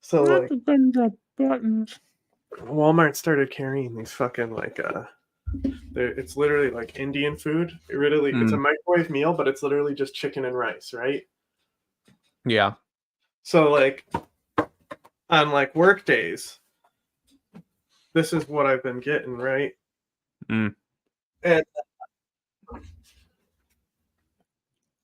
So like Walmart started carrying these fucking like it's literally like Indian food. It's a microwave meal, but it's literally just chicken and rice, right? Yeah. So like on like work days, this is what I've been getting, right? And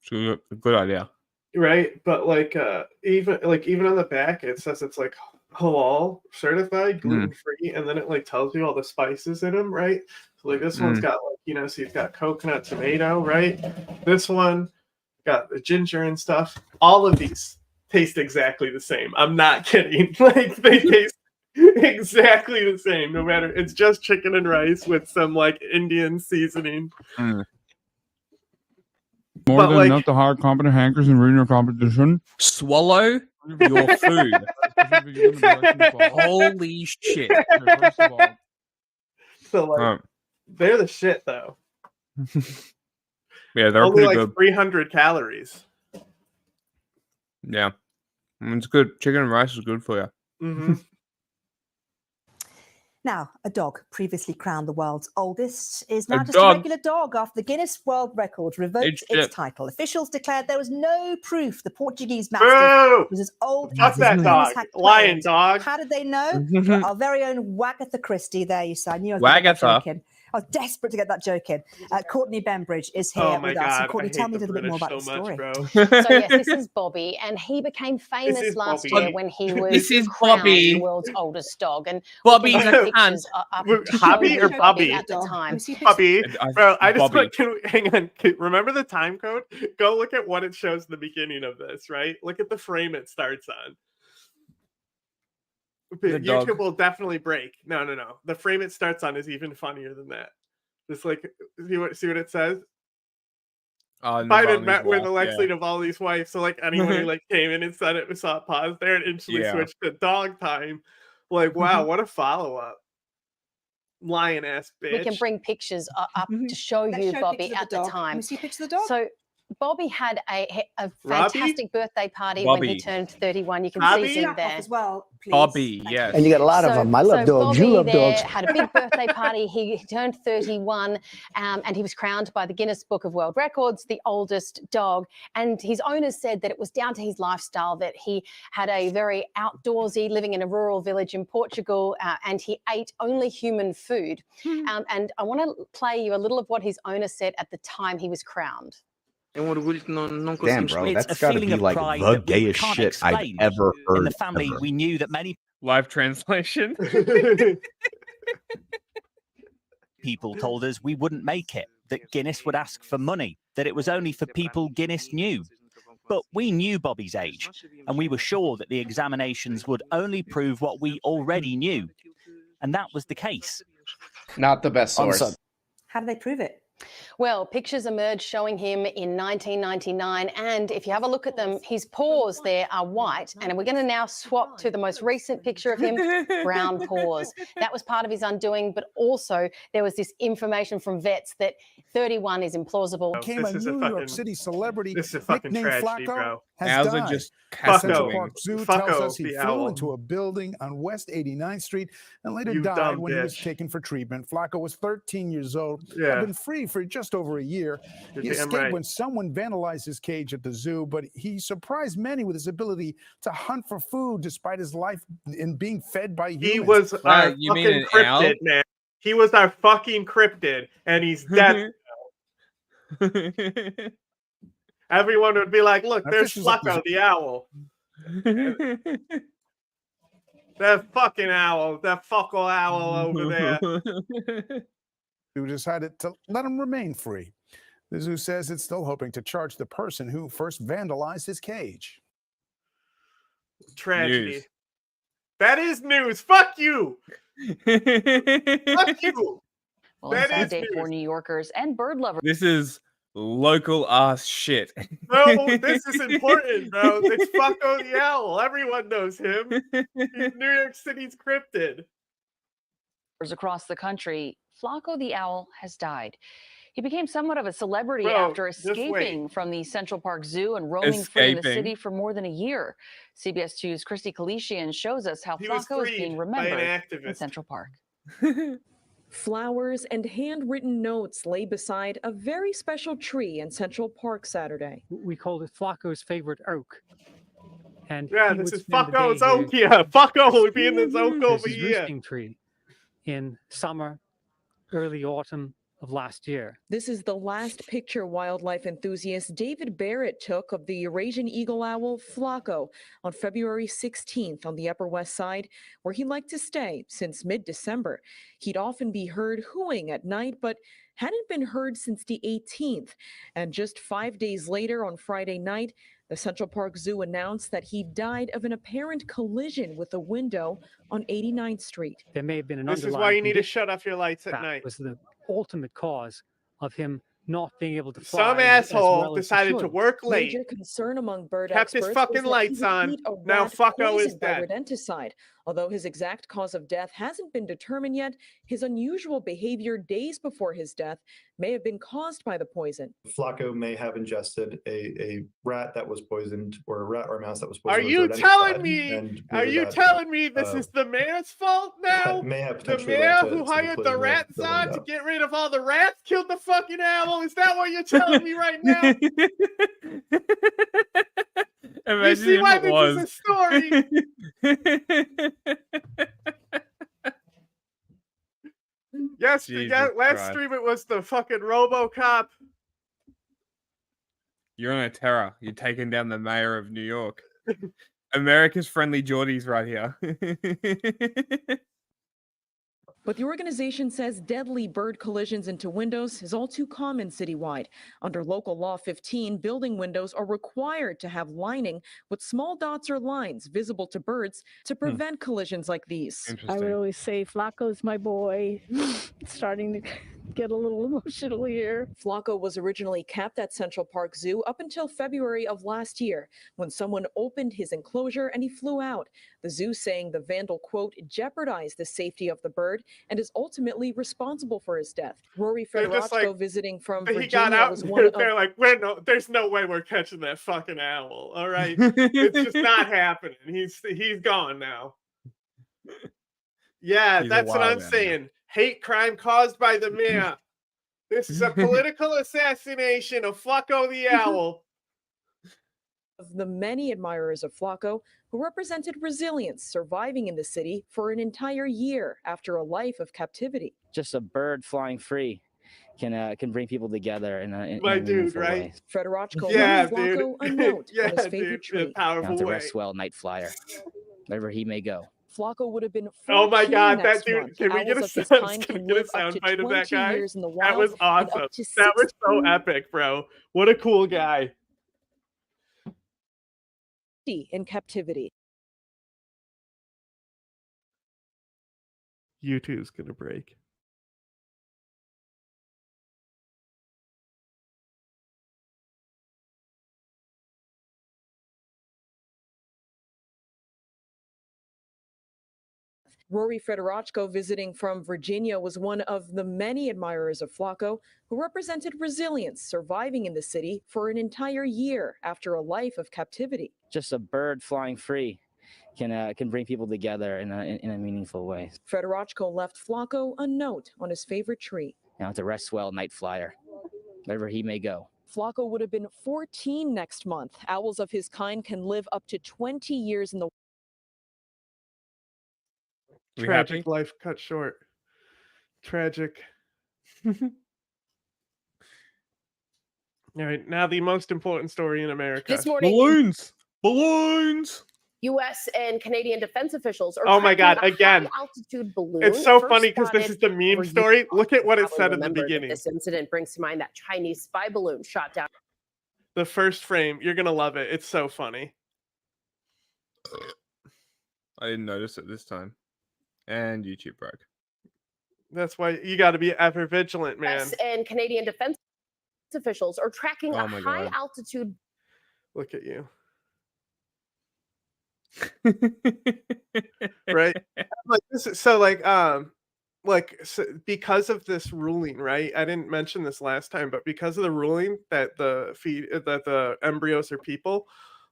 so good idea. Right, but like even on the back it says it's like halal certified, gluten free, and then it like tells you all the spices in them, right? So like this one's got like so you've got coconut, tomato, right? This one got the ginger and stuff. All of these taste exactly the same. I'm not kidding. Like they taste exactly the same. No matter, it's just chicken and rice with some like Indian seasoning. More than enough to hire competent hankers and reading your competition. Swallow your food. Holy shit. First of all, so like they're the shit though. Yeah, they're only pretty like good. 300 calories. Yeah, it's good. Chicken and rice is good for you. Mm-hmm. Now, a dog previously crowned the world's oldest is now just a regular dog after the Guinness World Records revoked its title. Officials declared there was no proof the Portuguese Mastiff was as old as his Guinness had lion dog. How did they know? Well, our very own Wagatha Christie, there you say. I knew I was Wagatha. I was desperate to get that joke in. Courtney Bembridge is here with us. And Courtney, tell me a little bit more about the story. So yes, this is Bobby, and he became famous last year when he was crowned the world's oldest dog. And Bobby, Hobby or Bobby at the time? Bobby, bro. I just want, hang on. Remember the time code? Go look at what it shows in the beginning of this. Right? Look at the frame it starts on. YouTube will definitely break. No. The frame it starts on is even funnier than that. Just like see what it says. Biden met with Alexei Navalny's wife. So like anyone who like came in and said it saw it pause there and instantly switched to dog time. Like wow, what a follow up. Lion ass bitch. We can bring pictures up to show you Bobby at the time. Can we see pictures of the dog? So Bobby had a fantastic birthday party when he turned 31. You can see him there as well. Please. Bobby, yes. And you got a lot of them. I love dogs. Bobby You love dogs. Had a big birthday party. He turned 31, and he was crowned by the Guinness Book of World Records the oldest dog. And his owners said that it was down to his lifestyle, that he had a very outdoorsy, living in a rural village in Portugal, and he ate only human food. And I want to play you a little of what his owner said at the time he was crowned. Damn, bro, that's got to be like the gayest shit I've ever heard. In the family, we knew that many live translation people told us we wouldn't make it, that Guinness would ask for money, that it was only for people Guinness knew. But we knew Bobby's age, and we were sure that the examinations would only prove what we already knew. And that was the case. Not the best source. How do they prove it? Well, pictures emerged showing him in 1999, and if you have a look at them, his paws there are white, and we're going to now swap to the most recent picture of him, brown paws. That was part of his undoing, but also there was this information from vets that 31 is implausible. Became a New York City celebrity. This is a fucking tragedy, Flacco bro. has died. Just Central Park Zoo tells us he flew into a building on West 89th Street and later died when he was taken for treatment. Flacco was 13 years old. Had been free for just over a year. He escaped when someone vandalized his cage at the zoo, but he surprised many with his ability to hunt for food despite his life in being fed by humans. He was our fucking cryptid, man. He was our fucking cryptid, and he's dead. Everyone would be like, look, there's Flacco the owl. That fucking owl, that fuckle owl over there. Who decided to let him remain free. The zoo says it's still hoping to charge the person who first vandalized his cage. Tragedy. News. That is news. Fuck you. Fuck you. Well, it's a sad day for New Yorkers and bird lovers. This is local ass shit. No, this is important, bro. It's Flacco the owl. Everyone knows him. He's New York City's cryptid. Across the country, Flacco the owl has died. He became somewhat of a celebrity Bro, after just wait. escaping from the Central Park Zoo and roaming free in the city for more than a year. CBS 2's Christy Kalishian shows us how He was Flacco is freed being by an remembered in activist. Central Park. Flowers and handwritten notes lay beside a very special tree in Central Park Saturday. We called it Flacco's favorite oak. And Yeah, he this would is spend the day Fucko's here. oak. Yeah, Fucko would be in this oak This over is here. roosting tree in summer, early autumn of last year. This is the last picture wildlife enthusiast David Barrett took of the Eurasian eagle owl Flacco on February 16th on the Upper West Side, where he liked to stay since mid-December. He'd often be heard hooing at night, but hadn't been heard since the 18th. And just 5 days later, on Friday night, the Central Park Zoo announced that he died of an apparent collision with a window on 89th Street. There may have been an This is underlying why you need to condition shut off your lights at that night. was the ultimate cause of him not being able to fly. Some as asshole well as he decided to should. work late, Major concern among bird kept his experts fucking was that lights he would on. eat a Now rat Fucko is poisoned by dead. rodenticide. Although his exact cause of death hasn't been determined yet, his unusual behavior days before his death may have been caused by the poison. Flacco may have ingested a rat that was poisoned, or a rat or a mouse that was Are poisoned. you with telling rodenticide, me? and Are whether you that, telling me this is the mayor's fault now? may have The potentially mayor led to who the hired the collision with rat the czar to window. get rid of all the rats killed the fucking owl? Is that what you're telling me right now? You see why this is a story? Yes, last stream it was the fucking RoboCop. You're on a terror. You're taking down the mayor of New York. America's friendly Geordies right here. But the organization says deadly bird collisions into windows is all too common citywide. Under local law 15, building windows are required to have lining with small dots or lines visible to birds to prevent collisions like these. I would always say, Flacco's my boy. Starting to get a little emotional here. Flacco was originally kept at Central Park Zoo up until February of last year, when someone opened his enclosure and he flew out. The zoo saying the vandal, quote, jeopardized the safety of the bird and is ultimately responsible for his death. Rory Federochko, visiting from Virginia, he got out, was one they're like, there's no way we're catching that fucking owl. All right, it's just not happening. He's gone now. Yeah, that's what I'm saying. Hate crime caused by the mayor. This is a political assassination of Flacco the owl. Of the many admirers of Flacco who represented resilience, surviving in the city for an entire year after a life of captivity. Just a bird flying free can bring people together in a meaningful way. Federochko left Flacco a note on his favorite tree. Down to Restwell Night Flyer, wherever he may go. Flacco would have been 14 oh my god, that next dude! month. Can we get a Owls of his sound? kind Can we can get a live up sound to bite of that 20 guy? years in the That was wild and awesome. up to That was so 16 epic, bro. What a cool guy. in captivity. YouTube's gonna break. Rory Federochko, visiting from Virginia, was one of the many admirers of Flacco who represented resilience, surviving in the city for an entire year after a life of captivity. Just a bird flying free can bring people together in a meaningful way. Federochko left Flacco a note on his favorite tree. Down to Restwell Night Flyer, wherever he may go. Flacco would have been 14 next month. Owls of his kind can live up to 20 years in the Tragic life cut short. Tragic. All right, now the most important story in America. This morning, balloons. U.S. and Canadian defense officials are oh my god, tracking a again. high-altitude balloon. It's so first funny because this is the spotted meme over story. Utah. Look at what it Probably said in the remember that beginning. This incident brings to mind that Chinese spy balloon shot down. The first frame, you're gonna love it. It's so funny. I didn't notice it this time. And YouTube broke. That's why you got to be ever vigilant, man. U.S. and Canadian defense officials are tracking a my God. high-altitude. Look at you. Right? Like this is so like because of this ruling, right? I didn't mention this last time, but because of the ruling that the embryos are people,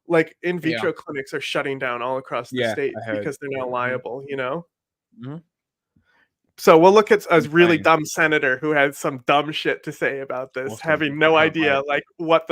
like in vitro clinics are shutting down all across the state because they're now liable, you know? So we'll look at a really dumb senator who had some dumb shit to say about this, having no idea like what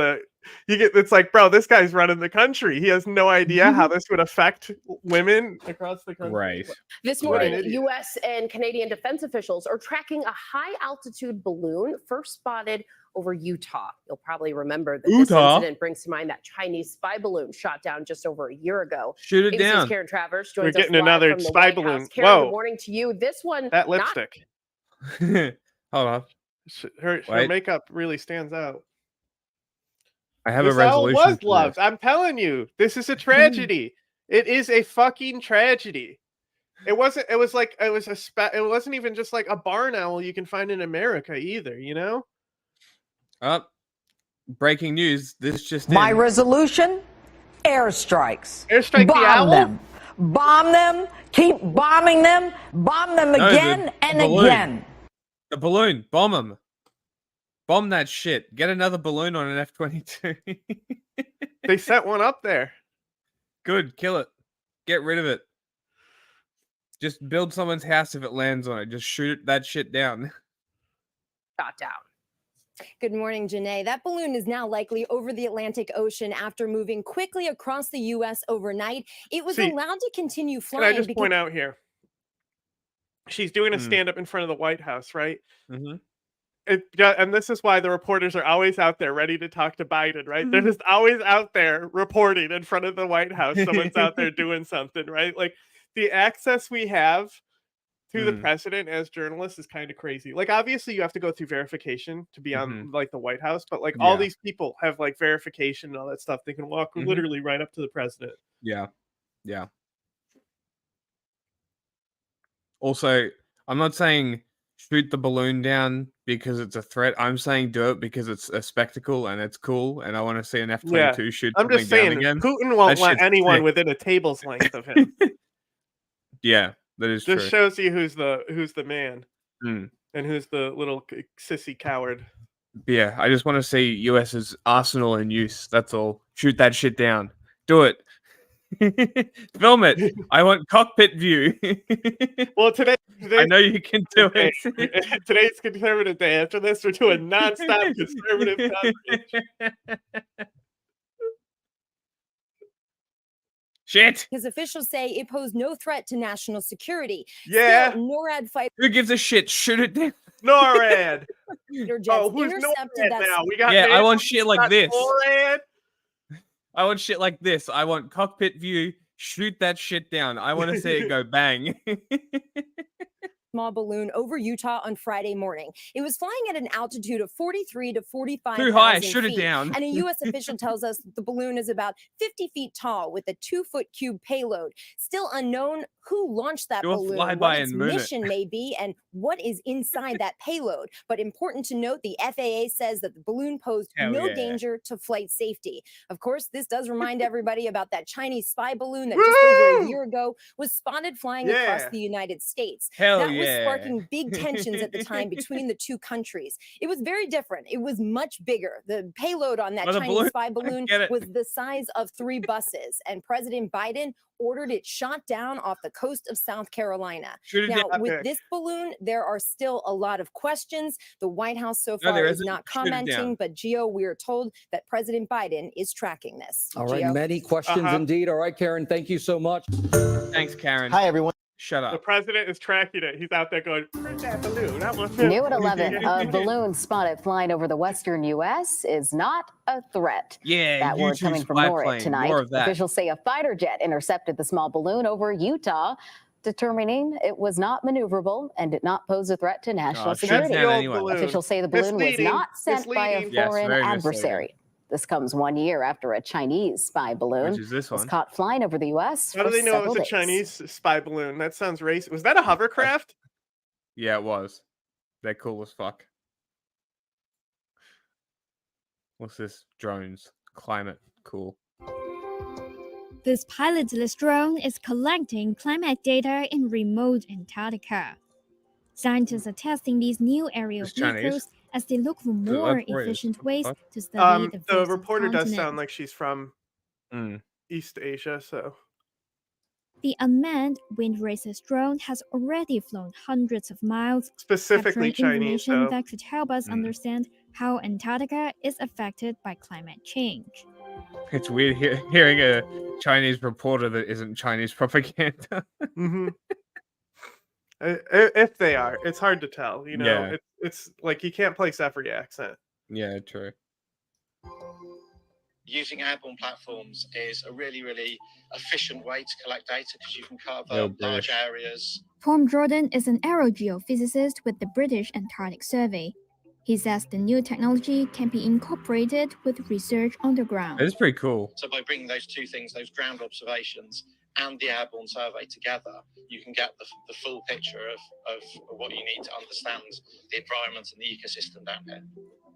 it's like, bro, this guy's running the country. He has no idea how this would affect women across the country. Right. This morning, U.S. and Canadian defense officials are tracking a high-altitude balloon first spotted over Utah. You'll probably remember that this incident brings to mind that Chinese spy balloon shot down just over a year ago. Shoot it down. Karen Travers joins We're getting another from the spy White balloon. House. Karen, Whoa. good morning to you. This one, that lipstick. Hold on. Her makeup really stands out. I have this a resolution. Was loved. I'm telling you, this is a tragedy. It is a fucking tragedy. It wasn't. It was like it was it wasn't even just like a barn owl you can find in America either. You know. Breaking news. This just my resolution: airstrikes. Airstrike the owl. Them. Bomb them. Keep bombing them. Bomb them again and again. The balloon. Bomb them. Bomb that shit. Get another balloon on an F-22. They set one up there. Good. Kill it. Get rid of it. Just build someone's house if it lands on it. Just shoot that shit down. Shot down. Good morning, Janae. That balloon is now likely over the Atlantic Ocean after moving quickly across the U.S. overnight. It was allowed to continue flying. Can I just point out here? She's doing a stand-up in front of the White House, right? Mm-hmm. And this is why the reporters are always out there ready to talk to Biden, right? They're just always out there reporting in front of the White House. Someone's out there doing something, right? Like the access we have to the president as journalists is kind of crazy. Like obviously you have to go through verification to be on like the White House, but like all these people have like verification and all that stuff. They can walk literally right up to the president. Yeah. Yeah. Also, I'm not saying shoot the balloon down because it's a threat. I'm saying do it because it's a spectacle and it's cool, and I want to see an F-22 shoot. I'm just saying, again. Putin won't let anyone within a table's length of him. Yeah, that is just true. Shows you who's the man and who's the little sissy coward. Yeah, I just want to see US's arsenal in use. That's all. Shoot that shit down. Do it. Film it. I want cockpit view. Well, today I know you can do it. Today's conservative day. After this, we're doing nonstop conservative coverage. Shit. Because officials say it posed no threat to national security. Yeah. Still, NORAD fighters. Who gives a shit? Shoot it down. NORAD. Oh, who's NORAD now? We got I want shit like this. NORAD. I want shit like this. I want cockpit view. Shoot that shit down. I want to see it go bang. Small balloon over Utah on Friday morning. It was flying at an altitude of 43 to 45 too high. feet, Shoot it down. And a U.S. official tells us the balloon is about 50 feet tall with a 2-foot cube payload. Still unknown who launched that balloon, what its mission may be, and what is inside that payload. But important to note, the FAA says that the balloon posed no danger to flight safety. Of course, this does remind everybody about that Chinese spy balloon that just over a year ago was spotted flying across the United States. That was sparking big tensions at the time between the two countries. It was very different. It was much bigger. The payload on that Chinese spy balloon was the size of 3 buses, and President Biden ordered it shot down off the coast of South Carolina. Now, with this balloon, there are still a lot of questions. The White House so far is not commenting, but Gio, we are told that President Biden is tracking this. All right, many questions indeed. All right, Karen, thank you so much. Thanks, Karen. Hi, everyone. Shut up. The president is tracking it. He's out there going, where's that balloon? New at 11, a balloon spotted flying over the western U.S. is not a threat. Yeah, that word coming from NORAD tonight. Officials say a fighter jet intercepted the small balloon over Utah, determining it was not maneuverable and did not pose a threat to national security. Officials say the balloon was not sent by a foreign adversary. This comes 1 year after a Chinese spy balloon was caught flying over the U.S. How do they know it was a Chinese spy balloon? That sounds racist. Was that a hovercraft? Yeah, it was. They're cool as fuck. What's this? Drones. Climate. Cool. This pilotless drone is collecting climate data in remote Antarctica. Scientists are testing these new aerial vehicles as they look for more efficient ways to survey the The frozen reporter does continent. sound like she's from East Asia, so. The unmanned Wind Racer's drone has already flown hundreds of miles, specifically capturing Chinese, information that could help us understand how Antarctica is affected by climate change. It's weird hearing a Chinese reporter that isn't Chinese propaganda. If they are, it's hard to tell. You know, Yeah. it's like you can't place every accent. Yeah, true. Using airborne platforms is a really, really efficient way to collect data because you can cover large areas. Tom Jordan is an aerogeophysicist with the British Antarctic Survey. He says the new technology can be incorporated with research on the ground. It's pretty cool. So by bringing those two things, those ground observations and the airborne survey together, you can get the full picture of what you need to understand the environment and the ecosystem down here.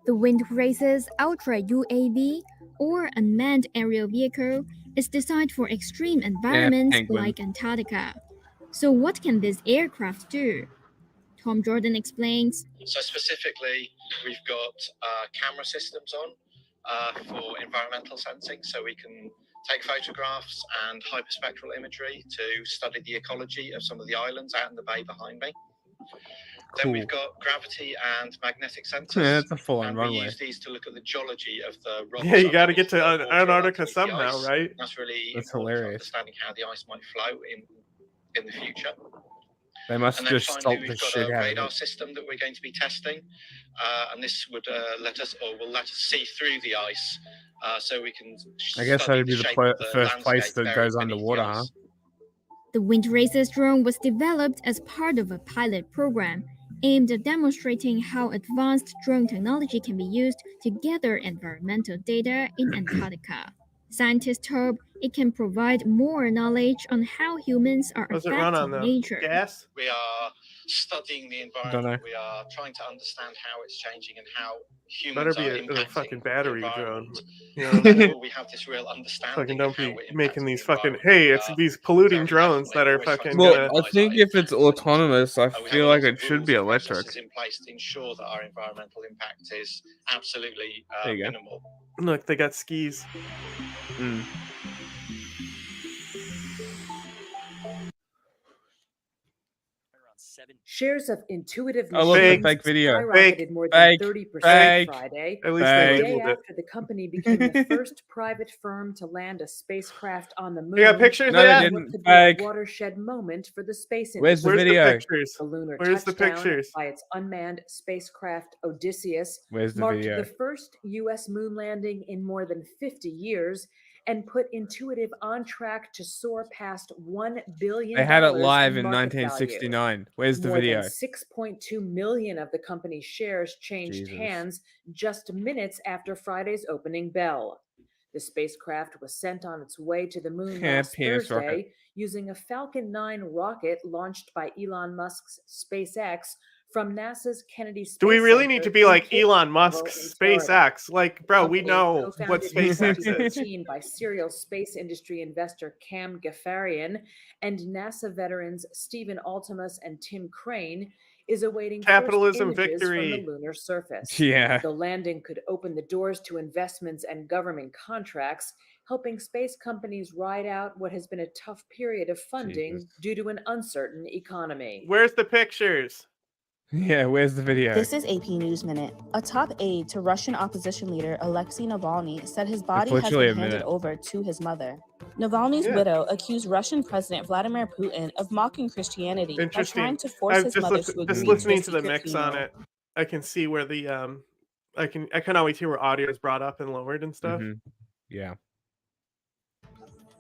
The Wind Racer's Ultra UAV, or unmanned aerial vehicle, is designed for extreme environments like Antarctica. So what can this aircraft do? Tom Jordan explains. So specifically, we've got camera systems on for environmental sensing, so we can take photographs and hyperspectral imagery to study the ecology of some of the islands out in the bay behind me. Then we've got gravity and magnetic sensors. Yeah, that's a full-on We runway. use these to look at the geology of the rocks. Yeah, you got to get to Antarctica somehow, right? That's really That's important for hilarious. understanding how the ice might flow in the future. They must And then just finally, salt the we've got shit a out radar of it. system that we're going to be testing, and this would will let us see through the ice, so we can. I guess study that'd be the shape of the first place landscape that buried goes beneath the underwater, huh? ice. The Wind Racer's drone was developed as part of a pilot program aimed at demonstrating how advanced drone technology can be used to gather environmental data in Antarctica. Scientists hope it can provide more knowledge on how humans are Does it run on affecting the nature. gas? We are studying the environment. We are trying to understand how it's changing and how humans Better are be a impacting fucking the battery drone. environment. You know? Therefore, we have this real understanding Fucking of don't how be we're making impacting these the fucking. environment. Hey, it's these polluting drones that are fucking Well, gonna. I think if it's autonomous, I We have feel a like lot it of should rules be and electric. processes in place to ensure that our environmental impact is absolutely There you go. minimal. Look, they got skis. Shares of Intuitive I love the Machines fake video. skyrocketed more than Fake, 30% fake. Friday, At least the they day labeled it. after the company became the first private firm to land a spacecraft on the moon. You got pictures of No, they that? in what didn't. could Fake. be a watershed moment for the space Where's the industry. Where's the video? pictures? The lunar Where's the touchdown pictures? by its unmanned spacecraft Odysseus Where's the marked video? the first U.S. moon landing in more than 50 years and put Intuitive on track to soar past $1 billion. They had it live in in market value. 1969. Where's the More video? than 6.2 million of the company's shares changed Jesus. hands just minutes after Friday's opening bell. The spacecraft was sent on its way to the moon Yeah, last penis Thursday rocket. using a Falcon 9 rocket launched by Elon Musk's SpaceX from NASA's Kennedy Space Do we really Center need to be in like Cape Elon Canaveral Musk's in Florida. SpaceX? Like, bro, we Company know what co-founded in SpaceX is. 2015 by serial space industry investor Cam Gaffarian and NASA veterans Stephen Altimus and Tim Crane, is awaiting Capitalism first images from victory. the lunar surface. Yeah. The landing could open the doors to investments and government contracts, helping space companies ride out what has been a tough period of funding due to an uncertain economy. Where's the pictures? Yeah, where's the video? This is AP News Minute. A top aide to Russian opposition leader Alexei Navalny said his body has literally been a handed minute. over to his mother. Navalny's widow accused Russian President Vladimir Putin of mocking Christianity by Interesting. trying to force I'm his just, mother to agree just to listening a to the secret mix on funeral. it. I can see where the I can always hear where audio is brought up and lowered and stuff. Yeah.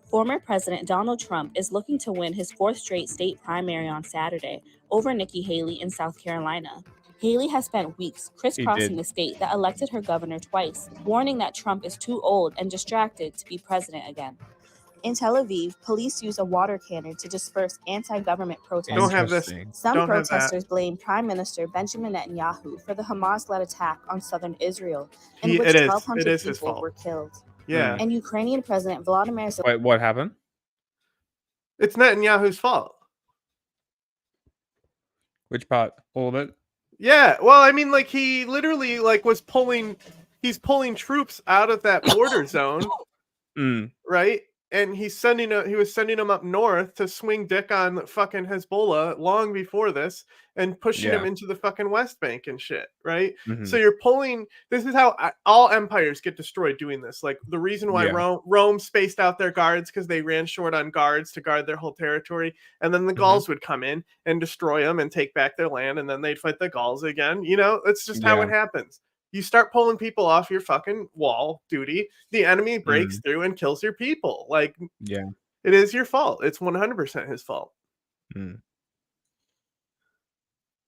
Former President Donald Trump is looking to win his fourth straight state primary on Saturday over Nikki Haley in South Carolina. Haley has spent weeks crisscrossing the state that elected her governor twice, warning that Trump is too old and distracted to be president again. In Tel Aviv, police used a water cannon to disperse anti-government protesters. Don't have this. Some Don't have that. protesters blame Prime Minister Benjamin Netanyahu for the Hamas-led attack on southern Israel, in It which is 1,200 his people fault. were killed. Yeah. And Ukrainian President Volodymyr Zelensky. Wait, what happened? It's Netanyahu's fault. Which part? All of it? Yeah. Well, I mean, like he literally like was he's pulling troops out of that border zone, right? And he was sending them up north to swing dick on fucking Hezbollah long before this, and pushing them into the fucking West Bank and shit, right? So you're pulling. This is how all empires get destroyed doing this. Like the reason why Rome spaced out their guards because they ran short on guards to guard their whole territory, and then the Gauls would come in and destroy them and take back their land, and then they'd fight the Gauls again. You know, that's just how it happens. You start pulling people off your fucking wall duty, the enemy breaks through and kills your people. Like, it is your fault. It's 100% his fault.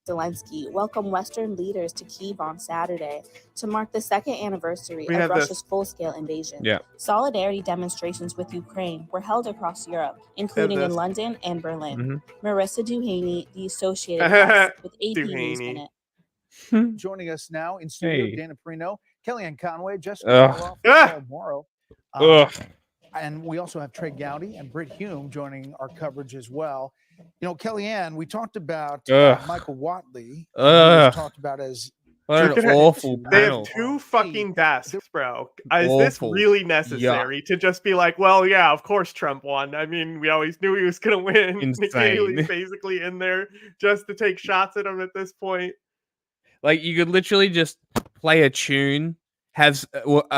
Zelensky welcomed Western leaders to Kyiv on Saturday to mark the second anniversary of Russia's full-scale invasion. Solidarity demonstrations with Ukraine were held across Europe, including in London and Berlin. Marissa Duhaney, The Associated Press, with AP News Minute. Joining us now in studio, Dana Perino, Kellyanne Conway, Jessica Paul Morrow. And we also have Trey Gowdy and Britt Hume joining our coverage as well. You know, Kellyanne, we talked about Michael Watley. Who was talked about as what an awful They panel. have 2 fucking desks, bro. Is this really necessary to just be like, well, yeah, of course Trump won. I mean, we always knew he was going to win. Nikki Haley's basically in there just to take shots at him at this point. Like, you could literally just play a tune, have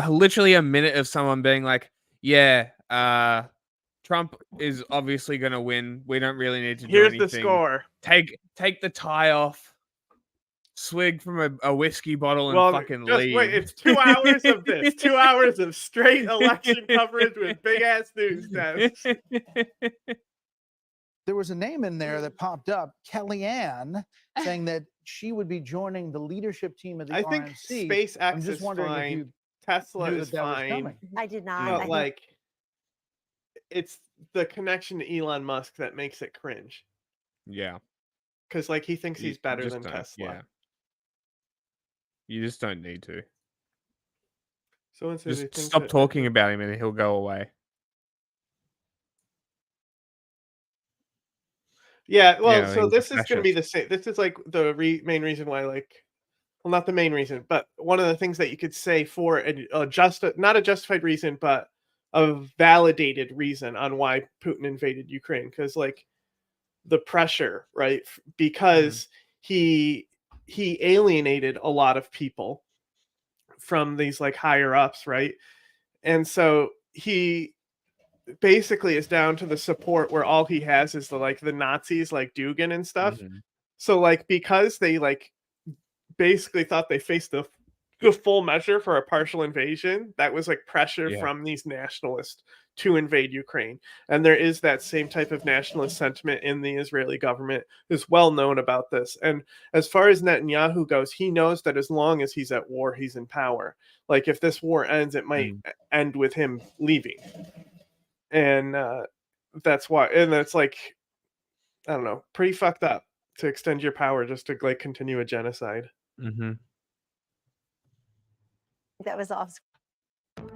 literally a minute of someone being like, yeah, Trump is obviously going to win. We don't really need to do anything. Here's the score. Take the tie off, swig from a whiskey bottle, and fucking leave. Wait, it's 2 hours of this. 2 hours of straight election coverage with big-ass news desks. There was a name in there that popped up, Kellyanne, saying that she would be joining the leadership team of the RNC. I think SpaceX is fine. Tesla is fine. I did not. But like, it's the connection to Elon Musk that makes it cringe. Yeah. Because like he thinks he's better than Tesla. Yeah. You just don't need to. Someone says just stop talking about him and he'll go away. Yeah, well, so this is going to be the same. This is like the main reason why, like, well, not the main reason, but one of the things that you could say for not a justified reason, but a validated reason on why Putin invaded Ukraine, because like the pressure, right? Because he alienated a lot of people from these like higher ups, right? And so he basically is down to the support where all he has is the Nazis like Dugin and stuff. So like because they like basically thought they faced the full measure for a partial invasion, that was like pressure from these nationalists to invade Ukraine. And there is that same type of nationalist sentiment in the Israeli government, is well known about this. And as far as Netanyahu goes, he knows that as long as he's at war, he's in power. Like if this war ends, it might end with him leaving. And that's why, and that's like, I don't know, pretty fucked up to extend your power just to like continue a genocide. That was off.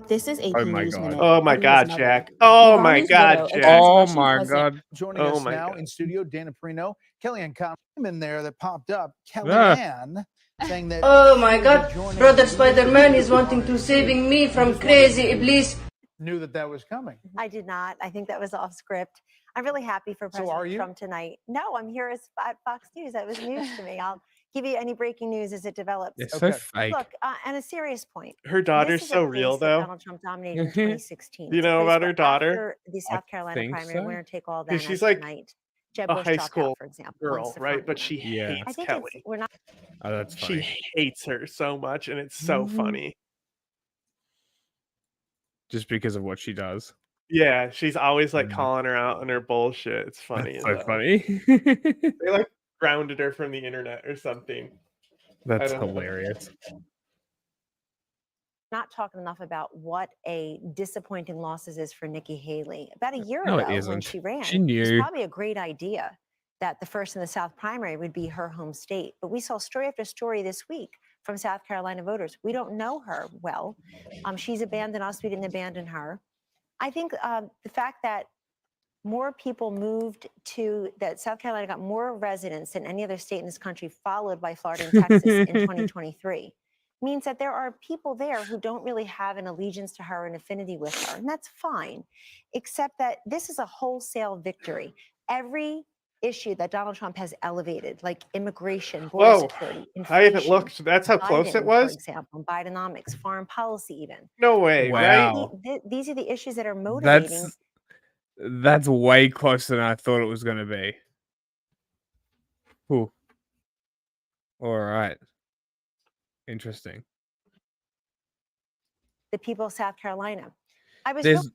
This is AP News Minute. Oh my God, Jack. Oh my God, Jack. Oh my God. Joining us now in studio, Dana Perino, Kellyanne Conway in there that popped up. Kellyanne saying that. Oh my God, Brother Spider-Man is wanting to saving me from crazy Iblis. Knew that was coming. I did not. I think that was off script. I'm really happy for President Trump tonight. No, I'm here at Fox News. That was news to me. I'll give you any breaking news as it develops. It's so fake. Look, on a serious point. Her daughter's so real, though. Donald Trump dominated in 2016. Do you know about her daughter? After the South Carolina primary, winner take all that. She's like tonight. Jeb a Bush high dropped school out, for example, girl, right? But she hates Kelly. We're not. Oh, that's funny. She hates her so much, and it's so funny. Just because of what she does. Yeah, she's always like calling her out on her bullshit. It's funny. That's so funny. They like grounded her from the internet or something. That's hilarious. Not talking enough about what a disappointing loss this is for Nikki Haley. About a year ago, when she ran, she knew. It was probably a great idea that the first in the South primary would be her home state. But we saw story after story this week from South Carolina voters. We don't know her well. She's abandoned us. We didn't abandon her. I think the fact that more people moved to that South Carolina got more residents than any other state in this country, followed by Florida and Texas in 2023, means that there are people there who don't really have an allegiance to her, an affinity with her. And that's fine, except that this is a wholesale victory. Every issue that Donald Trump has elevated, like immigration, border security, inflation, I haven't looked. That's how close it was? For example, Bidenomics, foreign policy even. No way, right? These are the issues that are motivating. That's way closer than I thought it was going to be. Ooh. All right. Interesting. The people of South Carolina.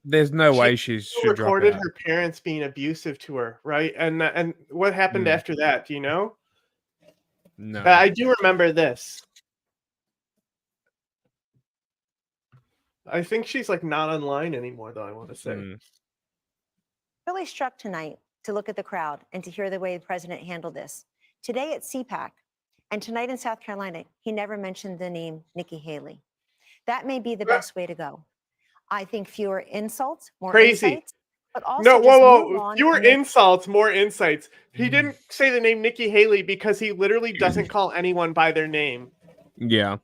There's no way she should drop recorded out. her parents being abusive to her, right? And what happened after that? Do you know? No. I do remember this. I think she's like not online anymore, though. I want to say. Really struck tonight to look at the crowd and to hear the way the president handled this. Today at CPAC and tonight in South Carolina, he never mentioned the name Nikki Haley. That may be the best way to go. I think fewer insults, more insights, but also whoa. Fewer insults, more insights. He didn't say the name Nikki Haley because he literally doesn't call anyone by their name. Yeah.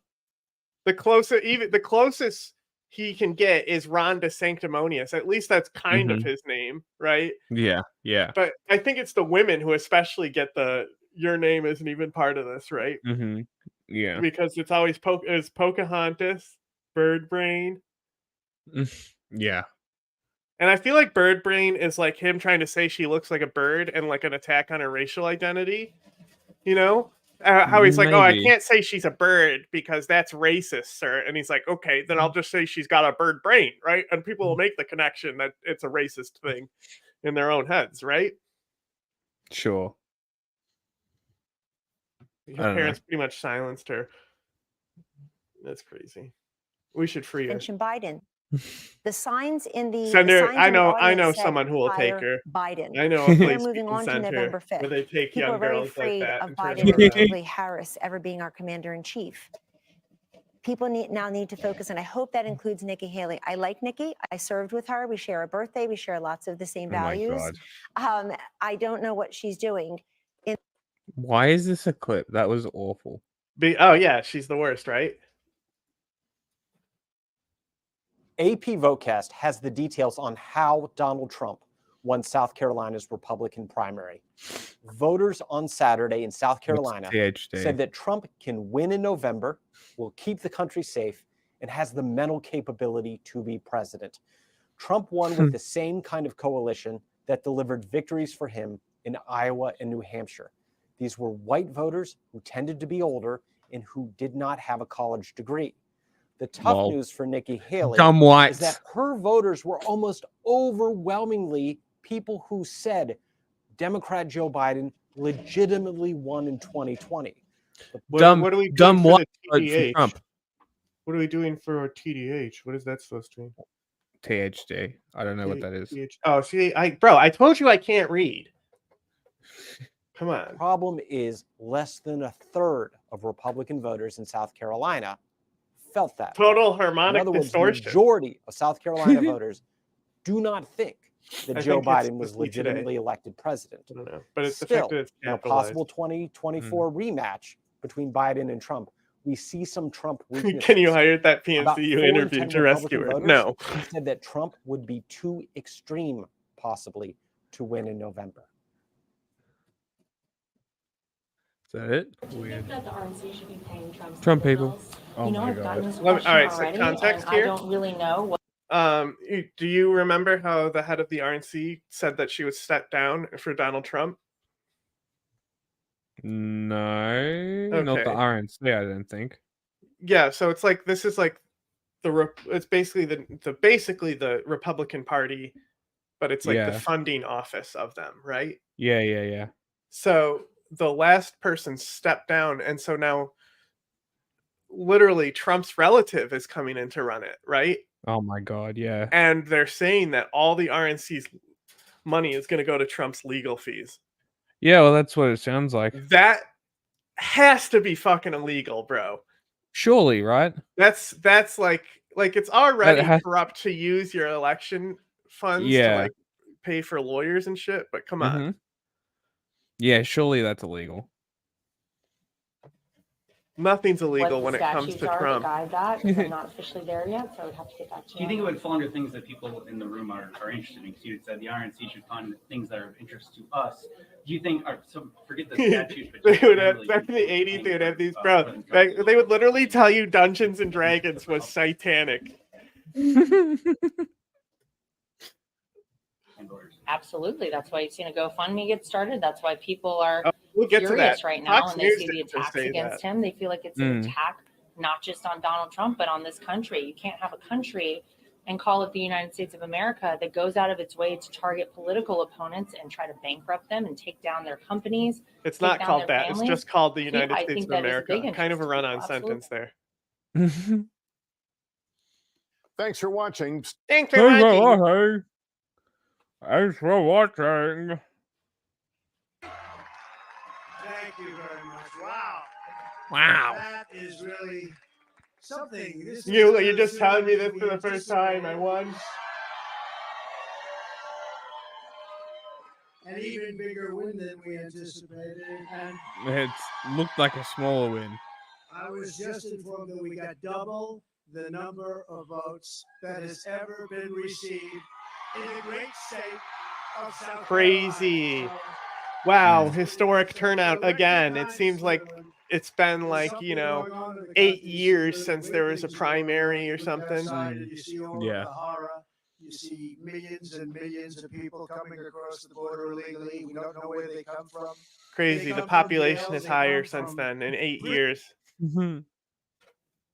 The closest he can get is Ron DeSanctimonious. At least that's kind of his name, right? Yeah, yeah. But I think it's the women who especially get your name isn't even part of this, right? Yeah. Because it's always Pocahontas, Bird Brain. Yeah. And I feel like Bird Brain is like him trying to say she looks like a bird and like an attack on her racial identity. You know? How he's like, oh, I can't say she's a bird because that's racist, sir. And he's like, okay, then I'll just say she's got a bird brain, right? And people will make the connection that it's a racist thing in their own heads, right? Sure. Her parents pretty much silenced her. That's crazy. We should free her. Mention Biden. The signs in the send her. I know said, someone who will take her. Biden. I know a place We're moving on to November 5th. where they take People young are very girls like afraid that of and turn Biden them and around. particularly Harris ever being our commander in chief. People now need to focus, and I hope that includes Nikki Haley. I like Nikki. I served with her. We share a birthday. We share lots of the same values. I don't know what she's doing. Why is this a clip? That was awful. Oh yeah, she's the worst, right? AP Votecast has the details on how Donald Trump won South Carolina's Republican primary. Voters on Saturday in South Carolina said that Trump can win in November, will keep the country safe, and has the mental capability to be president. Trump won with the same kind of coalition that delivered victories for him in Iowa and New Hampshire. These were white voters who tended to be older and who did not have a college degree. The tough news for Nikki Haley is that her voters were almost overwhelmingly people who said Democrat Joe Biden legitimately won in 2020. What are we doing for the TDH? What are we doing for TDH? What is that supposed to mean? THD. I don't know what that is. Oh, see, I told you I can't read. Come on. The problem is less than a third of Republican voters in South Carolina felt that. Total harmonic In other words, distortion. The majority of South Carolina voters do not think that Joe Biden was legitimately elected president. I don't know, but it's still it's in a possible 2024 rematch between Biden and Trump. We see some Trump weaknesses. Can you hire that About PNC you 4 in interviewed 10 to rescue her? Republican No. voters said that Trump would be too extreme, possibly, to win in November. Is that it? Weird. That the RNC should be paying Trump people. Oh you know, I've gotten this All question right, already, so context and here. I don't really know what. Do you remember how the head of the RNC said that she would step down for Donald Trump? No, not the RNC. I don't think. Yeah, so it's like this is like it's basically the Republican Party, but it's like the funding office of them, right? Yeah. So the last person stepped down, and so now literally Trump's relative is coming in to run it, right? Oh my God, yeah. And they're saying that all the RNC's money is going to go to Trump's legal fees. Yeah, well, that's what it sounds like. That has to be fucking illegal, bro. Surely, right? That's like it's already corrupt to use your election funds to like pay for lawyers and shit. But come on. Yeah, surely that's illegal. Nothing's illegal when what the it comes to statutes are Trump. to guide that, because I'm not officially there yet, so I would have to get back to you. Do you think it would fall under things that people in the room are interested in? Because you had said the RNC should fund things that are of interest to us. Do you think, so forget the statutes, but they would have, back in the 80s, they would have these, bro, they would literally tell you Dungeons and Dragons was satanic. Absolutely. That's why you've seen a GoFundMe get started. That's why people are we'll get furious to that. right now, Fox and they News see the didn't just attacks say against that. him. They feel like it's an attack not just on Donald Trump, but on this country. You can't have a country and call it the United States of America that goes out of its way to target political opponents and try to bankrupt them and take down their companies. It's not called that. It's just called the United States of America. Kind of a run-on sentence there. Thanks for watching. Thanks for watching. Thanks for watching. Thank you very much. Wow. Wow. That is really something. You're just telling me this for the first time. I won. An even bigger win than we anticipated. And It looked like a smaller win. I was just informed that we got double the number of votes that has ever been received in the great state of South Crazy. Carolina. Wow, historic turnout again. It seems like it's been like, 8 years since there was a primary or something. You see all of the horror. You see millions and millions of people coming across the border illegally. We don't know where they come from. Crazy. The population is higher since then in 8 years.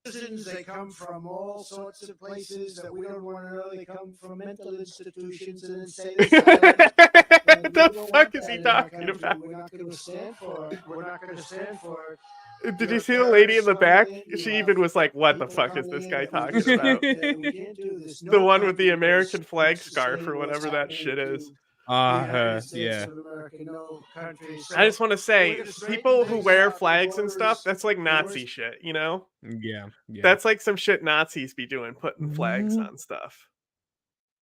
Citizens, they come from all sorts of places that we don't want to know. They come from mental institutions and insane asylums. What the fuck is he talking about? We're not going to stand for it. We're not going to stand for it. Did you see the lady in the back? She even was like, what the fuck is this guy talking about? The one with the American flag scarf or whatever that shit is. Yeah. I just want to say, people who wear flags and stuff, that's like Nazi shit, you know? Yeah. That's like some shit Nazis be doing, putting flags on stuff.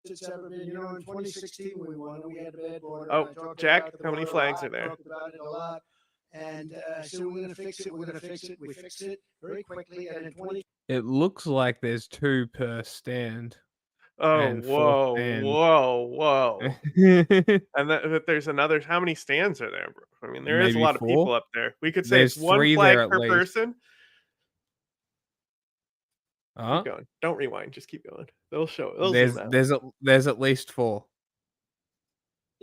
It's ever been, in 2016 we won, and we had a bad border. Oh, Jack, how many flags are there? Talked about it a lot. And so we're going to fix it. We're going to fix it. We fixed it very quickly. And in 20. It looks like there's 2 per stand. Oh, whoa. And that there's another. How many stands are there, bro? I mean, there is a lot of people up there. We could say it's 1 flag per person. Keep going. Don't rewind. Just keep going. They'll show. There's at least 4.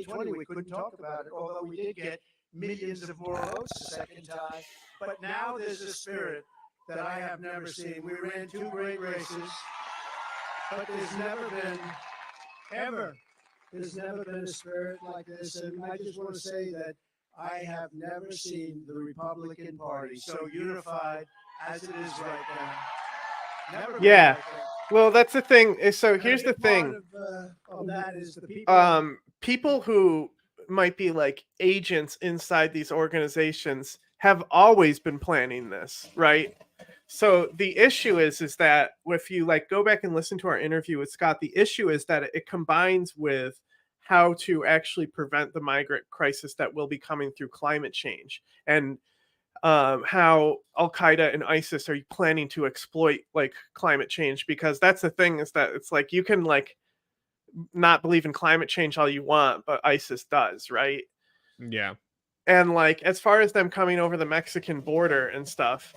20, we couldn't talk about it, although we did get millions of more votes the second time. But now there's a spirit that I have never seen. We ran 2 great races, but there's never been a spirit like this. And I just want to say that I have never seen the Republican Party so unified as it is right now. Never been Yeah. like that. Well, that's the thing. So here's the thing. Of that is the people. People who might be like agents inside these organizations have always been planning this, right? So the issue is that if you like go back and listen to our interview with Scott, the issue is that it combines with how to actually prevent the migrant crisis that will be coming through climate change, and how Al-Qaeda and ISIS are planning to exploit like climate change, because that's the thing, is that it's like you can like not believe in climate change all you want, but ISIS does, right? Yeah. And like as far as them coming over the Mexican border and stuff,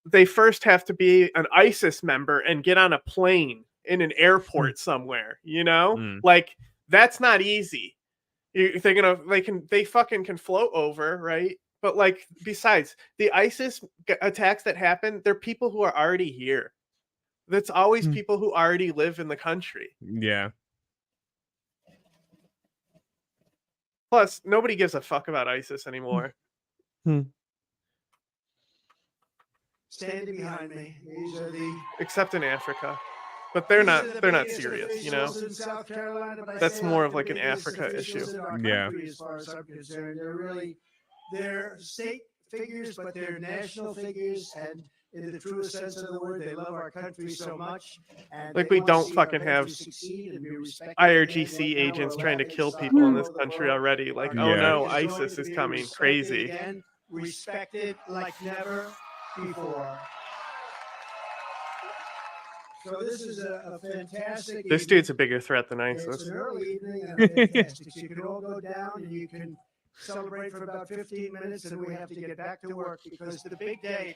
they first have to be an ISIS member and get on a plane in an airport somewhere, like that's not easy. They fucking can float over, right? But like, besides the ISIS attacks that happen, they're people who are already here. That's always people who already live in the country. Yeah. Plus, nobody gives a fuck about ISIS anymore. Standing behind me, these are the. Except in Africa. But they're not serious, In South Carolina, but That's more of like an Africa issue. Yeah. As far as I'm concerned, they're state figures, but they're national figures, and in the truest sense of the word. They love our country so much. And like we don't fucking have IRGC agents trying to kill people in this country already. Like, oh no, ISIS is coming. Crazy. Again, respected like never before. So this is a fantastic. This dude's a bigger threat than ISIS. It's an early evening and fantastic. So you can all go down and you can celebrate for about 15 minutes, and we have to get back to work because the big day,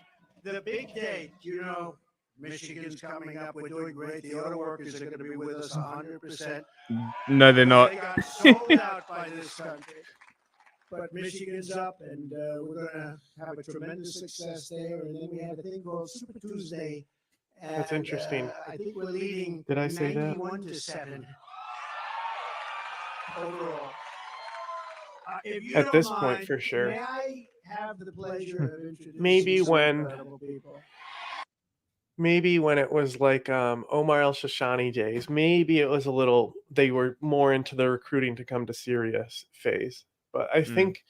you know, Michigan's coming up. We're doing great. The auto workers are going to be with us 100%. No, they're not. They got sold out by this country. But Michigan's up, and we're going to have a tremendous success there. And then we have a thing called Super Tuesday. That's interesting. I think we're leading. Did I say that? 91-7 overall. At this point, for sure. May I have the pleasure of introducing maybe when it was like Omar el-Shishani days, maybe it was a little. They were more into the recruiting to come to Syria phase. But I think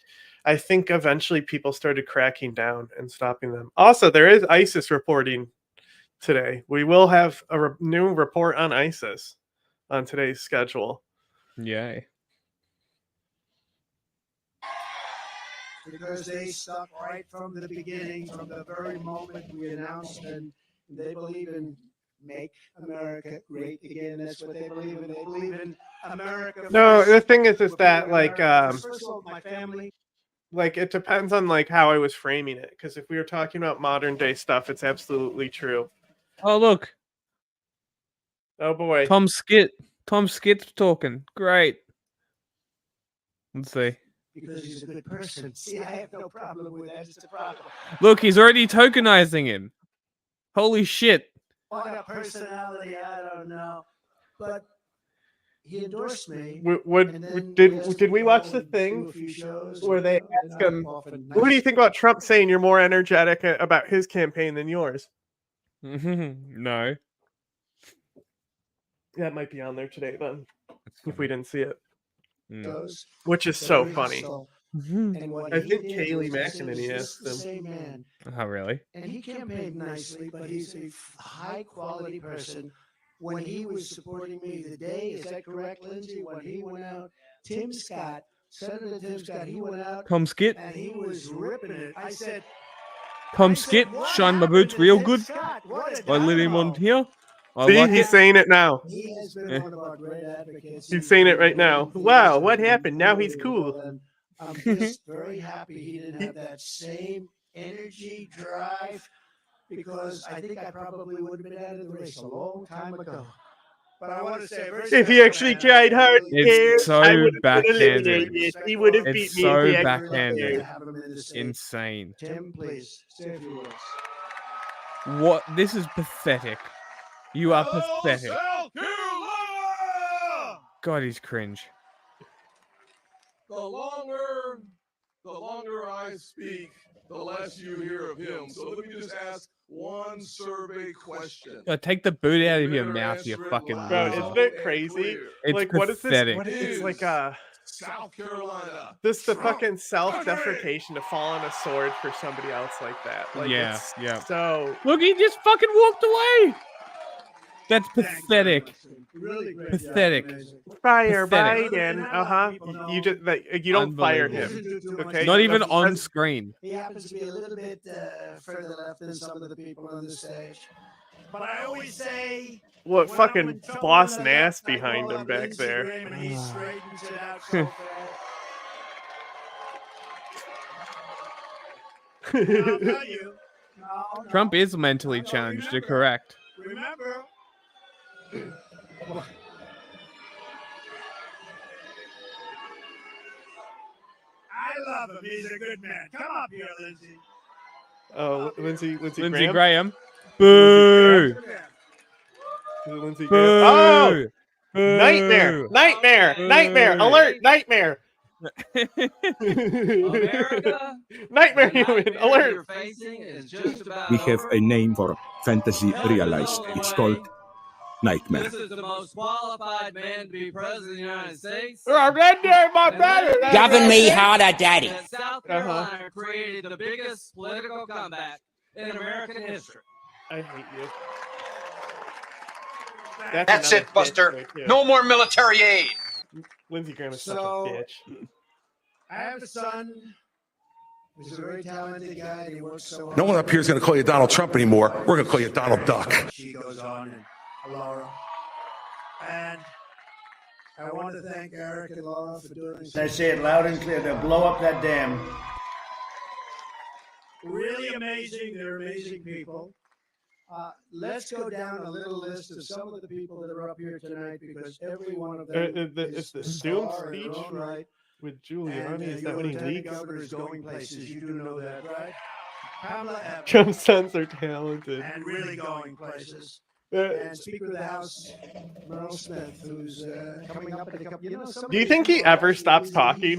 eventually people started cracking down and stopping them. Also, there is ISIS reporting today. We will have a new report on ISIS on today's schedule. Yay. Because they stuck right from the beginning, from the very moment we announced, and they believe in make America great again. That's what they believe in. They believe in America. No, the thing is that like first of all, my family. Like it depends on like how I was framing it. Because if we were talking about modern day stuff, it's absolutely true. Oh look. Oh boy. Tom Skitt's talking. Great. Let's see. Because he's a good person. See, I have no problem with that. It's a problem. Look, he's already tokenizing him. Holy shit. What a personality, I don't know. But he endorsed me. Did we watch the thing where they ask him, what do you think about Trump saying you're more energetic about his campaign than yours? No. That might be on there today then, if we didn't see it. Goes Which is so funny. And I think Kayleigh McEnany asked them. Oh, really? And he campaigned nicely, but he's a high quality person. When he was supporting me the day, is that correct, Lindsay? When he went out, Senator Tim Scott, he went out. Tom Skitt. And he was ripping it. I said, Tom Skitt, shine my boots real good. I let him on here. He's saying it now. He has been one of our great advocates. He's saying it right now. Wow, what happened? Now he's cool. I'm just very happy he didn't have that same energy, drive, because I think I probably would have been out of the race a long time ago. But I want to say, if he actually tried hard, it's so backhanded. He would have beat It's me. so if he backhanded. Insane. Tim, please, stay a few words. What? This is pathetic. You are pathetic. God, he's cringe. The longer I speak, the less you hear of him. So let me just ask one survey question. Take the boot out of your mouth, you fucking Bro, loser. isn't it crazy? It's like, pathetic. What is this? It's like South Carolina. This the fucking self-deprecation to fall on a sword for somebody else like that. Like, Yeah. So Look, he just fucking walked away. That's pathetic. Really great. Pathetic. Fire Pathetic. Biden. You just you don't fire him. Okay. Not even on screen. He happens to be a little bit further left than some of the people on the stage. But I always say, what fucking boss Nass behind him back there. And he straightens it out so fast. I'll tell you, Trump is mentally challenged. You're correct. Remember. I love him. He's a good man. Come up here, Lindsay. Oh, Lindsey Graham. Graham? Boo! Lindsey Graham. Oh! Nightmare! Alert! Nightmare! America, nightmare human! Alert! We have a name for fantasy realized. It's called Nightmare. This is the most qualified man to be president of the United States. Gavin me harder, Daddy. South Carolina created the biggest political comeback in American history. I hate you. That's it, Buster. No more military aid. Lindsey Graham is such a bitch. I have a son. He's a very talented guy. And he works so hard. No one up here is going to call you Donald Trump anymore. We're going to call you Donald Duck. She goes on, and Laura. And I want to thank Eric and Laura for doing this. I say it loud and clear. They'll blow up that dam. Really amazing. They're amazing people. Let's go down a little list of some of the people that are up here tonight, because every one of them it's the Doom speech right. with Giuliani. Is that when he leaks? Governor's going places. You do know that, right? Pamela Evans. Trump's sons are talented. And really going places. And Speaker of the House, Merrill Smith, who's coming up in a couple. Do you think he ever stops talking?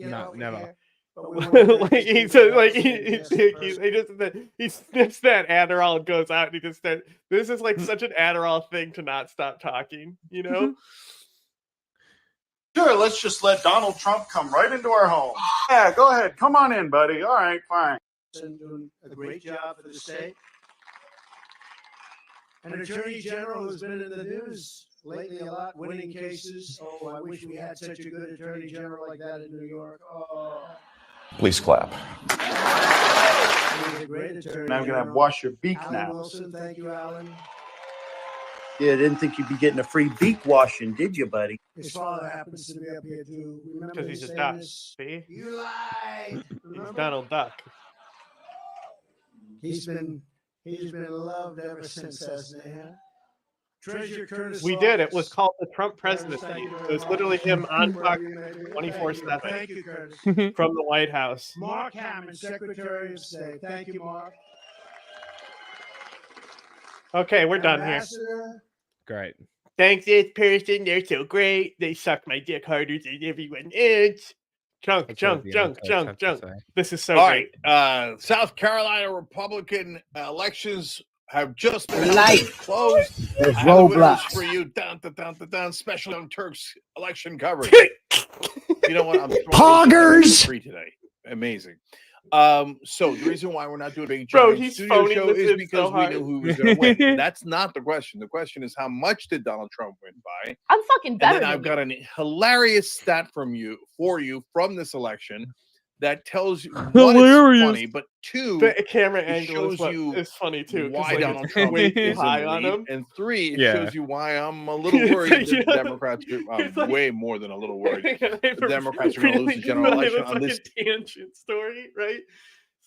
No, never. Like he says, like he sniffs that Adderall and goes out, and he just said, "This is like such an Adderall thing to not stop talking," you know. Sure, let's just let Donald Trump come right into our home. Yeah, go ahead, come on in, buddy. All right, fine. Doing a great job for the state. An attorney general who's been in the news lately a lot, winning cases. Oh, I wish we had such a good attorney general like that in New York. Oh. Please clap. He's a great attorney. Now I'm going to wash your beak Alan now. Wilson, thank you, Alan. Yeah, didn't think you'd be getting a free beak washing, did you, buddy? His father happens to be up here too. Remember Because he's a his duck. famous, See? You lied. He's Donald Duck. He's been loved ever since, hasn't he? Huh? Treasurer Curtis. We did. It was called the Trump presidency. It was literally him on Fox 24/7. Thank you, Curtis. From the White House. Mark Hammond, Secretary of State. Thank you, Mark. Okay, we're done here. Great. Thanks, this person. They're so great. They suck my dick harder than everyone else. Junk. This is so great. Right. South Carolina Republican elections have just been closed. There's roadblocks for you. Down. Special Young Turks election coverage. You know what? I'm Poggers free today. Amazing. So the reason why we're not doing a big studio show is because we knew who was going to win. That's not the question. The question is, how much did Donald Trump win by? I'm fucking better. And then I've got a hilarious stat for you from this election that tells you one, it's funny, but two, the camera it angle shows is funny too. Why like, Donald Trump is high in on the lead, him. and three, it shows you why I'm a little worried that the Democrats are way more than a little worried. The Democrats are going to lose the general election on this tangent story, right?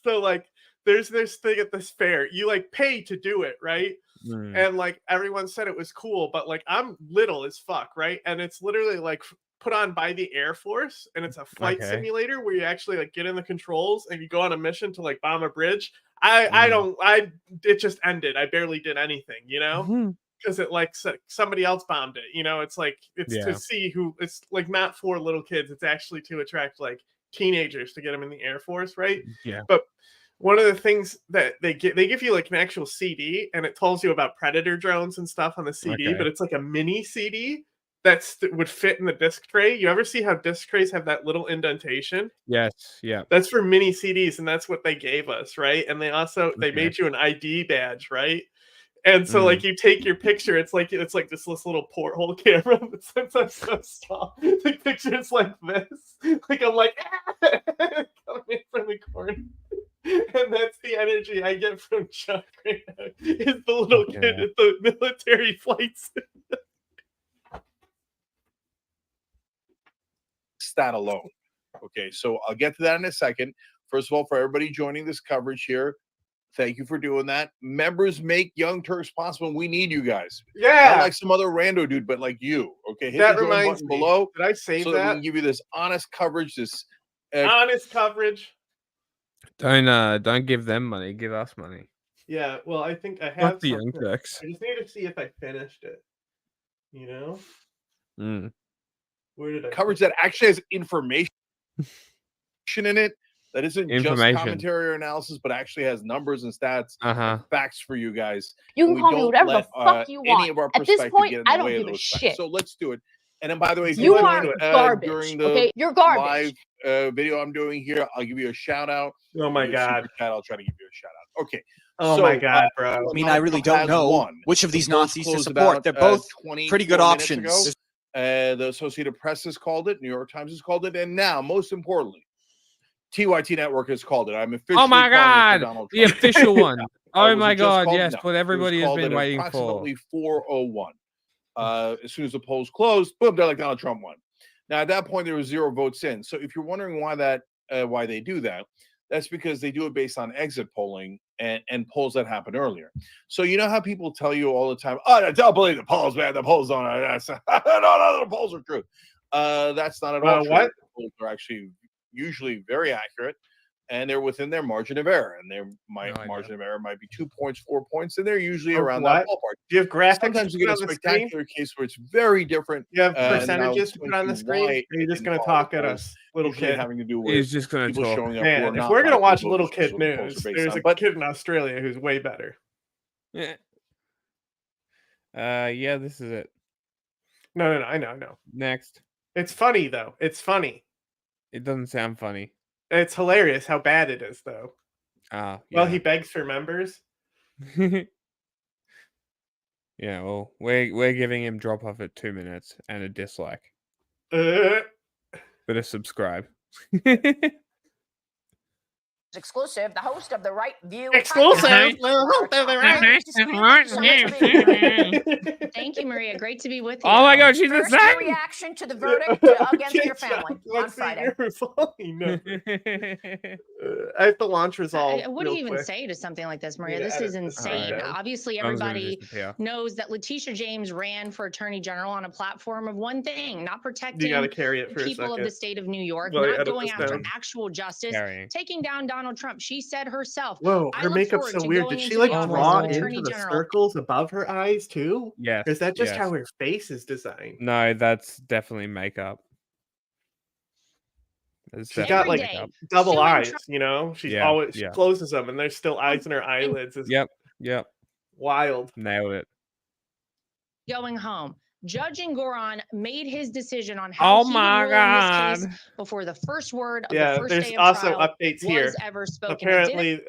So like, there's this thing at this fair. You like pay to do it, right? And like everyone said it was cool, but like I'm little as fuck, right? And it's literally like put on by the Air Force, and it's a flight simulator where you actually like get in the controls and you go on a mission to like bomb a bridge. It just ended. I barely did anything, you know, because it like somebody else bombed it. You know, it's like to see who. It's like not for little kids. It's actually to attract like teenagers to get them in the Air Force, right? Yeah. But one of the things that they give you like an actual CD, and it tells you about Predator drones and stuff on the CD, but it's like a mini CD would fit in the disc tray. You ever see how disc trays have that little indentation? Yes. Yeah. That's for mini CDs, and that's what they gave us, right? And they also they made you an ID badge, right? And so like you take your picture, it's like this little porthole camera, but since I'm so small, the picture is like this. Like I'm like coming in from the corner. And that's the energy I get from Chuck right now. Is the little kid at the military flights. Stat alone. Okay, so I'll get to that in a second. First of all, for everybody joining this coverage here, thank you for doing that. Members make Young Turks possible. We need you guys. Yeah. Not like some other rando dude, but like you. Okay, hit that the join reminds button me. below. Did I save so that? We can give you this honest coverage. This honest coverage. Don't give them money. Give us money. Yeah. Well, I think I have. Fuck the Young Turks. I just need to see if I finished it. You know. Where did I coverage that actually has information in it that isn't just commentary or analysis, but actually has numbers and stats, facts for you guys. You can call me whatever the fuck you want. Any of our At this point, get in I the don't way give of a those shit. facts. So let's do it. And then, by the way, if You join, are garbage. during the Okay, you're garbage. live video I'm doing here, I'll give you a shout out. Oh my Your God! super chat, I'll try to give you a shout out. Okay. Oh so, my God, bro! I mean, I really don't know which of these Nazis to support. They're both pretty good options. The Associated Press has called it. New York Times has called it. And now, most importantly, TYT Network has called it. I'm officially Oh my God! The official one. Oh my God! Called? Yes, No, what everybody has been waiting for. Approximately 4:01. As soon as the polls closed, boom, they're like Donald Trump won. Now at that point there was 0 votes in. So if you're wondering why they do that, that's because they do it based on exit polling and polls that happened earlier. So you know how people tell you all the time, "Oh, don't believe the polls, man. The polls don't." No, the polls are true. That's not at all true. What? The polls are actually usually very accurate. And they're within their margin of error, and their margin of error might be 2 points, 4 points, and they're usually around that ballpark. Do you have graphics? Sometimes you get a spectacular case where it's very different. You have percentages to put on the screen. Or are you just going to talk at us, little kid? Having to do with He's just going to talk. showing up. Man, if we're going to watch little kid news, there's a kid in Australia who's way better. Yeah. Yeah, this is it. No, I know. Next. It's funny though. It's funny. It doesn't sound funny. It's hilarious how bad it is, though. Yeah. Well, he begs for members. Yeah, well, we're giving him drop off at 2 minutes and a dislike. But a subscribe. Exclusive, the host of the Right View. Exclusive. Thank you, Maria. Great to be with you. Oh my God, she's First, the your same. reaction to the verdict against your family on Friday. I have to launch Resolve. What do you even say to something like this, Maria? This is insane. Obviously, everybody knows that Letitia James ran for Attorney General on a platform of one thing: not protecting people of the state of New York, not going after actual justice, taking down Donald Trump. She said herself. Whoa, her makeup's so weird. Did she like draw into the circles above her eyes too? Yes. Or is that just how her face is designed? No, that's definitely makeup. She's got like double eyes, you know? She's always she closes them and there's still eyes in her eyelids. Yep. Wild. Nailed it. Going home. Judge Engoron made his decision on how he would rule in this case before the first word of the first day of trial updates here. was ever spoken. Apparently,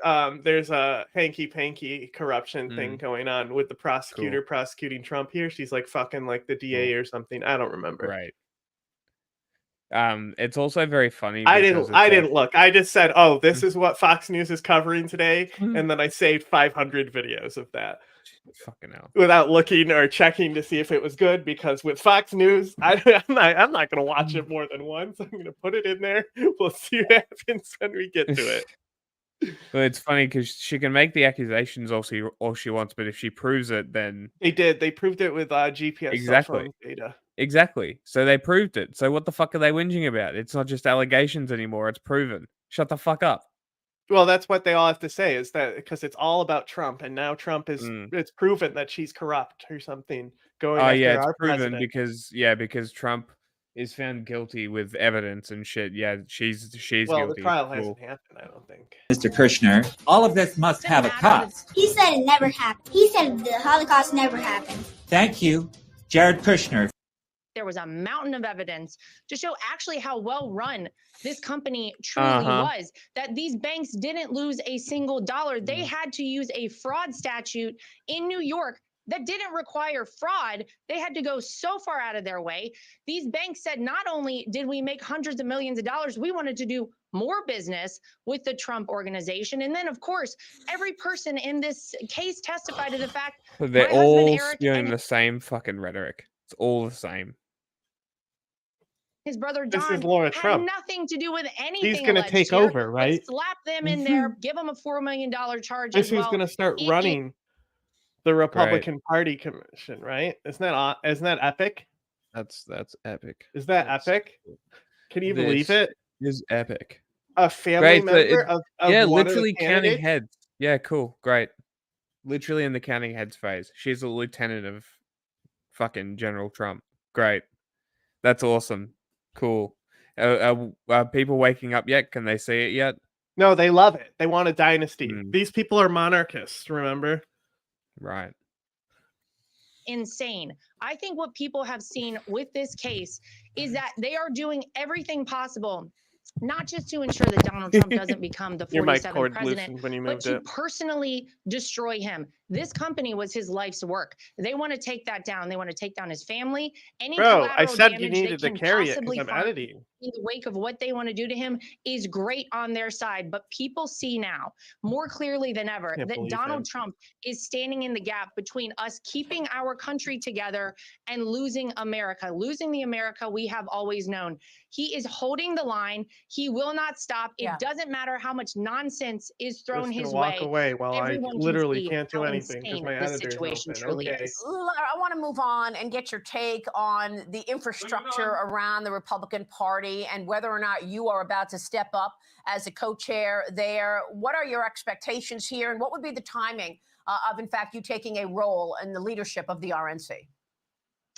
there's a hanky-panky corruption thing going on with the prosecutor prosecuting Trump here. She's like fucking like the DA or something. I don't remember. Right. It's also very funny. I didn't look. I just said, "Oh, this is what Fox News is covering today," and then I saved 500 videos of that. Fucking hell. Without looking or checking to see if it was good, because with Fox News, I'm not going to watch it more than once. I'm going to put it in there. We'll see what happens when we get to it. Well, it's funny because she can make the accusations all she wants, but if she proves it, then they did. They proved it with GPS cell phone data. Exactly. So they proved it. So what the fuck are they whinging about? It's not just allegations anymore. It's proven. Shut the fuck up. Well, that's what they all have to say, is that because it's all about Trump, and now Trump is it's proven that she's corrupt or something. Going after it's our proven president. because Trump is found guilty with evidence and shit. Yeah, she's well, guilty. The trial hasn't happened, I don't think. Mr. Kushner, all of this must have a cost. He said it never happened. He said the Holocaust never happened. Thank you, Jared Kushner. There was a mountain of evidence to show actually how well run this company truly was, that these banks didn't lose a single dollar. They had to use a fraud statute in New York that didn't require fraud. They had to go so far out of their way. These banks said, not only did we make hundreds of millions of dollars, we wanted to do more business with the Trump organization. And then, of course, every person in this case testified to the fact that they're all spewing the same fucking rhetoric. It's all the same. His brother John this is Laura had Trump. Nothing to do with anything. He's going to take over, right? Slap them in there, give them a $4 million charge. This is going to start running the Republican Party commission, right? Isn't that epic? That's epic. Is that epic? Can you believe it? Is epic. A family member of literally counting heads. Yeah, cool, great. Literally in the counting heads phase. She's a lieutenant of fucking General Trump. Great. That's awesome. Cool. Are people waking up yet? Can they see it yet? No, they love it. They want a dynasty. These people are monarchists, remember? Right. insane. I think what people have seen with this case is that they are doing everything possible, not just to ensure that Donald Trump doesn't become the 47th president, but to personally destroy him. This company was his life's work. They want to take that down. They want to take down his family. Any collateral damage they can possibly find in the wake of what they want to do to him is great on their side. But people see now more clearly than ever that Donald Trump is standing in the gap between us keeping our country together and losing America, losing the America we have always known. He is holding the line. He will not stop. It doesn't matter how much nonsense is thrown his way. Walk away while Everyone I literally can can't do anything insane my the situation truly is. I want to move on and get your take on the infrastructure around the Republican Party and whether or not you are about to step up as a co-chair there. What are your expectations here, and what would be the timing of, in fact, you taking a role in the leadership of the RNC?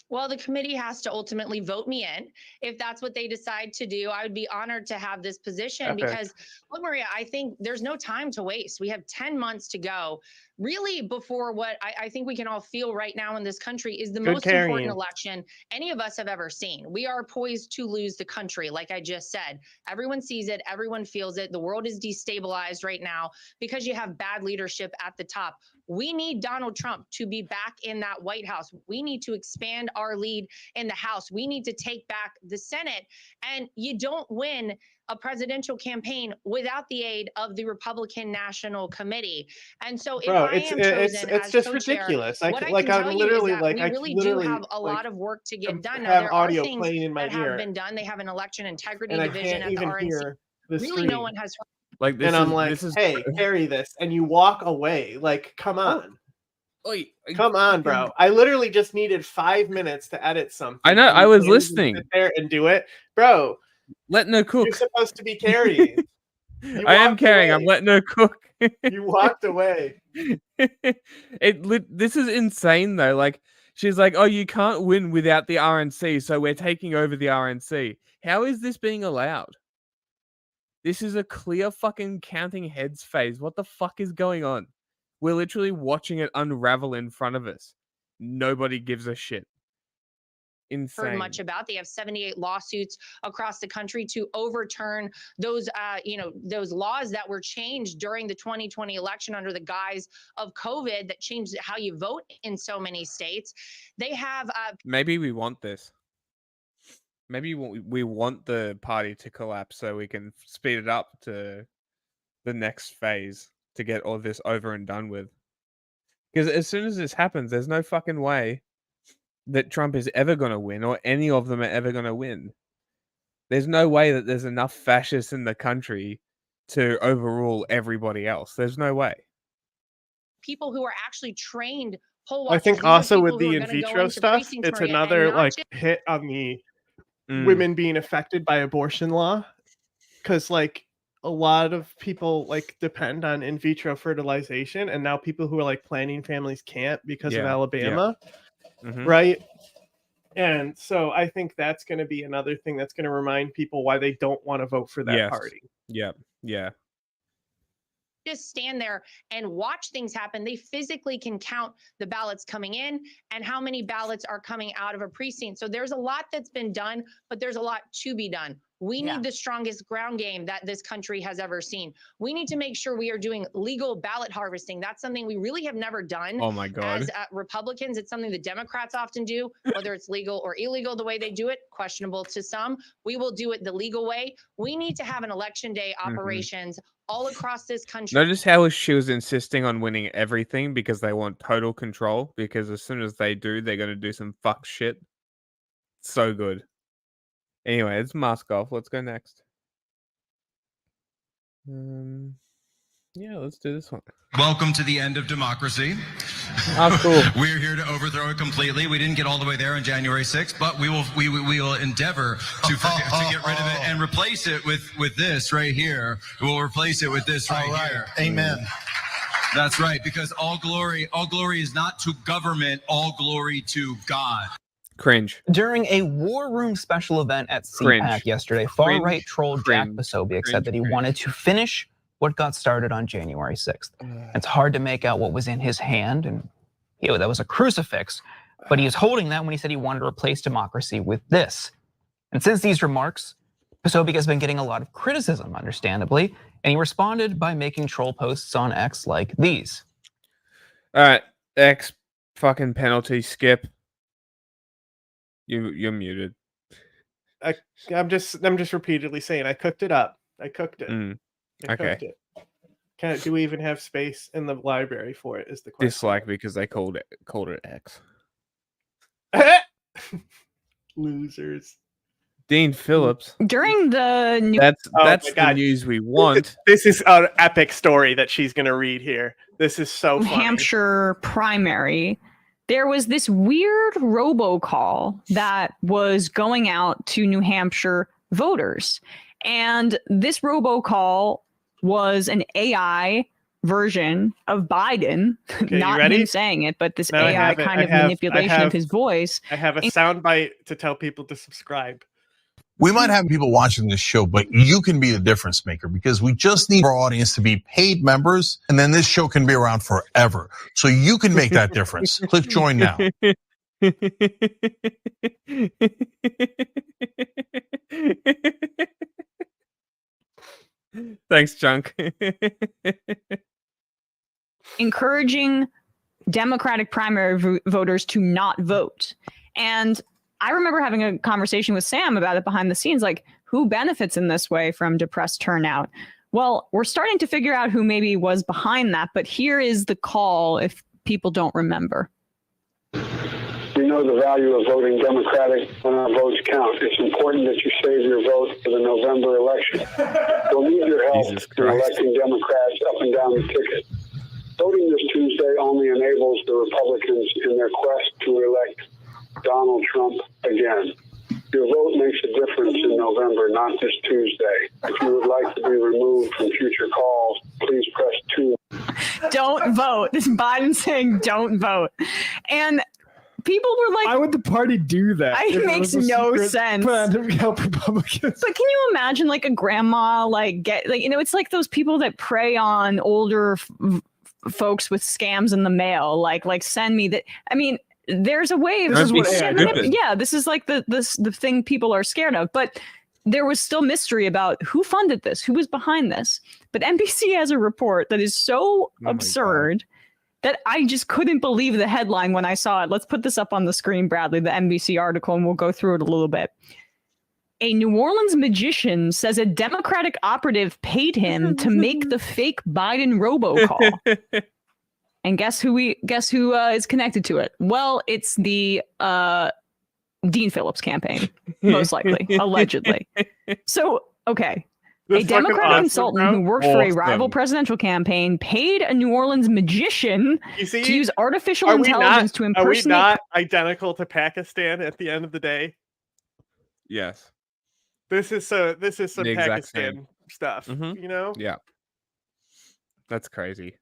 Well, the committee has to ultimately vote me in. If that's what they decide to do, I would be honored to have this position because, look, Maria, I think there's no time to waste. We have 10 months to go, really, before what I think we can all feel right now in this country is the most important election any of us have ever seen. We are poised to lose the country, like I just said. Everyone sees it. Everyone feels it. The world is destabilized right now because you have bad leadership at the top. We need Donald Trump to be back in that White House. We need to expand our lead in the House. We need to take back the Senate. And you don't win a presidential campaign without the aid of the Republican National Committee. And so if I am chosen it's as just co-chair, ridiculous. what I can tell you is that we really do have a lot of work to get done. Now, there are things that have been done. They have an election integrity division at the RNC. Really, no one has heard. Like this and I'm like, hey, carry this, and you walk away. Like, come on. Come on, bro. I literally just needed 5 minutes to edit something. I know, I was listening. Sit there and do it. Bro, letting her cook. You're supposed to be carrying. I am carrying. I'm letting her cook. You walked away. This is insane, though. Like, she's like, oh, you can't win without the RNC, so we're taking over the RNC. How is this being allowed? This is a clear fucking counting heads phase. What the fuck is going on? We're literally watching it unravel in front of us. Nobody gives a shit. Insane. Heard much about. They have 78 lawsuits across the country to overturn those, those laws that were changed during the 2020 election under the guise of COVID that changed how you vote in so many states. They have. Maybe we want this. Maybe we want the party to collapse so we can speed it up to the next phase to get all this over and done with. Because as soon as this happens, there's no fucking way that Trump is ever going to win or any of them are ever going to win. There's no way that there's enough fascists in the country to overrule everybody else. There's no way. People who are actually trained poll watchers. I think also with the in vitro stuff, it's another like hit on the women being affected by abortion law, because like a lot of people like depend on in vitro fertilization, and now people who are like planning families can't because of Alabama, right? And so I think that's going to be another thing that's going to remind people why they don't want to vote for that party. Yeah. Just stand there and watch things happen. They physically can count the ballots coming in and how many ballots are coming out of a precinct. So there's a lot that's been done, but there's a lot to be done. We need the strongest ground game that this country has ever seen. We need to make sure we are doing legal ballot harvesting. That's something we really have never done. Oh my God. As Republicans, it's something the Democrats often do, whether it's legal or illegal, the way they do it, questionable to some. We will do it the legal way. We need to have an election day operations all across this country. Notice how she was insisting on winning everything because they want total control, because as soon as they do, they're going to do some fuck shit. So good. Anyway, it's mask off. Let's go next. Yeah, let's do this one. Welcome to the end of democracy. Oh, cool. We're here to overthrow it completely. We didn't get all the way there on January 6th, but we will endeavor to get rid of it and replace it with this right here. We'll replace it with this right here. Amen. That's right, because all glory is not to government, all glory to God. Cringe. During a War Room special event at CPAC yesterday, far-right troll Jack Posobiec said that he wanted to finish what got started on January 6th. It's hard to make out what was in his hand, and that was a crucifix. But he was holding that when he said he wanted to replace democracy with this. And since these remarks, Posobiec has been getting a lot of criticism, understandably, and he responded by making troll posts on X like these. All right, X fucking penalty, Skip. You're muted. I'm just repeatedly saying I cooked it up. I cooked it. I cooked it. Do we even have space in the library for it? Is the question. Dislike because they called it X. Losers. Dean Phillips. During the new that's the news we want. This is an epic story that she's going to read here. This is so New funny. Hampshire primary, there was this weird robocall that was going out to New Hampshire voters. And this robocall was an AI version of Biden, Okay, not him saying it, but this Now AI manipulation of his voice. I have a soundbite to tell people to subscribe. We might have people watching this show, but you can be the difference maker because we just need our audience to be paid members, and then this show can be around forever. So you can make that difference. Click join now. Thanks, Chunk. Encouraging Democratic primary voters to not vote. And I remember having a conversation with Sam about it behind the scenes, like who benefits in this way from depressed turnout? Well, we're starting to figure out who maybe was behind that, but here is the call if people don't remember. We know the value of voting Democratic when our votes count. It's important that you save your vote for the November election. You'll need your help in electing Democrats up and down the ticket. Voting this Tuesday only enables the Republicans in their quest to elect Donald Trump again. Your vote makes a difference in November, not this Tuesday. If you would like to be removed from future calls, please press 2. Don't vote. This Biden saying don't vote. And people were like, why would the party do that? It makes no sense. To help Republicans. But can you imagine like a grandma it's like those people that prey on older folks with scams in the mail, like send me that. I mean, there's a way. This is what AI did. Yeah, this is like the thing people are scared of. But there was still mystery about who funded this, who was behind this. But NBC has a report that is so absurd that I just couldn't believe the headline when I saw it. Let's put this up on the screen, Bradley, the NBC article, and we'll go through it a little bit. A New Orleans magician says a Democratic operative paid him to make the fake Biden robocall. And guess who is connected to it? Well, it's the Dean Phillips campaign, most likely, allegedly. So, okay. A Democratic consultant who worked for a rival presidential campaign paid a New Orleans magician to use artificial intelligence to impersonate. Are we not identical to Pakistan at the end of the day? Yes. This is some The exact Pakistan same. stuff, you know? Yeah. That's crazy.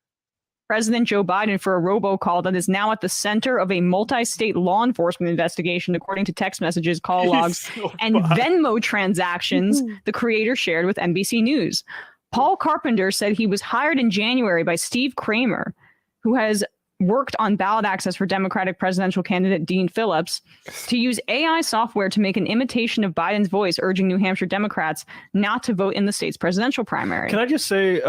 President Joe Biden for a robocall that is now at the center of a multi-state law enforcement investigation, according to text messages, call logs, and Venmo transactions the creator shared with NBC News. Paul Carpenter said he was hired in January by Steve Kramer, who has worked on ballot access for Democratic presidential candidate Dean Phillips, to use AI software to make an imitation of Biden's voice, urging New Hampshire Democrats not to vote in the state's presidential primary. Can I just say,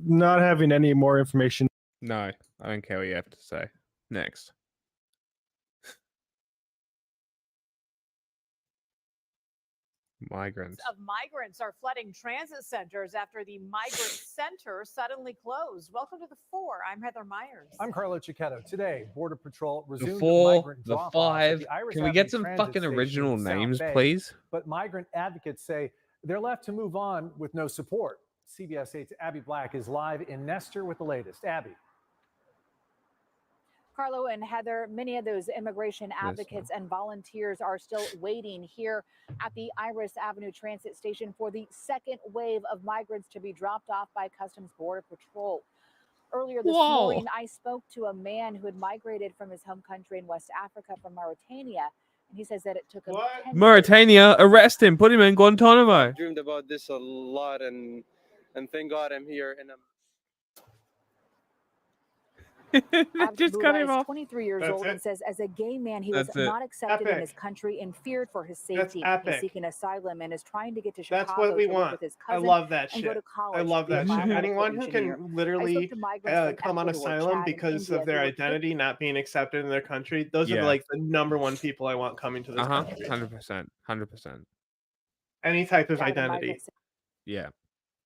not having any more information. No, I don't care what you have to say. Next. Migrants. Of migrants are flooding transit centers after the migrant center suddenly closed. Welcome to The Four. I'm Heather Myers. I'm Carlo Cicchetto. Today, Border Patrol resumed The Four, migrant the drop-offs at Five. the Iris Can we get Avenue some Transit fucking Station original in South names, Bay. please? But migrant advocates say they're left to move on with no support. CBS 8's Abby Black is live in Nestor with the latest. Abby. Carlo and Heather, many of those immigration advocates and volunteers are still waiting here at the Iris Avenue Transit Station for the second wave of migrants to be dropped off by Customs Border Patrol. Earlier this morning, I spoke to a man who had migrated from his home country in West Africa from Mauritania, and he says that it took him 10 Mauritania, arrest him, put him in Guantanamo. Dreamed about this a lot, and thank God I'm here. And Just cut him off. 23 years That's old it. and says as a gay man, he That's was it. not accepted in Epic. his country and feared for his That's safety. epic. He's seeking asylum and is trying to get to That's Chicago what we to live want. with his I cousin love that and go to shit. college. I love to be a that shit. biomedical Anyone who engineer. can I spoke literally to migrants from come on Ecuador, asylum Chad, and because India of their who were identity not being accepted in their country, those are Yeah. like the number one people I want coming to this country. 100%. Any type of down at a identity. migrant Yeah.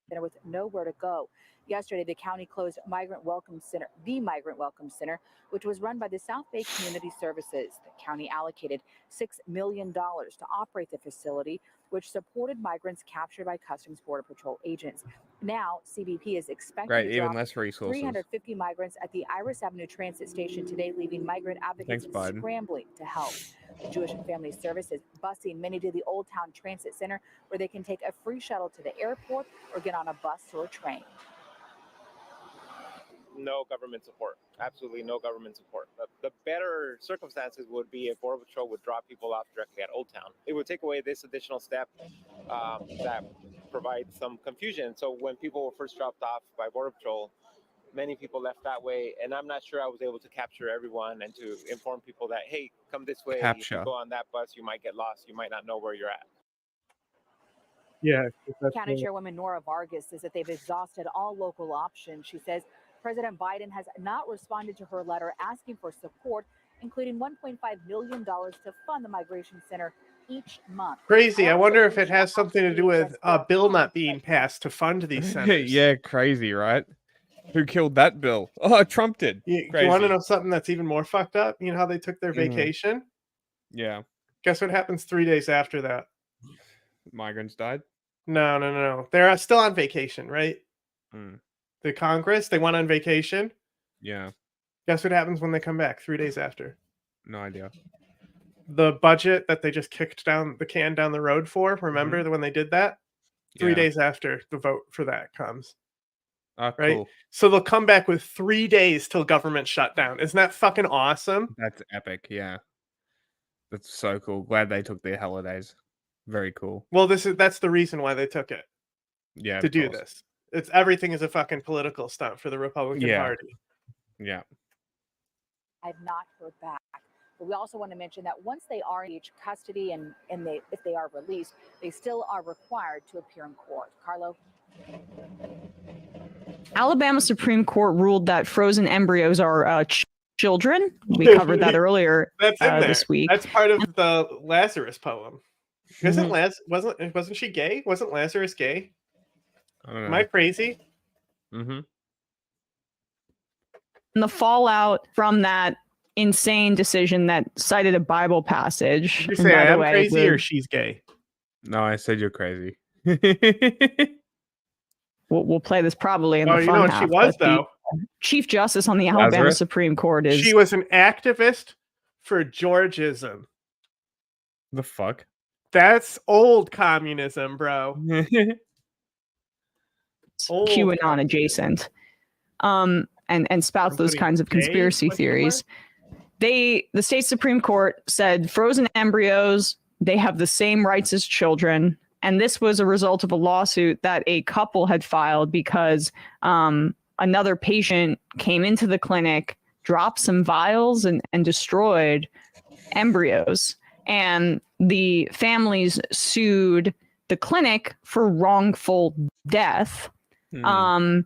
center with nowhere to go. Yesterday, the county closed the Migrant Welcome Center, which was run by the South Bay Community Services. The county allocated $6 million to operate the facility, which supported migrants captured by Customs Border Patrol agents. Now, CBP is expected Right, to even drop less resources. 350 migrants at the Iris Avenue Transit Station today, leaving migrant advocates Thanks, Biden. scrambling to help. Jewish Family Services busing many to the Old Town Transit Center, where they can take a free shuttle to the airport or get on a bus or a train. No government support. Absolutely no government support. The better circumstances would be if Border Patrol would drop people off directly at Old Town. It would take away this additional step that provides some confusion. So when people were first dropped off by Border Patrol, many people left that way, and I'm not sure I was able to capture everyone and to inform people that, hey, come this way. If Capture. you go on that bus, you might get lost. You might not know where you're at. Yeah. County Chairwoman Nora Vargas says that they've exhausted all local options. She says President Biden has not responded to her letter asking for support, including $1.5 million to fund the migration center each month. Crazy. I wonder if it has something to do with a bill not being passed to fund these centers. Yeah, crazy, right? Who killed that bill? Oh, Trump did. You Crazy. want to know something that's even more fucked up? You know how they took their vacation? Yeah. Guess what happens 3 days after that? Migrants died? No. They're still on vacation, right? Mm. The Congress, they went on vacation. Yeah. Guess what happens when they come back 3 days after? No idea. The budget that they just kicked down the can down the road for, remember when they did that? 3 days after the vote for that comes. Right? Cool. So they'll come back with 3 days till government shutdown. Isn't that fucking awesome? That's epic, yeah. That's so cool. Glad they took their holidays. Very cool. Well, that's the reason why they took it. Yeah. To do this. It's everything is a fucking political stunt for the Republican Party. Yeah. I've not heard back. But we also want to mention that once they are in each custody and if they are released, they still are required to appear in court. Carlo? Alabama Supreme Court ruled that frozen embryos are children. We covered that earlier That's in there. this week. That's part of the Lazarus poem. Wasn't she gay? Wasn't Lazarus gay? Am I crazy? Mm-hmm. And the fallout from that insane decision that cited a Bible passage. Did you say I am crazy or she's gay? No, I said you're crazy. We'll play this probably in the you fun know what half, she was, but the though? Chief Justice on the Alabama Lazarus? Supreme Court is... She was an activist for Georgism. The fuck? That's old communism, bro. Old QAnon adjacent. And spouts those kinds of conspiracy theories. The state Supreme Court said frozen embryos, they have the same rights as children. And this was a result of a lawsuit that a couple had filed because another patient came into the clinic, dropped some vials and destroyed embryos. And the families sued the clinic for wrongful death and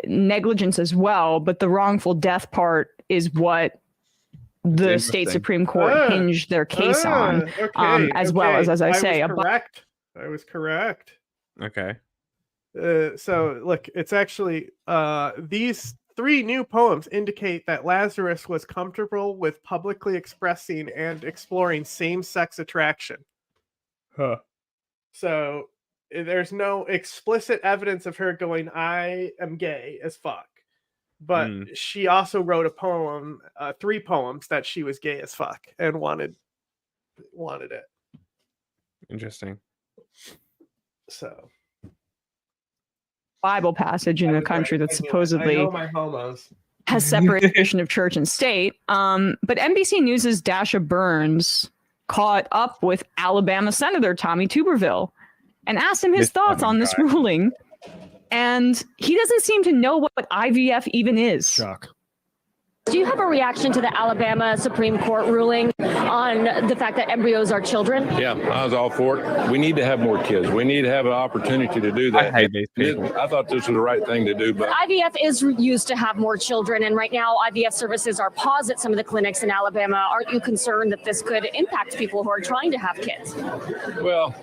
negligence as well. But the wrongful death part is what the state Supreme Court hinged their case on, as well as I say, I was correct. Okay. So look, it's actually these 3 new poems indicate that Lazarus was comfortable with publicly expressing and exploring same-sex attraction. Huh. So there's no explicit evidence of her going, I am gay as fuck. But she also wrote a poem, 3 poems that she was gay as fuck and wanted it. Interesting. So Bible passage in a country that supposedly I know my homos. has separation of church and state. But NBC News' Dasha Burns caught up with Alabama Senator Tommy Tuberville and asked him his thoughts on this ruling. And he doesn't seem to know what IVF even is. Shock. Do you have a reaction to the Alabama Supreme Court ruling on the fact that embryos are children? Yeah, I was all for it. We need to have more kids. We need to have an opportunity to do that. I hate these people. I thought this was the right thing to do, but IVF is used to have more children, and right now IVF services are paused at some of the clinics in Alabama. Aren't you concerned that this could impact people who are trying to have kids? well,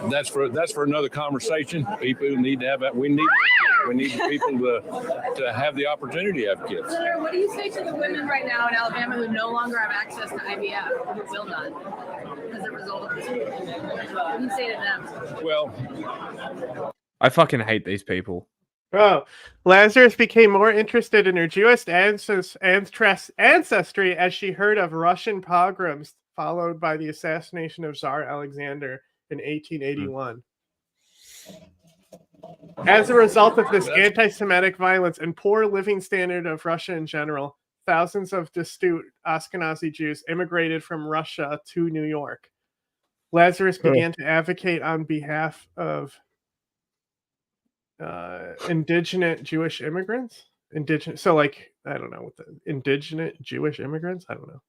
that's for another conversation. People need to have that. We need more kids. We need people to have the opportunity to have kids. Senator, what do you say to the women right now in Alabama who no longer have access to IVF, who will not, as a result of this? What do you say to them? Well, I fucking hate these people. Oh, Lazarus became more interested in her Jewish ancestry as she heard of Russian pogroms followed by the assassination of Tsar Alexander in 1881. As a result of this anti-Semitic violence and poor living standard of Russia in general, thousands of destitute Ashkenazi Jews immigrated from Russia to New York. Lazarus began to advocate on behalf of indigenous Jewish immigrants. Indigenous Jewish immigrants? I don't know.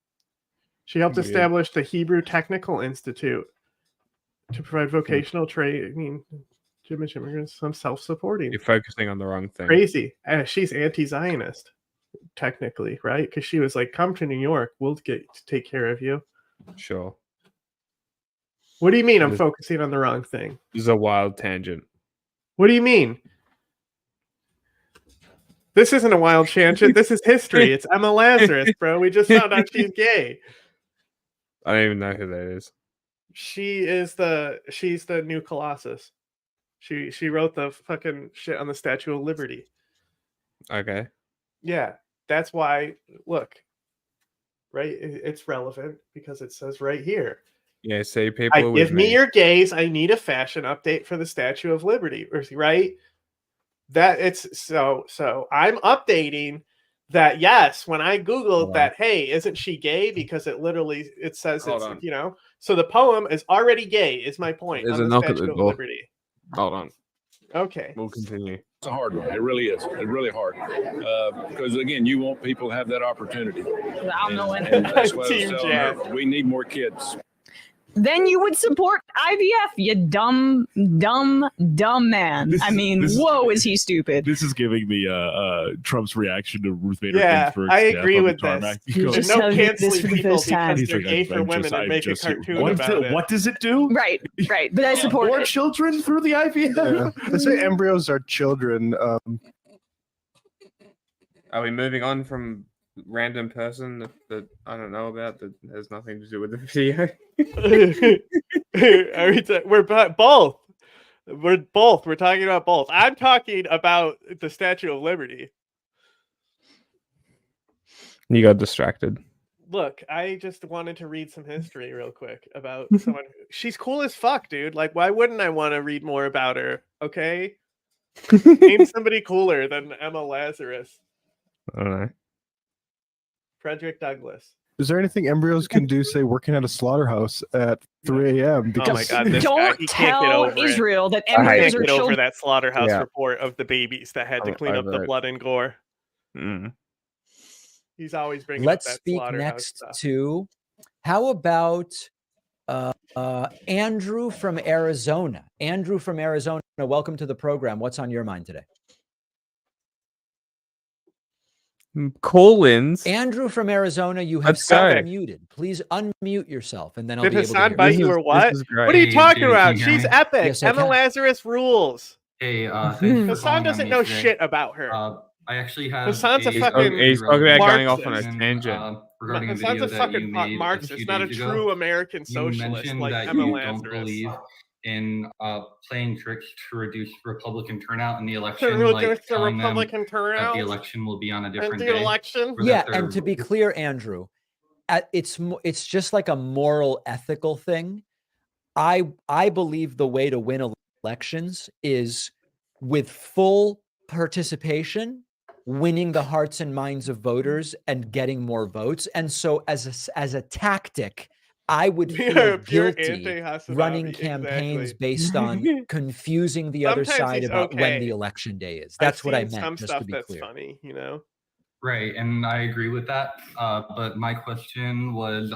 She helped establish the Hebrew Technical Institute to provide vocational training. Jewish immigrants, some self-supporting. You're focusing on the wrong thing. Crazy. She's anti-Zionist, technically, right? Because she was like, "Come to New York, we'll take care of you." Sure. What do you mean? I'm focusing on the wrong thing. This is a wild tangent. What do you mean? This isn't a wild tangent. This is history. It's Emma Lazarus, bro. We just found out she's gay. I don't even know who that is. She's the new Colossus. She wrote the fucking shit on the Statue of Liberty. Okay. Yeah, that's why. Look, right? It's relevant because it says right here. Yeah, say people. Give me your gays. I need a fashion update for the Statue of Liberty. Right? That it's so. I'm updating that. Yes, when I googled that, hey, isn't she gay? Because it says So the poem is already gay. Is my point? There's on a the knock at Statue the of door. Liberty. Hold on. Okay. We'll continue. it's a hard one. It really is. It's really hard because again, you want people to have that opportunity. I'm no and that's what I was telling her. We need more kids. Then you would support IVF, you dumb man. Whoa, is he stupid? This is giving me Trump's reaction to Ruth Bader Ginsburg's I death agree on with the tarmac. this. No canceling people because they're gay for women and make a cartoon about it. What does it do? Right. But I support more it. children through the IVF. Yeah. They say embryos are children. Are we moving on from random person that I don't know about that has nothing to do with the video? We're both. We're talking about both. I'm talking about the Statue of Liberty. You got distracted. Look, I just wanted to read some history real quick about someone. She's cool as fuck, dude. Like, why wouldn't I want to read more about her? Okay, name somebody cooler than Emma Lazarus. I don't know. Frederick Douglass. Is there anything embryos can do, say, working at a slaughterhouse at 3 a.m.? Oh my God! This Don't guy, he can't get tell over Israel it. that embryos are Get over children. that slaughterhouse report of the babies that had to clean up the blood and gore. He's always bringing. Let's up that speak slaughterhouse next stuff. to. How about Andrew from Arizona? Andrew from Arizona, welcome to the program. What's on your mind today? Call-ins. Andrew from Arizona, you have muted. Please unmute yourself, and then I'll Did be able to Hassan hear bite you. you or what? What are you talking about? She's epic. Yes, I Emma can. Lazarus rules. Hey, Hassan doesn't know shit about her. I actually have. Hassan's a fucking. He's talking about going off on a tangent. Regarding a Hassan's video a that fucking you made Marxist, not a days true ago. American You socialist mentioned like that Emma you Lazarus. don't believe in playing tricks to reduce Republican turnout in the election, reduce like the telling them Republican that turnout the election will be on a and different the day. election. or that Yeah, they're- and to be clear, Andrew, it's just like a moral, ethical thing. I believe the way to win elections is with full participation, winning the hearts and minds of voters and getting more votes. And so as a tactic, I would We are feel a pure guilty anti-Hasanabi, running campaigns exactly. based on confusing the other Sometimes side he's about when the okay. election day is. I've That's what I seen meant, some just stuff to be that's clear. funny, you know? Right, and I agree with that. But my question was,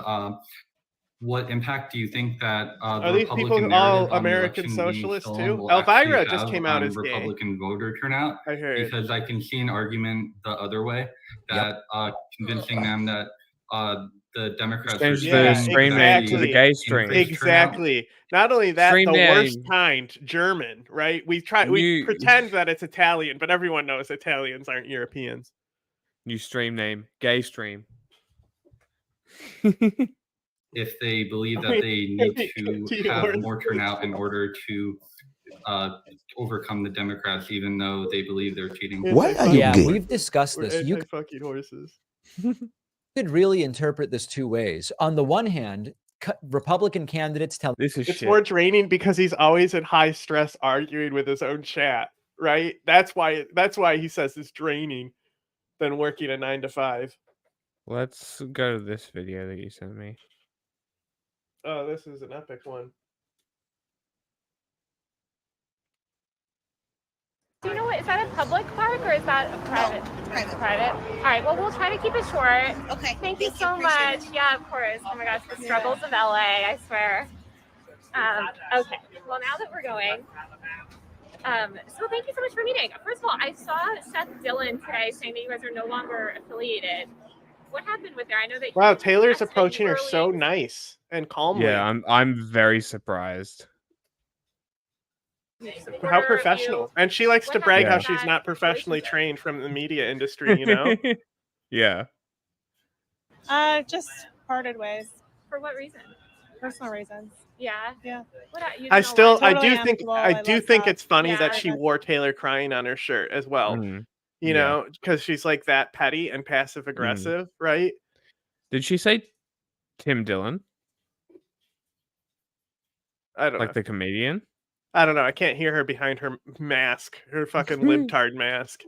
what impact do you think that Are the these Republican people narrative all on the American election being socialists stolen too? will actually Elvira just have came out on as gay. Republican voter turnout? I heard. Because I can see an argument the other way, that convincing them that the Democrats are Change the cheating stream could name to the actually gay stream. increase turnout. Exactly. Not only that, Stream the worst name. kind, German, right? We pretend that it's Italian, but everyone knows Italians aren't Europeans. New stream name, gay stream. If they believe that they need to have more turnout in order to overcome the Democrats, even though they believe they're cheating. We've discussed We're this. You anti-fucking horses. could really interpret this two ways. On the one hand, Republican candidates tell It's more draining because he's always in high stress arguing with his own chat, right? That's why he says it's draining than working a 9 to 5. Let's go to this video that you sent me. Oh, this is an epic one. Do you know what, is that a public park or is that a private? No, it's private. All right, well, we'll try to keep it short. Okay. Thank you so much. Yeah, of course. Oh my gosh, the struggles of LA, I swear. Okay, well, now that we're going, so thank you so much for meeting. First of all, I saw Seth Dillon today saying that you guys are no longer affiliated. What happened with there? I know that. Wow, Taylor's approaching her so nice and calmly. Yeah, I'm very surprised. How professional. And she likes to brag how she's not professionally trained from the media industry, you know? Yeah. Just parted ways. For what reason? Personal reasons. Yeah. Yeah. I do think it's funny that she wore Taylor crying on her shirt as well. You know, because she's like that petty and passive aggressive, right? Did she say Tim Dillon? I don't know. Like the comedian? I don't know. I can't hear her behind her mask, her fucking libtard mask.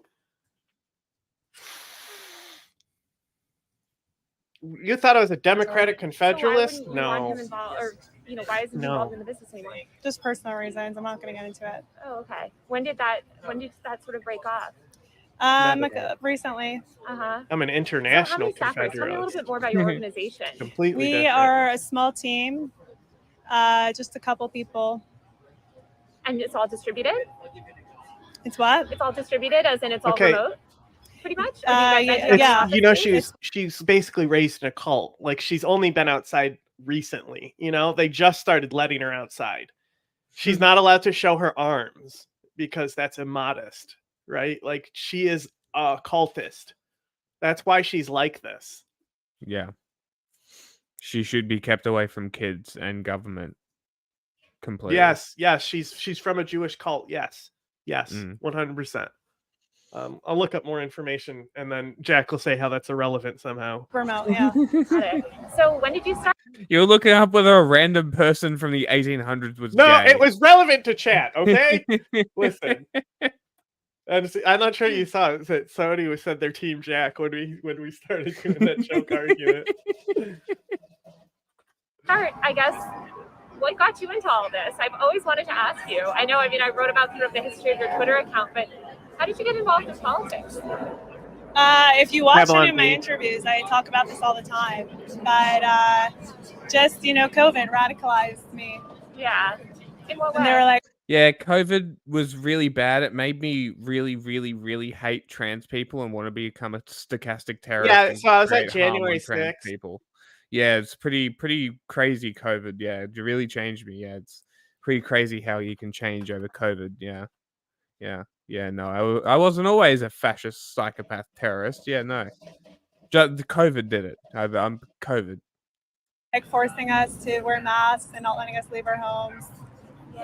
You thought I was a Democratic Confederalist? No. Why isn't he involved in the business anymore? Just personal reasons. I'm not going to get into it. Oh, okay. When did that sort of break off? Recently. I'm an international Confederate. Tell me a little bit more about your organization. Completely We different. are a small team, just a couple people. And it's all distributed? It's what? It's all distributed, as in it's all Okay. remote? Pretty much? Or do you guys have Yeah. You know, offices? she's basically raised in a cult. Like, she's only been outside recently. You know, they just started letting her outside. She's not allowed to show her arms because that's immodest, right? Like, she is a cultist. That's why she's like this. Yeah. She should be kept away from kids and government. Completely. Yes, she's from a Jewish cult. Yes, 100%. I'll look up more information, and then Jack will say how that's irrelevant somehow. Remote, yeah. Got it. So when did you start? You're looking up whether a random person from the 1800s was No, gay. it was relevant to chat. Okay, listen. And I'm not sure you saw it. That somebody said their team Jack when we started doing that joke argument. Start, I guess. What got you into all this? I've always wanted to ask you. I know, I wrote about sort of the history of your Twitter account, but how did you get involved in politics? If you watch any of my interviews, I talk about this all the time. But just, COVID radicalized me. Yeah. In what way? And they were like, Yeah, COVID was really bad. It made me really, really, really hate trans people and want to become a stochastic terrorist. Yeah, and so I was at create harm on January trans 6th. people. Yeah, it's pretty crazy COVID. Yeah, it really changed me. Yeah, it's pretty crazy how you can change over COVID. Yeah. No, I wasn't always a fascist, psychopath, terrorist. Yeah, no. Just COVID did it. I'm COVID. like forcing us to wear masks and not letting us leave our homes.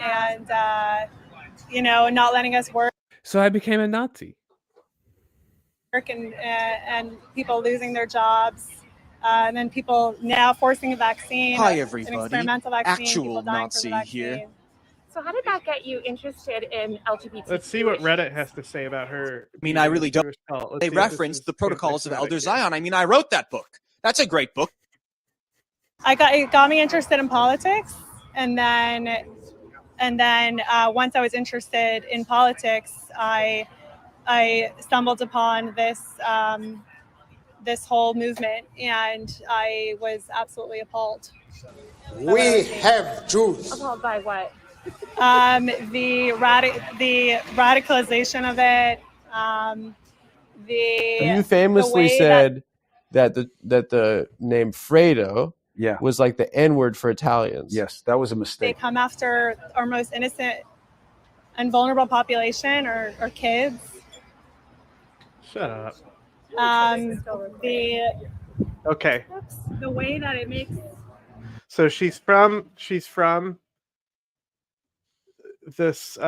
And, not letting us work. So I became a Nazi. And people losing their jobs. And then people now forcing a vaccine. Hi, everybody. An experimental vaccine. Actual people dying Nazi from the vaccine. here. So how did that get you interested in LGBT? Let's see what Reddit has to say about her. I mean, I really don't. They referenced the Protocols of Elder Zion. I mean, I wrote that book. That's a great book. It got me interested in politics, and then once I was interested in politics, I stumbled upon this this whole movement, and I was absolutely appalled. We have Jews. Appalled by what? The radicalization of it. You famously said that the name Fredo was like the N-word for Italians. Yes, that was a They mistake. come after our most innocent and vulnerable population, or kids. Shut up. Okay. Okay. The way that it makes. So she's from this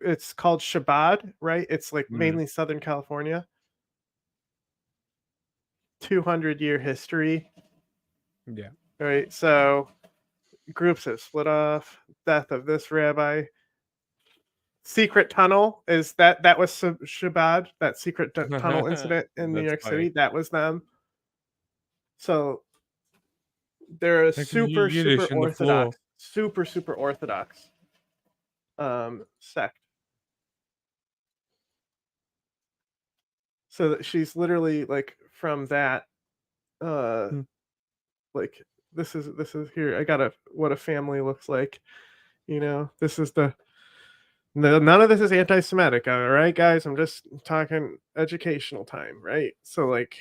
it's called Shabbat, right? It's like mainly Southern California. 200-year history. Yeah. Right. So groups have split off. Death of this rabbi. Secret tunnel is that was Shabbat, that secret tunnel incident in New York City. That was them. So they're a super orthodox, super orthodox sect. So that she's literally like from that like this is here. I got what a family looks like. You know, this is none of this is anti-Semitic, all right, guys? I'm just talking educational time, right? So like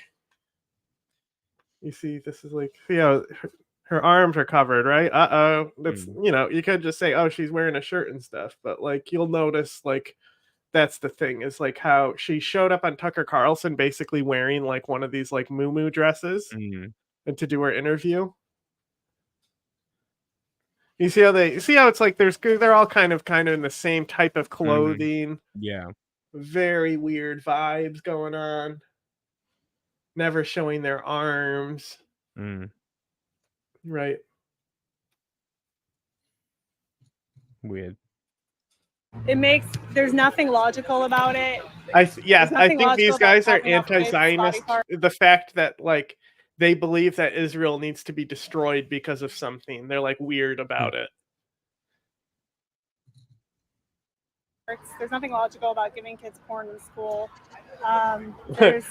you see, this is like, see how her arms are covered, right? That's you know, you could just say, oh, she's wearing a shirt and stuff, but like you'll notice, like that's the thing, is like how she showed up on Tucker Carlson basically wearing like one of these like muumuu dresses and to do her interview. You see how it's like they're all kind of in the same type of clothing. Yeah. Very weird vibes going on. Never showing their arms. Right. Weird. There's nothing logical about it. I think these guys are anti-Zionist. The fact that like they believe that Israel needs to be destroyed because of something. They're like weird about it. There's nothing logical about giving kids porn in school. There's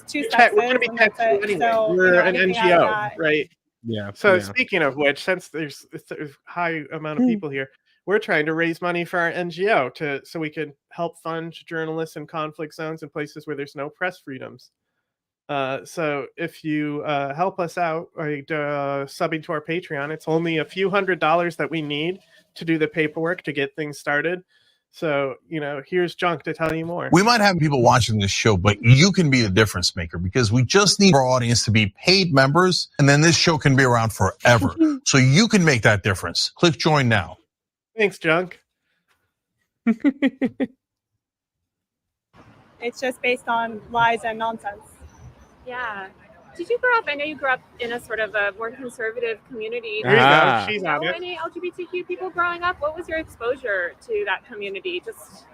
two sexes. We're going to be tattooed anyway. So, we're an NGO, right? Yeah. So speaking of which, since there's a high amount of people here, we're trying to raise money for our NGO so we can help fund journalists in conflict zones and places where there's no press freedoms. So if you help us out by subbing to our Patreon, it's only a few $100s that we need to do the paperwork to get things started. So, you know, here's Junk to tell you more. We might have people watching this show, but you can be the difference maker because we just need our audience to be paid members, and then this show can be around forever. So you can make that difference. Click join now. Thanks, Junk. It's just based on lies and nonsense. Yeah. Did you grow up? I know you grew up in a sort of a more conservative community. There you go. She's on it. Any LGBTQ people growing up? What was your exposure to that community just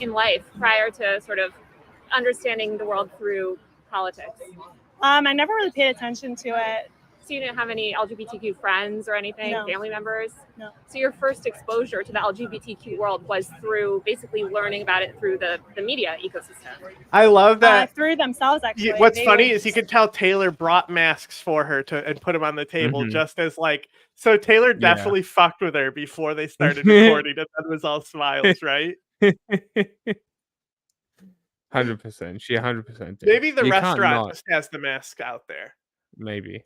in life prior to sort of understanding the world through politics? I never really paid attention to it. So you didn't have any LGBTQ friends or anything, No. family members? No. So your first exposure to the LGBTQ world was through basically learning about it through the media ecosystem. I love that. Through themselves, actually. What's funny is you could tell Taylor brought masks for her and put them on the table just as like, so Taylor definitely fucked with her before they started recording it. That was all smiles, right? 100%. She 100% did. Maybe the restaurant just has the mask out there. Maybe.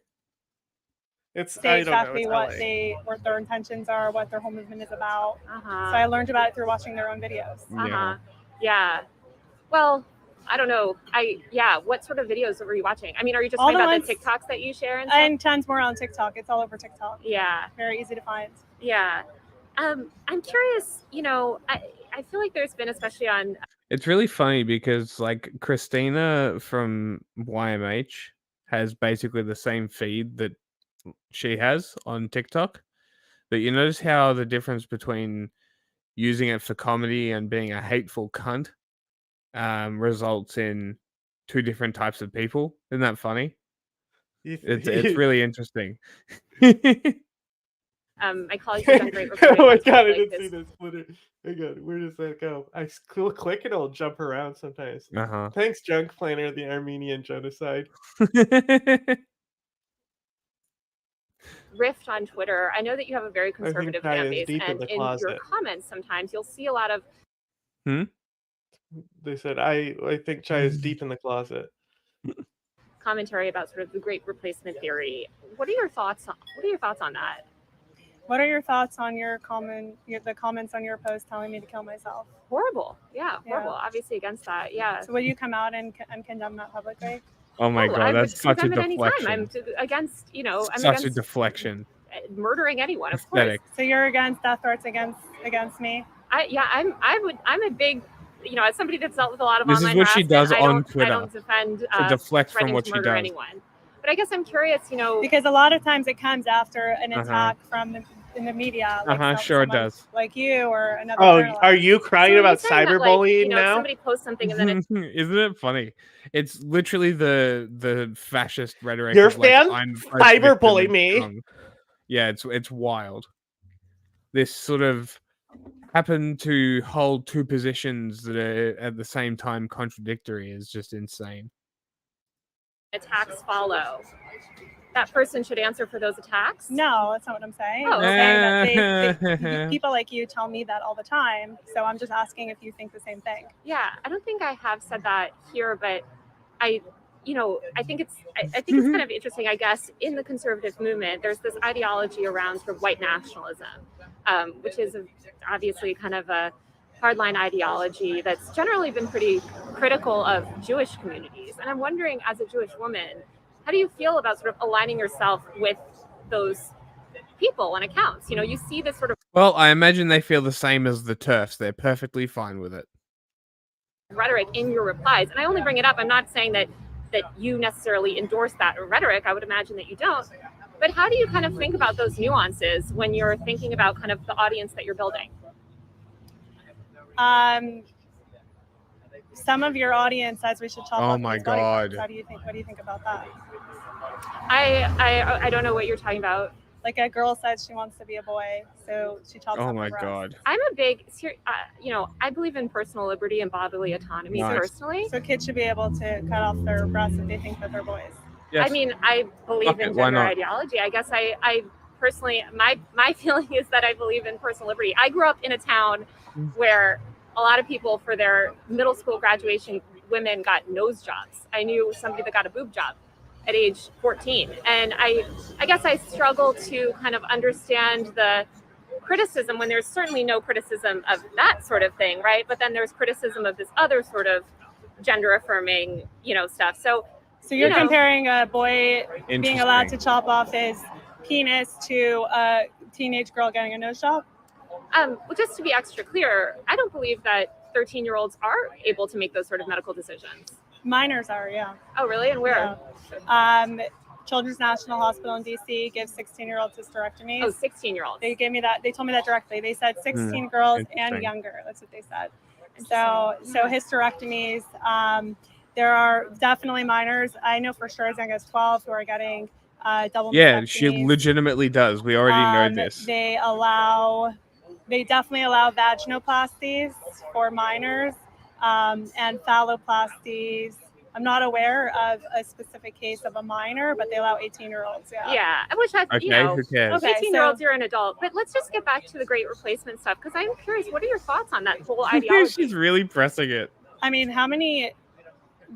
Say exactly what their intentions are, what their whole movement is about. So I learned about it through watching their own videos. Yeah. Well, I don't know. What sort of videos were you watching? I mean, are you just All talking about the the TikToks that you share and stuff? And tons more on TikTok. It's all over TikTok. Yeah. Very easy to find. Yeah. I'm curious, you know, I feel like there's been, especially on... It's really funny because like Christina from YMH has basically the same feed that she has on TikTok, but you notice how the difference between using it for comedy and being a hateful cunt results in two different types of people. Isn't that funny? It's really interesting. My colleagues have done great reporting. Oh my on god, I like didn't this. see this Twitter. Hang on, where does that go? I click and it'll jump around sometimes. Uh-huh. Thanks, Junk Planner of the Armenian Genocide. Rift on Twitter. I know that you have a very conservative Chai fan is base, deep in and the in your closet. comments, sometimes you'll see a lot of They said, I think Chai is deep in the closet. commentary about sort of the great replacement theory. What are your thoughts on that? What are your thoughts on the comments on your post telling me to kill myself? Horrible. Yeah, horrible. Obviously against that. Yeah. So will you come out and condemn that publicly? Oh my god, I would that's such a condemn it anytime. deflection. I'm against, I'm Such a against deflection. murdering anyone, of Pathetic. course. So you're against death threats against me? I'm a big, as somebody that's dealt with a lot of This is online what she harassment, does I on don't Twitter defend to deflect from threatening what to she murder does. anyone. But I guess I'm curious, because a lot of times it comes after an Uh-huh. attack in the media, Sure it someone does. like you or another Oh, journalist. are you crying So about you're saying that, like, cyberbullying now? somebody posts something and then it's Isn't it funny? It's literally the fascist rhetoric. Your of, like, fans I'm the first victim cyberbully and me. strong. Yeah, it's wild. This sort of happen to hold two positions that are at the same time contradictory is just insane. attacks follow. That person should answer for those attacks? No, that's not what I'm saying. Oh, I'm saying that people like you tell me that all the time. So I'm just asking if you think the same thing. Yeah, I don't think I have said that here, but I think it's kind of interesting, I guess, in the conservative movement, there's this ideology around sort of white nationalism, which is obviously kind of a hardline ideology that's generally been pretty critical of Jewish communities. And I'm wondering, as a Jewish woman, how do you feel about sort of aligning yourself with those people and accounts? You see this sort of Well, I imagine they feel the same as the TERFs. They're perfectly fine with it. rhetoric in your replies. And I only bring it up. I'm not saying that you necessarily endorse that rhetoric. I would imagine that you don't. But how do you kind of think about those nuances when you're thinking about kind of the audience that you're building? Some of your audience says we should talk about my these body God. parts. What do you think about that? I don't know what you're talking about. Like a girl said she wants to be a boy, so she talks Oh about my her breasts. god. I'm a big, I believe in personal liberty and bodily autonomy personally. So kids should be able to cut off their breasts if they think that they're boys. Yes. I mean, I believe in why gender not? ideology. I guess I personally, my feeling is that I believe in personal liberty. I grew up in a town where a lot of people, for their middle school graduation, women got nose jobs. I knew somebody that got a boob job at age 14. And I guess I struggle to kind of understand the criticism when there's certainly no criticism of that sort of thing, right? But then there's criticism of this other sort of gender affirming, stuff. So you're comparing a boy being allowed to chop off his penis to a teenage girl getting a nose job? Well, just to be extra clear, I don't believe that 13-year-olds are able to make those sort of medical decisions. Minors are, yeah. Oh, really? And where? Yeah. Children's National Hospital in DC gives 16-year-olds hysterectomies. Oh, 16-year-olds. They gave me that. They told me that directly. They said 16 girls and younger. That's what they said. So hysterectomies. There are definitely minors. I know for sure as young as 12 who are getting double Yeah, mastectomies. she legitimately does. We already know this. They definitely allow vaginoplasties for minors and phalloplasties. I'm not aware of a specific case of a minor, but they allow 18-year-olds. Yeah, which I, who cares? 18-year-olds, you're an adult. But let's just get back to the Great Replacement stuff, because I'm curious, what are your thoughts on that whole ideology? She's really pressing it. I mean, how many?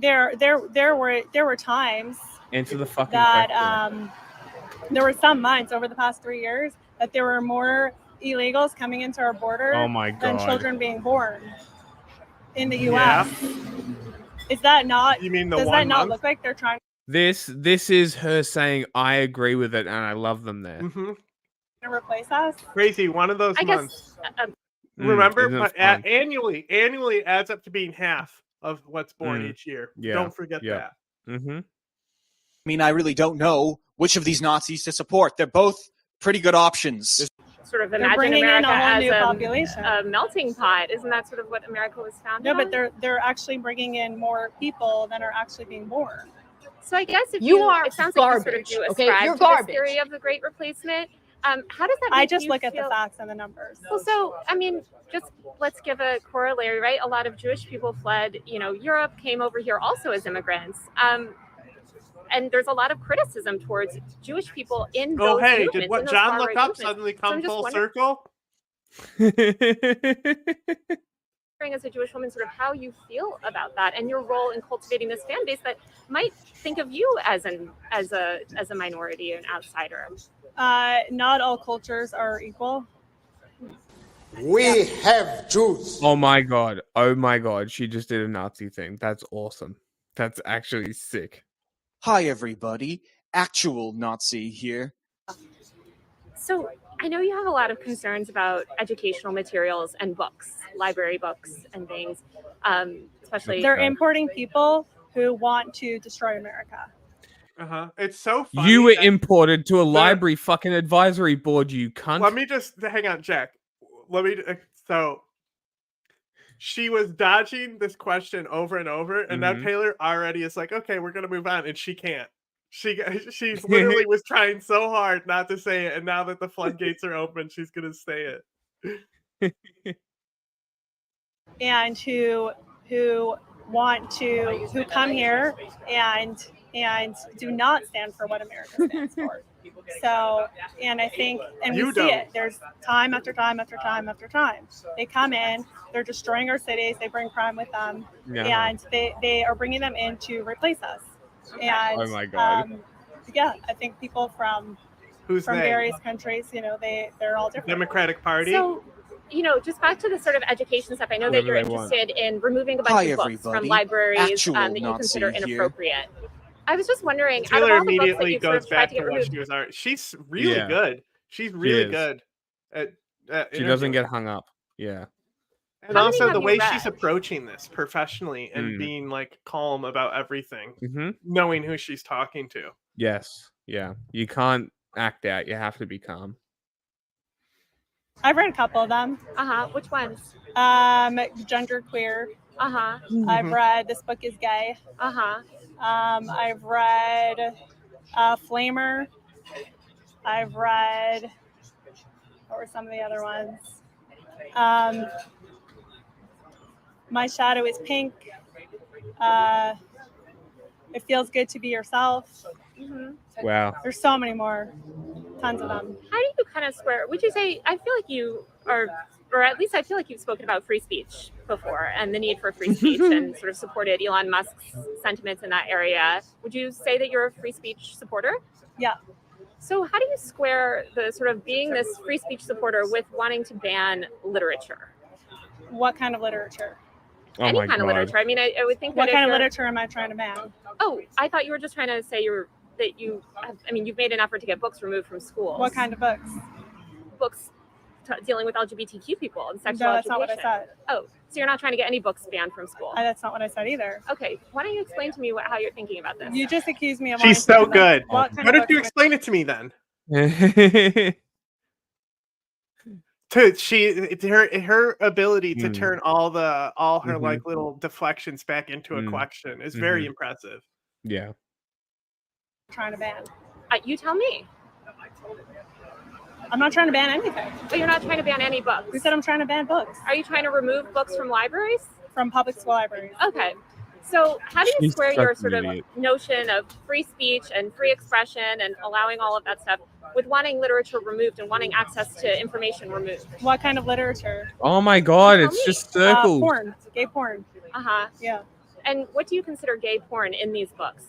There were times Answer the fucking that question. there were some months over the past 3 years that there were more illegals coming into our border than children being born in the U.S. Yeah. Is that not? You mean the does 1 that not month? look like they're trying This is her saying, I agree with it and I love them there. Mm-hmm. to replace us? Crazy. One of those I months. guess. Remember, isn't it but fun? annually it adds up to being half of what's born each year. Yeah. Don't forget Yeah. that. Mm-hmm. I mean, I really don't know which of these Nazis to support. They're both pretty good options. Sort of They're imagine bringing in America a whole as new population. a melting pot. Isn't that sort of what America was founded No, on? but they're actually bringing in more people than are actually being born. So I guess if You are it sounds garbage, like you sort of do okay? ascribe You're to this garbage. theory of the Great Replacement. How does that make I just you look at the feel? facts and the numbers. Well, so I mean, just let's give a corollary, right? A lot of Jewish people fled, Europe, came over here also as immigrants. And there's a lot of criticism towards Jewish people in Oh, those hey, movements, did what in those John far-right look up movements. suddenly So come I'm just full wondering, circle? as a Jewish woman, sort of how you feel about that and your role in cultivating this fan base that might think of you as a minority, an outsider. Not all cultures are equal. We have Jews. Oh my god. She just did a Nazi thing. That's awesome. That's actually sick. Hi, everybody. Actual Nazi here. So I know you have a lot of concerns about educational materials and books, library books and things, especially. They're importing people who want to destroy America. It's so funny. You were that imported to a library fucking advisory board, you cunt. Let me just hang on, Jack. So she was dodging this question over and over, and now Taylor already is like, okay, we're gonna move on, and she can't. She's literally was trying so hard not to say it, and now that the floodgates are open, she's gonna say it. And who come here and do not stand for what America stands for. So, and I think, and we see it. There's time after time after time after time. They come in, they're destroying our cities. They bring crime with them, and they are bringing them in to replace us. And oh my god. I think people from various countries, they're all different. Democratic Party. So, just back to the sort of education stuff. I know that you're interested in removing a bunch of books from libraries that you consider inappropriate. I was just wondering, out of Taylor all the books that immediately you've sort goes of tried back to to get what removed, she was. She's really good. She's really good at she doesn't get hung up. Yeah. And also the way she's approaching this professionally and being like calm about everything, knowing who she's talking to. Yes. Yeah. You can't act out. You have to be calm. I've read a couple of them. Which ones? Genderqueer. I've read This Book is Gay. I've read Flamer. I've read, what were some of the other ones? My Shadow is Pink. It Feels Good to Be Yourself. Wow. There's so many more. Tons of them. How do you kind of square? Would you say? I feel like you are, or at least I feel like you've spoken about free speech before and the need for free speech and sort of supported Elon Musk's sentiments in that area. Would you say that you're a free speech supporter? Yeah. So how do you square the sort of being this free speech supporter with wanting to ban literature? What kind of literature? Any kind of literature. I mean, I would think that what kind of literature am I trying to ban? Oh, I thought you were just trying to say you've made an effort to get books removed from schools. What kind of books? Books dealing with LGBTQ people and sexual education. No, That's not what I said. Oh, so you're not trying to get any books banned from school? That's not what I said either. Okay, why don't you explain to me how you're thinking about this? You just accused me of. She's so good. Why don't you explain it to me then? Her ability to turn all her like little deflections back into a question is very impressive. Yeah. Trying to ban. You tell me. I'm not trying to ban anything. But you're not trying to ban any books. Who said I'm trying to ban books? Are you trying to remove books from libraries? From public school libraries. Okay. So how do you square your sort of notion of free speech and free expression and allowing all of that stuff with wanting literature removed and wanting access to information removed? What kind of literature? Oh my god, it's just circles. Porn. Gay porn. Yeah. And what do you consider gay porn in these books?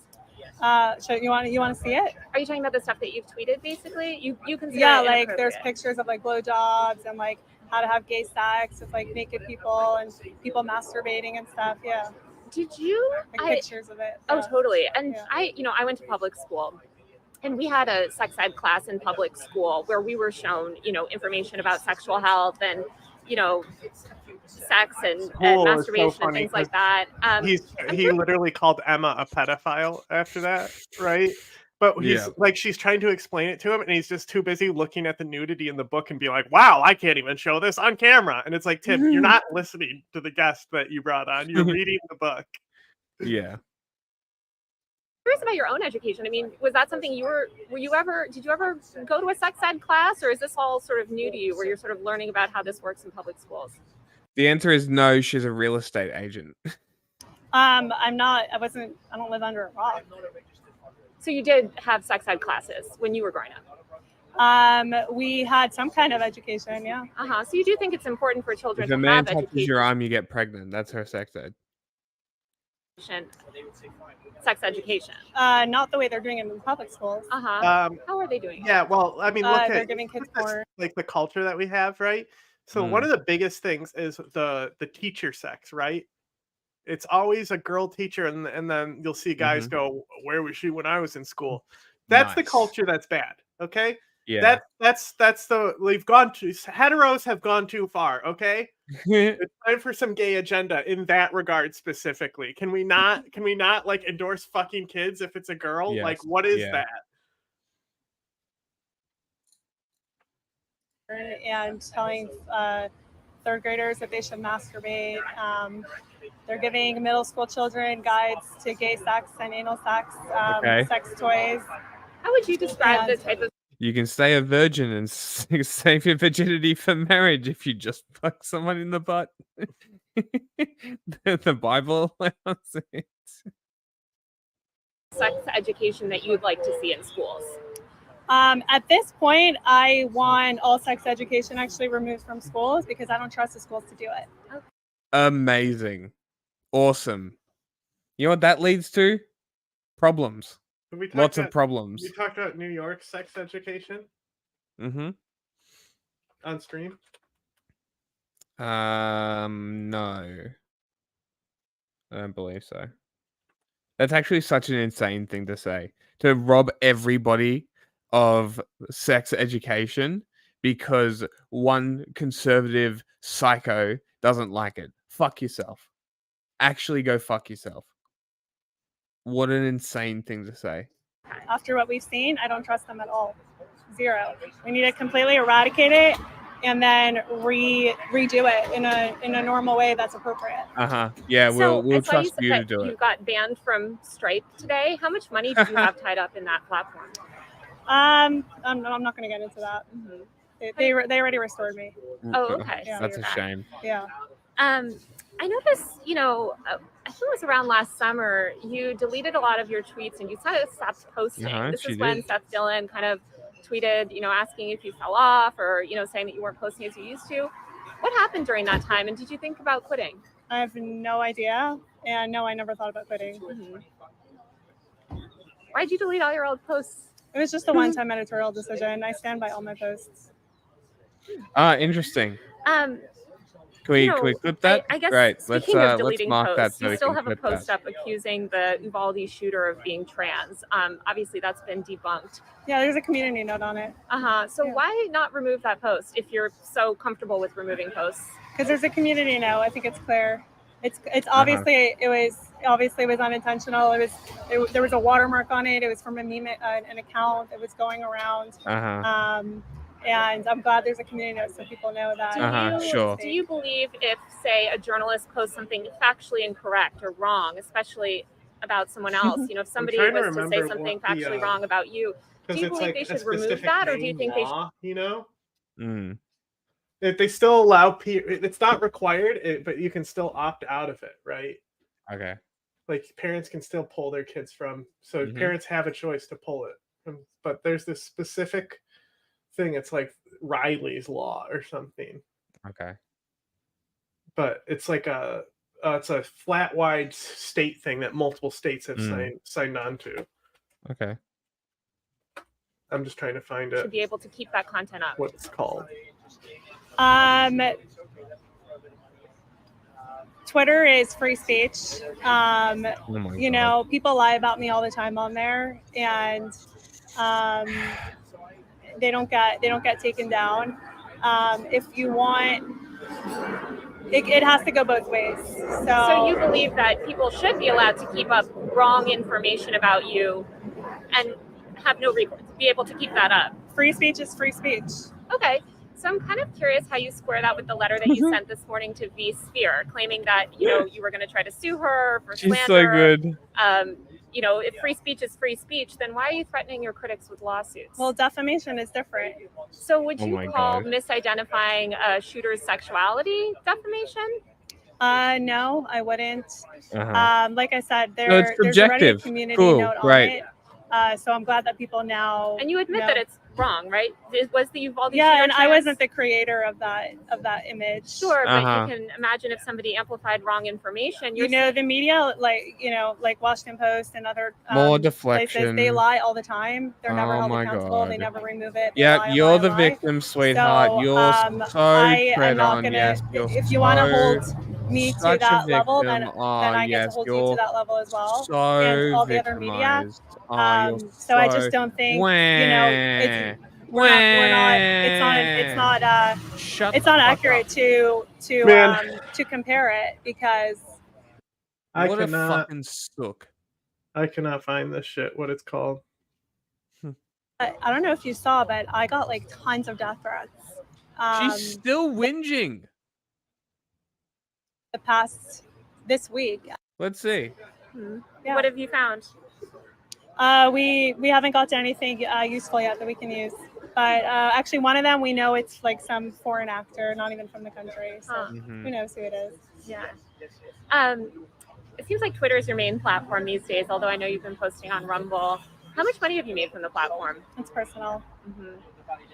So you want to see it? Are you talking about the stuff that you've tweeted basically? You consider Yeah, it like there's pictures of like blowjobs and like how to have gay sex with like naked people and people masturbating and stuff. Yeah. Did you pictures of it? Oh, totally. And I went to public school, and we had a sex ed class in public school where we were shown, information about sexual health and, sex and masturbation so and things like that. He literally called Emma a pedophile after that, right? But he's like, she's trying to explain it to him, and he's just too busy looking at the nudity in the book and be like, wow, I can't even show this on camera. And it's like, Tim, you're not listening to the guest that you brought on. You're reading the book. Yeah. Curious about your own education. I mean, was that something did you ever go to a sex ed class, or is this all sort of new to you where you're sort of learning about how this works in public schools? The answer is no, she's a real estate agent. I'm not. I don't live under a rock. So you did have sex ed classes when you were growing up? We had some kind of education, yeah. So you do think it's important for children If a to man have touches education? your arm, you get pregnant. That's her sex ed. Sex education. Not the way they're doing it in public schools. How are they doing it? Yeah, well, I mean, look they're at giving kids this, porn. like the culture that we have, right? So one of the biggest things is the teacher sex, right? It's always a girl teacher, and then you'll see guys go, "Where was she when I was in school?" That's the culture that's bad. Okay. Yeah. That's we've gone to heteros have gone too far. Okay. It's time for some gay agenda in that regard specifically. Can we not like endorse fucking kids if it's a girl? Yes. Like, what is that? And telling third graders that they should masturbate. They're giving middle school children guides to gay sex and anal sex, sex toys. How would you describe the type of... You can stay a virgin and save your virginity for marriage if you just fuck someone in the butt. The Bible allows it. Sex education that you'd like to see in schools? At this point, I want all sex education actually removed from schools because I don't trust the schools to do it. Amazing. Awesome. You know what that leads to? Problems. Lots of problems. We talked about New York sex education on stream. No. I don't believe so. That's actually such an insane thing to say. To rob everybody of sex education because one conservative psycho doesn't like it. Fuck yourself. Actually go fuck yourself. What an insane thing to say. After what we've seen, I don't trust them at all. Zero. We need to completely eradicate it and then redo it in a normal way that's appropriate. Yeah, So we'll I saw trust you to that do you it. got banned from Stripe today. How much money do you have tied up in that platform? I'm not going to get into that. They already restored me. Oh, okay. Yeah. That's a shame. Yeah. I noticed, I think it was around last summer, you deleted a lot of your tweets and you sort of stopped posting. This she is when did. Seth Dillon kind of tweeted, asking if you fell off or, saying that you weren't posting as you used to. What happened during that time? And did you think about quitting? I have no idea. And no, I never thought about quitting. Why'd you delete all your old posts? It was just a one-time editorial decision. I stand by all my posts. Interesting. Can we clip that? I guess Right. speaking Let's of deleting mark that posts, so you we still can have a clip post that. up accusing the Uvalde shooter of being trans. Obviously, that's been debunked. Yeah, there's a community note on it. So why not remove that post if you're so comfortable with removing posts? Because there's a community note. I think it's clear. It's obviously it was unintentional. There was a watermark on it. It was from a meme, an account that was going around. And I'm glad there's a community note so people know that. Do you believe if, say, a journalist posts something factually incorrect or wrong, especially about someone else, if somebody trying to was to say remember something what the, factually wrong about you, do you it's believe like they a should remove specific that, or do you main think law, they If they still allow it's not required, but you can still opt out of it, right? Okay. Like parents can still pull their kids from, so parents have a choice to pull it. But there's this specific thing. It's like Riley's law or something. Okay. But it's like it's a flat wide state thing that multiple states have signed on to. Okay. I'm just trying to find it. should be able to keep that content up? What it's called. Twitter is free speech. People lie about me all the time on there, and they don't get taken down. If you want, it has to go both ways. So you believe that people should be allowed to keep up wrong information about you and have no recourse, be able to keep that up? Free speech is free speech. Okay. So I'm kind of curious how you square that with the letter that you sent this morning to V Sphere, claiming that you were going to try to sue her for slander. She's so good. you know, if free speech is free speech, then why are you threatening your critics with lawsuits? Well, defamation is different. So would Oh you my call God. misidentifying a shooter's sexuality defamation? No, I wouldn't. Uh-huh. Like I said, So it's there's already a subjective. community Cool, note on great. it. So I'm glad that people now. And you admit know. that it's wrong, right? Was the Uvalde Yeah, shooter and I trans? wasn't the creator of that image. Sure, but Uh-huh. you can imagine if somebody amplified wrong information. You know, the media, like Washington Post and other More places, deflection. they lie all the time. They're never Oh held my accountable. They God. never remove it. They Yeah, lie and you're lie and the lie. victim, sweetheart. So, You're so I am tread not on. gonna. Yes, you're If you want to so hold me to such a that level, victim. then Oh, I get to yes, hold you to you're that level as well, so and all the other media. victimized. Oh, you're So I just don't think it's we're not. It's not accurate to compare it because What a cannot. fucking sook. I cannot find this shit. What it's called? I don't know if you saw, but I got like tons of death threats. She's still whinging. The past this week. Let's see. Yeah. What have you found? We haven't got to anything useful yet that we can use. But actually, one of them we know it's like some foreign actor, not even from the country. So who knows who it is? Yeah. It seems like Twitter is your main platform these days, although I know you've been posting on Rumble. How much money have you made from the platform? It's personal.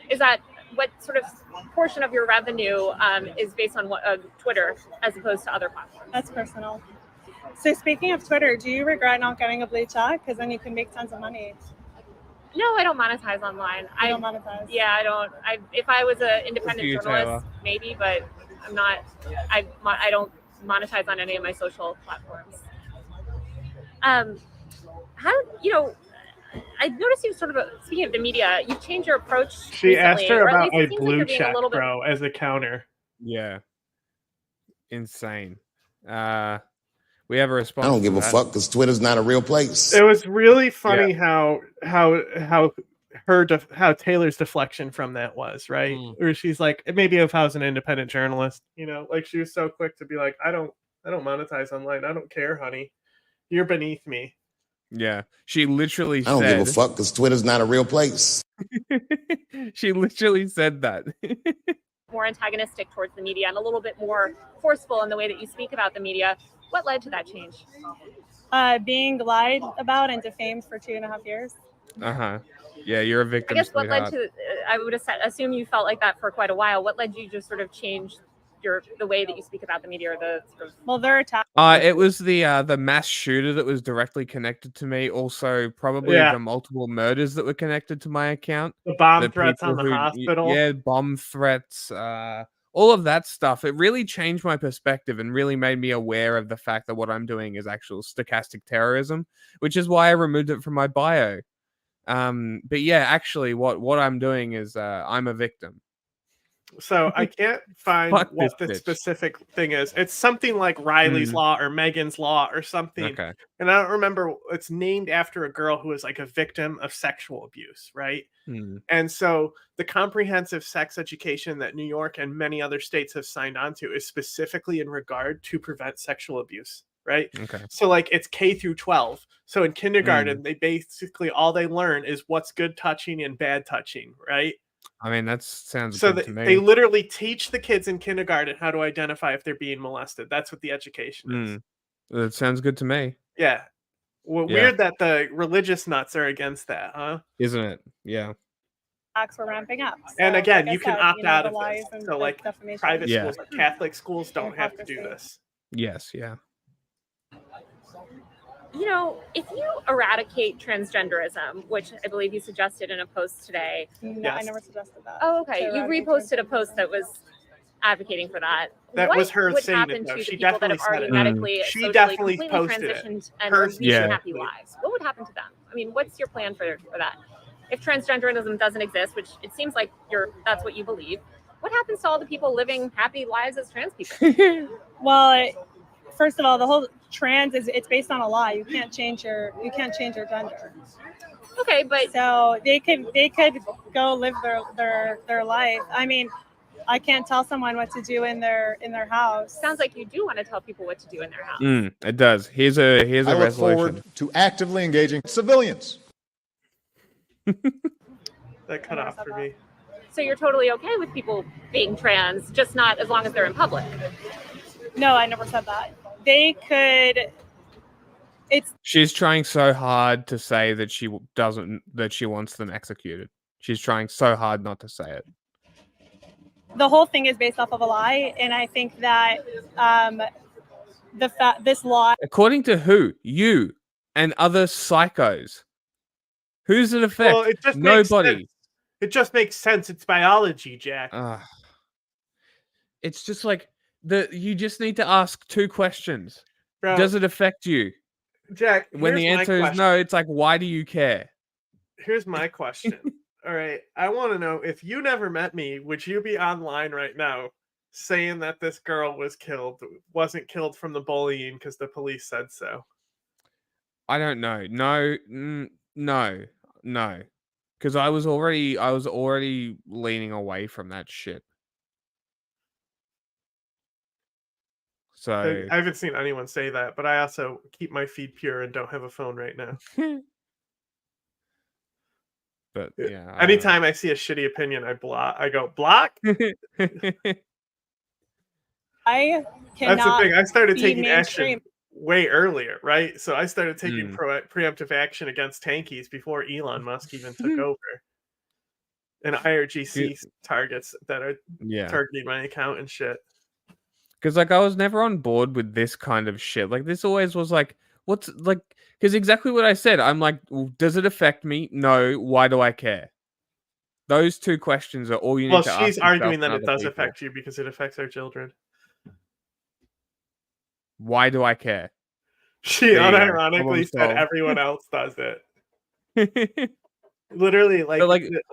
Is that what sort of portion of your revenue is based on Twitter as opposed to other platforms? That's personal. So speaking of Twitter, do you regret not getting a blue check? Because then you can make tons of money. No, I don't monetize online. I don't monetize. Yeah, I don't. If I was an independent you, journalist, Taylor. maybe, but I'm not. I don't monetize on any of my social platforms. How I noticed you sort of speaking of the media, you've changed your approach. She asked her recently, or at about least it a seems like blue you're being check, a little bit. bro, as a counter. Yeah. Insane. We have a response. I don't give to a that. fuck because Twitter's not a real place. It was really funny how Taylor's deflection from that was, right? Where she's like, maybe if I was an independent journalist, like she was so quick to be like, I don't monetize online. I don't care, honey. You're beneath me. Yeah. She literally I don't said. give a fuck because Twitter's not a real place. She literally said that. More antagonistic towards the media and a little bit more forceful in the way that you speak about the media. What led to that change? Being lied about and defamed for 2.5 years. Uh-huh. Yeah, you're a victim. I guess what led sweetheart. to, I would assume you felt like that for quite a while. What led you to sort of change the way that you speak about the media, or the sort of... Well, they're attacked. It was the mass shooter that was directly connected to me. Also, probably the multiple murders that were connected to my account. The bomb threats on the hospital. Yeah, bomb threats. All of that stuff. It really changed my perspective and really made me aware of the fact that what I'm doing is actual stochastic terrorism, which is why I removed it from my bio. But yeah, actually, what I'm doing is I'm a victim. So I can't find what the specific thing is. It's something like Riley's Law or Megan's Law or something. Okay. And I don't remember. It's named after a girl who was like a victim of sexual abuse, right? And so the comprehensive sex education that New York and many other states have signed on to is specifically in regard to prevent sexual abuse, right? Okay. So like it's K through 12. So in kindergarten, they basically all they learn is what's good touching and bad touching, right? I mean, that sounds so good to me. They literally teach the kids in kindergarten how to identify if they're being molested. That's what the education is. That sounds good to me. Yeah. Well, weird that the religious nuts are against that, huh? Isn't it? Yeah. Acts were ramping up. So, And again, like you can opt out of this. So like private schools, like Catholic schools don't have to do this. Yes, yeah. If you eradicate transgenderism, which I believe you suggested in a post today. No, I never suggested that. Oh, okay. You reposted a post that was advocating for that. That was her would saying happen it, though. to She the people that definitely have already said it. medically, She socially, definitely completely posted it. transitioned and Her are leading happy lives? What would happen to them? I mean, what's your plan for that? If transgenderism doesn't exist, which it seems like that's what you believe, what happens to all the people living happy lives as trans people? Well, first of all, the whole trans it's based on a lie. You can't change your gender. Okay, but so they could go live their life. I mean, I can't tell someone what to do in their house. Sounds like you do want to tell people what to do in their house. It does. Here's a I look resolution. forward to actively engaging civilians. That cut off for me. So you're totally okay with people being trans, just not as long as they're in public. No, I never said that. They could. She's trying so hard to say that she wants them executed. She's trying so hard not to say it. The whole thing is based off of a lie, and I think that this law. According to who? You and other psychos. Who's it affect? Well, it just Nobody. It just makes sense. It's biology, Jack. It's just like you just need to ask 2 questions. Bro, does it affect you? Jack, When the answer is no, it's like, why do you care? Here's my question. All right. I want to know, if you never met me, would you be online right now saying that this girl wasn't killed from the bullying because the police said so? I don't know. No. Because I was already leaning away from that shit. So I haven't seen anyone say that, but I also keep my feed pure and don't have a phone right now. But yeah. Anytime I see a shitty opinion, I go block. I cannot. That's the thing. I started be taking mainstream. action way earlier, right? So I started taking preemptive action against tankies before Elon Musk even took over. And IRGC targets that are targeting my account and shit. Because like I was never on board with this kind of shit. Like this always was like, what's like? Because exactly what I said. I'm like, well, does it affect me? No. Why do I care? Those 2 questions are all you need to ask. Well, she's arguing that and it does other people. affect you because it affects our children. Why do I care? She unironically said everyone else does it. Literally, like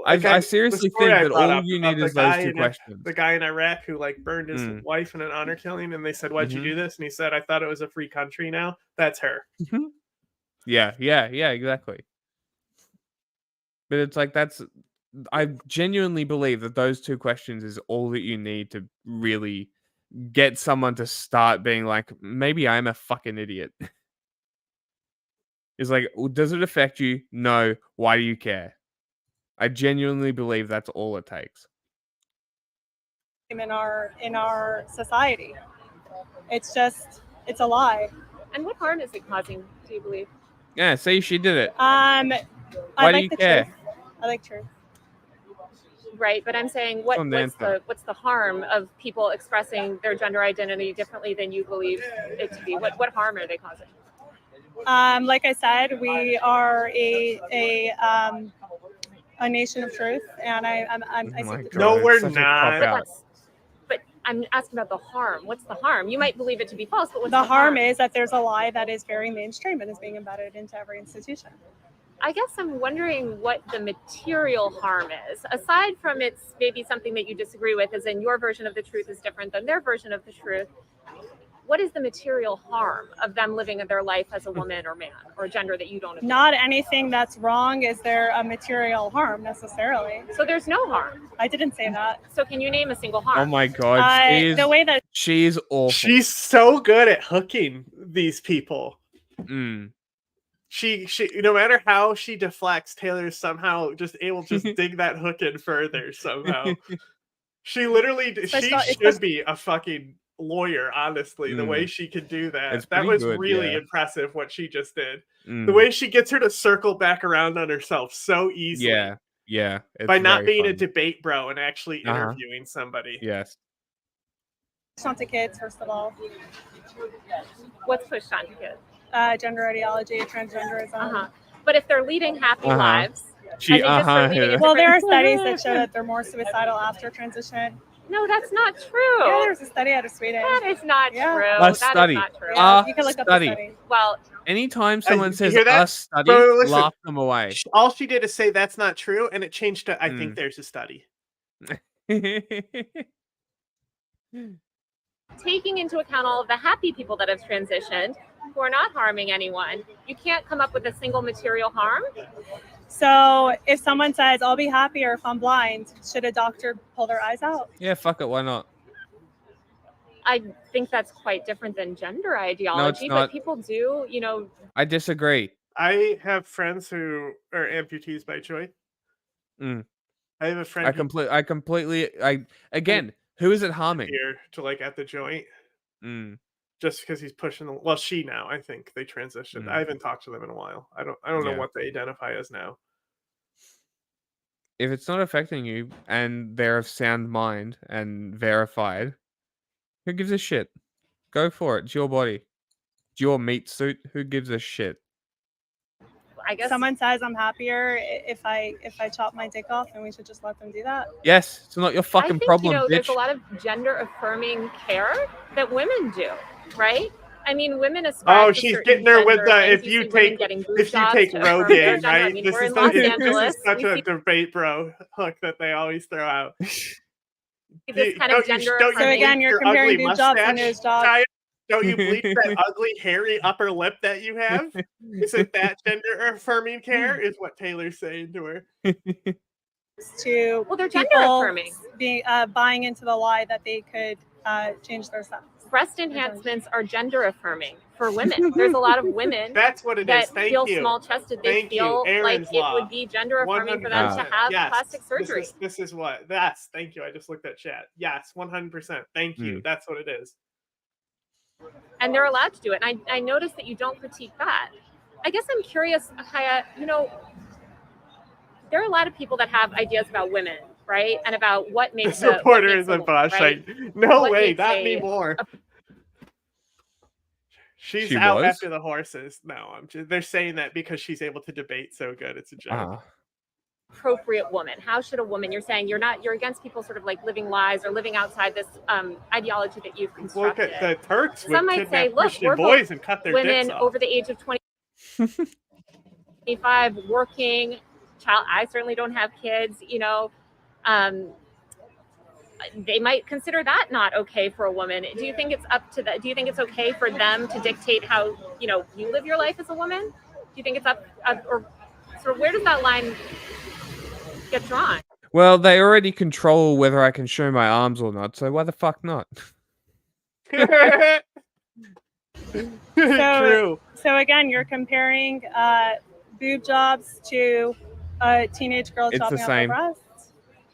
I seriously think that all you need is those 2 questions. The guy in Iraq who like burned his wife in an honor killing, and they said, "Why'd you do this?" And he said, "I thought it was a free country now." That's her. Yeah, exactly. But it's like I genuinely believe that those 2 questions is all that you need to really get someone to start being like, maybe I'm a fucking idiot. It's like, does it affect you? No. Why do you care? I genuinely believe that's all it takes. In our society, it's a lie. And what harm is it causing? Do you believe? Yeah. See, she did it. Why do you care? Truth. I like truth. Right, but I'm saying what's the harm of people expressing their gender identity differently than you believe it to be? What harm are they causing? Like I said, we are a nation of truth, and I seek the truth. No, we're not. But I'm asking about the harm. What's the harm? You might believe it to be false, but what's the harm is that there's a lie that is very mainstream and is being embedded into every institution. I guess I'm wondering what the material harm is, aside from it's maybe something that you disagree with, as in your version of the truth is different than their version of the truth. What is the material harm of them living their life as a woman or man or gender that you don't agree? Not anything that's wrong is there a material harm necessarily. So there's no harm. I didn't say that. So can you name a single harm? Oh my god, the way that she's awful. She's so good at hooking these people. She no matter how she deflects, Taylor's somehow just able to just dig that hook in further somehow. She literally should be a fucking lawyer, honestly, the way she could do that. That was really impressive what she just did. The way she gets her to circle back around on herself so easily. Yeah. By not being a debate bro and actually interviewing somebody. Yes. Push onto kids, first of all. What's pushed onto kids? Gender ideology, transgenderism. But if they're leading happy lives, well, there are studies that show that they're more suicidal after transition. No, that's not true. Yeah, there's a study out of Sweden. That is not true. A study. That is not true. Yeah, you can look up the study. Well, anytime someone says hear that? a study, Bro, listen. laugh them away. All she did is say that's not true, and it changed to I think there's a study. Taking into account all of the happy people that have transitioned, who are not harming anyone, you can't come up with a single material harm? So if someone says, I'll be happier if I'm blind, should a doctor pull their eyes out? Yeah, fuck it. Why not? I think that's quite different than gender ideology, not. but people do, I disagree. I have friends who are amputees by choice. Mm. I have a friend again, who is it harming? here to like at the joint. Mm. Just because he's pushing well, she now, I think they transitioned. I haven't talked to them in a while. I don't know Yeah. what they identify as now. If it's not affecting you and they're of sound mind and verified, who gives a shit? Go for it. It's your body. It's your meat suit. Who gives a shit? I guess someone says I'm happier if I chop my dick off, and we should just let them do that. Yes, it's not your fucking I think, problem, bitch. there's a lot of gender affirming care that women do, right? I mean, women aspire. Oh, to she's certain getting her with gender the things. if You you see women take getting boob if you jobs take to affirm their Rogan, gender. I right? mean, This we're is in Los this Angeles. is such We a see debate bro hook that they always throw out. this kind of gender don't So again, bleach you're your comparing ugly boob jobs and mustache, nose jobs. Kaya? Don't you bleach that ugly hairy upper lip that you have? Isn't that gender affirming care? Is what Taylor's saying to her. To Well, they're gender people affirming. being buying into the lie that they could change their sex. Breast enhancements are gender affirming for women. There's a lot of women That's what it that is. Thank feel you. small chested. They Thank you. feel Aaron's like law. it would be gender affirming for them to 100%. have Yes. plastic surgery. This is what. Yes. Thank you. I just looked at chat. Yes. 100%. Thank you. That's what it is. And they're allowed to do it. And I noticed that you don't critique that. I guess I'm curious, Haya, there are a lot of people that have ideas about women, right? And about what makes This reporter is a boss. right? No What way, makes not a- anymore. She's She out was? after the horses. No, they're saying that because she's able to debate so good. It's a joke. Appropriate woman. How should a woman? You're saying you're against people sort of like living lies or living outside this ideology that you've Look constructed. at the Turks would Some might say, kidnap look, Christian we're boys both and cut their women dicks off. over the age of 25 working. I certainly don't have kids. They might consider that not okay for a woman. Do you think it's up to that? Do you think it's okay for them to dictate how you live your life as a woman? Do you think it's up or sort of where does that line get drawn? Well, they already control whether I can show my arms or not, so why the fuck not? True. So again, you're comparing boob jobs to teenage girls It's the chopping off their same. breasts.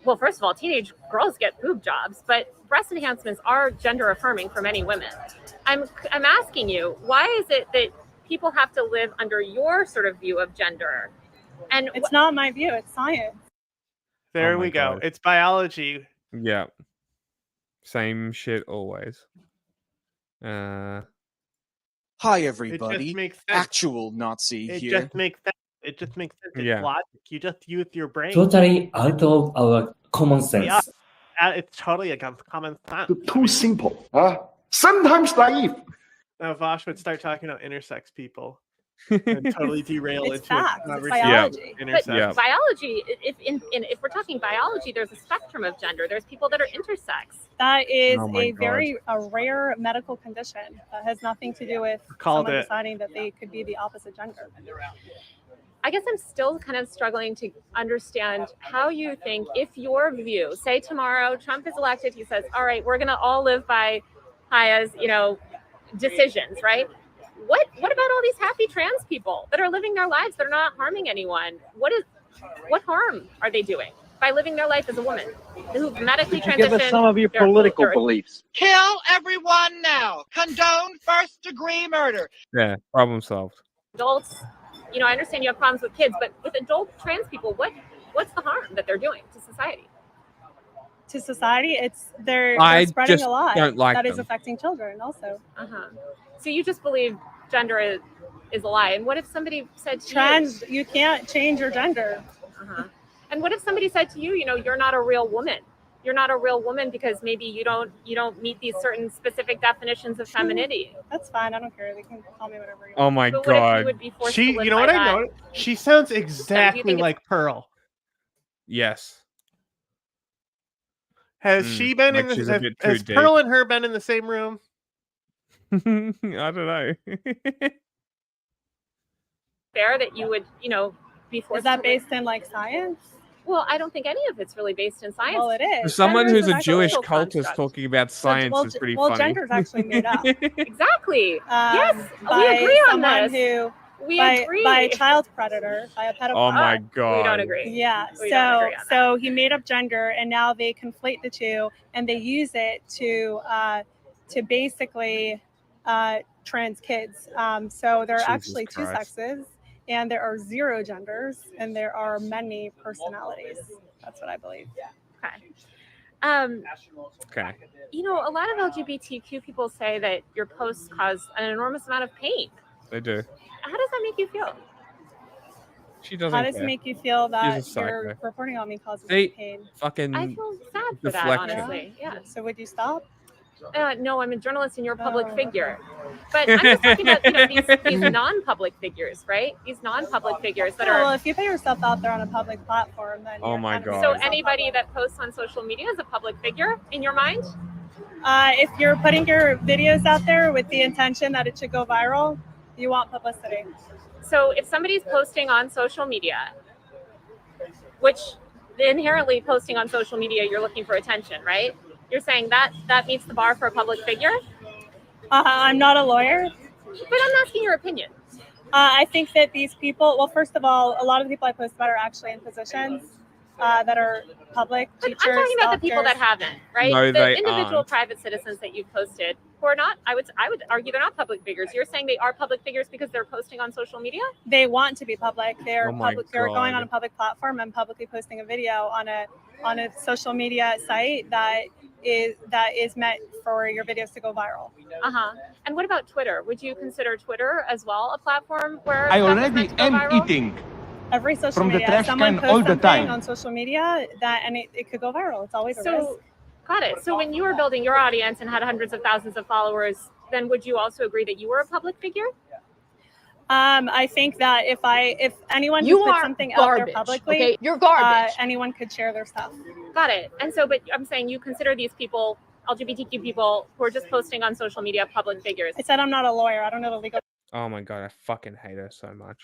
Well, first of all, teenage girls get boob jobs, but breast enhancements are gender affirming for many women. I'm asking you, why is it that people have to live under your sort of view of gender? And it's not my view; it's science. There Oh my we go. God. It's biology. Yeah. Same shit always. Hi, It everybody. just makes sense. Actual Nazi It here. just makes sense. It just makes sense. It's Yeah. logic. You just use your brain. Totally out of our common sense. Yeah. It's totally against common sense. Too simple. Sometimes naive. Now Vosh would start talking about intersex people and totally derail It's into facts. a It's conversation. biology. But Intersex. biology, if we're talking biology, there's a spectrum of gender. There's people that are intersex. That is Oh my a God. very rare medical condition that has nothing to do with Called someone it. deciding that they could be the opposite gender. I guess I'm still kind of struggling to understand how you think, if your view, say tomorrow Trump is elected, he says, all right, we're going to all live by Haya's, decisions, right? What about all these happy trans people that are living their lives that are not harming anyone? What harm are they doing by living their life as a woman who've medically transitioned? Give us some of your political they're- beliefs. Kill everyone now. Condone first-degree murder. Yeah, problem solved. Adults, I understand you have problems with kids, but with adult trans people, what's the harm that they're doing to society? To society, they're I spreading just a lie don't like that is them. affecting children also. So you just believe gender is a lie. And what if somebody said to Trans, you can't change your gender. And what if somebody said to you, you're not a real woman? You're not a real woman because maybe you don't meet these certain specific definitions of femininity. That's fine. I don't care. They can call me whatever you want. Oh my But what if you God. would be forced She, to live you know by what I that? know? She sounds think exactly it's- like Pearl. Yes. Has she been like in the? she's a bit too Has deep. Pearl and her been in the same room? I don't know. Fair that you would, be forced. Is that to based in like science? Well, I don't think any of it's really based in science. Well, it For is. someone Gender who's is a an Jewish social cultist construct. talking about science is pretty well, funny. gender's actually made up. Exactly. Yes, we agree on someone this. Who by a child predator, by a pedophile. Oh my We god. don't agree. Yeah. We don't agree on So he made up gender, and now they conflate the two, and they use it to basically trans kids. So there are Jesus actually two Christ. sexes, and there are 0 genders, and there are many personalities. That's what I believe. Okay. Okay. You know, a lot of LGBTQ people say that your posts cause an enormous amount of pain. They do. How does that make you feel? She doesn't How does care. it make you feel that She's a you're psycho. reporting on me causes See? pain? Fucking I feel sad for that, deflection. honestly. Yeah. So would you stop? No, I'm a journalist and you're a public Oh, figure. But I'm just talking about, you know, these non-public figures, right? These non-public figures that Well, are. if you put yourself out there on a public platform, then Oh you're my kind of God. So yourself anybody public. that posts on social media is a public figure in your mind? If you're putting your videos out there with the intention that it should go viral, you want publicity. So if somebody's posting on social media, which inherently posting on social media, you're looking for attention, right? You're saying that meets the bar for a public figure? I'm not a lawyer. But I'm asking your opinion. I think that these people, well, first of all, a lot of the people I post about are actually in positions that are public, But teachers, I'm talking about the people that doctors. haven't, right? No, the they individual aren't. private citizens that you've posted who are not, I would argue they're not public figures. You're saying they are public figures because they're posting on social media? They want to be public. They're Oh my public. They're going on a God. public platform and publicly posting a video on a social media site that is meant for your videos to go viral. Uh-huh. And what about Twitter? Would you consider Twitter as well a platform where I stuff is already meant to go am viral? eating Every social from the media, trash someone can posts all the something time. on social media and it could go viral. It's always a risk. So, got it. So when you were building your audience and had hundreds of thousands of followers, then would you also agree that you were a public figure? I think that if anyone You who puts are something out there garbage, publicly, okay? You're garbage. Anyone could share their stuff. Got it. And so, but I'm saying you consider these people, LGBTQ people, who are just posting on social media, public figures. I said I'm not a lawyer. I don't know the legal Oh my god, I fucking hate her so much.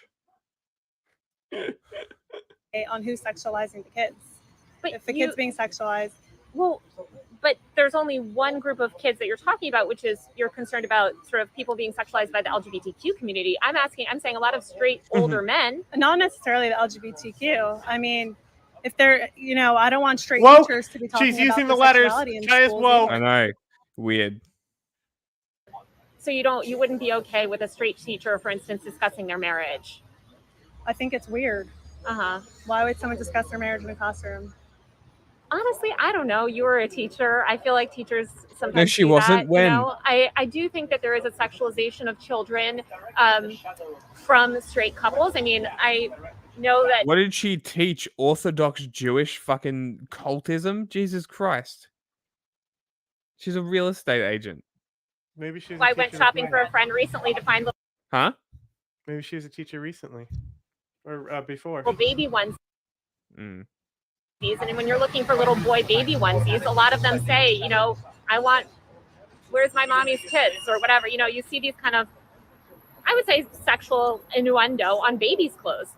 on who's sexualizing the kids. But If the kid's being sexualized, well, but there's only one group of kids that you're talking about, which is you're concerned about sort of people being sexualized by the LGBTQ community. I'm saying a lot of straight older men. not necessarily the LGBTQ. I mean, if they're, I don't want straight Woke. teachers to be talking She's about using the their letters. sexuality in Try as schools woke. either. I know. Weird. So you wouldn't be okay with a straight teacher, for instance, discussing their marriage. I think it's weird. Uh-huh. Why would someone discuss their marriage in a classroom? Honestly, I don't know. You were a teacher. I feel like teachers sometimes No, she do wasn't. that, When? You know? I do think that there is a sexualization of children from straight couples. I mean, I know that. What did she teach? Orthodox Jewish fucking cultism? Jesus Christ. She's a real estate agent. Maybe she's. I went shopping for a friend recently to find Huh? Maybe she was a teacher recently, or before. little baby onesies. Mm. And when you're looking for little boy baby onesies, a lot of them say, where's my mommy's tits or whatever. You see these kind of, I would say, sexual innuendo on babies' clothes.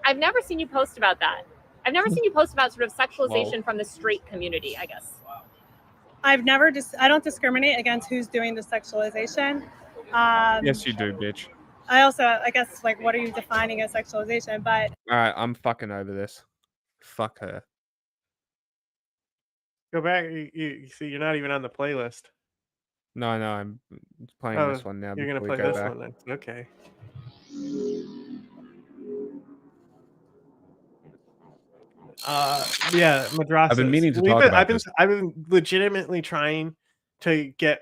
I've never seen you post about that. I've never seen you post about sort of sexualization from the straight community, I guess. I don't discriminate against who's doing the sexualization. Yes, you do, bitch. I guess, what are you defining as sexualization? But Alright, I'm fucking over this. Fuck her. Go back. You see, you're not even on the playlist. No, I'm playing this one now. You're gonna before play we go this back. one then. Okay. Yeah, madrasas. I've been meaning to talk about this. I've been legitimately trying to get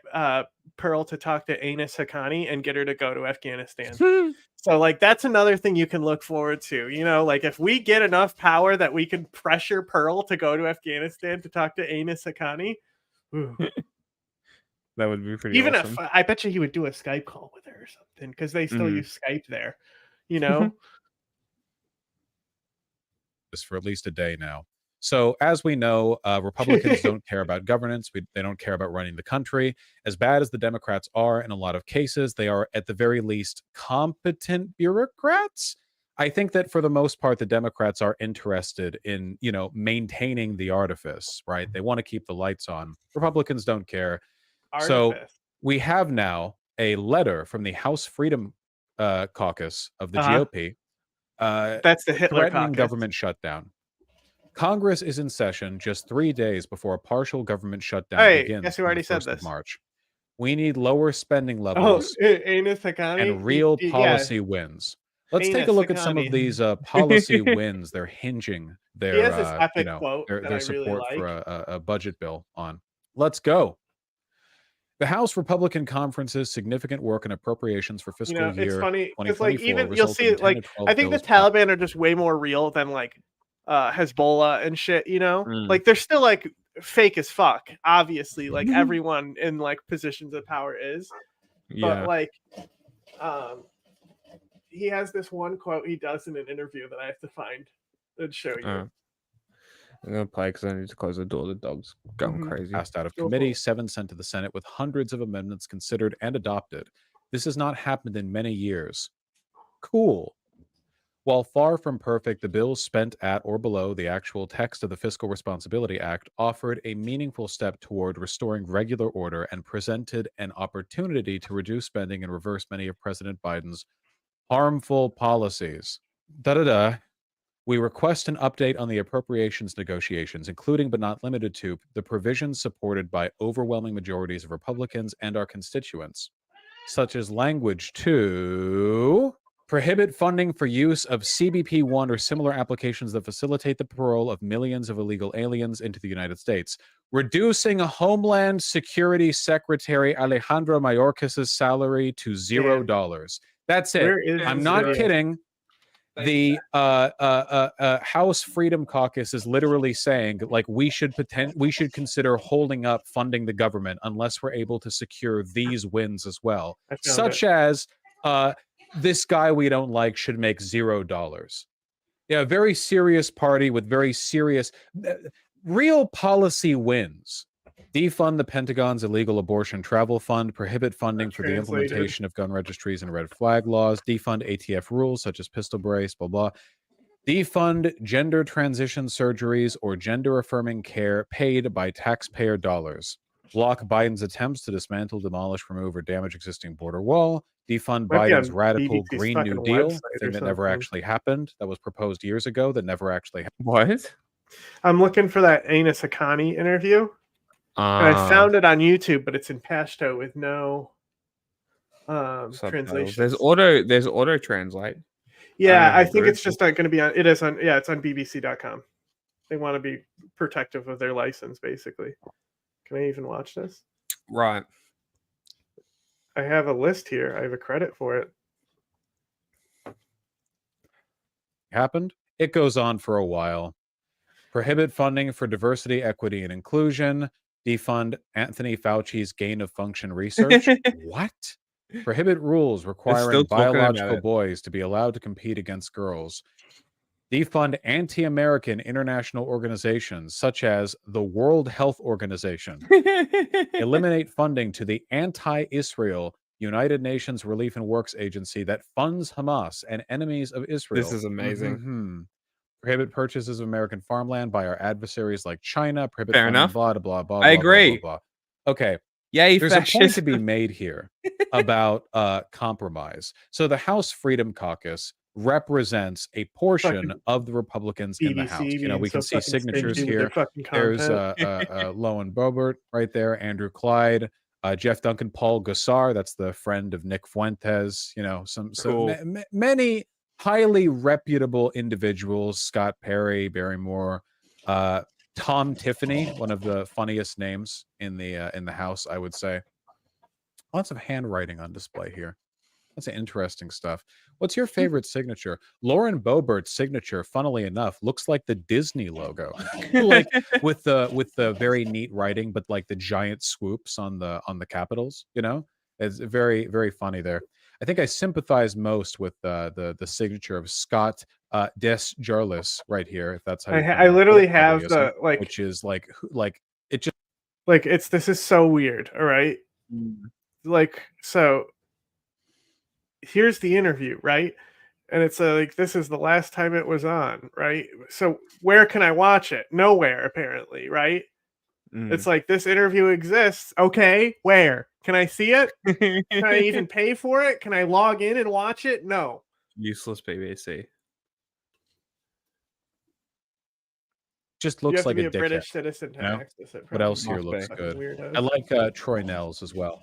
Pearl to talk to Anis Haqqani and get her to go to Afghanistan. So that's another thing you can look forward to. If we get enough power that we can pressure Pearl to go to Afghanistan to talk to Anis Haqqani. That would be pretty Even awesome. if I bet you he would do a Skype call with her or something, because they still use Skype there. For at least a day now. So as we know, Republicans don't care about governance. They don't care about running the country. As bad as the Democrats are in a lot of cases, they are at the very least competent bureaucrats. I think that for the most part, the Democrats are interested in, maintaining the artifice, right? They want to keep the lights on. Republicans don't care. So Artifice. we have now a letter from the House Freedom Caucus of the GOP. That's the Hitler threatening caucus. government shutdown. Congress is in session just 3 days before a partial government shutdown Hey, begins guess who on already the said 1st of this? March. We need lower spending Oh, levels Anus Haqqani? and real Yeah. policy wins. Let's take a Anus look at some of Haqqani. these policy wins they're hinging He their, has this epic quote that I their really support like. for a budget bill on. Let's go. The House Republican Conference's significant work and appropriations for fiscal year It's funny because 2024 even you'll resulted see in it 10 like to 12 I think the bills passed. Taliban are just way more real than like Hezbollah and shit. Mm. Like they're still like fake as fuck. Obviously, like everyone in like positions of power is. Yeah. But like, he has this one quote he does in an interview that I have to find and show you. I'm gonna play because I need to close the door. The dog's going Mhm. crazy. Passed out of Go committee, for it. 7 sent to the Senate with hundreds of amendments considered and adopted. This has not happened in many years. Cool. While far from perfect, the bills spent at or below the actual text of the Fiscal Responsibility Act offered a meaningful step toward restoring regular order and presented an opportunity to reduce spending and reverse many of President Biden's harmful policies. We request an update on the appropriations negotiations, including but not limited to the provisions supported by overwhelming majorities of Republicans and our constituents, such as language to prohibit funding for use of CBP-1 or similar applications that facilitate the parole of millions of illegal aliens into the United States, reducing Homeland Security Secretary Alejandro Mayorkas' salary to $0. That's it. Where is I'm this not video? kidding. The House Freedom Caucus is literally saying, like, we should consider holding up funding the government unless we're able to secure these wins as well, I found such it. as this guy we don't like should make $0. Yeah, a very serious party with very serious, real policy wins. Defund the Pentagon's illegal abortion travel fund, prohibit funding for the Translated. implementation of gun registries and red flag laws, defund ATF rules such as pistol brace, blah, blah. Defund gender transition surgeries or gender affirming care paid by taxpayer dollars. Block Biden's attempts to dismantle, demolish, remove, or damage existing border wall. Defund Might be Biden's on radical BBC's Green New fucking Deal, website thing or that never something. actually happened, that was proposed years ago, that never actually happened. What? I'm looking for that Anus Haqqani interview, and I found it on YouTube, but it's in Pashto with no translation. There's auto translate. Yeah, know I how think good it's just not going to be on. It is on. Yeah, it's on BBC.com. They want to be protective of their license, basically. Can I even watch this? Right. I have a list here. I have a credit for it. Happened. It goes on for a while. Prohibit funding for diversity, equity, and inclusion. Defund Anthony Fauci's gain of function research. What? Prohibit rules requiring still talking about biological it. boys to be allowed to compete against girls. Defund anti-American international organizations such as the World Health Organization. Eliminate funding to the anti-Israel United Nations Relief and Works Agency that funds Hamas and enemies of Israel. This is amazing. Mhm. Prohibit purchases of American farmland by our adversaries like China. Prohibit Fair funding, enough. blah, blah, blah, I blah, agree. blah, blah, blah. Okay. Yay, There's a point to fascism. be made here about compromise. So the House Freedom Caucus represents a portion Fucking of the Republicans in the BBC House. being we can so see fucking signatures stingy with their here. fucking There's content. Lowen Bobert right there, Andrew Clyde, Jeff Duncan, Paul Gossar. That's the friend of Nick Fuentes. Cool. Many highly reputable individuals. Scott Perry, Barry Moore, Tom Tiffany, one of the funniest names in the House, I would say. Lots of handwriting on display here. That's interesting stuff. What's your favorite signature? Lauren Boebert's signature, funnily enough, looks like the Disney logo, like with the very neat writing, but like the giant swoops on the capitals. It's very, very funny there. I think I sympathize most with the signature of Scott Desjarlis right here, if that's how you I pronounce it. literally It probably have the isn't, which is like it just like this is so weird. All right, like so. Here's the interview, right? And it's like, this is the last time it was on, right? So where can I watch it? Nowhere, apparently, right? It's like, this interview exists. Okay, where? Can I see it? Can I even pay for it? Can I log in and watch it? No. Useless BBC. Just You looks have to like be a a dickhead. British citizen to you know? access it. What else here probably. looks Fucking good? weirdos. I like Troy Nels as well.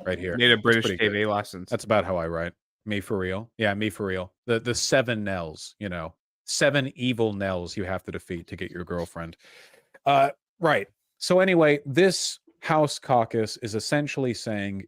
Right here. Need a That's British pretty good. TV license. That's about how I write. Me for real. Yeah, me for real. The 7 Nels, 7 evil Nels you have to defeat to get your girlfriend. Right. So anyway, this House caucus is essentially saying,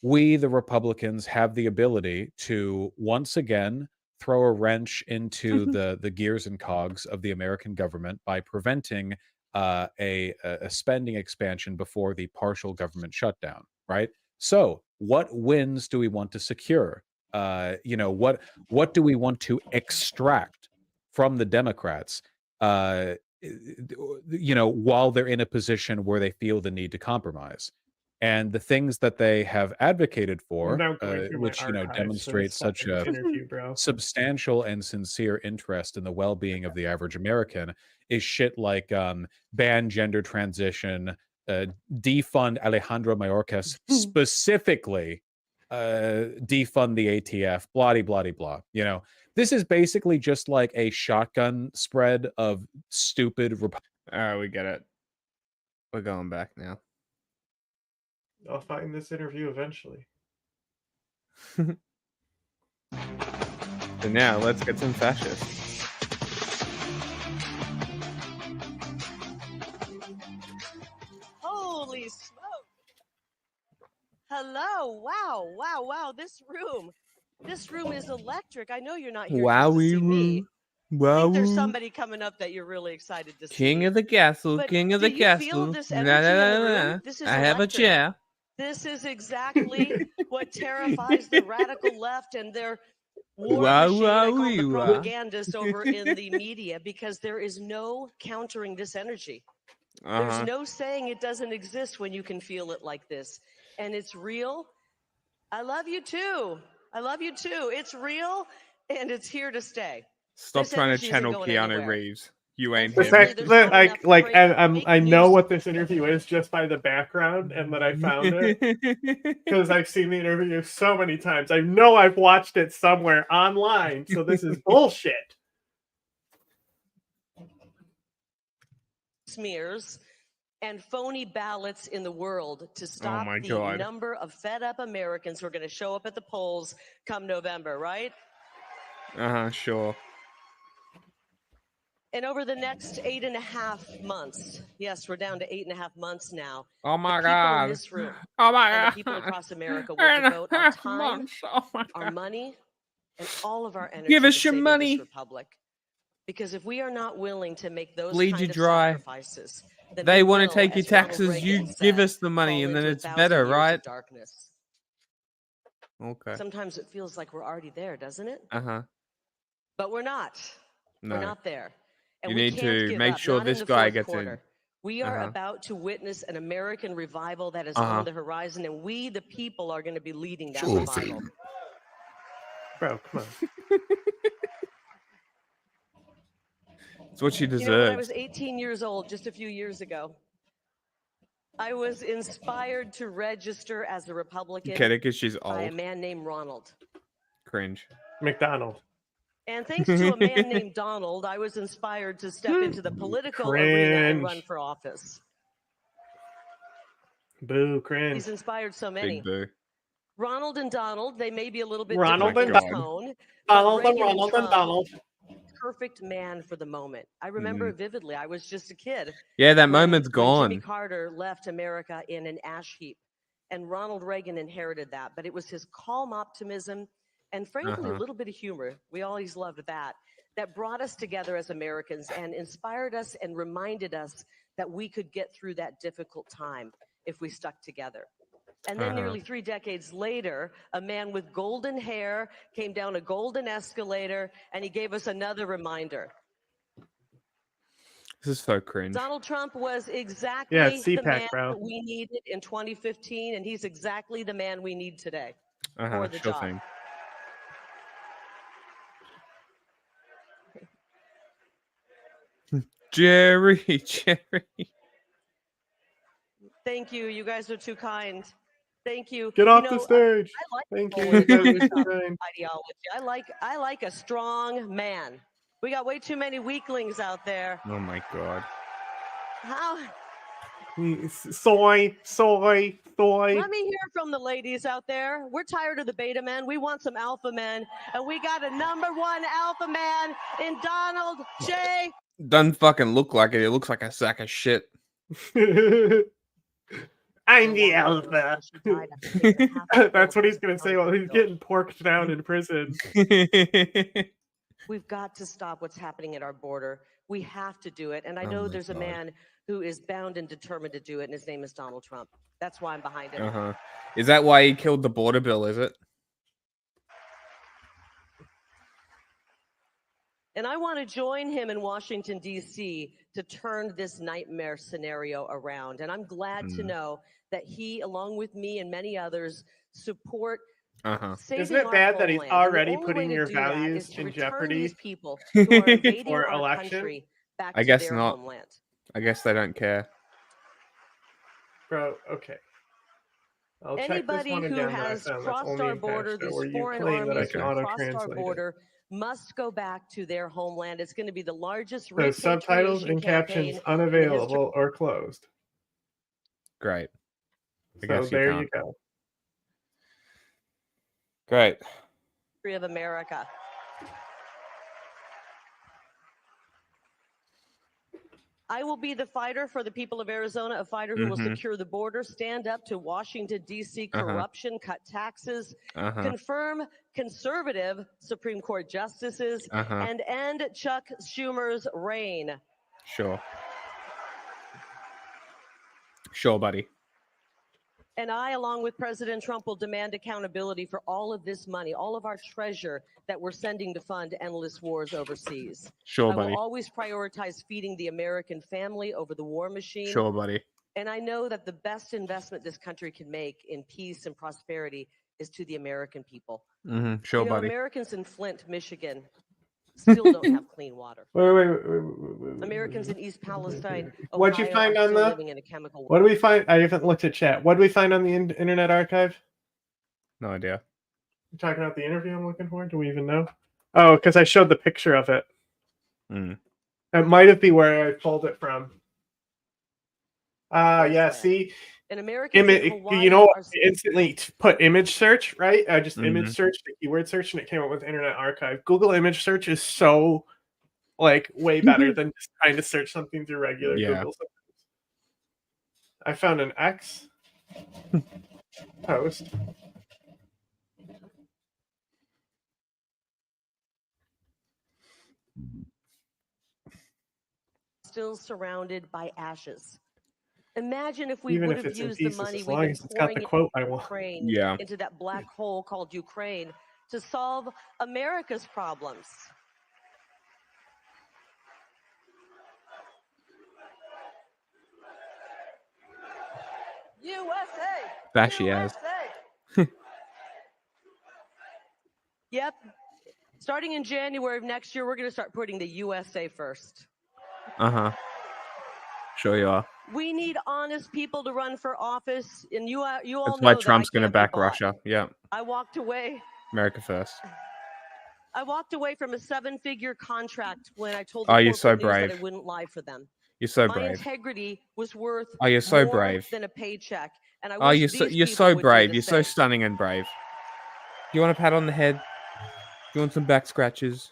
we, the Republicans, have the ability to once again throw a wrench into the gears and cogs of the American government by preventing a spending expansion before the partial government shutdown. Right. So, what wins do we want to secure? What do we want to extract from the Democrats? While they're in a position where they feel the need to compromise. And the things that they have advocated for, now going through my which archives for demonstrate this such fucking a interview, bro. substantial and sincere interest in the well-being of the average American, is shit like ban gender transition, defund Alejandro Mayorkas, specifically defund the ATF, blah blah blah. This is basically just like a shotgun spread of stupid. We get it. We're going back now. I'll find this interview eventually. So now let's get some fascists. Holy smoke! Hello! Wow! This room is electric. I know you're not here just to see me. I think there's somebody coming up that you're really excited to see. King of the castle, But king of do the you feel castle. this energy in the room? This is I have a electric. chair. This is exactly what terrifies the radical left and their war Wow, machine, I call the wow. propagandists over in the media, because there is no countering this energy. There's no saying it doesn't exist when you can feel it like this. And it's real. I love you too. It's real, and it's here to stay. Stop This trying to energy isn't channel going Keanu anywhere. Reeves. You ain't The him. fact that I know what this interview is just by the background, and that I found it because I've seen the interview so many times. I know I've watched it somewhere online, so this is bullshit. Smears and phony ballots in the world to stop the God. number of fed up Americans who are going to show up at the polls come November, right? Sure. And over the next 8.5 months, yes, we're down to 8.5 months now. Oh my the people God. in this room, Oh my and God. the people across America will devote our time, Oh my our money, and all of our energy Give us to your saving money. this republic. Because if we are not willing to make those Bleed kind you of dry. sacrifices, then They we want to will, take your as Ronald taxes. You Reagan give said, us the money, fall and then into it's 1,000 better, years of right? darkness. Okay. Sometimes it feels like we're already there, doesn't it? But we're not. No. We're not there. And You we need can't to give make up, sure not in this the guy fourth gets quarter. in. We are about to witness an American revival that is on the horizon, and we, the people, are going to be leading that revival. Bro, come on. It's what she You know, when deserves. I was 18 years old, just a few years ago, I was inspired to register as a Republican Get it? Because she's by a old. man named Ronald. Cringe. McDonald. And thanks to a man named Donald, I was inspired to step into the political arena and run for office. Boo, cringe. He's inspired so many. Big boo. Ronald and Donald, they may be a little bit Ronald different and in tone. Donald but and Reagan Ronald and Trump, Donald. perfect man for the moment. I remember it vividly. I was just a kid. Yeah, that when moment's Jimmy gone. Carter left America in an ash heap, and Ronald Reagan inherited that. But it was his calm optimism and, frankly, a little bit of humor. We always loved that. That brought us together as Americans and inspired us and reminded us that we could get through that difficult time if we stuck together. And then nearly 3 decades later, a man with golden hair came down a golden escalator, and he gave us another reminder. This is so cringe. Donald Trump was exactly Yeah, it's the CPAC, man bro. that we needed in 2015, and he's exactly the man we need today for the Sure job. thing. Jerry. Thank you. You guys are too kind. Thank you. Get You off know, the stage. I like Thank people you. with You guys are different, too kind. ideology. I like a strong man. We got way too many weaklings out there. Oh my god. How? Soy. Let me hear from the ladies out there. We're tired of the beta men. We want some alpha men, and we got a #1 alpha man in Donald J. Doesn't fucking look like it. It looks like a sack of shit. I'm the alpha. That's what he's gonna say while he's getting porked down in prison. We've got to stop what's happening at our border. We have to do it. And I Oh know my there's a God. man who is bound and determined to do it, and his name is Donald Trump. That's why I'm behind him. Is that why he killed the border bill, is it? And I want to join him in Washington, D.C. to turn this nightmare scenario around. And I'm glad to know that he, along with me and many others, support saving Isn't it our bad that he's homeland. And the already only putting way to your do that values is to in return jeopardy these people who are invading for our election? country back I to guess their not. homeland. I guess they don't care. Bro, okay. I'll check this Anybody one who again that I has found that's crossed only our in border, Pashto, these where you foreign claim that I armies can who have crossed our auto-translate it. border must go back to their homeland. It's going to be the largest So subtitles repatriation and captions campaign in the history unavailable or closed. Great. I So guess you there can't. you go. Great. of America. I will be the fighter for the people of Arizona, a fighter who will secure the border, stand up to Washington, D.C. corruption, cut taxes, confirm conservative Supreme Court justices, and end Chuck Schumer's reign. Sure. Sure, buddy. And I, along with President Trump, will demand accountability for all of this money, all of our treasure that we're sending to fund endless wars overseas. Sure, I buddy. will always prioritize feeding the American family over the war machine. Sure, buddy. And I know that the best investment this country can make in peace and prosperity is to the American people. Sure, you know, buddy. Americans in Flint, Michigan, still don't have clean water. Wait. Americans in East Palestine, Ohio, What'd you find are on still the? living in a chemical. What do we find? I haven't looked at chat. What do we find on the Internet Archive? No idea. You're talking about the interview I'm looking for? Do we even know? Oh, because I showed the picture of it. It might have been where I pulled it from. Yeah, see? And Americans in Hawaii you know, are I instantly put image search, right? I just image Mhm. search, the keyword search, and it came up with Internet Archive. Google image search is so, like, way better than just trying to search something through regular Google. I found an X post. still surrounded by ashes. Imagine if we Even would if have it's in used the pieces, money as we've long been as it's got pouring the quote I into want. Ukraine, Yeah. into that black hole called Ukraine, to solve America's problems. USA! Bashy ass. Yep. Starting in January of next year, we're going to start putting the USA first. Sure you are. We need honest people to run for office, and you all That's know why that Trump's I going to can't be back bought. Russia. Yeah. I walked away. America first. I walked away from a 7-figure contract when I told Oh, the you're so corporate news that I brave. wouldn't lie for them. You're so My brave. integrity was worth Oh, you're so more brave. than a paycheck, and I Oh, wish you're these so people would do brave. the You're so same. stunning and brave. You want a pat on the head? You want some back scratches?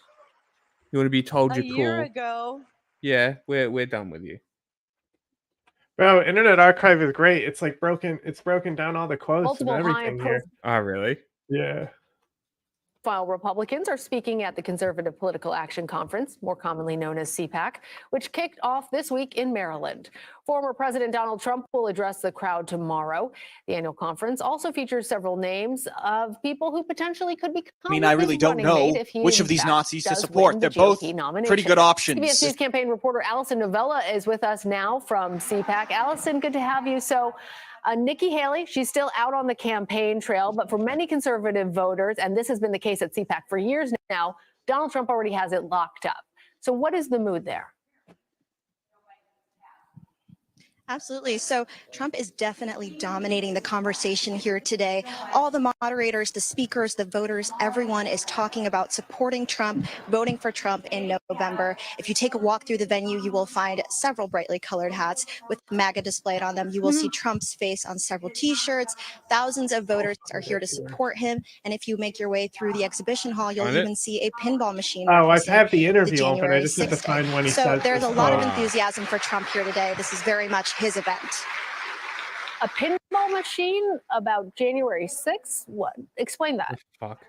You want to be told A you're year cool? ago, Yeah, we're done with you. Bro, Internet Archive is great. It's like broken. It's broken down all the quotes Multiple and everything here. Oh, really? Yeah. Profile Republicans are speaking at the Conservative Political Action Conference, more commonly known as CPAC, which kicked off this week in Maryland. Former President Donald Trump will address the crowd tomorrow. The annual conference also features several names of people who potentially could become I mean, I really his don't running know mate if he, which in of these fact, Nazis to does support. win the They're both GOP nomination. pretty good options. CBS News campaign reporter Allison Novella is with us now from CPAC. Allison, good to have you. So, Nikki Haley, she's still out on the campaign trail, but for many conservative voters, and this has been the case at CPAC for years now, Donald Trump already has it locked up. So what is the mood there? Absolutely. So Trump is definitely dominating the conversation here today. All the moderators, the speakers, the voters, everyone is talking about supporting Trump, voting for Trump in November. If you take a walk through the venue, you will find several brightly colored hats with MAGA displayed on them. You will see Trump's face on several T-shirts. Thousands of voters are here to support him. And if you make your way through the exhibition hall, you'll even see a pinball machine. Oh, I referencing have the interview open. I January just need to 6th find when he So says there's this a lot of quote. enthusiasm for Trump here today. This is very much his event. A pinball machine about January 6th? What? Explain that. Fuck.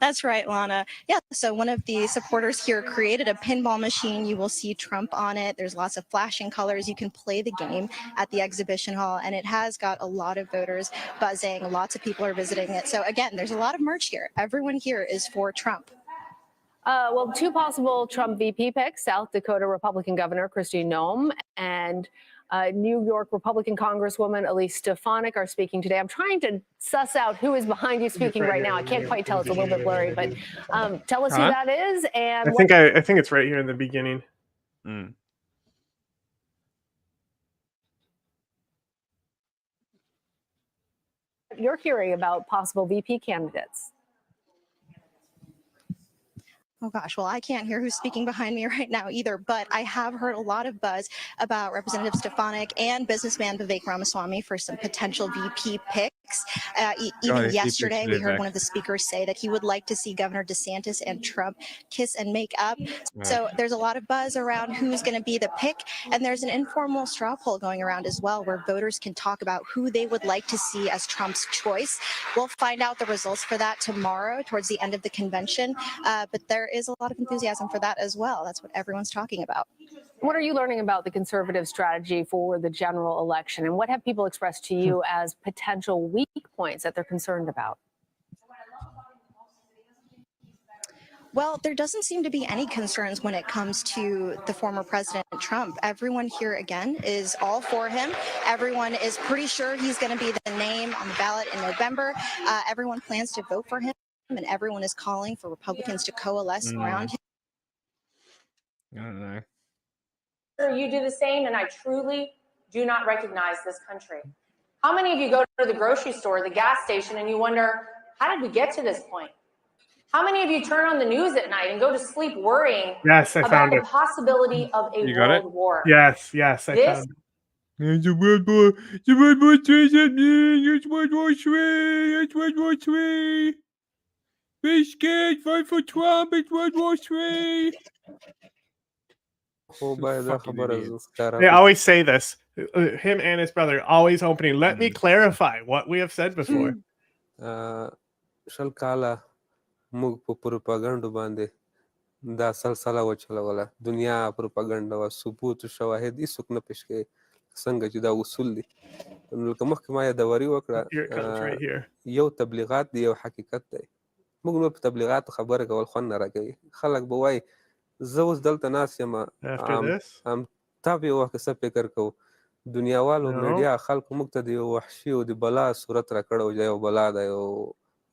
That's right, Lana. Yeah, so one of the supporters here created a pinball machine. You will see Trump on it. There's lots of flashing colors. You can play the game at the exhibition hall, and it has got a lot of voters buzzing. Lots of people are visiting it. So again, there's a lot of merch here. Everyone here is for Trump. Well, two possible Trump VP picks, South Dakota Republican Governor Kristi Noem and New York Republican Congresswoman Elise Stefanik are speaking today. I'm trying to suss out who is behind you speaking right now. I can't quite tell. It's a little bit blurry, but tell us who that is. And I think it's right here in the beginning. You're hearing about possible VP candidates. Oh gosh, well, I can't hear who's speaking behind me right now either, but I have heard a lot of buzz about Representative Stefanik and businessman Vivek Ramaswamy for some potential VP picks. Even yesterday, we heard one of the speakers say that he would like to see Governor DeSantis and Trump kiss and make up. So there's a lot of buzz around who's going to be the pick, and there's an informal straw poll going around as well where voters can talk about who they would like to see as Trump's choice. We'll find out the results for that tomorrow towards the end of the convention, but there is a lot of enthusiasm for that as well. That's what everyone's talking about. What are you learning about the conservative strategy for the general election, and what have people expressed to you as potential weak points that they're concerned about? Well, there doesn't seem to be any concerns when it comes to the former President Trump. Everyone here, again, is all for him. Everyone is pretty sure he's going to be the name on the ballot in November. Everyone plans to vote for him, and everyone is calling for Republicans to coalesce around him. I don't know. You do the same, and I truly do not recognize this country. How many of you go to the grocery store, the gas station, and you wonder, how did we get to this point? How many of you turn on the news at night and go to sleep worrying Yes, I about found the it. possibility of a world war? Yes, I found it. It's a World War. It's a World War III. It's World War III. It's World War III. Be scared. Vote for Trump. It's World War III. They always say this. Him and his brother always opening. Let me clarify what we have said before. شل کاله موږ په پروپاګاندا باندې دا سلسله وچلوله دنیا پروپاګاندا او ثبوت شواهد هیڅوک نه پېښ کوي څنګه چې دا اصول دي نو کوم مخکې ما یادوري وکړه یو تبلیغات دی یو حقیقت دی موږ نو په تبلیغات خبره کول خوند نه راکوي خلک به وایي زه اوس دلته ناست یم تا به یو وخت څه فکر کوو دنیاوالو میډیا خلکو موږ ته د یو وحشي او د بلا صورت راکړی دی یو بلا دی یو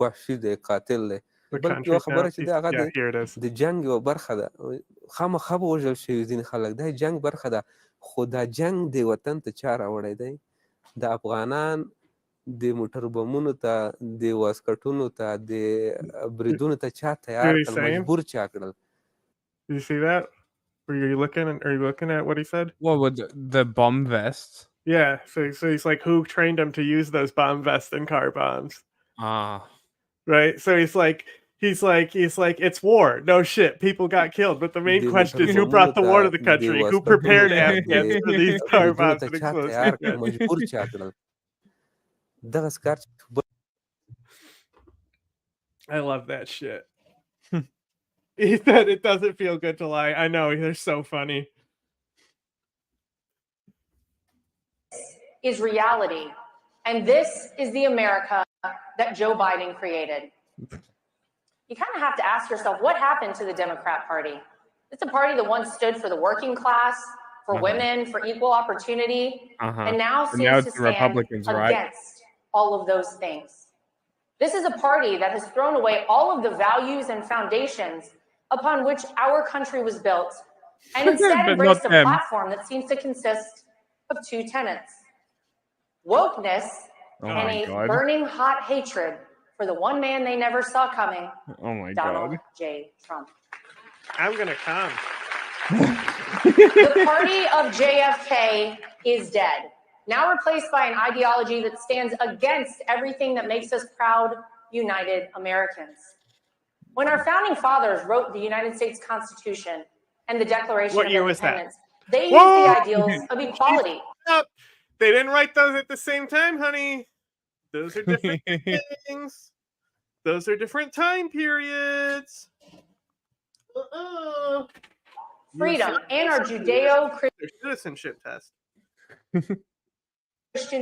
وحشي دی قاتل دی بلکې یوه خبره چې دی هغه د جنګ یوه برخه ده خامخا به وژل شوي ځینې خلک دا جنګ برخه ده خو دا جنګ د وطن ته چا راوړی دی د افغانان د موټر بمونو ته د واسکټونو ته د بریدونو ته چا تیار کړل مجبور چا کړل Did you see that? Are you looking at what he said? What with the bomb vests? Yeah, so he's like, who trained him to use those bomb vests and car bombs? Right? So he's like, it's war. No shit. People got killed. But the main question is who brought the war to the country? Who prepared Afghans for these car bombs and explosives? I love that shit. He said it doesn't feel good to lie. I know, they're so funny. Is reality. And this is the America that Joe Biden created. You kind of have to ask yourself, what happened to the Democrat Party? It's a party that once stood for the working class, for women, for equal opportunity, and now seems to stand against all of those things. This is a party that has thrown away all of the values and foundations upon which our country was built and instead But embraced not a them. platform that seems to consist of two tenets: wokeness Oh and my a God. burning hot hatred for the one man they never saw coming, Oh my Donald God. J. Trump. I'm gonna come. The party of JFK is dead, now replaced by an ideology that stands against everything that makes us proud, united Americans. When our founding fathers wrote the United States Constitution and the Declaration What of year was that? Independence, they used Whoa! the ideals of equality. Up. They didn't write those at the same time, honey. Those are different things. Those are different time periods. Freedom and our Their Judeo-Christian citizenship test.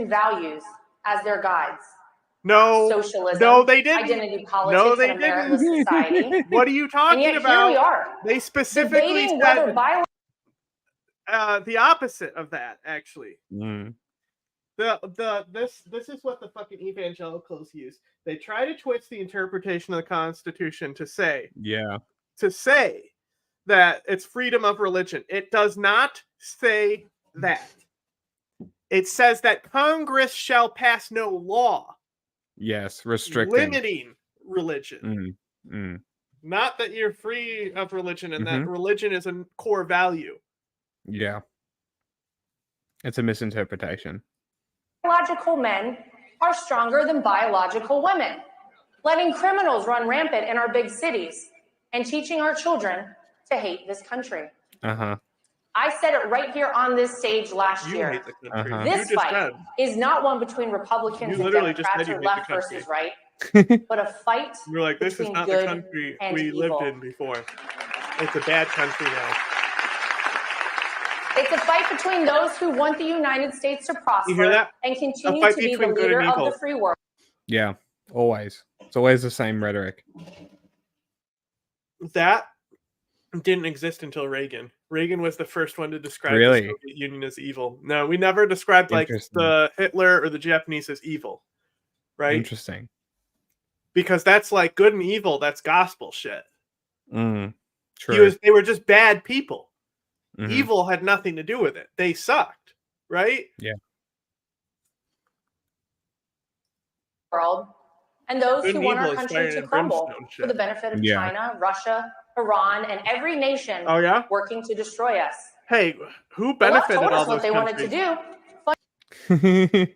values as their guides. No, Socialism, no, they didn't. identity politics, No, they and a meritless didn't. society. What are you talking And yet about? here we are, They specifically debating said whether the opposite of that. Actually, Mm. this is what the fucking evangelicals use. They try to twist the interpretation of the Constitution to say Yeah. that it's freedom of religion. It does not say that. It says that Congress shall pass no law Yes. Restricting. limiting religion. Not that you're free of religion and that religion is a core value. Yeah. It's a misinterpretation. biological men are stronger than biological women, letting criminals run rampant in our big cities and teaching our children to hate this country. Uh-huh. I said it right here on this stage last You year. hate the country. Uh-huh. This You just fight said. is not one between Republicans You and literally just Democrats said you or hate the left country. versus right, but a fight You're like, this is between not the good country and we evil. lived in before. It's a bad country now. It's a fight between those who want the United States to prosper You hear that? and A continue fight to be the between good leader and of evil. the free world. Yeah. Always. It's always the same rhetoric. That didn't exist until Reagan. Reagan was the first one to describe Really? the Soviet Union as evil. No, we never described like Interesting. the Hitler or the Japanese as evil, right? Interesting. Because that's like good and evil. That's gospel shit. True. They were just bad people. Mhm. Evil had nothing to do with it. They sucked, right? Yeah. World, and those Good who and want evil our is country fire to and crumble brimstone for the shit. benefit of Yeah. China, Russia, Iran, and every nation Oh yeah? working to destroy us. Hey, who The left benefited told all us what those they wanted to countries? do,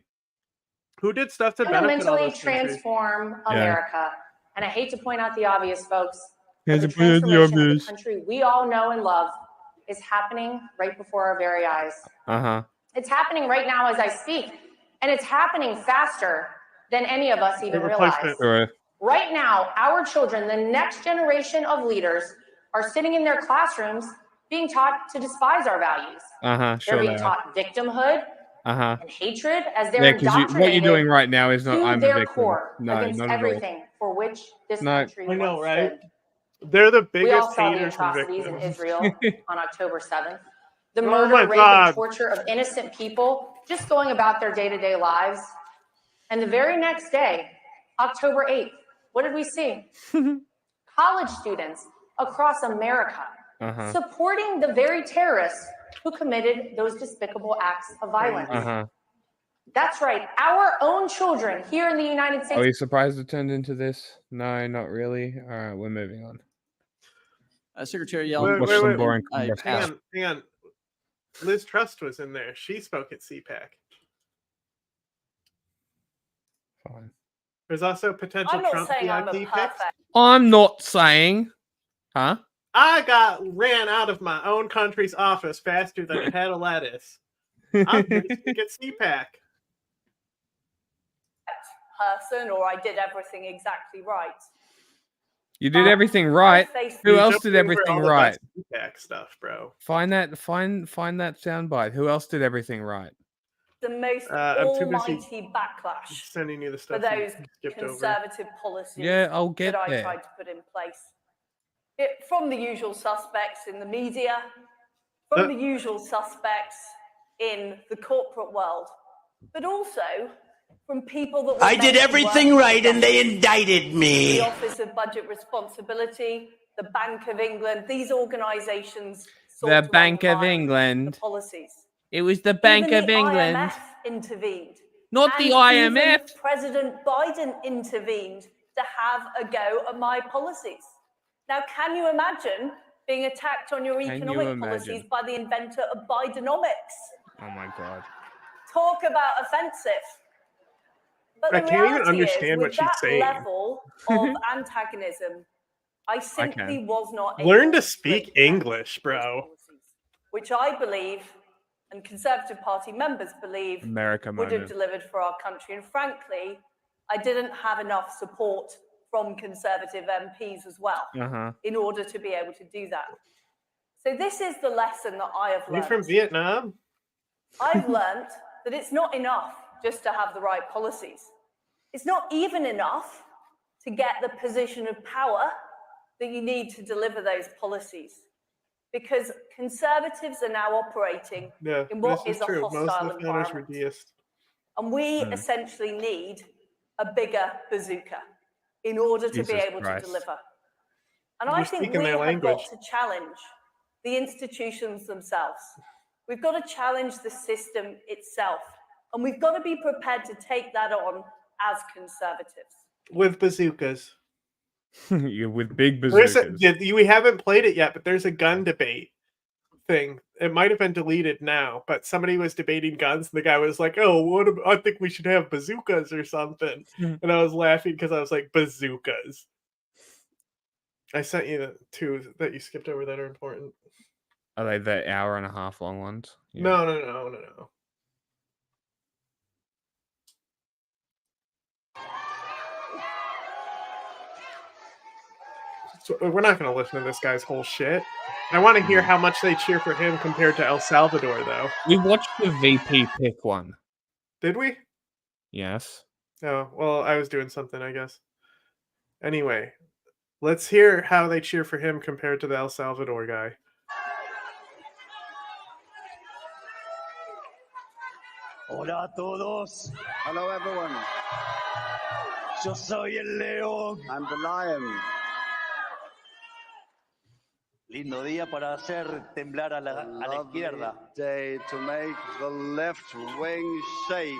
Who did stuff to benefit all fundamentally those countries? transform Yeah. America. And I hate to point out the obvious, folks, but Here's the a bit of the transformation of the obvious. country we all know and love is happening right before our very eyes. Uh-huh. It's happening right now as I speak, and it's happening faster than any of us even realize. Sure. Right now, our children, the next generation of leaders, are sitting in their classrooms being taught to despise our values. Uh-huh. They're Sure being they are. taught victimhood Uh-huh. and hatred as Yeah, they're because what you're indoctrinated doing right now is not to I'm a their victim. core No, against not at all. everything for which this No. country I know, once right? stood. They're the We all biggest saw the haters and atrocities in victims. Israel on October 7th. The Oh murder, my rape, God. and torture of innocent people just going about their day-to-day lives. And the very next day, October 8th, what did we see? College students across America Uh-huh. supporting the very terrorists who committed those despicable acts of violence. Uh-huh. That's right. Our own children here in the United Are States. we surprised it turned into this? No, not really. All right, we're moving on. Secretary Watch some boring Hang conversation. on. Liz Truss was in there. She spoke at CPAC. Fine. There's also potential I'm not Trump saying I'm a VIP picks. perfect. I'm not saying, huh? I ran out of my own country's office faster than a head of lettuce. I'm going to speak at CPAC. Person, or I did everything exactly right. You did everything right. Who You else jumped did over everything all the right? best CPAC stuff, bro. Find that soundbite. Who else did everything right? The most I'm too busy almighty backlash sending you the for stuff you those skipped over. conservative policies Yeah, I'll get that I there. tried to put in place. From the usual suspects in the media, from the usual suspects in the corporate world, but also from people that were I did meant to everything work right for and they government. indicted me. The Office of Budget Responsibility, the Bank of England, these organisations The to Bank of undermine England. the policies. It was the Bank Even of the England. IMF intervened. Not the And IMF. even President Biden intervened to have a go at my policies. Now, can you imagine being attacked on your economic policies by the inventor of Bidenomics? Oh my God. Talk about offensive. But I the can't even reality understand is, what with she's that saying. level of antagonism, I simply was not able Learn to to speak implement English, bro. which I believe, and Conservative Party members believe, America would have moment. delivered for our country. And frankly, I didn't have enough support from Conservative MPs as well in order to be able to do that. So this is the lesson that I have You learned. from Vietnam? I've learned that it's not enough just to have the right policies. It's not even enough to get the position of power that you need to deliver those policies. Because Conservatives are now operating in what is a true. Most hostile of the founders were environment. deists. And we essentially need a bigger bazooka in order to be Jesus able Christ. to deliver. And You're I think speaking we their have language. got to challenge the institutions themselves. We've got to challenge the system itself. And we've got to be prepared to take that on as Conservatives. With bazookas. Yeah, with big There's bazookas. we haven't played it yet, but there's a gun debate thing. It might have been deleted now, but somebody was debating guns, and the guy was like, "Oh, I think we should have bazookas or something." And I was laughing because I was like, "Bazookas." I sent you the two that you skipped over that are important. Are they the hour and a half long ones? Yeah. No. So we're not going to listen to this guy's whole shit. I want to hear how much they cheer for him compared to El Salvador, though. We watched the VP pick one. Did we? Yes. Oh, well, I was doing something, I guess. Anyway, let's hear how they cheer for him compared to the El Salvador guy. Hola a todos. Hello, everyone. Yo soy el león. I'm the lion. Lindo día para hacer temblar a la izquierda. Day to make the left wing shake.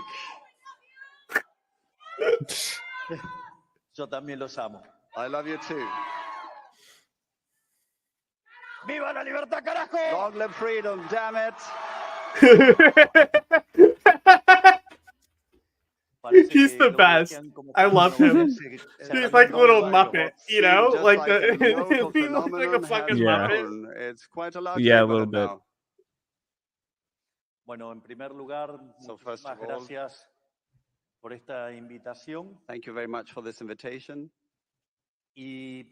Yo también los amo. I love you too. ¡Viva la libertad, carajo! Long live freedom, damn it. He's the best. I love him. He's like a little Muppet, you know? Like he looks like a fucking Muppet. It's quite a large a little bit. now. Bueno, en primer lugar, muchísimas gracias por esta invitación. Thank you very much for this invitation. Y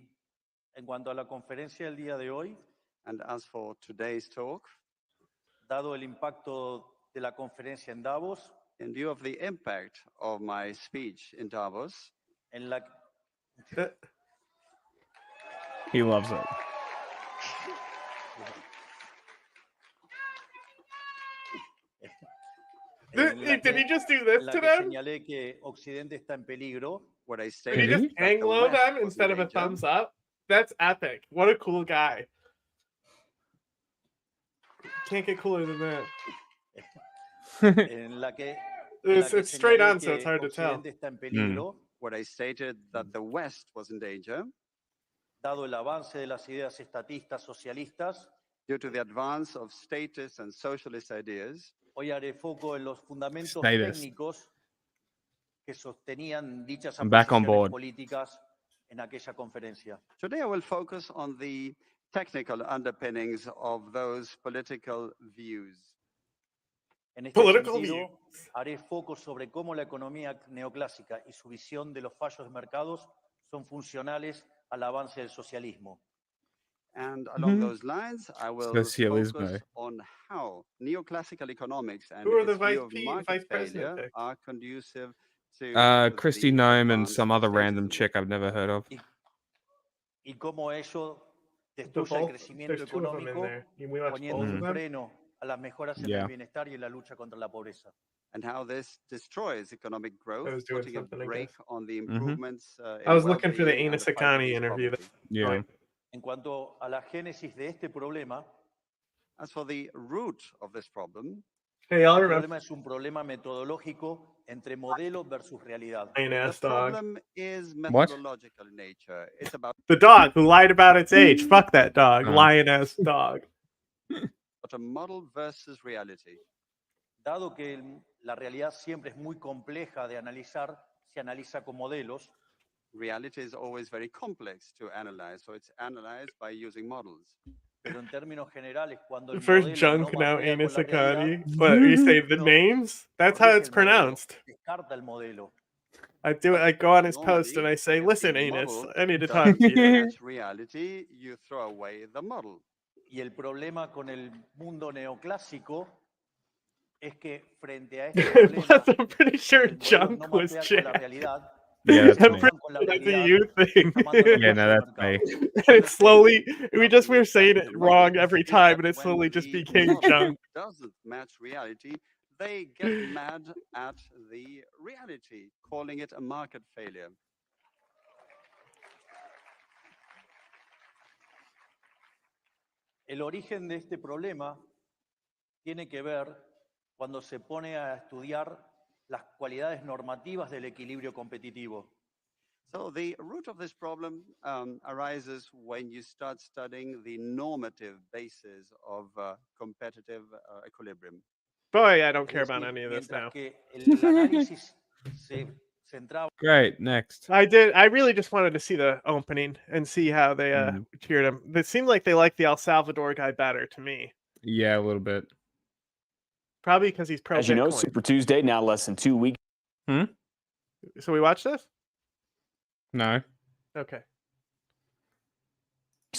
en cuanto a la conferencia del día de hoy, and as for today's talk, dado el impacto de la conferencia en Davos, in view of the impact of my speech in Davos, en la he loves it. Did he just do this to them? Señalé que Occidente está en peligro. What I Did stated he just hang low them instead of a thumbs up? That's epic. What a cool guy. Can't get cooler than that. En la que It's straight on, so it's hard to tell. Occidente está en peligro. What I stated that the West was in danger, dado el avance de las ideas estatistas socialistas, due to the advance of statist and socialist ideas. Hoy haré foco en los fundamentos técnicos que sostenían dichas posiciones políticas en aquella conferencia. Today I will focus on the technical underpinnings of those political views. En este sentido, haré foco sobre cómo la economía neoclásica y su visión de los fallos de mercados son funcionales al avance del socialismo. And along those lines, I will focus on how neoclassical economics and its view of market failure are conducive to Christy Nome and some other random chick I've never heard of. Y cómo ello destruye el crecimiento económico, poniendo un freno a las mejoras en el bienestar y en la lucha contra la pobreza. And how this destroys economic growth, putting a brake on the improvements. I was looking for the Enos Akani interview. En cuanto a la génesis de este problema, As for the root of this problem, Hey, y'all El remember problema es un problema metodológico entre modelo versus realidad. lame the ass dog? problem is What? methodological in nature. It's about The dog who lied about its age. Fuck that dog. Oh. Lion ass dog. a model versus reality. Dado que la realidad siempre es muy compleja de analizar, se analiza con modelos. Reality is always very complex to analyze, so it's analyzed by using models. Pero en términos generales, cuando el First modelo junk, no now mapea anus con la realidad, Akani. What, you say the uno names? That's how corrige it's el modelo, pronounced. descarta el modelo. I do it. I go on his post and Normally, I say, if listen, the anus, model I need to talk doesn't to you. match reality, you throw away the model. Y el problema con el mundo neoclásico es que frente a este problema, Plus, I'm pretty sure el modelo no junk was mapea con la Jack. realidad. Yeah, that's I'm me. pretty Con la sure that's a realidad, you thing. tomando los Yeah, precios no, del that's mercado. me. And it's slowly, we just Problem were is saying that it the wrong models every is time, that and it when slowly just the became model junk. doesn't match reality, they get mad at the reality, calling it a market failure. El origen de este problema tiene que ver cuando se pone a estudiar las cualidades normativas del equilibrio competitivo. So the root of this problem arises when you start studying the normative basis of competitive equilibrium. Boy, I don't Es care about decir, any of this now. mientras que el análisis se centraba Great. Next. I really just wanted to see the opening and see how they cheered him. It seemed like they liked the El Salvador guy better to me. Yeah, a little bit. Probably because he's pro As you know, Bitcoin. Super Tuesday, now less than 2 weeks. So we watched this? No. Okay.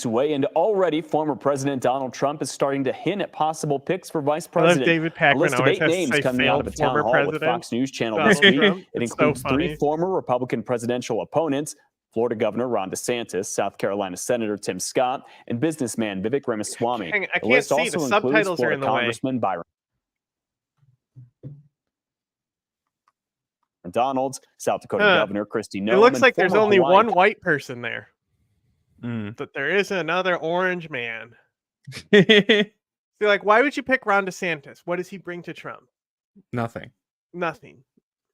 Away, and already former President Donald Trump is starting to hint at possible picks for vice I love president. David A Packman list of always 8 has to names say coming out of a failed town former hall with president Fox News Channel Donald this week. Trump. It It's includes so 3 funny. former Republican presidential opponents: Florida Governor Ron DeSantis, South Carolina Senator Tim Scott, and businessman Vivek Ramaswamy. I The can't list see. also The includes subtitles are Florida in the way. Congressman Byron Donalds, South Dakota Governor Kristi Noem, It looks and like there's former only Hawaiian one white person there. But there is another orange man. See, like, why would you pick Ron DeSantis? What does he bring to Trump? Nothing. Nothing,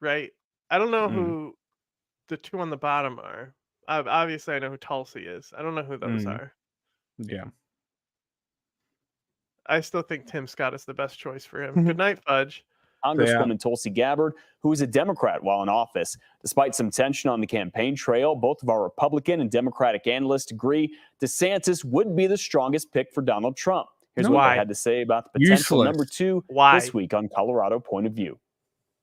right? I don't know who the two on the bottom are. Obviously, I know who Tulsi is. I don't know who those are. Yeah. I still think Tim Scott is the best choice for him. Good night, Fudge. Congresswoman Tulsi Gabbard, who is a Democrat while in office. Despite some tension on the campaign trail, both of our Republican and Democratic analysts agree DeSantis would be the strongest pick for Donald Trump. Here's what they had to say about the potential number 2 this week on Colorado Point of View.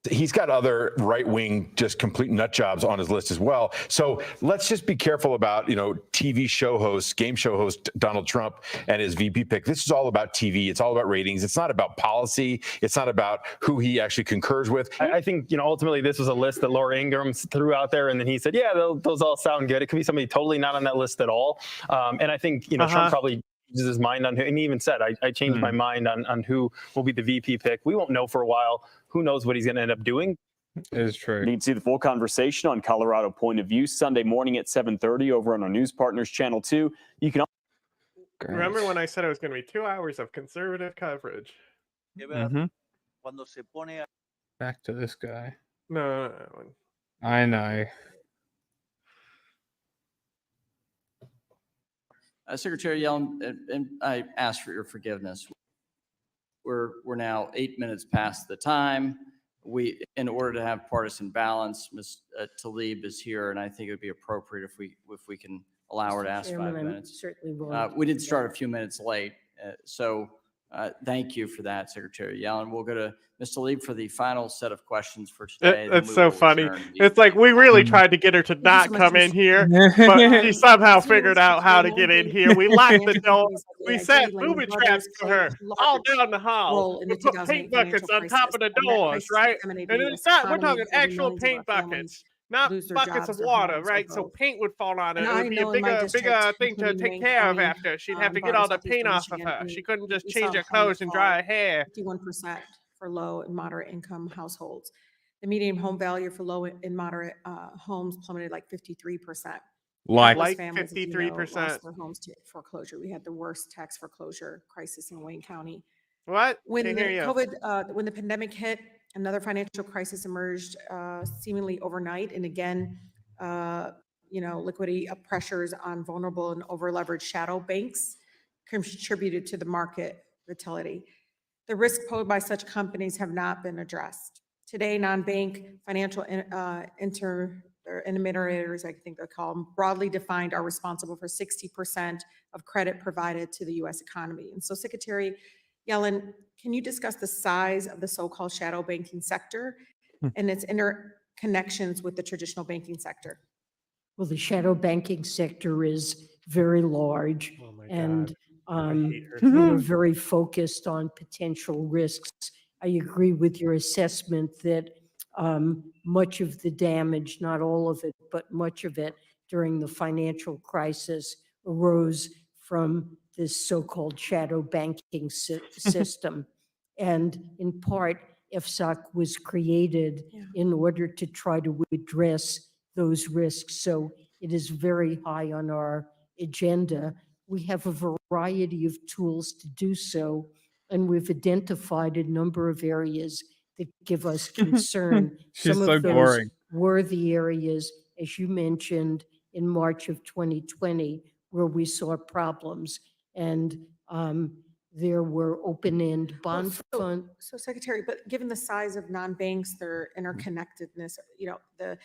He's got other right-wing, just complete nut jobs on his list as well. So let's just be careful about, TV show host, game show host Donald Trump and his VP pick. This is all about TV. It's all about ratings. It's not about policy. It's not about who he actually concurs with. I think, ultimately this was a list that Laura Ingraham threw out there, and then he said, yeah, those all sound good. It could be somebody totally not on that list at all. And I think, Trump probably changes his mind on who, and he even said, I changed my mind on who will be the VP pick. We won't know for a while. Who knows what he's going to end up doing? It is true. You can see the full conversation on Colorado Point of View Sunday morning at 7:30 over on our News Partners Channel 2. You can Remember when I said it was going to be 2 hours of conservative coverage? Cuando se pone a... Back to this guy. No. I know. Secretary Yellen, and I ask for your forgiveness. We're now 8 minutes past the time. In order to have partisan balance, Ms. Tlaib is here, and I think it would be appropriate if we can allow her to ask 5 minutes. Certainly will. We did start a few minutes late, so thank you for that, Secretary Yellen. We'll go to Ms. Tlaib for the final set of questions for today. That's so funny. It's like we really tried to get her to not come in here, but she somehow figured out how to get in here. We locked the door. We set booby traps for her all down the hall. We put paint buckets on top of the doors, right? And it's not, we're talking actual paint buckets. Not buckets of water, right? So paint would fall on it. It would be a bigger thing to take care of after. She'd have to get all the paint off of her. She couldn't just change her clothes and dry her hair. 51% for low and moderate income households. The median home value for low and moderate homes plummeted like 53%. Like Countless families, as you know, 53%. lost their homes to foreclosure. We had the worst tax foreclosure crisis in Wayne County. What? When Can't the hear you. when the pandemic hit, another financial crisis emerged seemingly overnight. And again, liquidity pressures on vulnerable and over-leveraged shadow banks contributed to the market volatility. The risk posed by such companies have not been addressed. Today, non-bank financial intermediaries, I think they're called, broadly defined, are responsible for 60% of credit provided to the U.S. economy. And so, Secretary Yellen, can you discuss the size of the so-called shadow banking sector and its interconnections with the traditional banking sector? Well, the shadow banking sector is very large, and we're very focused on potential risks. I agree with your assessment that much of the damage, not all of it, but much of it during the financial crisis arose from this so-called shadow banking system. And in part, FSOC was created in order to try to address those risks. So it is very high on our agenda. We have a variety of tools to do so, and we've identified a number of areas that give us concern. She's Some so of those boring. were the areas, as you mentioned, in March of 2020, where we saw problems. And there were open-end bond funds. So, Secretary, but given the size of non-banks, their interconnectedness, the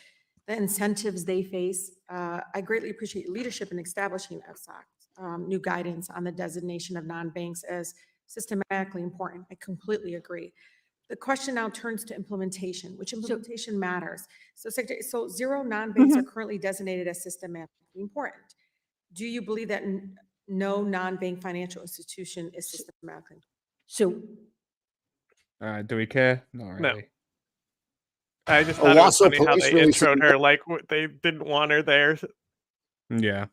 incentives they face, I greatly appreciate your leadership in establishing FSOC, new guidance on the designation of non-banks as systematically important. I completely agree. The question now turns to implementation, which implementation matters. So, Secretary, so 0 non-banks are currently designated as systematically important. Do you believe that no non-bank financial institution is systematically? So, do we care? Not really. No. I just thought it was funny how they introed her like they didn't want her there. Yeah.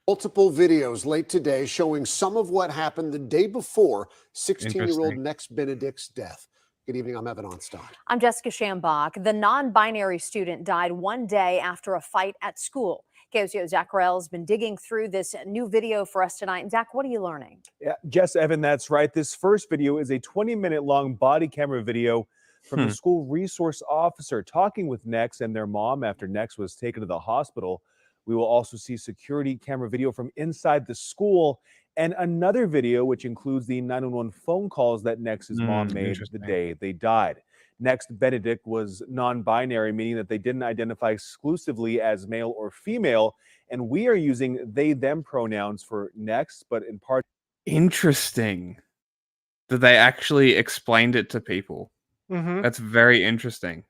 Multiple videos late today showing some of what happened the day before 16-year-old Next Benedict's death. Good evening, I'm Evan Onstock. I'm Jessica Shambach. The non-binary student died one day after a fight at school. KOCO's Zach Rell has been digging through this new video for us tonight. And Zach, what are you learning? Yeah, Jess, Evan, that's right. This first video is a 20-minute long body camera video from the school resource officer talking with Nex and their mom after Nex was taken to the hospital. We will also see security camera video from inside the school and another video which includes the 911 phone calls that Nex's mom made the day they died. Next, Benedict was non-binary, meaning that they didn't identify exclusively as male or female, and we are using they/them pronouns for Next, but in part. Interesting that they actually explained it to people. That's very interesting.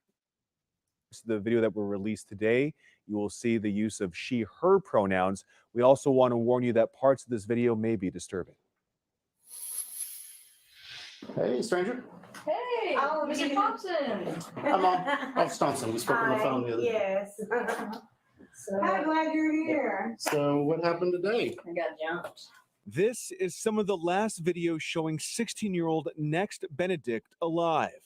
The video that were released today, you will see the use of she, her pronouns. We also want to warn you that parts of this video may be disturbing. Hey, stranger. Hey, Mr. Thompson. I'm Officer Thompson. We spoke on the phone the other day. Yes. I'm glad you're here. So what happened today? I got jumped. This is some of the last videos showing 16-year-old Next Benedict alive.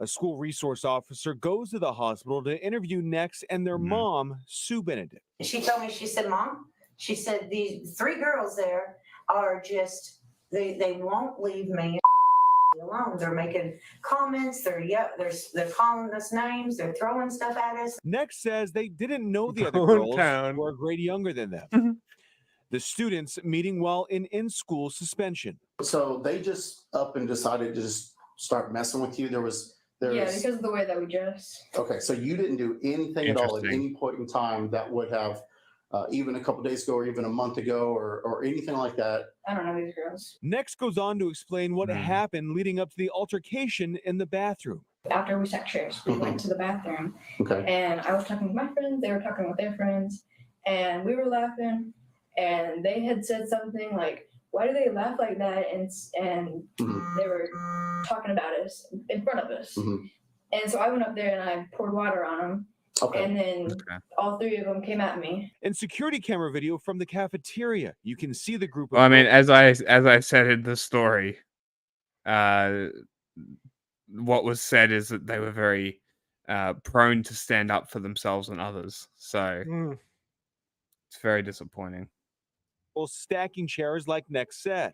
A school resource officer goes to the hospital to interview Nex and their mom, Sue Benedict. She told me, she said, Mom, she said, these 3 girls there are just, they won't leave me alone. They're making comments, they're calling us names, they're throwing stuff at us. Nex says they didn't know the other girls who are a grade younger than them. The students meeting while in in-school suspension. So they just up and decided to just start messing with you. There was because of the way that we dress. Okay, so you didn't do anything at all at any point in time that would have, even a couple days ago or even a month ago or anything like that. I don't know these girls. Next goes on to explain what happened leading up to the altercation in the bathroom. After we sat chairs, we went to the bathroom. Okay. And I was talking with my friends, they were talking with their friends, and we were laughing, and they had said something like, why do they laugh like that? And they were talking about us in front of us. And so I went up there and I poured water on them. Okay. And then all 3 of them came at me. In security camera video from the cafeteria, you can see the group of Well, I mean, as I said in the story, what was said is that they were very prone to stand up for themselves and others. So It's very disappointing. Stacking chairs like Next said.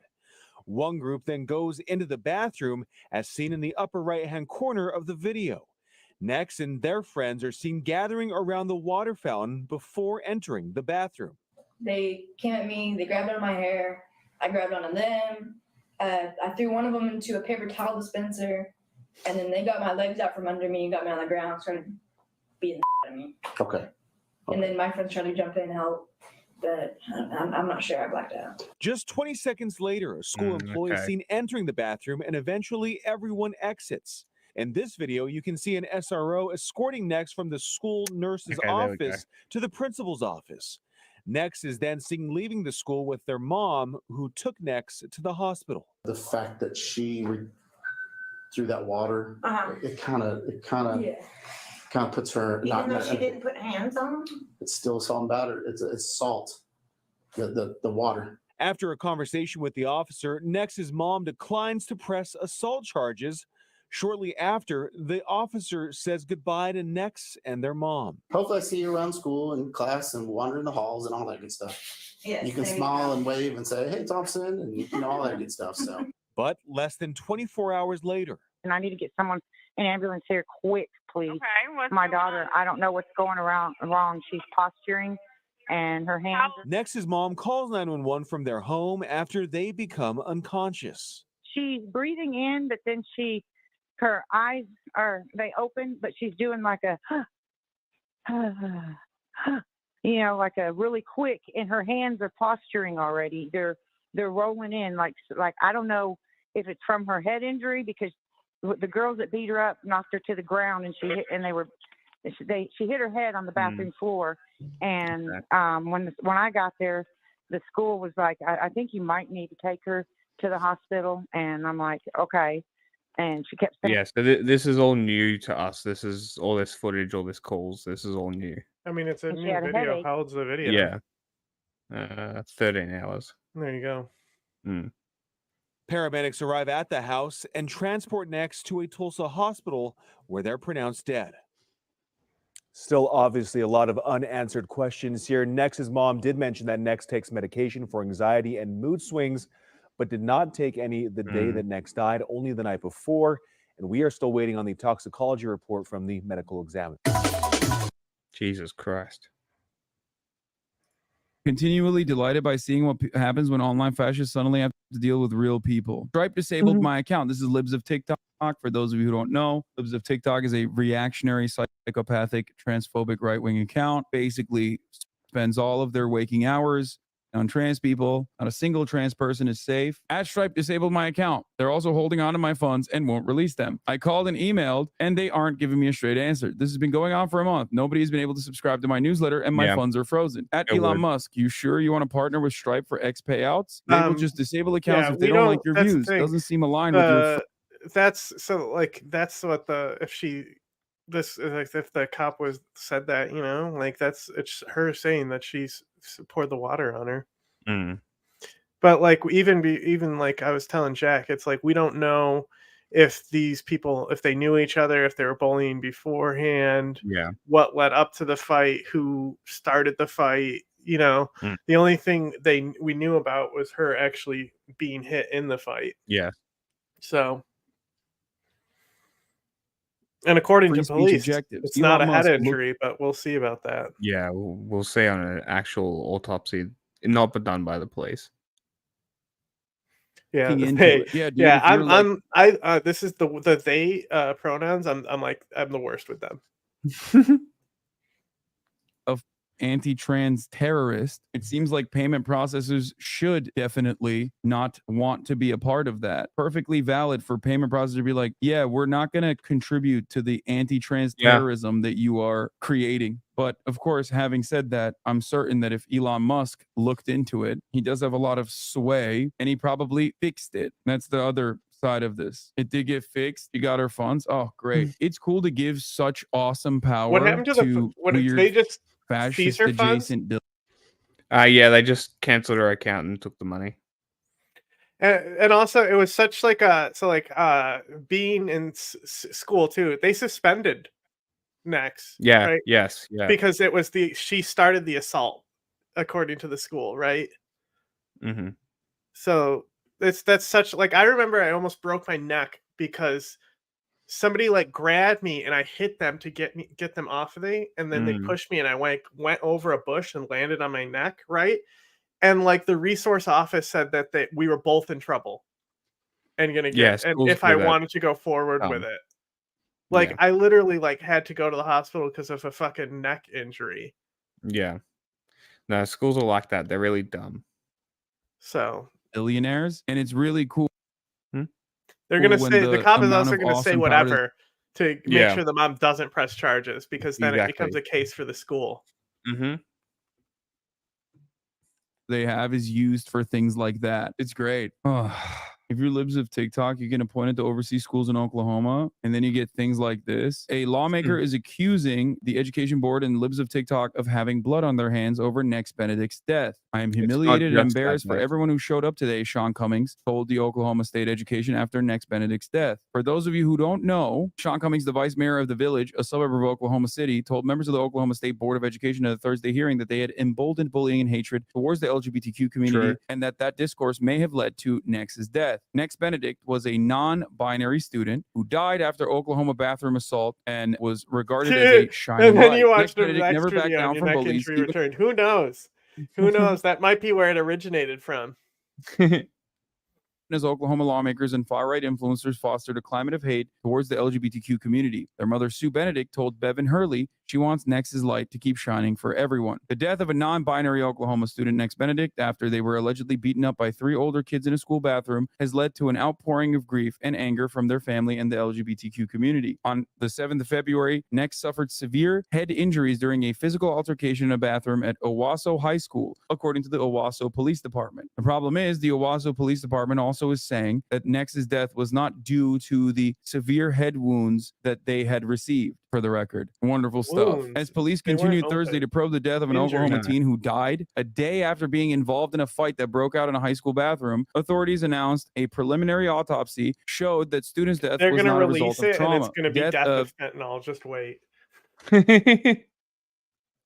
One group then goes into the bathroom as seen in the upper right-hand corner of the video. Next and their friends are seen gathering around the water fountain before entering the bathroom. They came at me, they grabbed onto my hair, I grabbed onto them. I threw one of them into a paper towel dispenser, and then they got my legs out from under me and got me on the ground, started beating the out of me. Okay. And then my friends tried to jump in and help, but I'm not sure, I blacked out. Just 20 seconds later, a school employee is seen entering the bathroom, and eventually everyone exits. In this video, you can see an SRO escorting Next from the school nurse's office to the principal's office. Next is then seen leaving the school with their mom, who took Next to the hospital. The fact that she threw that water, it kind of puts her. Even though she didn't put hands on them? It's still something about her. It's salt, the water. After a conversation with the officer, Nex's mom declines to press assault charges. Shortly after, the officer says goodbye to Nex and their mom. Hopefully I see you around school and class and wander in the halls and all that good stuff. Yes, you can smile and wave and say, hey, Thompson, and all that good stuff. So, but less than 24 hours later. And I need to get someone, an ambulance here quick, please. Okay, my daughter, I don't know what's going wrong. She's posturing and her hands. Nex's mom calls 911 from their home after they become unconscious. She's breathing in, but then her eyes they open, but she's doing like a, like a really quick, and her hands are posturing already. They're rolling in like I don't know if it's from her head injury, because the girls that beat her up knocked her to the ground, and she hit her head on the bathroom floor. And when I got there, the school was like, I think you might need to take her to the hospital. And I'm like, okay. And she kept saying, yeah, so this is all new to us. This is all this footage, all this calls. This is all new. I mean, it's a new video. How old's the video? Yeah. 13 hours. There you go. Paramedics arrive at the house and transport Nex to a Tulsa hospital where they're pronounced dead. Still, obviously, a lot of unanswered questions here. Nex's mom did mention that Nex takes medication for anxiety and mood swings, but did not take any the day that Nex died, only the night before. And we are still waiting on the toxicology report from the medical examiner. Jesus Christ. Continually delighted by seeing what happens when online fascists suddenly have to deal with real people. Stripe disabled my account. This is Libs of TikTok. For those of you who don't know, Libs of TikTok is a reactionary, psychopathic, transphobic right-wing account. Basically spends all of their waking hours on trans people. Not a single trans person is safe. Stripe disabled my account. They're also holding on to my funds and won't release them. I called and emailed, and they aren't giving me a straight answer. This has been going on for a month. Nobody's been able to subscribe to my newsletter, and my funds are frozen. Elon Musk, you sure you want to partner with Stripe for X payouts? They will just disable accounts if they don't like your views. Doesn't seem aligned with your... That's what if the cop said that, it's her saying that she's poured the water on her. But even I was telling Jack, it's like we don't know if these people, if they knew each other, if they were bullying beforehand, what led up to the fight, who started the fight. The only thing we knew about was her actually being hit in the fight. So, and according to police, it's not a head injury, but we'll see about that. Yeah, we'll say on an actual autopsy, not but done by the police. Yeah, Dude, this is the they pronouns. I'm the worst with them. Of anti-trans terrorist, it seems like payment processors should definitely not want to be a part of that. Perfectly valid for payment processors to be like, yeah, we're not going to contribute to the anti-trans terrorism that you are creating. But of course, having said that, I'm certain that if Elon Musk looked into it, he does have a lot of sway, and he probably fixed it. That's the other side of this. It did get fixed. You got our funds. Oh, great. It's cool to give such awesome power. What happened to they just fascist adjacent bill. Yeah, they just canceled her account and took the money. And also, it was such being in school too. They suspended Nex. Yeah. Right? Yes. Yeah. Because it was she started the assault. according to the school, right? Mm-hmm. So that's such like I remember I almost broke my neck because somebody like grabbed me and I hit them to get them off of me, and then they pushed me and I went over a bush and landed on my neck, right? And like the resource office said that we were both in trouble and gonna get and if I wanted to go forward with it. Like I literally like had to go to the hospital because of a fucking neck injury. Yeah. No, schools are like that. They're really dumb. So billionaires, and it's really cool. They're gonna when say the cop is amount also of gonna say awesome power to- whatever to make sure the mom doesn't press charges because then it becomes a case for the school. Mm-hmm. they have is used for things like that. It's great. If you're libs of TikTok, you get appointed to oversee schools in Oklahoma, and then you get things like this. A lawmaker is accusing the education board and libs of TikTok of having blood on their hands over Nex Benedict's death. I am humiliated and embarrassed for everyone who showed up today, Sean Cummings told the Oklahoma State Education after Nex Benedict's death. For those of you who don't know, Sean Cummings, the vice mayor of the Village, a suburb of Oklahoma City, told members of the Oklahoma State Board of Education at a Thursday hearing that they had emboldened bullying and hatred towards the LGBTQ community and that discourse may have led to Nex's death. Nex Benedict was a non-binary student who died after Oklahoma bathroom assault and was regarded as a shining And then light. you watched the Benedict next never backed video down and your from neck bullies. injury returned. Who knows? Who knows? That might be where it originated from. As Oklahoma lawmakers and far-right influencers fostered a climate of hate towards the LGBTQ community. Their mother, Sue Benedict, told Bevan Hurley she wants Nex's light to keep shining for everyone. The death of a non-binary Oklahoma student, Nex Benedict, after they were allegedly beaten up by 3 older kids in a school bathroom, has led to an outpouring of grief and anger from their family and the LGBTQ community. On the 7th of February, Nex suffered severe head injuries during a physical altercation in a bathroom at Owasso High School, according to the Owasso Police Department. The problem is the Owasso Police Department also is saying that Nex's death was not due to the severe head wounds that they had received, for the record. Wonderful stuff. As police continued Thursday to probe the death of an Oklahoma teen who died a day after being involved in a fight that broke out in a high school bathroom, authorities announced a preliminary autopsy showed that student's death was not a result of trauma. And it's going to be death of fentanyl. Just wait.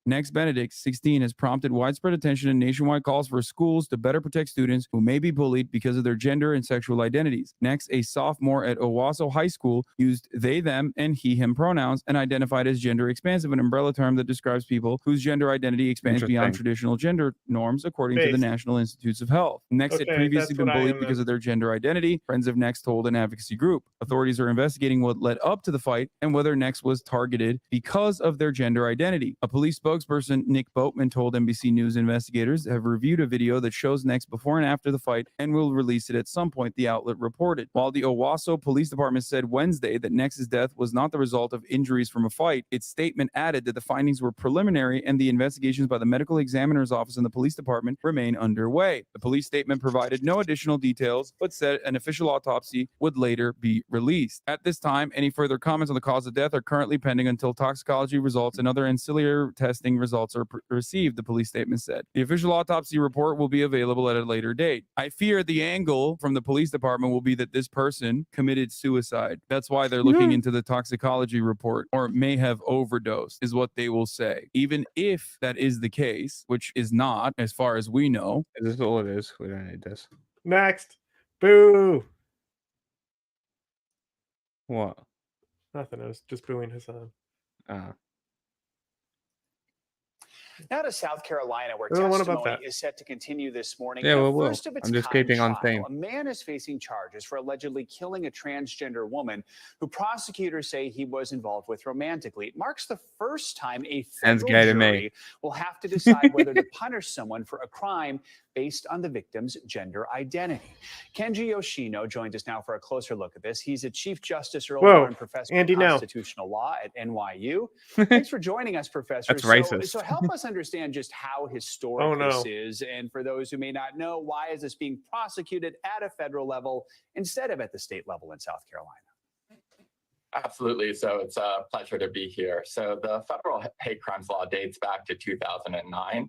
Nex Benedict, 16, has prompted widespread attention and nationwide calls for schools to better protect students who may be bullied because of their gender and sexual identities. Nex, a sophomore at Owasso High School, used they, them, and he, him pronouns and identified as gender expansive, an umbrella term that describes people whose gender identity expands beyond traditional gender norms, according to the National Institutes of Health. Nex had previously been bullied because of their gender identity, Friends of Nex told an advocacy group. Authorities are investigating what led up to the fight and whether Nex was targeted because of their gender identity. A police spokesperson, Nick Boatman, told NBC News investigators have reviewed a video that shows Nex before and after the fight and will release it at some point, the outlet reported. While the Owasso Police Department said Wednesday that Nex's death was not the result of injuries from a fight, its statement added that the findings were preliminary and the investigations by the medical examiner's office and the police department remain underway. The police statement provided no additional details, but said an official autopsy would later be released. At this time, any further comments on the cause of death are currently pending until toxicology results and other ancillary testing results are received, the police statement said. The official autopsy report will be available at a later date. I fear the angle from the police department will be that this person committed suicide. That's why they're looking into the toxicology report, or may have overdosed, is what they will say. Even if that is the case, which is not, as far as we know. Is this all it is? We don't need this. Next. Boo. What? Nothing. I was just booing his son. Now to South Carolina, where What about testimony that? is set to continue this morning. Yeah, In a well, first of its I'm just kind keeping on trial, theme. A man is facing charges for allegedly killing a transgender woman who prosecutors say he was involved with romantically. It marks the first time a Sounds federal gay to me. jury will have to decide whether to punish someone for a crime based on the victim's gender identity. Kenji Yoshino joins us now for a closer look at this. He's a Chief Justice Earl Warren Professor Andy, of no. Constitutional Law at NYU. Thanks for joining us, Professor. That's racist. So help us understand just how historic Oh, no. this is. And for those who may not know, why is this being prosecuted at a federal level instead of at the state level in South Carolina? Absolutely. So it's a pleasure to be here. So the federal hate crimes law dates back to 2009,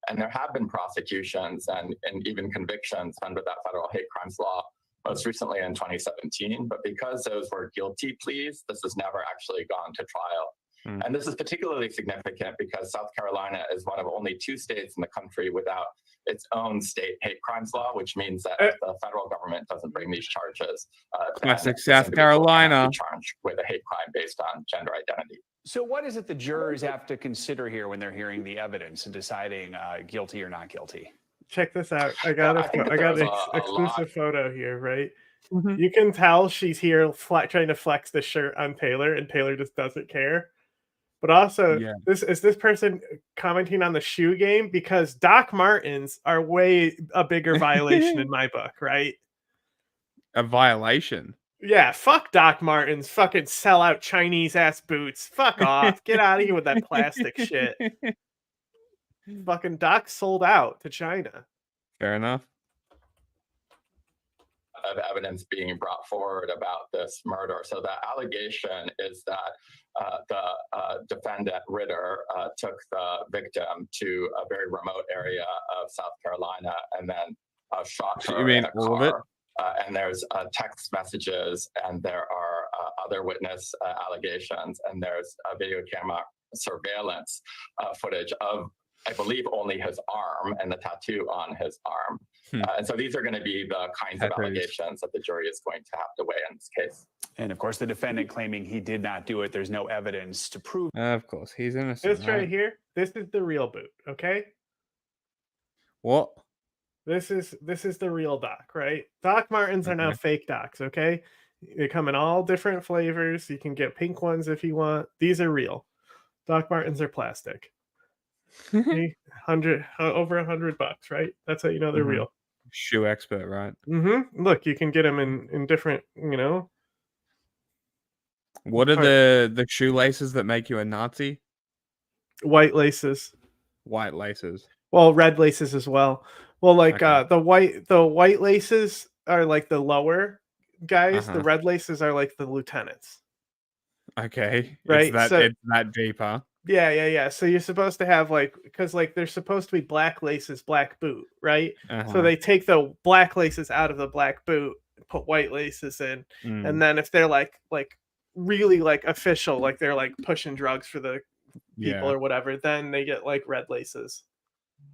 and there have been prosecutions and even convictions under that federal hate crimes law, most recently in 2017. But because those were guilty pleas, this has never actually gone to trial. And this is particularly significant because South Carolina is one of only 2 states in the country without its own state hate crimes law, which means that if the federal government doesn't bring these charges, Classic this South individual cannot Carolina. be charged with a hate crime based on gender identity. So what is it the jurors have to consider here when they're hearing the evidence and deciding guilty or not guilty? Check this out. I got an exclusive photo here, right? You can tell she's here trying to flex the shirt on Taylor, and Taylor just doesn't care. But also, this person commenting on the shoe game because Doc Martens are way a bigger violation in my book, right? A violation? Yeah, fuck Doc Martens, fucking sell out Chinese ass boots. Fuck off. Get out of here with that plastic shit. Fucking Doc sold out to China. Fair enough. Of evidence being brought forward about this murder. So the allegation is that the defendant Ritter took the victim to a very remote area of South Carolina and then shot her in a car. And there's text messages, and there are other witness allegations, and there's a video camera surveillance footage of, I believe, only his arm and the tattoo on his arm. And so these are going to be the kinds of allegations that the jury is going to have to weigh in this case. And of course, the defendant claiming he did not do it. There's no evidence to prove. Of course, he's innocent. This right here, this is the real boot, okay? What? This is the real Doc, right? Doc Martens are now fake Docs, okay? They come in all different flavors. You can get pink ones if you want. These are real. Doc Martens are plastic. Okay? Over $100, right? That's how you know they're real. Shoe expert, right? Look, you can get them in different, What are the shoelaces that make you a Nazi? White laces. White laces. Well, red laces as well. Well, like the white laces are like the lower guys. The red laces are like the lieutenants. Okay. Right. It's that deep, huh? Yeah. So you're supposed to have because they're supposed to be black laces, black boot, right? So they take the black laces out of the black boot, put white laces in, and then if they're like really official, like they're like pushing drugs for the people or whatever, then they get like red laces.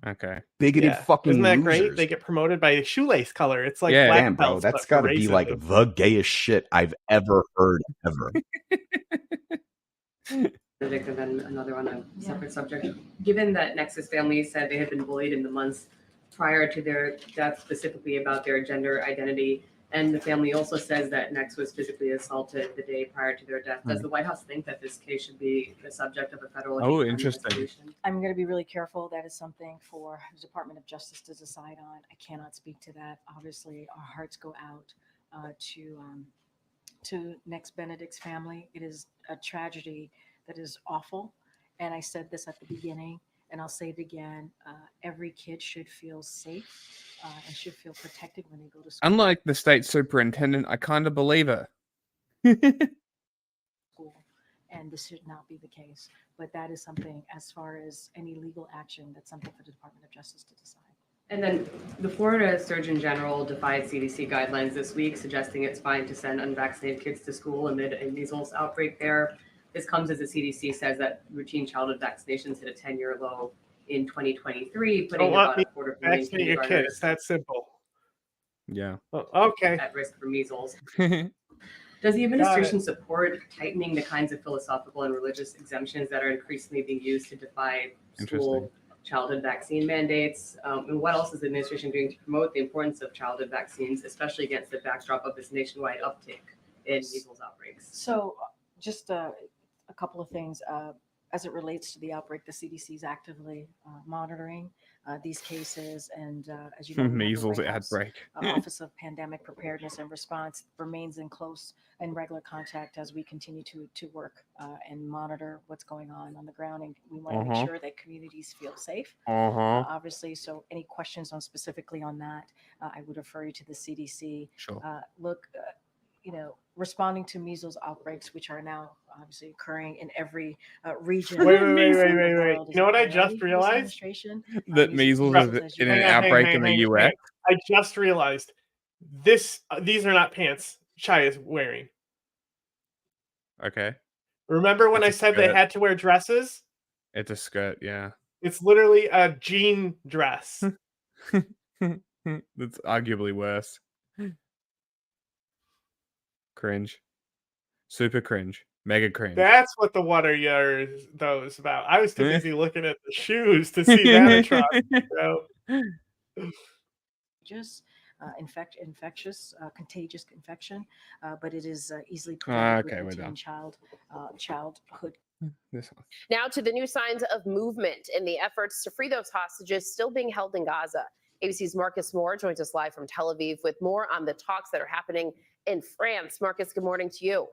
Okay. Bigoted fucking Isn't that losers. great? They get promoted by shoelace color. It's like black black bro. belts, That's got to be like the gayest shit I've ever heard ever. And then another on a separate subject. Given that Nexus family said they had been bullied in the months prior to their death, specifically about their gender identity, and the family also says that Nex was physically assaulted the day prior to their death, does the White House think that this case should be the subject of a federal interesting. I'm going to be really careful. That is something for the Department of Justice to decide on. I cannot speak to that. Obviously, our hearts go out to Nex Benedict's family. It is a tragedy that is awful. And I said this at the beginning, and I'll say it again. Every kid should feel safe and should feel protected when they go to school. Unlike the state superintendent, I kind of believe her. And this should not be the case. But that is something, as far as any legal action, that's something for the Department of Justice to decide. And then the Florida Surgeon General defied CDC guidelines this week, suggesting it's fine to send unvaccinated kids to school amid a measles outbreak there. This comes as the CDC says that routine childhood vaccinations hit a 10-year low in 2023, putting about a quarter of a million vaccinate your kid. It's that simple. Yeah. Okay. At risk for measles. Does the administration support tightening the kinds of philosophical and religious exemptions that are increasingly being used to defy school childhood vaccine mandates? And what else is the administration doing to promote the importance of childhood vaccines, especially against the backdrop of this nationwide uptick in measles outbreaks? So just a couple of things. As it relates to the outbreak, the CDC is actively monitoring these cases. And as you know, measles outbreak. Office of Pandemic Preparedness and Response remains in close and regular contact as we continue to work and monitor what's going on the ground. And we want to make sure that communities feel safe, obviously. So any questions specifically on that, I would refer you to the CDC. Sure. Responding to measles outbreaks, which are now obviously occurring in every region. Wait. You know what I just realized? That measles is in an outbreak in the US. I just realized these are not pants Chai is wearing. Okay. Remember when I It's a said they skirt. had to wear dresses? It's a skirt, yeah. It's literally a jean dress. That's arguably worse. Cringe. Super cringe. Mega cringe. That's what the "what are yours" those about. I was too busy looking at the shoes to see that atrocity, bro. Just infectious, contagious infection, but it is easily Ah, prevented okay, we're with done. childhood. This one. Now to the new signs of movement in the efforts to free those hostages still being held in Gaza. ABC's Marcus Moore joins us live from Tel Aviv with more on the talks that are happening in France. Marcus, good morning to you.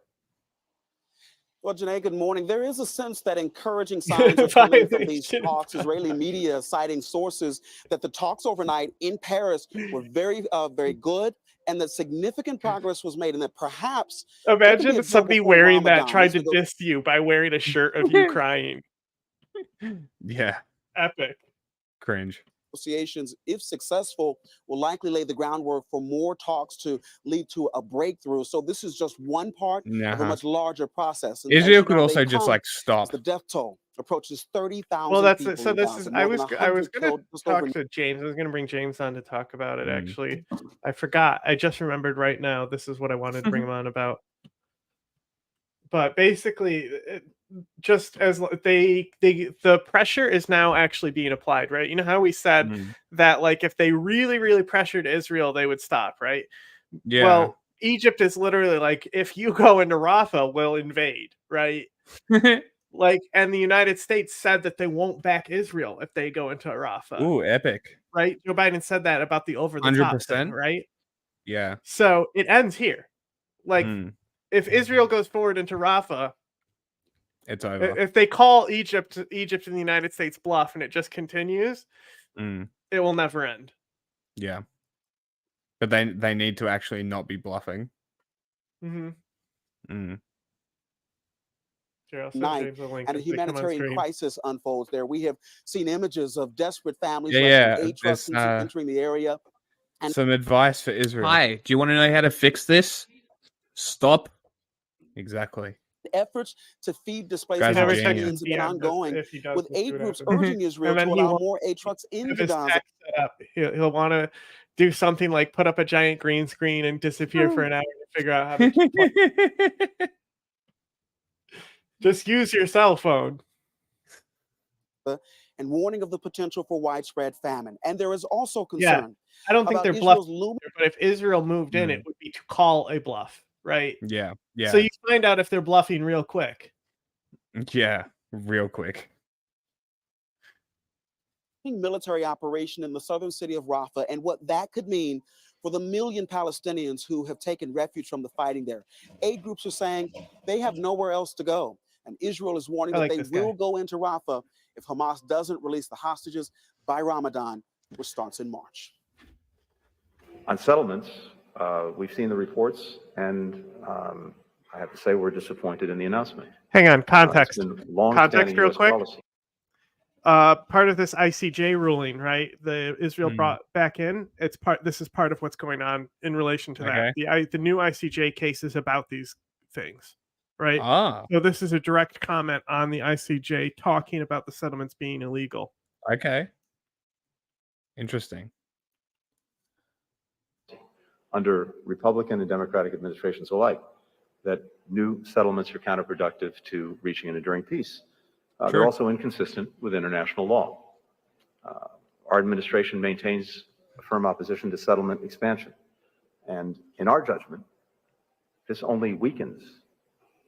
Well, Janae, good morning. There is a sense that encouraging signs are coming from these talks. Israeli media citing sources that the talks overnight in Paris were very good and that significant progress was made and that perhaps there could be a Imagine deal somebody before wearing that Ramadan. tried These to diss you by wearing a shirt of you crying. Yeah. Epic. Cringe. Negotiations, if successful, will likely lay the groundwork for more talks to lead to a breakthrough. So this is just one part of a Uh-huh. much larger process. And as Israel you could know, also they just come like as stop. the death toll approaches 30,000 Well, that's people it. So in this Gaza. is More I than was 100 gonna killed, just talk over to James. I was gonna bring James on to talk about it. Mm. Actually, I forgot. I just remembered right now. This is what I wanted to bring him on about. But basically, just as the pressure is now actually being applied, right? You know how we said that like if they really pressured Israel, they would stop, right? Yeah. Well, Egypt is literally like, if you go into Rafah, we'll invade, right? Like, and the United States said that they won't back Israel if they go into Rafah. Ooh, epic. Right? Joe Biden said that about the over the top thing, 100%. right? Yeah. So it ends here. Like, Mm. if Israel goes forward into Rafah, It's over. if they call Egypt and the United States bluff and it just continues, Mm. it will never end. Yeah. But they need to actually not be bluffing. Mm-hmm. Mm. Sure, I'll send night, James a link and a if they come on humanitarian screen. crisis unfolds there. We have seen images of desperate families Yeah, rushing aid trucks there's entering the area. And some advice for Israel. Hi, do you want to know how to fix this? Stop. Exactly. efforts to feed displaced Guys are genius. Palestinians have been ongoing, with aid groups urging Israel And then to he allow won't more aid trucks have into his Gaza. tech set up. He'll want to do something like put up a giant green screen and disappear for an hour to figure out how to keep just use your cell phone. And warning of the potential for widespread famine. And there is also Yeah, concern I don't think about they're Israel's bluffing, looming. but if Israel moved in, it would be to call a bluff, right? Yeah. Yeah. So you find out if they're bluffing real quick. Yeah. Real quick. Military operation in the southern city of Rafah and what that could mean for the 1 million Palestinians who have taken refuge from the fighting there. Aid groups are saying they have nowhere else to go. And Israel is warning that they will go into Rafah if Hamas doesn't release the hostages by Ramadan, which starts in March. On settlements, we've seen the reports, and I have to say we're disappointed in the announcement. Hang on, context. It's been long-standing Context real US quick. policy. Part of this ICJ ruling, right? The Israel brought back in. This is part of what's going on in relation to that. The new ICJ case is about these things, right? Ah. So this is a direct comment on the ICJ talking about the settlements being illegal. Okay. Interesting. Under Republican and Democratic administrations alike, that new settlements are counterproductive to reaching an enduring peace. They're Sure. also inconsistent with international law. Our administration maintains a firm opposition to settlement expansion. And in our judgment, this only weakens,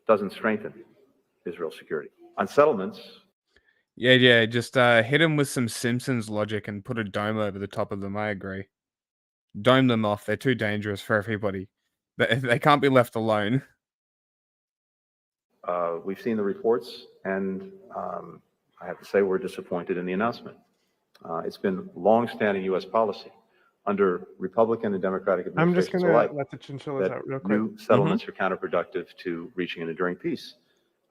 doesn't strengthen Israel's security. On settlements, Yeah. Just hit them with some Simpsons logic and put a dome over the top of them. I agree. Dome them off. They're too dangerous for everybody. They can't be left alone. we've seen the reports, and I have to say we're disappointed in the announcement. It's been long-standing U.S. policy under Republican and Democratic I'm just administrations gonna alike let the chinchillas that out real quick. new settlements are counterproductive to reaching an enduring peace.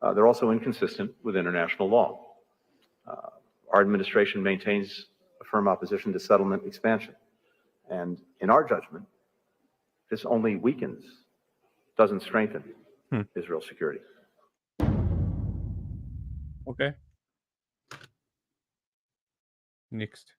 They're also inconsistent with international law. Our administration maintains a firm opposition to settlement expansion. And in our judgment, this only weakens, doesn't strengthen Israel's security. Okay. Next.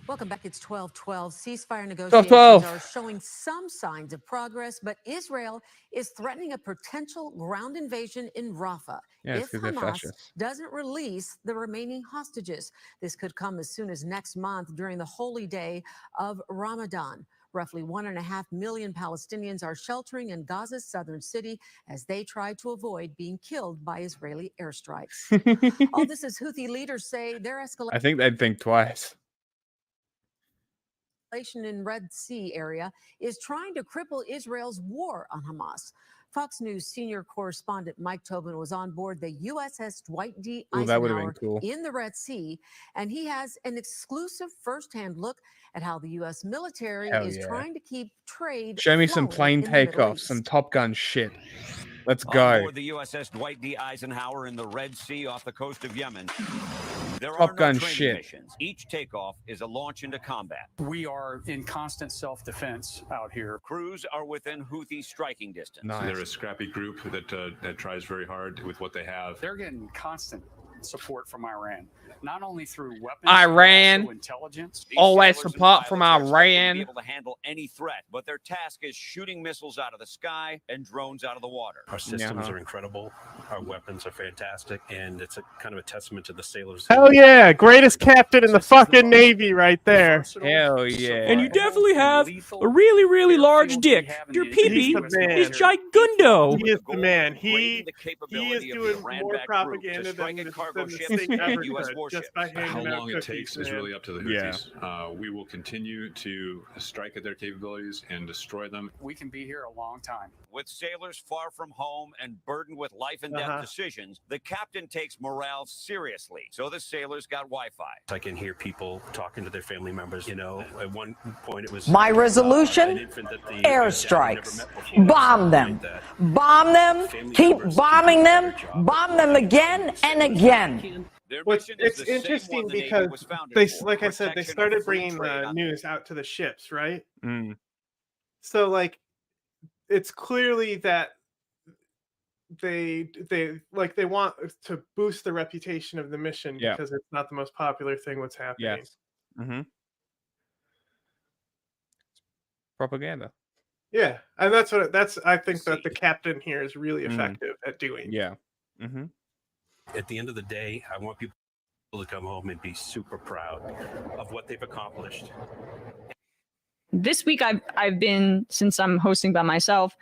Welcome back. It's 12:12. Ceasefire 12:12. negotiations are showing some signs of progress, but Israel is threatening a potential ground invasion in Rafah Yeah, it's if 'cause they're Hamas fascists. doesn't release the remaining hostages. This could come as soon as next month during the holy day of Ramadan. Roughly 1.5 million Palestinians are sheltering in Gaza's southern city as they try to avoid being killed by Israeli airstrikes. All this as Houthi leaders say their escalation I think they'd think twice. in Red Sea area is trying to cripple Israel's war on Hamas. Fox News senior correspondent Mike Tobin was on board the USS Dwight D. Ooh, that would've Eisenhower been cool. in the Red Sea, and he has an exclusive firsthand look at how the U.S. military Hell is yeah. trying to keep trade Show me some flowing plane in the Middle takeoffs, East. some Top Gun shit. Let's On go. board the USS Dwight D. Eisenhower in the Red Sea off the coast of Yemen. There Top are no Gun training shit. missions. Each takeoff is a launch into combat. We are in constant self-defense out here. Crews are within Houthi striking distance. They're a scrappy group that tries very hard with what they have. They're getting constant support from Iran, not only through weapons, Iran. but also intelligence. Always sailors and support from pilots are expected to Iran. be able to handle any threat, but their task is shooting missiles out of the sky and drones out of the water. Our systems are incredible. Our weapons are fantastic, and it's a kind of a testament to the sailors. Hell yeah, greatest captain in the fucking Navy right there. Hell yeah. And you definitely have a really, really large dick. Your pee-pee is gigundo. He is the man. He is doing more propaganda than the state ever could, just by How handing out long it cookies, takes is man. really up to the Houthis. We will continue to strike at their capabilities and destroy them. We can be here a long time. With sailors far from home and burdened with life and death decisions, the captain takes morale seriously. So the sailors got Wi-Fi. I can hear people talking to their family members. You know, at one point it was My resolution? an infant that the Airstrikes. Bomb them. Bomb them. Keep bombing them. Bomb them again and again. It's interesting because they, like I said, they started bringing the news out to the ships, right? So like, it's clearly that they want to boost the reputation of the mission because it's not the most popular thing what's happening. Yes. Mm-hmm. Propaganda. Yeah, and I think that the captain here is really effective at doing. Yeah. Mm-hmm. At the end of the day, I want people to come home and be super proud of what they've accomplished. This week I've been, since I'm hosting by myself,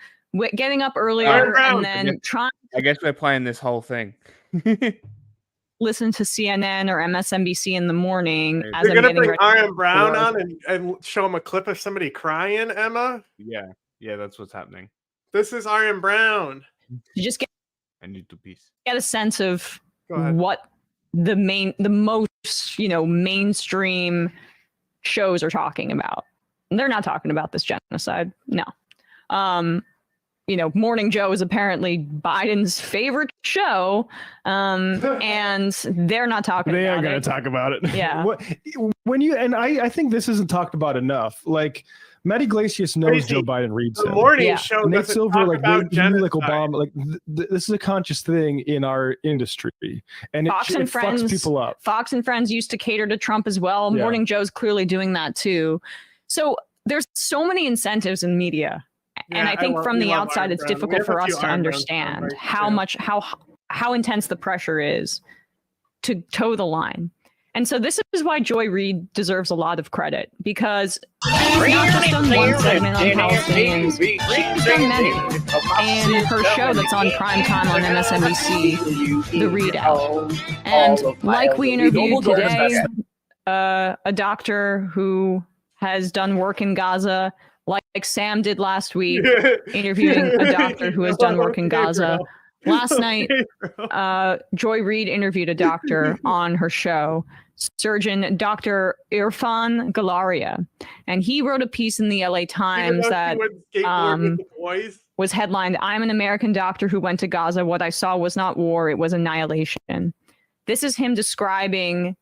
getting up earlier and then trying I guess we're playing this whole thing. listen to CNN or MSNBC in the morning as You're I'm gonna getting bring ready. Iron Brown on and show him a clip of somebody crying, Emma? Yeah, that's what's happening. This is Iron Brown. You just I need to piece. get a sense of Go ahead. what the most mainstream shows are talking about. And they're not talking about this genocide. No. Morning Joe is apparently Biden's favorite show, and they're not talking They about are going it. to talk about it. Yeah. I think this isn't talked about enough. Like, Matt Iglesias knows Joe Biden reads The him. morning show Nate doesn't Silver, talk like, about he knew, like, Obama. Like, this is a conscious thing in our industry, and it Fox and fucks Friends, people up. Fox and Friends used to cater to Trump as well. Yeah. Morning Joe's clearly doing that too. So there's so many incentives in media. And Yeah, I think from we the love outside, Iron it's Brown. We difficult have for a few us to Iron Browns understand right how much, how intense the pressure is to toe the line. And so this is why Joy Reid deserves a lot of credit, because she's not just done one segment on Palestinians, she's done many. And her show that's on primetime on MSNBC, The Read Out. And like we interviewed today, a doctor who has done work in Gaza, like Sam did last week, interviewing a doctor who has done work in Gaza. Last night, Joy Reid interviewed a doctor on her show, surgeon Dr. Irfan Galaria, and he wrote a piece in the LA Times that was headlined, "I'm an American doctor who went to Gaza. What I saw was not war, it was annihilation." This is him describing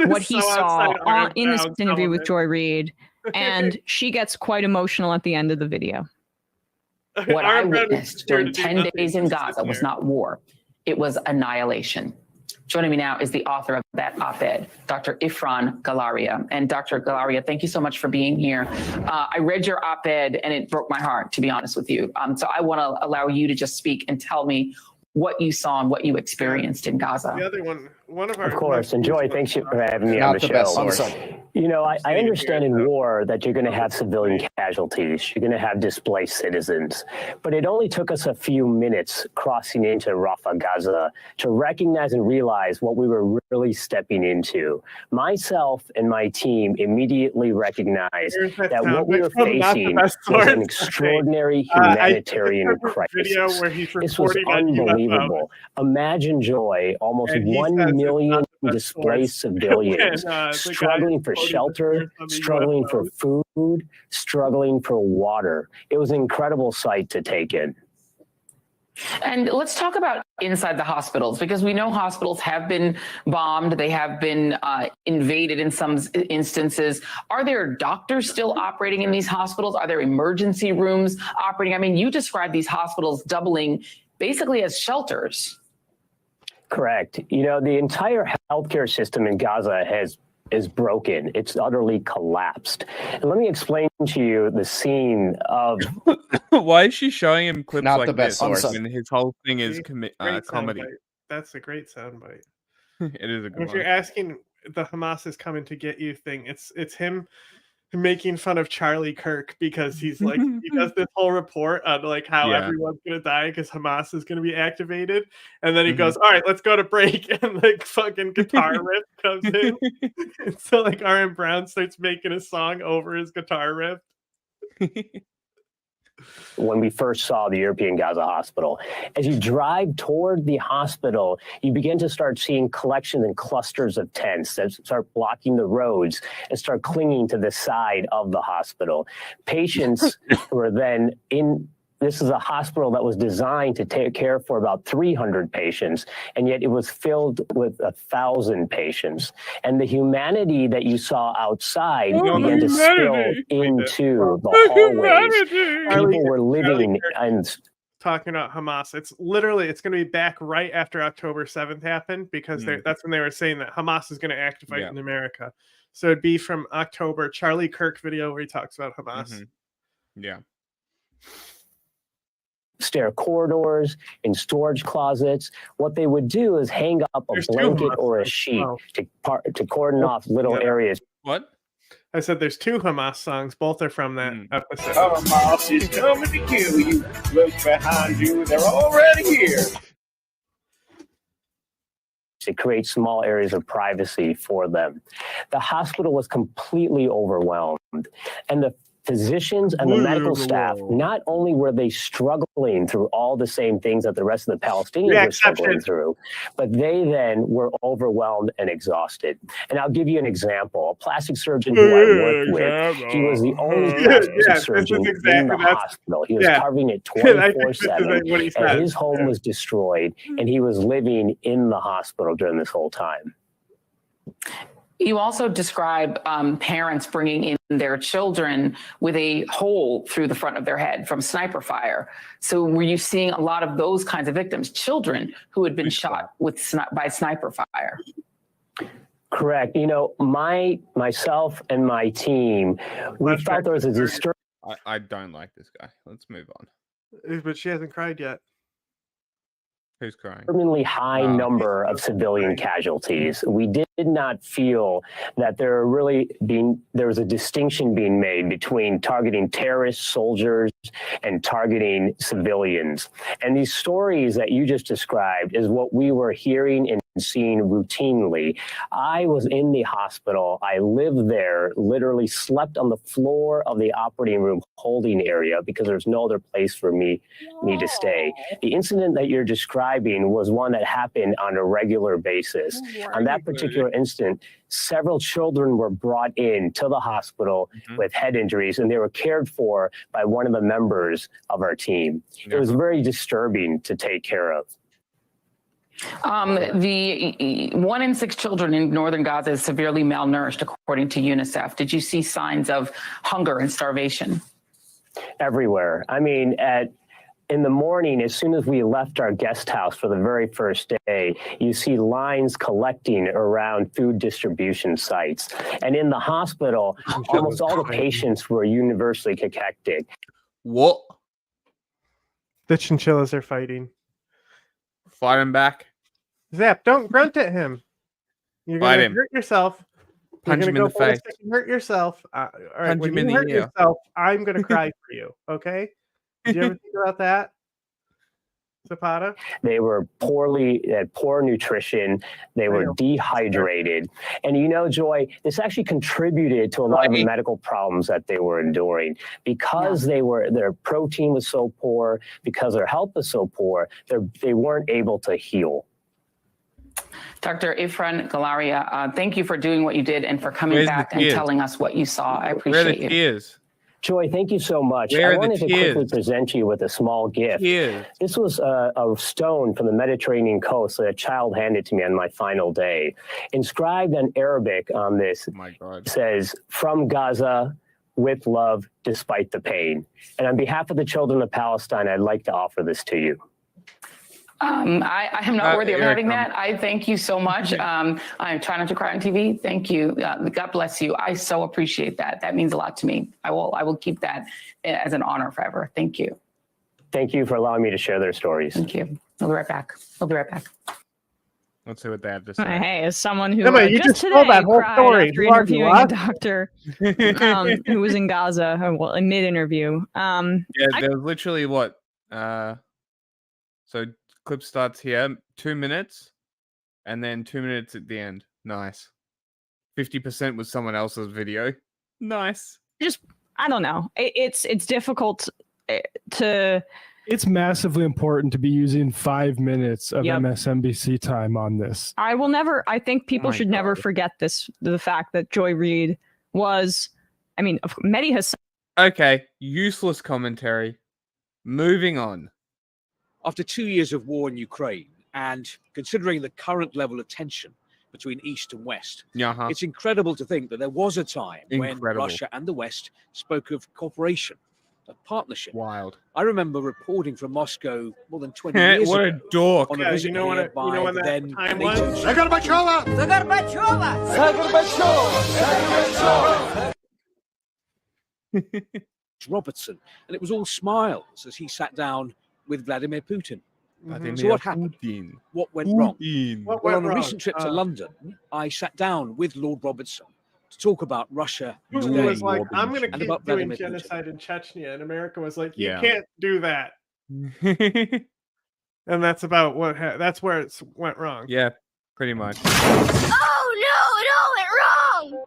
what he saw in this interview with Joy Reid, and she gets quite emotional at the end of the video. What I witnessed during 10 days in Gaza was not war. It was annihilation. Joining me now is the author of that op-ed, Dr. Ifran Galaria. And Dr. Galaria, thank you so much for being here. I read your op-ed and it broke my heart, to be honest with you. So I want to allow you to just speak and tell me what you saw and what you experienced in Gaza. The other one of our. Of course, and Joy, thanks for having me on the show. You know, I understand in war that you're going to have civilian casualties. You're going to have displaced citizens. But it only took us a few minutes crossing into Rafah, Gaza, to recognize and realize what we were really stepping into. Myself and my team immediately recognized that what we were facing was an extraordinary humanitarian crisis. This was unbelievable. Imagine, Joy, almost 1 million displaced civilians struggling for shelter, struggling for food, struggling for water. It was an incredible sight to take in. And let's talk about inside the hospitals, because we know hospitals have been bombed. They have been invaded in some instances. Are there doctors still operating in these hospitals? Are there emergency rooms operating? I mean, you described these hospitals doubling basically as shelters. Correct. You know, the entire healthcare system in Gaza is broken. It's utterly collapsed. And let me explain to you the scene of. Why is she showing him clips Not like the best this source. when his whole thing is Great comedy? soundbite. That's a great soundbite. It is a good If one. you're asking the Hamas is coming to get you thing, it's him making fun of Charlie Kirk because he's like he does this whole report on like how everyone's gonna die because Hamas is gonna be activated, and then he goes, "All right, let's go to break," and like fucking guitar riff comes in, and so like R.M. Brown starts making a song over his guitar riff. When we first saw the European Gaza hospital. As you drive toward the hospital, you begin to start seeing collections and clusters of tents that start blocking the roads and start clinging to the side of the hospital. Patients were then in. This is a hospital that was designed to take care for about 300 patients, and yet it was filled with 1,000 patients. And the humanity that you saw outside began to spill into the hallways. People were living and talking about Hamas. It's going to be back right after October 7th happened because that's when they were saying that Hamas is going to activate in America. So it'd be from October, Charlie Kirk video where he talks about Hamas. Yeah. stair corridors, in storage closets. What they would do is hang up a blanket or a sheet to cordon off little areas. What? I said there's two Hamas songs. Both are from that episode. Hamas is coming to kill you. Look behind you. They're already here. To create small areas of privacy for them. The hospital was completely overwhelmed, and the physicians and the medical staff, not only were they struggling through all the same things that the rest of the Palestinians were struggling through, but they then were overwhelmed and exhausted. And I'll give you an example. A plastic surgeon who I worked with, he was the only plastic surgeon in the hospital. He was covering it 24/7, and his home was destroyed, and he was living in the hospital during this whole time. You also describe parents bringing in their children with a hole through the front of their head from sniper fire. So were you seeing a lot of those kinds of victims, children who had been shot by sniper fire? Correct. You know, myself and my team, we felt there was a disturbing. I don't like this guy. Let's move on. But she hasn't cried yet. Who's crying? Extremely high number of civilian casualties. We did not feel that there was a distinction being made between targeting terrorists, soldiers, and targeting civilians. And these stories that you just described is what we were hearing and seeing routinely. I was in the hospital. I lived there, literally slept on the floor of the operating room holding area because there's no other place for me to stay. The incident that you're describing was one that happened on a regular basis. On that particular incident, several children were brought in to the hospital with head injuries, and they were cared for by one of the members of our team. It was very disturbing to take care of. The 1 in 6 children in northern Gaza is severely malnourished, according to UNICEF. Did you see signs of hunger and starvation? Everywhere. I mean, in the morning, as soon as we left our guest house for the very first day, you see lines collecting around food distribution sites. And in the hospital, almost all the patients were universally cachectic. What? The chinchillas are fighting. Fighting back. Zap, don't grunt at him. You're Fight gonna him. hurt yourself. Punch You're him gonna in go the face. ballistic and hurt yourself. All right, Punch when him you in the hurt ear. yourself, I'm gonna cry for you. Okay? Did you ever think about that, Zapata? They were had poor nutrition. They were dehydrated. And you know, Joy, this actually contributed to a lot of the medical problems that they were enduring. Because their protein was so poor, because their health was so poor, they weren't able to heal. Dr. Ifran Galaria, thank you for doing what you did and for coming Where's the back and tears? telling us what you saw. I Where are appreciate the you. tears? Joy, thank you so much. Where I are the wanted to quickly tears? present you with a small gift. Tears. This was a stone from the Mediterranean coast that a child handed to me on my final day. Inscribed in Arabic on this says, "From Gaza, with love, despite the pain." And on behalf of the children of Palestine, I'd like to offer this to you. I am not worthy of here it having comes. that. I thank you so much. I'm trying not to cry on TV. Thank you. God bless you. I so appreciate that. That means a lot to me. I will keep that as an honor forever. Thank you. Thank you for allowing me to share their stories. Thank you. I'll be right back. I'll be right back. Let's see what they have to say. Hey, as someone who Emma, you just just told today that whole cried story. after Who are you, interviewing a what? doctor who was in Gaza, well, in mid-interview. Yeah, there was literally what? So clip starts here, 2 minutes, and then 2 minutes at the end. Nice. 50% was someone else's video. Nice. Just, I don't know. It's difficult to. It's massively important to be using 5 minutes of Yep. MSNBC time on this. I think people should never forget the fact that Joy Reid was, Mehdi has. Okay, useless commentary. Moving on. After 2 years of war in Ukraine, and considering the current level of tension between East and West, it's incredible to think that there was a time when Russia and the West spoke of cooperation, of partnership. Wild. I remember reporting from Moscow more than 20 years What ago. a dork. On a visit here by the then NATO Robertson, and it was all smiles as he sat down with Vladimir Putin. So what happened? What went wrong? Well, on a recent trip to London, I sat down with Lord Robertson to talk about Russia Putin was like, I'm going to and keep about doing Vladimir Putin. genocide in Chechnya. And America was like, you Yeah. can't do that. And that's about that's where it went wrong. Yeah, pretty much. Oh no, it all went wrong.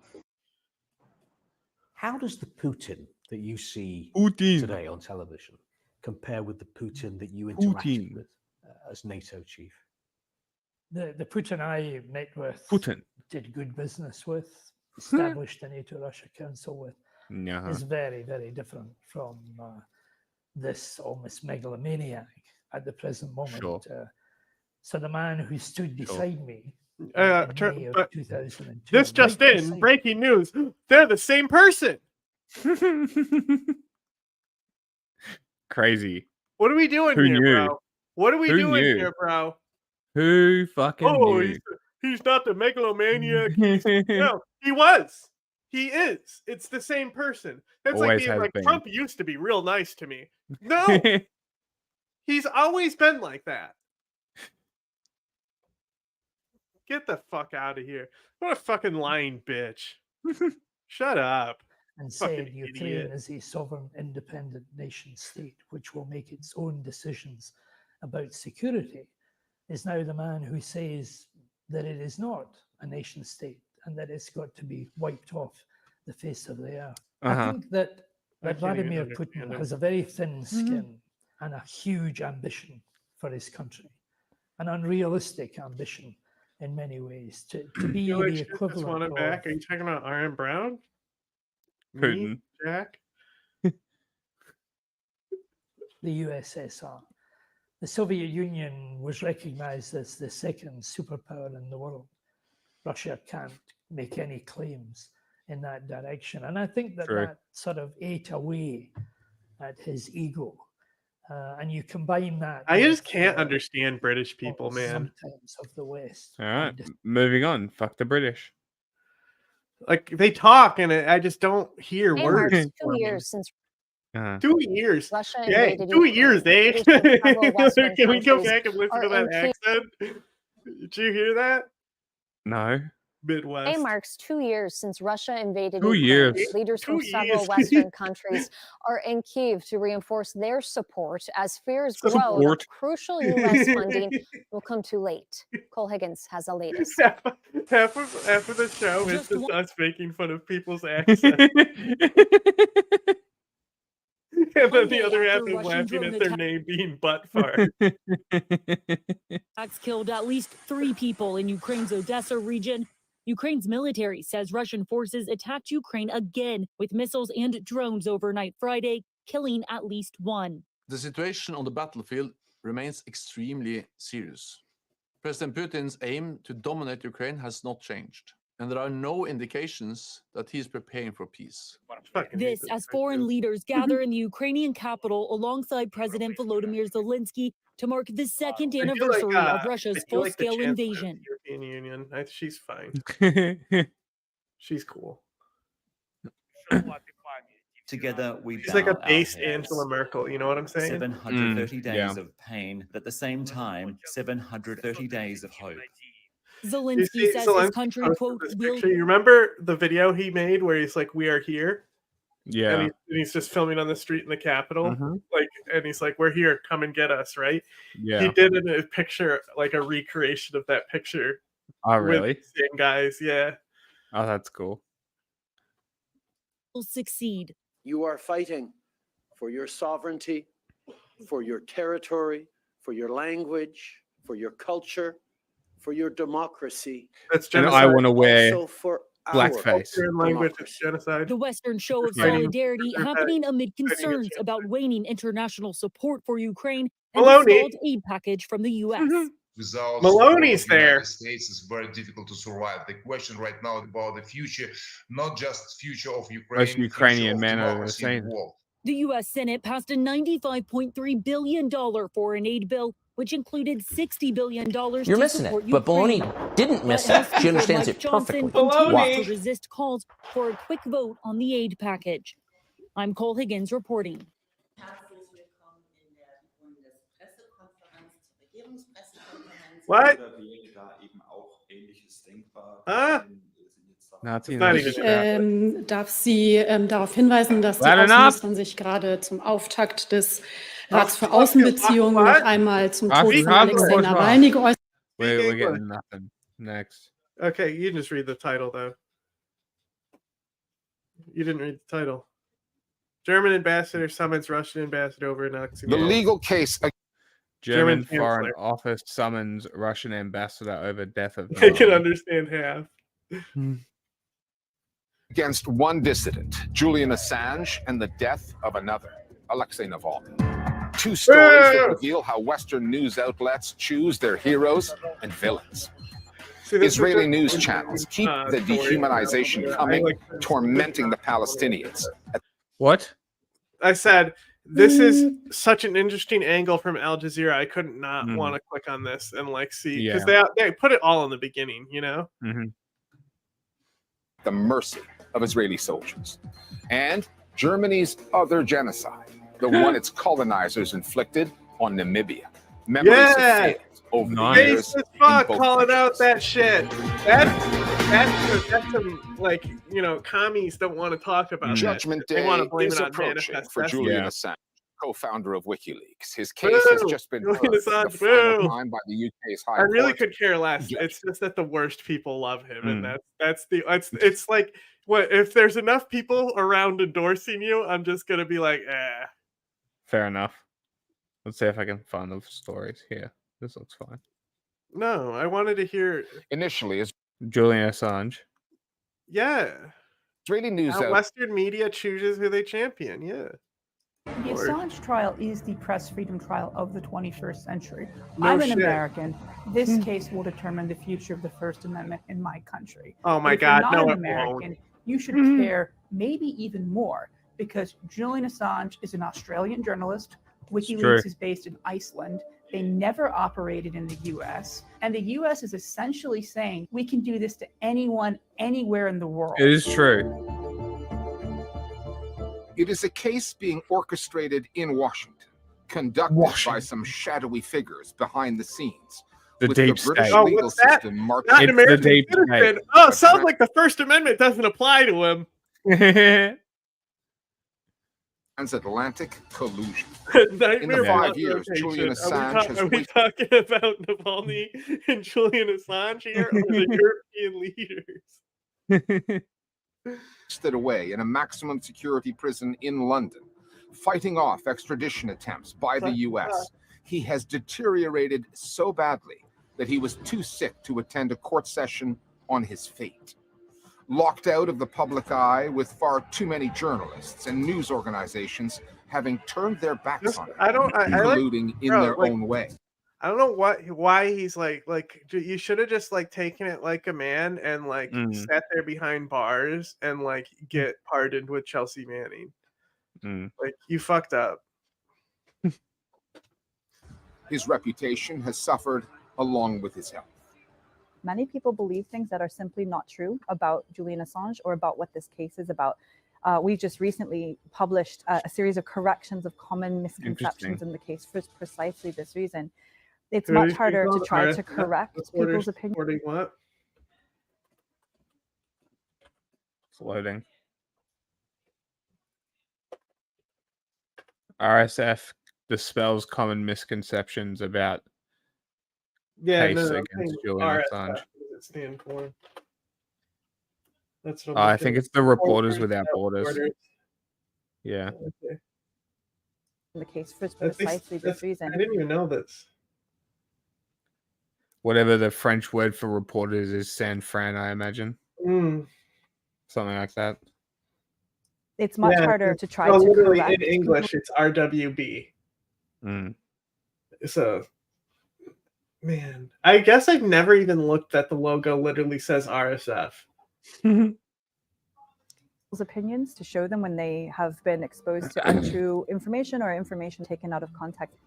How does the Putin that you see today on television compare with the Putin that you interacted with as NATO chief? The Putin I met with, did good business with, established the NATO-Russia Council with, is very, very different from this almost megalomaniac at the present moment. So the man who stood beside me in May of 2002. This just in, breaking news. They're the same person. Crazy. What are we doing Who here, knew? bro? What are we Who doing knew? here, bro? Who fucking Oh, knew? he's not the megalomaniac. No, he was. He is. It's the same person. That's like Always being has like, been. Trump used to be real nice to me. No. He's always been like that. Get the fuck out of here. What a fucking lying bitch. Shut up. And Fucking said Ukraine idiot. is a sovereign, independent nation state which will make its own decisions about security, is now the man who says that it is not a nation state and that it's got to be wiped off the face of the earth. I think that I can't Vladimir even Putin understand has a very thin skin and a huge ambition for his country, an unrealistic ambition in many ways to be You the like shit this one equivalent of back? Are you talking about Iron Brown? Putin. Me, Jack? the USSR. The Soviet Union was recognized as the second superpower in the world. Russia can't make any claims in that direction. And I think that True. that sort of ate away at his ego And you combine that. I just with, can't understand British people, man. Sometimes of the West. All right, moving on. Fuck the British. Like they talk, and I just don't hear Hey, words. Mark, 2 years since 2 years. Russia Yeah, invaded 2 Ukraine, years, eh? leaders from several Western Can we go countries back and listen are to that in key- accent? Did you hear that? No. Midwest. Hey, Marks, 2 years since Russia invaded 2 Ukraine. years. Leaders from 2 several years. Western countries are in Kyiv to reinforce their support as fears grow that Support. crucial U.S. funding will come too late. Cole Higgins has the latest. half of the show is just us making fun of people's accents. And then the other half is laughing at their name being butt fart. Attacks killed at least 3 people in Ukraine's Odessa region. Ukraine's military says Russian forces attacked Ukraine again with missiles and drones overnight Friday, killing at least 1. The situation on the battlefield remains extremely serious. President Putin's aim to dominate Ukraine has not changed, and there are no indications that he is preparing for peace. This as foreign leaders gather in the Ukrainian capital alongside President Volodymyr Zelensky to mark the second anniversary of Russia's full-scale invasion. European Union. She's fine. She's cool. Together, we She's like a bow our based heads. Angela Merkel. You know what I'm saying? 730 days yeah. of pain, but at the same time, 730 days of hope. You Zelensky see says his Zelensky country, posted quote, this will... picture. You remember the video he made where he's like, "We are here." Yeah. And he's just filming on the street in the Capitol, Mhm. like, and he's like, "We're here, come and get us!" Right? Yeah. He did a picture, like a recreation of that picture. Oh, with really? the same guys, yeah. Oh, that's cool. will succeed. You are fighting for your sovereignty, for your territory, for your language, for your culture, for your democracy. That's And genocide. I want to wear Also for our blackface. Culture and language is genocide. The Western show of Yeah. solidarity Yeah. happening amid Fighting concerns against about waning international support for Ukraine and Maloney. the stalled aid package from the U.S. Without Maloney's support of the there. United States, it's very difficult to survive. The question right now about the future, not just future of Ukraine, Most future Ukrainian of men are democracy in saying. the world. The U.S. Senate passed a $95.3 billion foreign aid bill, which included $60 billion You're to missing support it, but Ukraine. Baloney didn't miss But it. House She Speaker understands Mike it Johnson perfectly. continues Watch. to resist calls for a quick vote on the aid package. I'm Cole Higgins reporting. What? Huh? Nazi, Not Nazi. even Darf Sie darauf hinweisen, dass die Loud enough. Außenministerin sich gerade zum Auftakt des Rats für Außenbeziehungen noch einmal zum Tod von Alexei Nawalny geäußert We're getting nothing. Next. Okay, you just read the title though. You didn't read the title. German ambassador summons Russian ambassador over Nazi. The legal case. German Chancellor. Foreign Office summons Russian ambassador over death of. I can Nawalny. understand half. Against one dissident, Julian Assange, and the death of another, Alexei Navalny. Two stories that reveal how Western news outlets choose their heroes and villains. See, this is Israeli a- news channels keep the story. dehumanization I coming, like- tormenting the Palestinians. What? I said this is such an interesting angle from Al Jazeera. I couldn't not Mhm. want to click on this and like see Yeah. because they put it all in the beginning, you know. Mm-hmm. The mercy of Israeli soldiers. And Germany's other genocide, the one its colonizers inflicted on Namibia. Memories Yeah. have failed over the years. Racist fuck in both calling out that shit. That's some like commies don't want to talk about Judgment that. They Day want to blame is it on approaching manifest for destiny. Julian Assange, co-founder of WikiLeaks. His case has Boo! just been Julian heard for the Assange, final boo! time by the UK's High I really Court. could care less. It's just that the worst people love him, and it's like what if there's enough people around endorsing you, I'm just gonna be like, eh. Fair enough. Let's see if I can find the stories here. This looks fine. No, I wanted to hear. Initially, as Julian Assange. Yeah, Israeli news how out- Western media chooses who they champion. Yeah. The Assange trial is the press freedom trial of the 21st century. No I'm an shit. American. This case will determine the future of the First Amendment in my country. Oh my But if you're God, not no, an it American, won't. you should care maybe even more because Julian Assange is an Australian journalist WikiLeaks is based in Iceland. They never operated in the US. And the US is essentially saying we can do this to anyone, anywhere in the world. It is true. It is a case being orchestrated in Washington, conducted by some shadowy figures behind the scenes. The with deep the British state. legal system marching. Not an It's the American deep citizen. state. Oh, sounds like the First Amendment doesn't apply to him. Transatlantic collusion. Nightmare In the 5 years, rotation. Julian Assange has Are we talking about Navalny and Julian Assange here, or the European leaders? wasted away in a maximum security prison in London, fighting off extradition attempts by the US. He has deteriorated so badly that he was too sick to attend a court session on his fate. Locked out of the public eye with far too many journalists and news organizations having turned their backs on him, colluding in their own way. I don't know why he's like you should have just like taken it like a man and like sat there behind bars and like get pardoned with Chelsea Manning. Like you fucked up. His reputation has suffered along with his health. Many people believe things that are simply not true about Julian Assange or about what this case is about. We just recently published a series of corrections of common misconceptions in the case for precisely this reason. It's much harder to try to correct people's opinions. What? It's loading. RSF dispels common misconceptions about case against Julian Assange. What does it stand for? That's what I think it's the Reporters Without Borders. Yeah. Okay. In the case for precisely this reason. I didn't even know this. Whatever the French word for reporters is, San Fran, I imagine. Something like that. It's much harder to try to literally correct. In English, it's RWB. So, man, I guess I've never even looked that the logo literally says RSF. Opinions to show them when they have been exposed to untrue information or information taken out of context.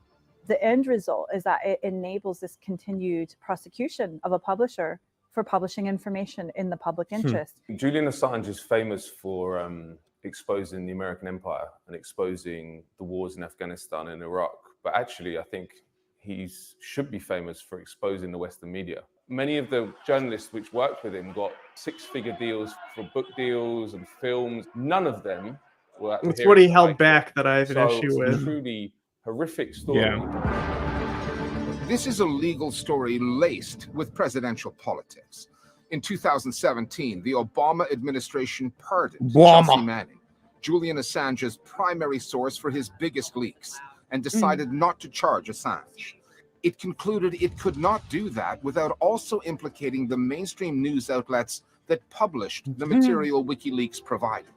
The end result is that it enables this continued prosecution of a publisher for publishing information in the public interest. Julian Assange is famous for exposing the American empire and exposing the wars in Afghanistan and Iraq. But actually, I think he should be famous for exposing the Western media. Many of the journalists which worked with him got six-figure deals for book deals and films. None of them were at the That's what he held hearing back that I have an issue it's with. a truly horrific story. This is a legal story laced with presidential politics. In 2017, the Obama administration pardoned Chelsea Manning, Julian Assange's primary source for his biggest leaks, and decided not to charge Assange. It concluded it could not do that without also implicating the mainstream news outlets that published the material WikiLeaks provided,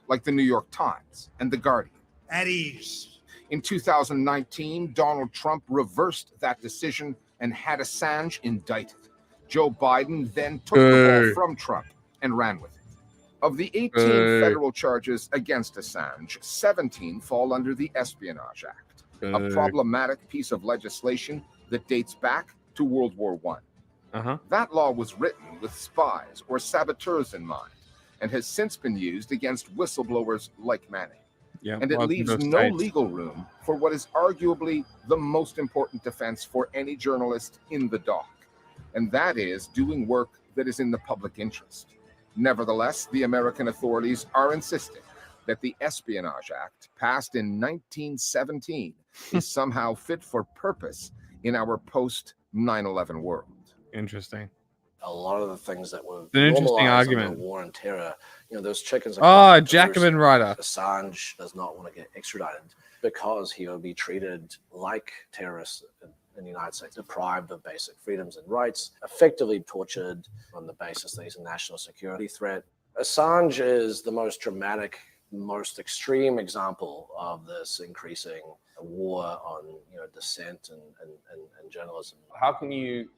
like the New York Times and The Guardian. At ease. In 2019, Donald Trump reversed that decision and had Assange indicted. Joe Biden then took the ball from Trump and ran with it. Of the 18 federal charges against Assange, 17 fall under the Espionage Act, a problematic piece of legislation that dates back to World War I. That law was written with spies or saboteurs in mind and has since been used against whistleblowers like Manning. And it leaves no legal room for what is arguably the most important defense for any journalist in the dock, and that is doing work that is in the public interest. Nevertheless, the American authorities are insisting that the Espionage Act, passed in 1917, is somehow fit for purpose in our post-9/11 world. Interesting. A lot of the things that were an interesting normalized argument. under war and terror, you know, those chickens. Oh, Jacobin writer. Assange does not want to get extradited because he will be treated like terrorists in the United States, deprived of basic freedoms and rights, effectively tortured on the basis that he's a national security threat. Assange is the most dramatic, most extreme example of this increasing war on, you know, dissent and journalism. How can you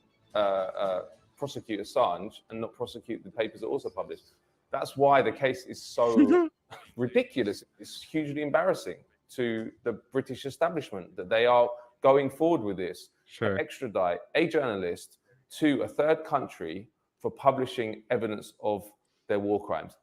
prosecute Assange and not prosecute the papers that also published? That's why the case is so ridiculous. It's hugely embarrassing. to the British establishment that they are going forward with this. Sure. Extradite a journalist to a third country for publishing evidence of their war crimes.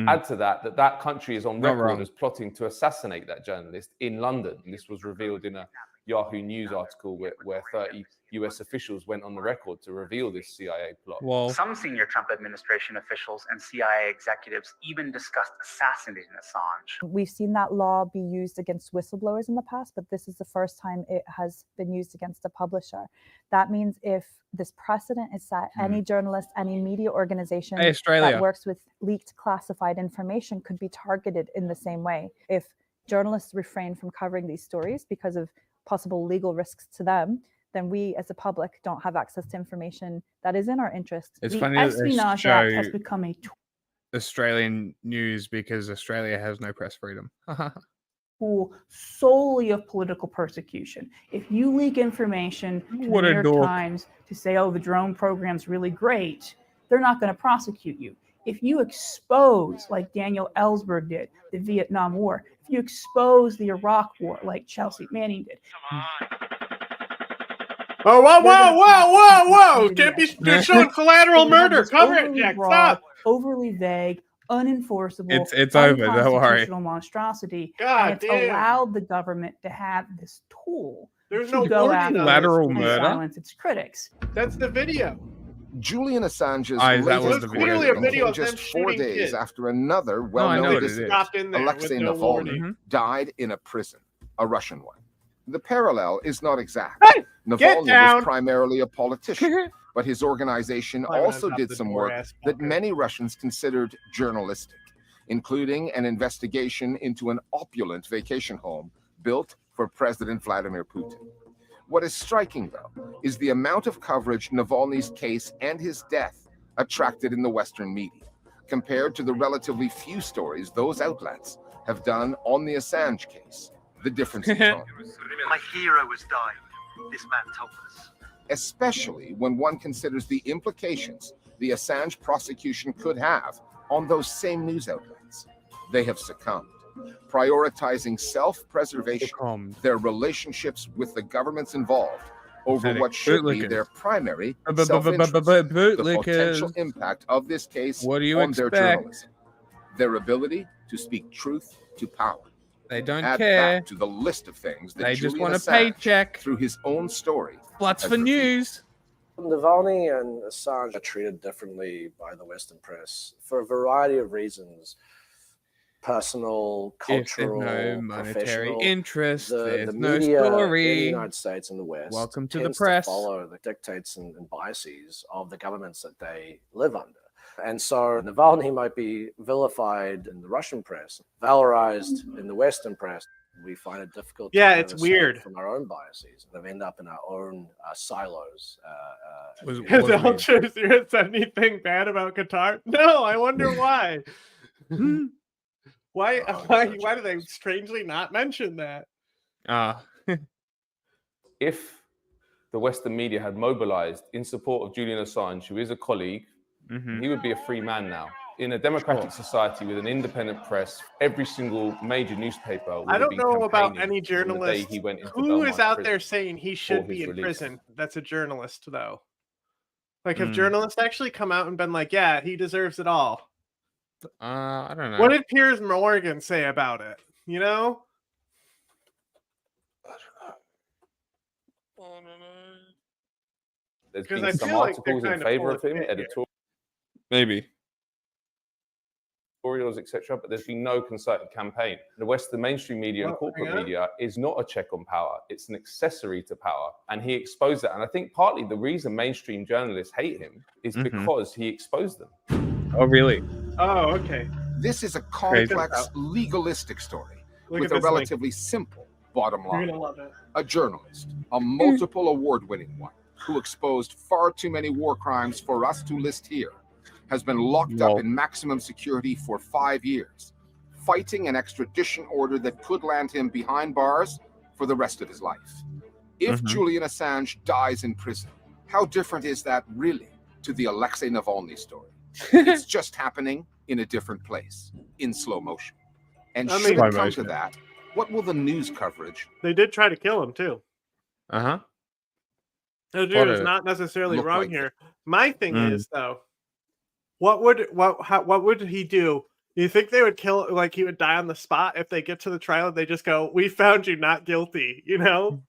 Add to that that country is on record as plotting to assassinate that journalist in London. And this was revealed in a Yahoo News article where 30 US officials went on the record to reveal this CIA plot. Well, some senior Trump administration officials and CIA executives even discussed assassinating Assange. We've seen that law be used against whistleblowers in the past, but this is the first time it has been used against a publisher. That means if this precedent is set, any journalist, any media organization that works with leaked classified information could be targeted in the same way. If journalists refrain from covering these stories because of possible legal risks to them, then we as a public don't have access to information that is in our interest. It's The funny that they Espionage Act show has become a Australian news because Australia has no press freedom. tool solely of political persecution. If you leak information to the What New a York dork. Times to say, oh, the drone program's really great, they're not going to prosecute you. If you expose, like Daniel Ellsberg did, the Vietnam War, if you expose the Iraq War, like Chelsea Manning did. Oh, whoa! Can't be you're showing collateral murder. Cover it, Jack. Stop. Overly vague, unenforceable, It's over, don't worry. unconstitutional monstrosity. God and it's damn. allowed the government to have this tool There's to no go warning after on Lateral this. and murder? silence its critics. That's the video. Julian Assange's that was latest the court video. Clearly a came video of them just 4 shooting days kids. after another I know well-known what it is. dissident, Stopped in there Alexei with no Navalny, warning. died in a prison, a Russian one. The parallel is not exact. Hey, get Navalny down. was primarily a politician, but his organization Why would I also stop did the some poor work ass that fucker? many Russians considered journalistic, including an investigation into an opulent vacation home built for President Vladimir Putin. What is striking, though, is the amount of coverage Navalny's case and his death attracted in the Western media, compared to the relatively few stories those outlets have done on the Assange case. The difference in tone. My hero has died, this man told us. Especially when one considers the implications the Assange prosecution could have on those same news outlets. They have succumbed, prioritizing self-preservation, their relationships with the governments involved, over what should be their primary self-interest, the potential impact of this case What do you on their expect? journalism, their ability to speak truth to power. They don't Add care. that to the list of things that They just Julian want a Assange, paycheck. through his own story, What's has for revealed. news? Navalny and Assange are treated differently by the Western press for a variety of reasons. Personal, If there's cultural, no monetary professional. interest, there's the no media in the story. United States and the West Welcome to the tends press. follow the dictates and biases of the governments that they live under. And so Navalny might be vilified in the Russian press, valorized in the Western press. We find it difficult Yeah, to it's escape weird. from our own biases. We end up in our own silos. Don't you said anything bad about Qatar? No, I wonder why. Why do they strangely not mention that? If the Western media had mobilized in support of Julian Assange, who is a colleague, he would be a free man now. In a democratic society with an independent press, every single major newspaper would I have don't been know about campaigning any from the day journalist he went into who Belmarsh is out prison there saying he should for be his in release. prison. That's a journalist, though. Like, have journalists actually come out and been like, "Yeah, he deserves it all"? I don't know. What did Piers Morgan say about it? You know? There's 'Cause been I some feel like they're articles in kinda favor full of of him, shit here. Maybe. editorials, etc., but there's been no concerted campaign. The Western mainstream media and corporate media is not a check on power. It's an accessory to power. And he exposed that. And I think partly the reason mainstream journalists hate him is because he exposed them. Oh, really? Oh, okay. This is a complex, legalistic story Look with at a this link. relatively simple bottom You're line. gonna love it. A journalist, a multiple award-winning one, who exposed far too many war crimes for us to list here, has been locked up in maximum security for 5 years, fighting an extradition order that could land him behind bars for the rest of his life. If Julian Assange dies in prison, how different is that really to the Alexei Navalny story? It's just happening in a different place, in slow motion. And I should mean, it come to that, What will the news coverage? They did try to kill him too. Uh-huh. Dude is not necessarily wrong like here. My thing is though, what would he do? You think they would kill, like he would die on the spot if they get to the trial and they just go, "We found you not guilty," you know?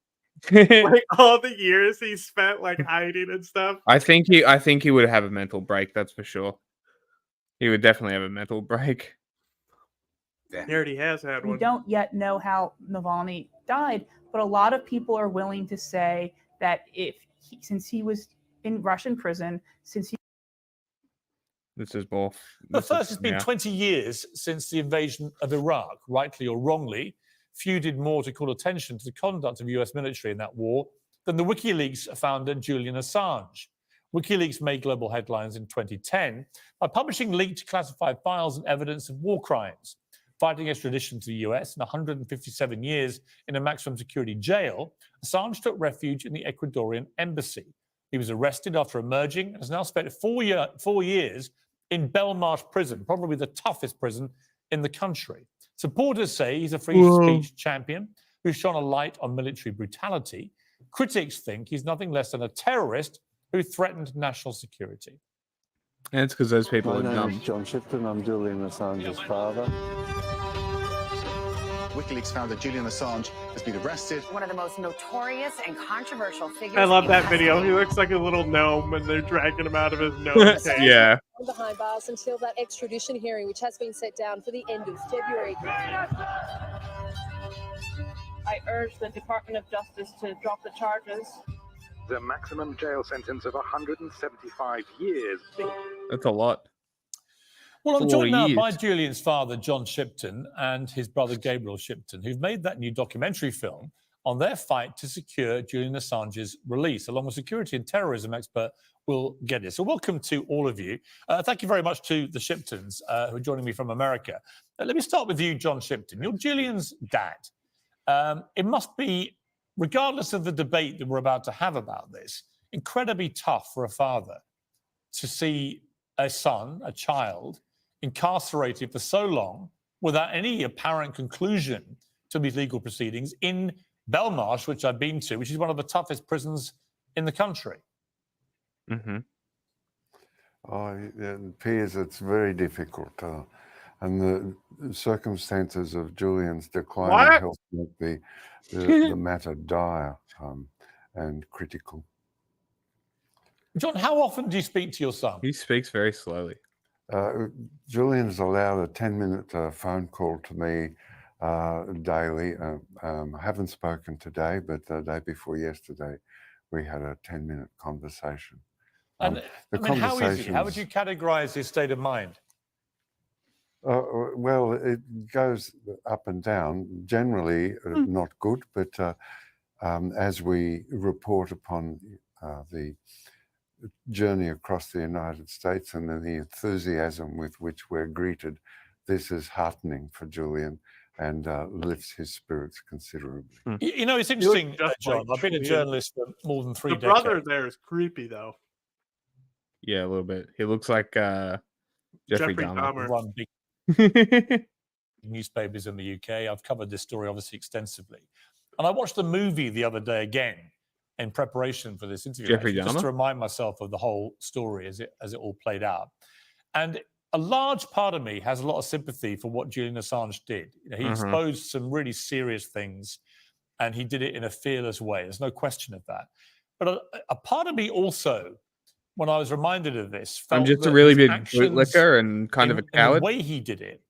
Like all the years he spent like hiding and stuff. I think he would have a mental break, that's for sure. He would definitely have a mental break. He already has had one. We don't yet know how Navalny died, but a lot of people are willing to say that since he was in Russian prison, since he This is both. But first, it's been 20 years since the invasion of Iraq, rightly or wrongly. Few did more to call attention to the conduct of US military in that war than the WikiLeaks founder Julian Assange. WikiLeaks made global headlines in 2010 by publishing leaked classified files and evidence of war crimes. Fighting extradition to the US and 157 years in a maximum security jail, Assange took refuge in the Ecuadorian embassy. He was arrested after emerging and has now spent 4 years in Belmarsh prison, probably the toughest prison in the country. Supporters say he's a free speech champion who shone a light on military brutality. Critics think he's nothing less than a terrorist who threatened national security. And it's because those people are My name dumb. is John Shipton. I'm Julian Assange's father. WikiLeaks founder Julian Assange has been arrested. One of the most notorious and controversial figures. I love in that custody. video. He looks like a little gnome and they're dragging him out of his gnome cage. Yeah. Behind bars until that extradition hearing, which has been set down for the end of February. I urge the Department of Justice to drop the charges. The maximum jail sentence of 175 years. That's a lot. Well, I'm That's a lot joined of now years. by Julian's father, John Shipton, and his brother, Gabriel Shipton, who've made that new documentary film on their fight to secure Julian Assange's release, along with security and terrorism expert Will Geddes. So welcome to all of you. Thank you very much to the Shiptons who are joining me from America. Let me start with you, John Shipton. You're Julian's dad. It must be, regardless of the debate that we're about to have about this, incredibly tough for a father to see a son, a child, incarcerated for so long without any apparent conclusion to these legal proceedings in Belmarsh, which I've been to, which is one of the toughest prisons in the country. Mm-hmm. Piers, it's very difficult. And the circumstances of Julian's declining health make the matter dire and critical. John, how often do you speak to your son? He speaks very slowly. Julian's allowed a 10-minute phone call to me daily. I haven't spoken today, but the day before yesterday, we had a 10-minute conversation. And how is he? How would you categorize his state of mind? Well, it goes up and down. Generally, not good, but as we report upon the journey across the United States and then the enthusiasm with which we're greeted, this is heartening for Julian and lifts his spirits considerably. You know, it's interesting, John. I've been a journalist for more than 3 decades. The brother there is creepy, though. Yeah, a little bit. He looks like Jeffrey Dahmer. Run big newspapers in the UK. I've covered this story obviously extensively. And I watched the movie the other day again in preparation for this interview, Jeffrey just Dahmer? to remind myself of the whole story as it all played out. And a large part of me has a lot of sympathy for what Julian Assange did. You know, he exposed some really serious things, and he did it in a fearless way. There's no question of that. But a part of me also, when I was reminded of this, felt I'm just a that really his big actions bootlicker and kind of a in coward. the way he did it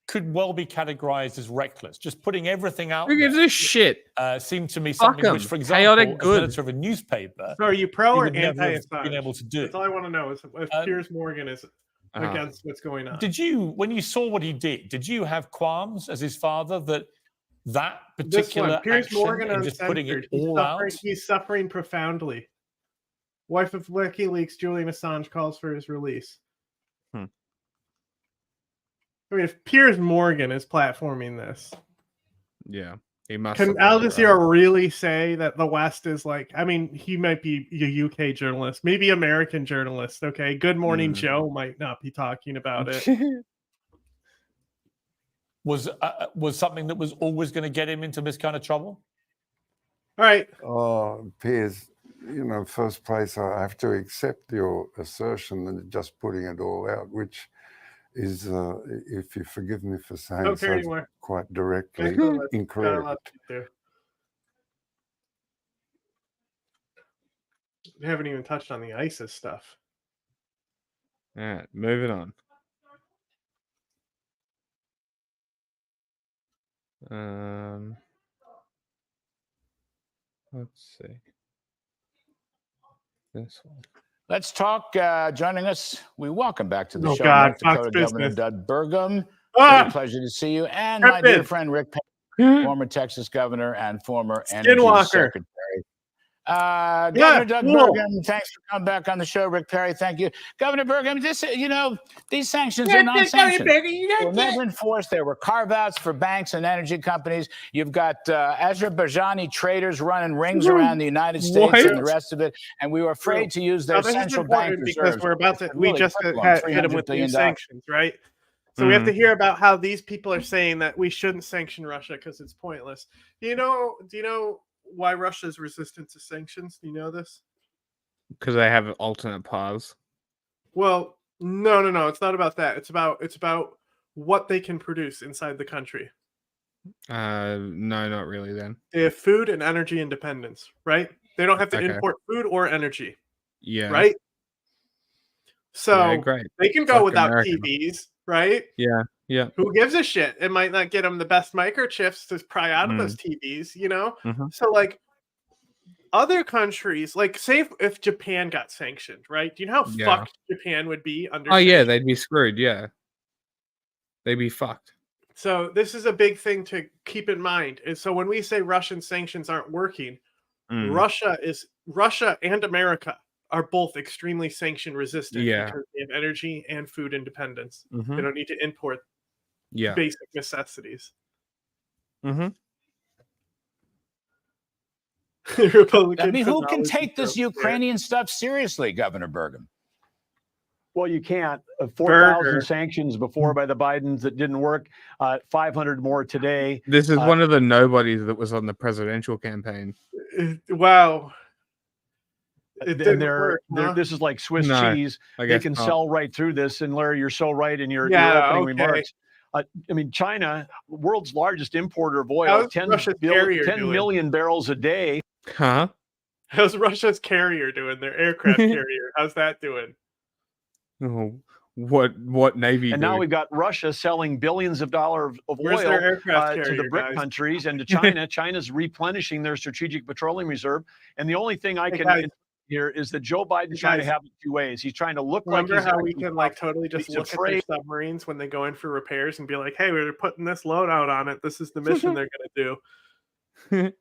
could well be categorized as reckless. Just putting everything out Who gives a shit? Seemed to me Fuck something which, him. for example, Chaotic as good. an editor of a newspaper, So are you pro he or would never have anti-Assange? been able to do. That's all I want to know is if Piers Morgan is against what's going on. Did you, when you saw what he did you have qualms as his father that particular Piers action Morgan and just putting it all out? He's suffering profoundly. Wife of WikiLeaks, Julian Assange, calls for his release. I mean, if Piers Morgan is platforming this, Yeah, he must. can Al Jazeera really say that the West is like? I mean, he might be a UK journalist, maybe American journalist. Okay, Good Morning Joe might not be talking about it. was something that was always going to get him into this kind of trouble? All right. Piers, first place, I have to accept your assertion and just putting it all out, which is, if you forgive me for saying so quite directly, incorrect. We haven't even touched on the ISIS stuff. All right, moving on. Let's see. This one. Let's talk. Joining us, we welcome back to the show God, North Dakota Governor Doug Burgum. Pleasure to see you, and my dear friend Rick Perry, former Texas governor and former energy secretary. Governor Doug Burgum, thanks for coming back on the show. Rick Perry, thank you. Governor Burgum, these sanctions are not sanctions. They were never enforced. There were carve-outs for banks and energy companies. You've got Azerbaijani traders running rings around the United States and the rest of it, and we were afraid to use their central bank reserves. Because we're about to, we just hit them with these sanctions, right? So we have to hear about how these people are saying that we shouldn't sanction Russia because it's pointless. Do you know why Russia is resistant to sanctions? Do you know this? Because they have an alternate paths. Well, no. It's not about that. It's about what they can produce inside the country. No, not really. Then they have food and energy independence, right? They don't have to import food or energy. Yeah. Right. So great. They can go without TVs, right? Yeah. Who gives a shit? It might not get them the best microchips to pry out of those TVs, So like other countries, like say if Japan got sanctioned, right? Do you know how fucked Japan would be under? Oh yeah, they'd be screwed. Yeah, they'd be fucked. So this is a big thing to keep in mind. And so when we say Russian sanctions aren't working, Russia and America are both extremely sanction resistant because they have energy and food independence. They don't need to import basic necessities. I mean, who can take this Ukrainian stuff seriously, Governor Burgum? Well, you can't. 4,000 sanctions before by the Bidens that didn't work. 500 more today. This is one of the nobodies that was on the presidential campaign. Wow. This is like Swiss cheese. They can sell right through this. And Larry, you're so right in your opening remarks. I mean, China, world's largest importer of oil, 10 million barrels a day. Huh? How's Russia's carrier doing? Their aircraft carrier. How's that doing? Oh, what Navy? And now we've got Russia selling billions of dollars of oil to the BRIC countries and to China. China's replenishing their strategic petroleum reserve. And the only thing I can here is that Joe Biden's trying to have it two ways. He's trying to look like he's how we can like totally just look at their submarines when they go in for repairs and be like, hey, we're putting this load out on it. This is the mission they're going to do.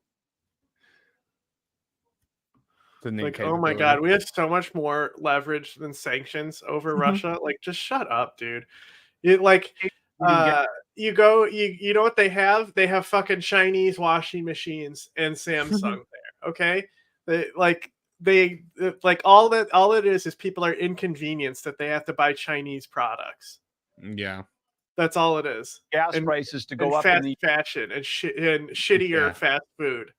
Like, oh my God, we have so much more leverage than sanctions over Russia. Like, just shut up, dude. You know what they have? They have fucking Chinese washing machines and Samsung there. Okay, all it is people are inconvenienced that they have to buy Chinese products. Yeah, that's all it is. Gas prices to go up fast fashion and shittier fast food.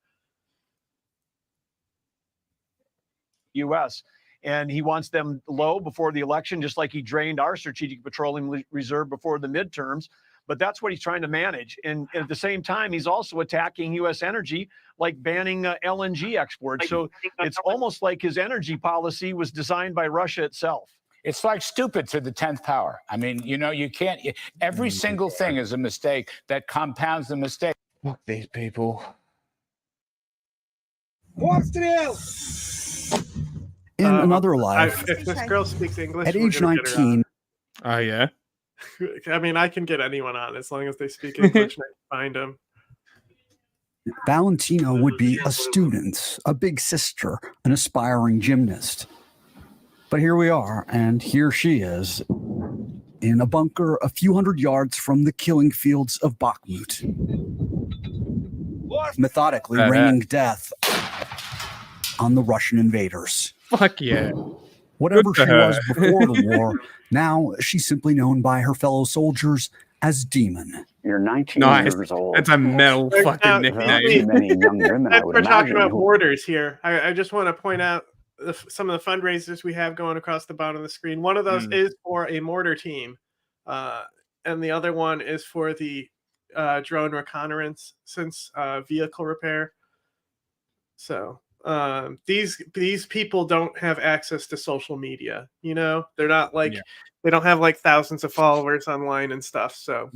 U.S. And he wants them low before the election, just like he drained our strategic petroleum reserve before the midterms. But that's what he's trying to manage. And at the same time, he's also attacking U.S. energy, like banning LNG exports. So it's almost like his energy policy was designed by Russia itself. It's like stupid to the 10th power. I mean, you can't. Every single thing is a mistake that compounds the mistake. Fuck these people. What's the deal? In another life, if this girl speaks English, at age 19. Oh, yeah. I mean, I can get anyone on as long as they speak English and I can find them. Valentino would be a student, a big sister, an aspiring gymnast. But here we are, and here she is, in a bunker a few hundred yards from the killing fields of Bakhmut, methodically raining death on the Russian invaders. Fuck yeah. Whatever she was before the war, now she's simply known by her fellow soldiers as Demon. You're 19 Nice. years old. That's a metal fucking There aren't nickname. too many young women, I would We're talking imagine. about who- borders here. I just want to point out some of the fundraisers we have going across the bottom of the screen. One of those is for a mortar team, and the other one is for the drone reconnaissance vehicle repair. So these people don't have access to social media. You know, they're not like they don't have like thousands of followers online and stuff. So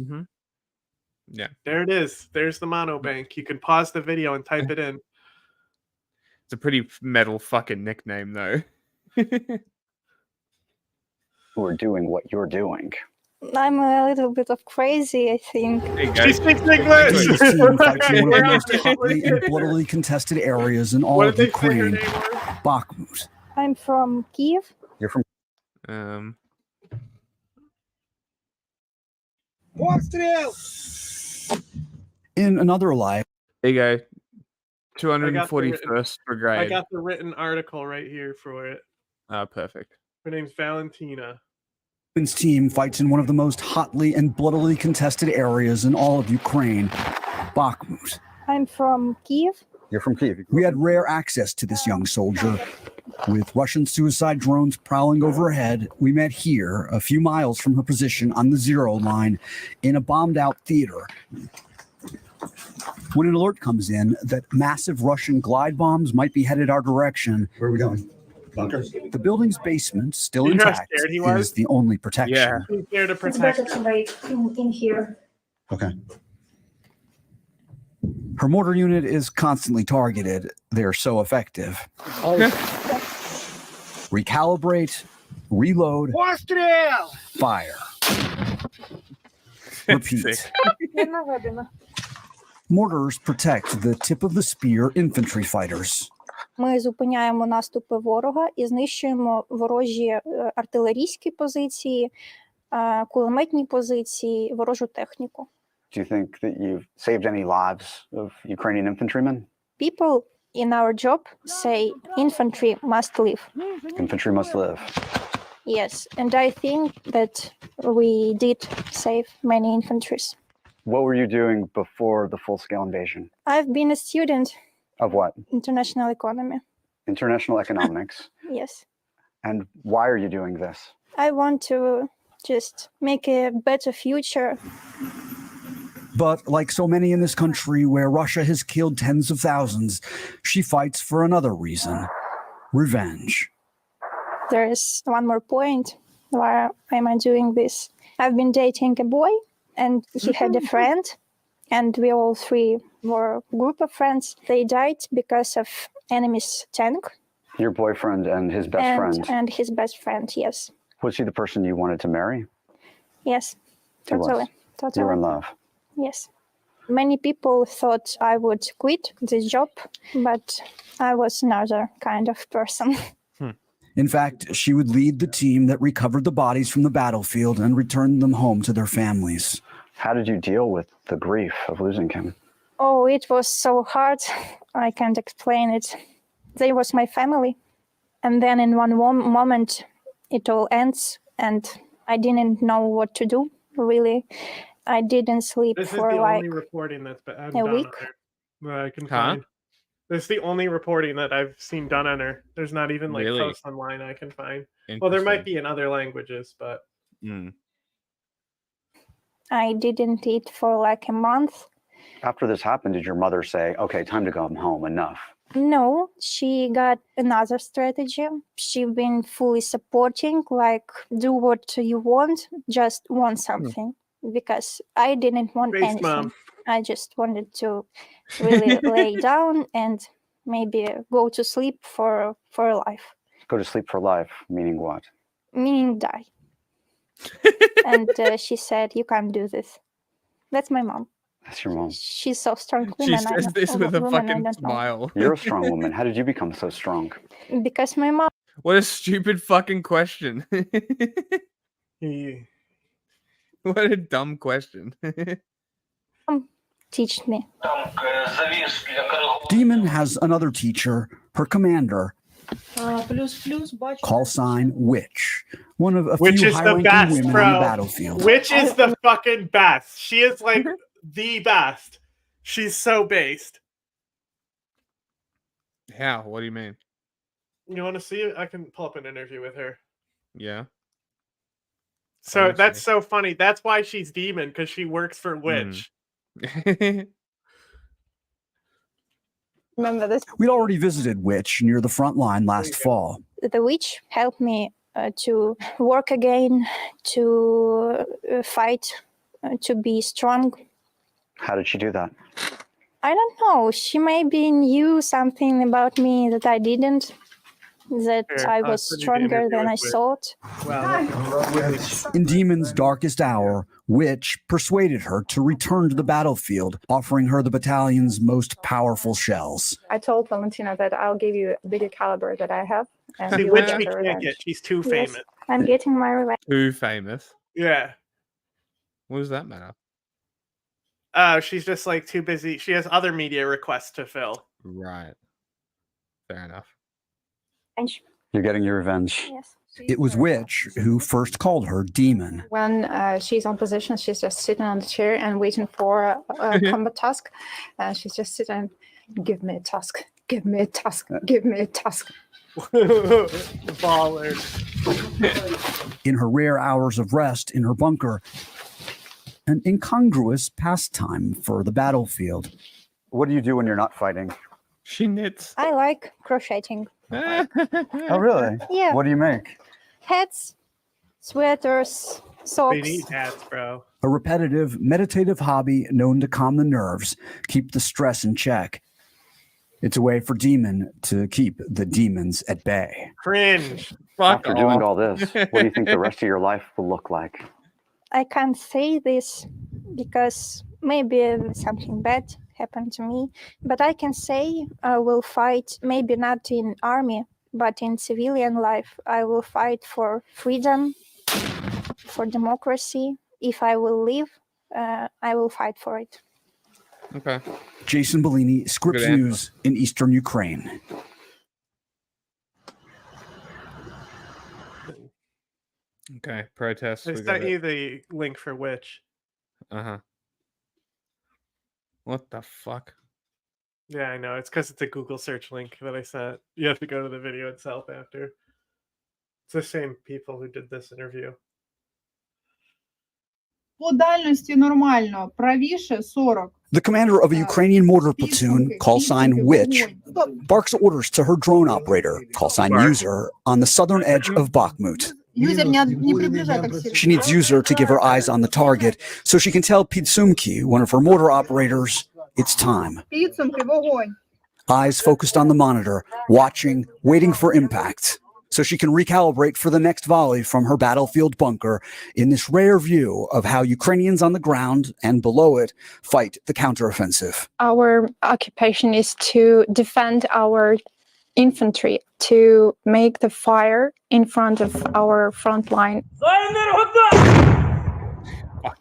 yeah, there it is. There's the monobank. You can pause the video and type it in. It's a pretty metal fucking nickname, though. Who are doing what you're doing. I'm a little bit of crazy, I think. She speaks English! This team fights in one of the most hotly and bloodily contested areas in all of Ukraine, Bakhmut. I'm from Kiev. You're from... In another life. There you go. 241st Brigade. I got the written article right here for it. Oh, perfect. Her name's Valentina. Women's team fights in one of the most hotly and bloodily contested areas in all of Ukraine, Bakhmut. I'm from Kiev. You're from Kiev. We had rare access to this young soldier. With Russian suicide drones prowling overhead, we met here, a few miles from her position on the zero line, in a bombed-out theater. When an alert comes in that massive Russian glide bombs might be headed our direction. Where are we going? Bunker? The building's basement, still You know how intact, scared he was? is the only protection. Yeah. He's there to It's protect. better to wait in here. Okay. Her mortar unit is constantly targeted. They're so effective. Recalibrate, reload, fire. Repeat. Mortars protect the tip of the spear infantry fighters. Ми зупиняємо наступи ворога і знищуємо ворожі артилерійські позиції, кулеметні позиції, ворожу техніку. Do you think that you've saved any lives of Ukrainian infantrymen? People in our job say infantry must live. Infantry must live. Yes, and I think that we did save many infantries. What were you doing before the full-scale invasion? I've been a student Of what? international economy. International economics. Yes. And why are you doing this? I want to just make a better future. But like so many in this country where Russia has killed tens of thousands, she fights for another reason: revenge. There is one more point. Why am I doing this? I've been dating a boy, and he had a friend, and we all three were a group of friends. They died because of enemy's tank. Your boyfriend and his best friend. And his best friend, yes. Was he the person you wanted to marry? Yes, He was. totally. You were in love. Yes. Many people thought I would quit this job, but I was another kind of person. In fact, she would lead the team that recovered the bodies from the battlefield and returned them home to their families. How did you deal with the grief of losing him? Oh, it was so hard. I can't explain it. They was my family. And then in one moment, it all ends, and I didn't know what to do, really. I didn't sleep This is for the like only reporting that's been a done week. on her that I can find. This is the only reporting that I've seen done on her. There's not even like Really? posts online I can find. Well, there might be in other languages, but I didn't eat for like a month. After this happened, did your mother say, okay, time to go home, enough? No, she got another strategy. She been fully supporting, like, do what you want, just want something. Because I didn't want Grace, anything. Mom. I just wanted to really lay down and maybe go to sleep for life, Go to sleep for life, meaning what? meaning die. And she said, you can't do this. That's my mom. That's your mom. She's so strong She woman. I says don't- this with a woman, I fucking don't know. smile. You're a strong woman. How did you become so strong? Because my mom What a stupid fucking question. What a dumb question. teach me. Demon has another teacher, her commander, Call sign Witch, one of a Which few is the high-ranking best, women bro. on the battlefield. Which is the fucking best. She is like the best. She's so based. How? What do you mean? You want to see it? I can pull up an interview with her. Yeah. So that's so funny. That's why she's demon, because she works for Witch. Remember this? We'd already visited Witch near the front line last fall. The witch helped me to work again, to fight, to be strong. How did she do that? I don't know. She maybe knew something about me that I didn't. That I was stronger than I thought. In Demon's darkest hour, Witch persuaded her to return to the battlefield, offering her the battalion's most powerful shells. I told Valentina that I'll give you a bigger caliber that I have. And See, you will Witch get we her can't revenge. get. She's too Yes, famous. I'm getting my revenge. Too famous. Yeah. What does that matter? She's just like too busy. She has other media requests to fill. Right. Fair enough. You're getting your revenge. Yes. It was Witch who first called her Demon. When she's on position, she's just sitting on the chair and waiting for a combat task. She's just sitting, give me a task, give me a task, give me a task. Baller. In her rare hours of rest in her bunker, an incongruous pastime for the battlefield. What do you do when you're not fighting? She knits. I like crocheting. Oh, really? Yeah. What do you make? Hats, sweaters, socks. They need hats, bro. A repetitive, meditative hobby known to calm the nerves, keep the stress in check. It's a way for Demon to keep the demons at bay. Cringe. After doing all this, what do you think the rest of your life will look like? I can't say this because maybe something bad happened to me, but I can say I will fight, maybe not in army, but in civilian life. I will fight for freedom, for democracy. If I will live, I will fight for it. Okay. Jason Bellini, Scripps Good answer. News in Eastern Ukraine. Okay. Protests. I we got sent it. you the link for Witch. Uh-huh. What the fuck? Yeah, I know. It's because it's a Google search link that I sent. You have to go to the video itself after. It's the same people who did this interview. По дальності нормально, правіше 40. The commander of a Ukrainian mortar platoon, call sign Witch, barks orders to her drone operator, call sign User, on the southern edge of Bakhmut. Юзер не приближай так сильно. She needs User to give her eyes on the target so she can tell Pidsumki, one of her mortar operators, it's time. Підсумки, вогонь. Eyes focused on the monitor, watching, waiting for impact, so she can recalibrate for the next volley from her battlefield bunker in this rare view of how Ukrainians on the ground and below it fight the counteroffensive. Our occupation is to defend our infantry, to make the fire in front of our front line.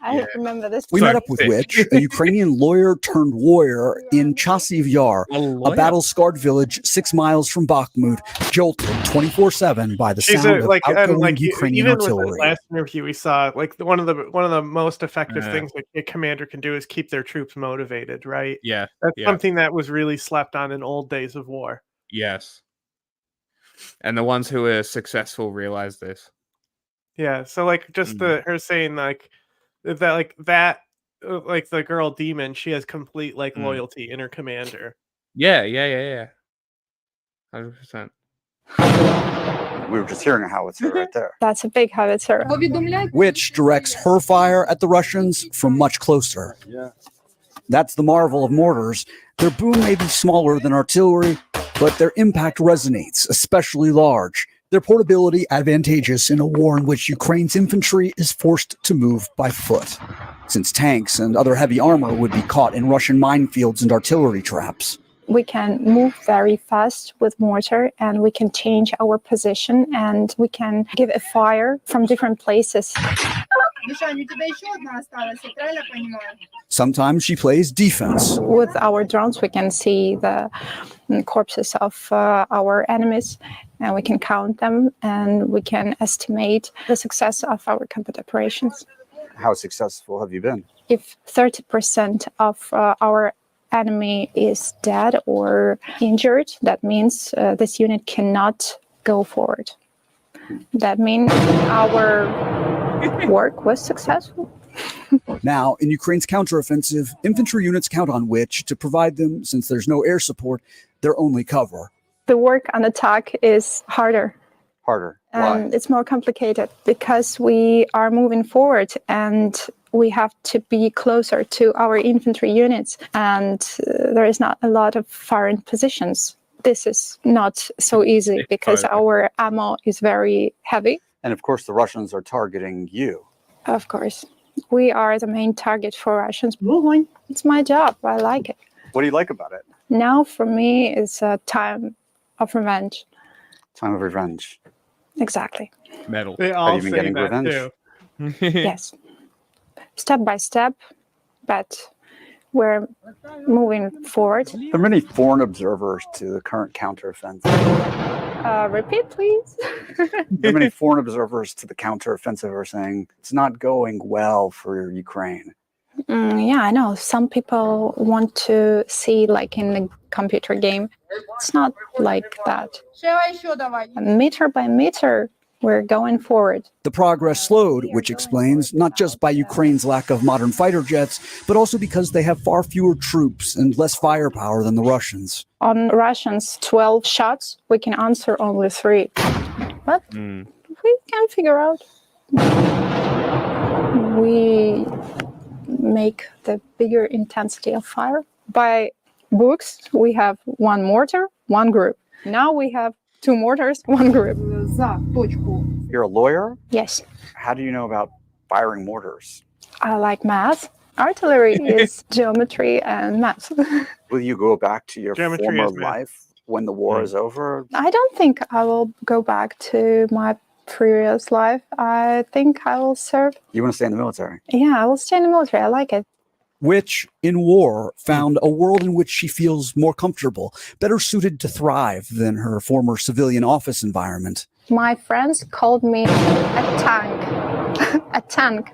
I remember this. We met up with Witch, a Ukrainian lawyer turned warrior in Chasiv Yar, a battle-scarred village 6 miles from Bakhmut, jolted 24/7 by the She's sound of like, and outgoing like Ukrainian even with artillery. the last interview we saw, like one of the most effective things that a commander can do is keep their troops motivated, right? Yeah. That's yeah. something that was really slept on in old days of war. Yes. And the ones who are successful realize this. Yeah, so like just the her saying like that like the girl Demon, she has complete like loyalty in her commander. Yeah. 100%. We were just hearing a howitzer right there. That's a big howitzer. Witch directs her fire at the Russians from much closer. Yeah. That's the marvel of mortars. Their boom may be smaller than artillery, but their impact resonates, especially large. Their portability advantageous in a war in which Ukraine's infantry is forced to move by foot, since tanks and other heavy armor would be caught in Russian minefields and artillery traps. We can move very fast with mortar, and we can change our position, and we can give a fire from different places. Мишань, у тебя еще одна осталась, я правильно понимаю? Sometimes she plays defense. With our drones, we can see the corpses of our enemies, and we can count them, and we can estimate the success of our combat operations. How successful have you been? If 30% of our enemy is dead or injured, that means this unit cannot go forward. That means our work was successful. Now, in Ukraine's counteroffensive, infantry units count on which to provide them, since there's no air support, their only cover. The work on attack is harder. Harder. And it's more complicated because we are moving forward and we have to be closer to our infantry units, and there is not a lot of foreign positions. This is not so easy because our ammo is very heavy. And of course, the Russians are targeting you. Of course. We are the main target for Russians. It's my job. I like it. What do you like about it? Now, for me, it's a time of revenge. Time of revenge. Exactly. Metal. They all Have you been say getting that revenge? too. Yes. Step by step, but we're moving forward. There are many foreign observers to the current counteroffensive. Repeat, please. There are many foreign observers to the counteroffensive are saying it's not going well for Ukraine. Yeah, I know. Some people want to see like in a computer game. It's not like that. Meter by meter, we're going forward. The progress slowed, which explains not just by Ukraine's lack of modern fighter jets, but also because they have far fewer troops and less firepower than the Russians. On Russians, 12 shots, we can answer only 3. But we can figure out. We make the bigger intensity of fire. By books, we have 1 mortar, 1 group. Now we have 2 mortars, 1 group. You're a lawyer? Yes. How do you know about firing mortars? I like math. Artillery is geometry and math. Will you go back to your Geometry former is math. life when the war is over? I don't think I will go back to my previous life. I think I will serve. You want to stay in the military? Yeah, I will stay in the military. I like it. Which, in war, found a world in which she feels more comfortable, better suited to thrive than her former civilian office environment. My friends called me a tank. A tank.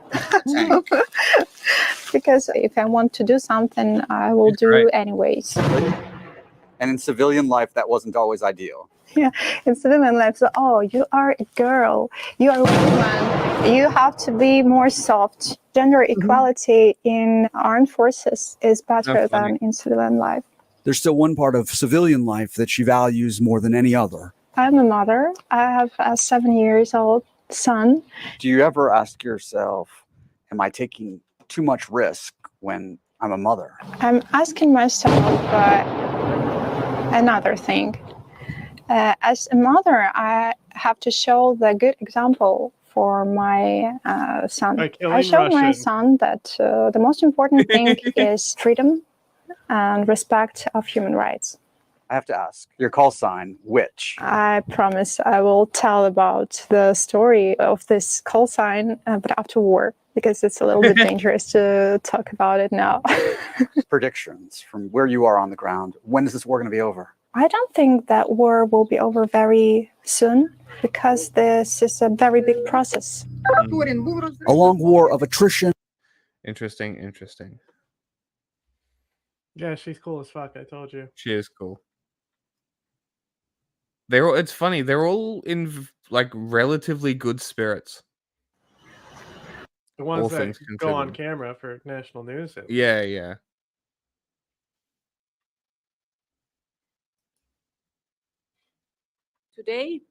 Because if I want to do something, I will do anyways. And in civilian life, that wasn't always ideal. Yeah, in civilian life, so, oh, you are a girl, you are a woman, you have to be more soft. Gender equality in armed forces is better than in civilian life. There's still one part of civilian life that she values more than any other. I'm a mother. I have a 7-year-old son. Do you ever ask yourself, am I taking too much risk when I'm a mother? I'm asking myself another thing. As a mother, I have to show the good example for my son. I show my son that the most important thing is freedom and respect of human rights. I have to ask, your call sign, which? I promise I will tell about the story of this call sign, but after war, because it's a little bit dangerous to talk about it now. Predictions from where you are on the ground. When is this war going to be over? I don't think that war will be over very soon because this is a very big process. A long war of attrition. Interesting. Yeah, she's cool as fuck. I told you. She is cool. It's funny. They're all in like relatively good spirits. The ones all that go on camera for national news. Yeah. Today,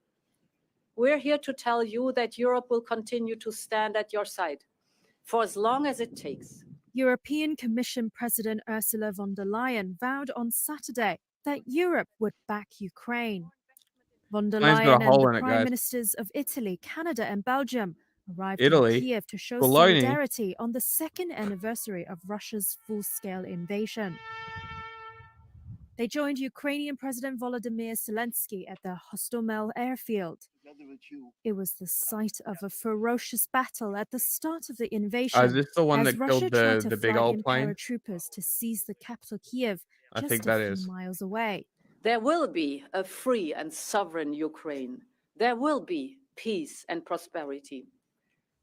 we're here to tell you that Europe will continue to stand at your side for as long as it takes. European Commission President Ursula von der Leyen vowed on Saturday that Europe would back Ukraine. Von der Leyen and the Prime Ministers of Italy, Canada, and Belgium arrived in Kiev to show solidarity on the 2nd anniversary of Russia's full-scale invasion. They joined Ukrainian President Volodymyr Zelensky at the Hostomel airfield. It was the site of a ferocious battle at the start of the invasion. Is this the one as that Russia killed tried to the big fly old in plane? paratroopers to seize the capital Kiev, I just think a that few is. miles away. There will be a free and sovereign Ukraine. There will be peace and prosperity.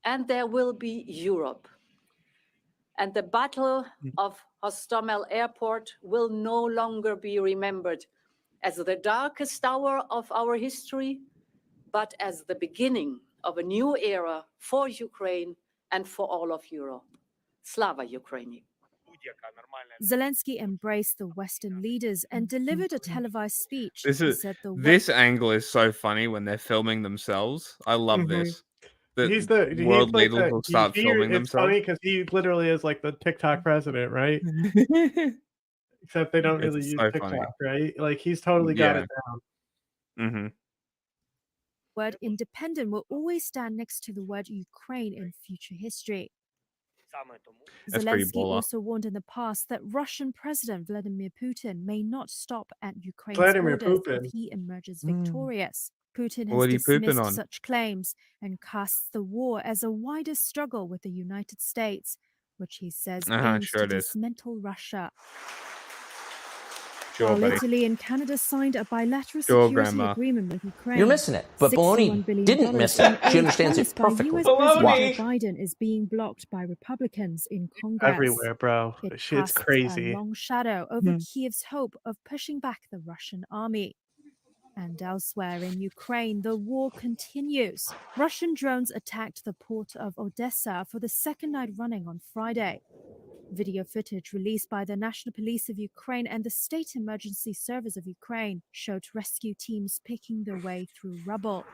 And there will be Europe. And the Battle of Hostomel Airport will no longer be remembered as the darkest hour of our history, but as the beginning of a new era for Ukraine and for all of Europe. Slava Ukraini. Zelensky embraced the Western leaders and delivered a televised speech. This angle is so funny when they're filming themselves. I love this. He's World like leaders will start filming it's themselves. funny because he literally is like the TikTok president, right? Except they don't really It's use so TikTok, funny. right? Like he's totally got it down. Mm-hmm. Word independent will always stand next to the word Ukraine in future history. That's pretty Zelensky baller. also warned in the past that Russian President Vladimir Putin may not stop at Ukraine's Vladimir borders Putin. if he emerges victorious. Putin What has are you pooping dismissed on? such claims and casts the war as a wider struggle with the United States, which he says aims Sure to it is. dismantle Russia. Sure, While buddy. Italy and Canada signed a bilateral Sure, security Grandma. agreement with Ukraine. You're missing it. But $61 Baloney billion didn't miss in it. She aid understands it promised by perfectly. US President Joe Biden is being blocked by Republicans in Congress. Everywhere, bro. It Shit's casts crazy. a long shadow over Kiev's hope of pushing back the Russian army. And elsewhere in Ukraine, the war continues. Russian drones attacked the port of Odessa for the second night running on Friday. Video footage released by the National Police of Ukraine and the State Emergency Service of Ukraine showed rescue teams picking their way through rubble.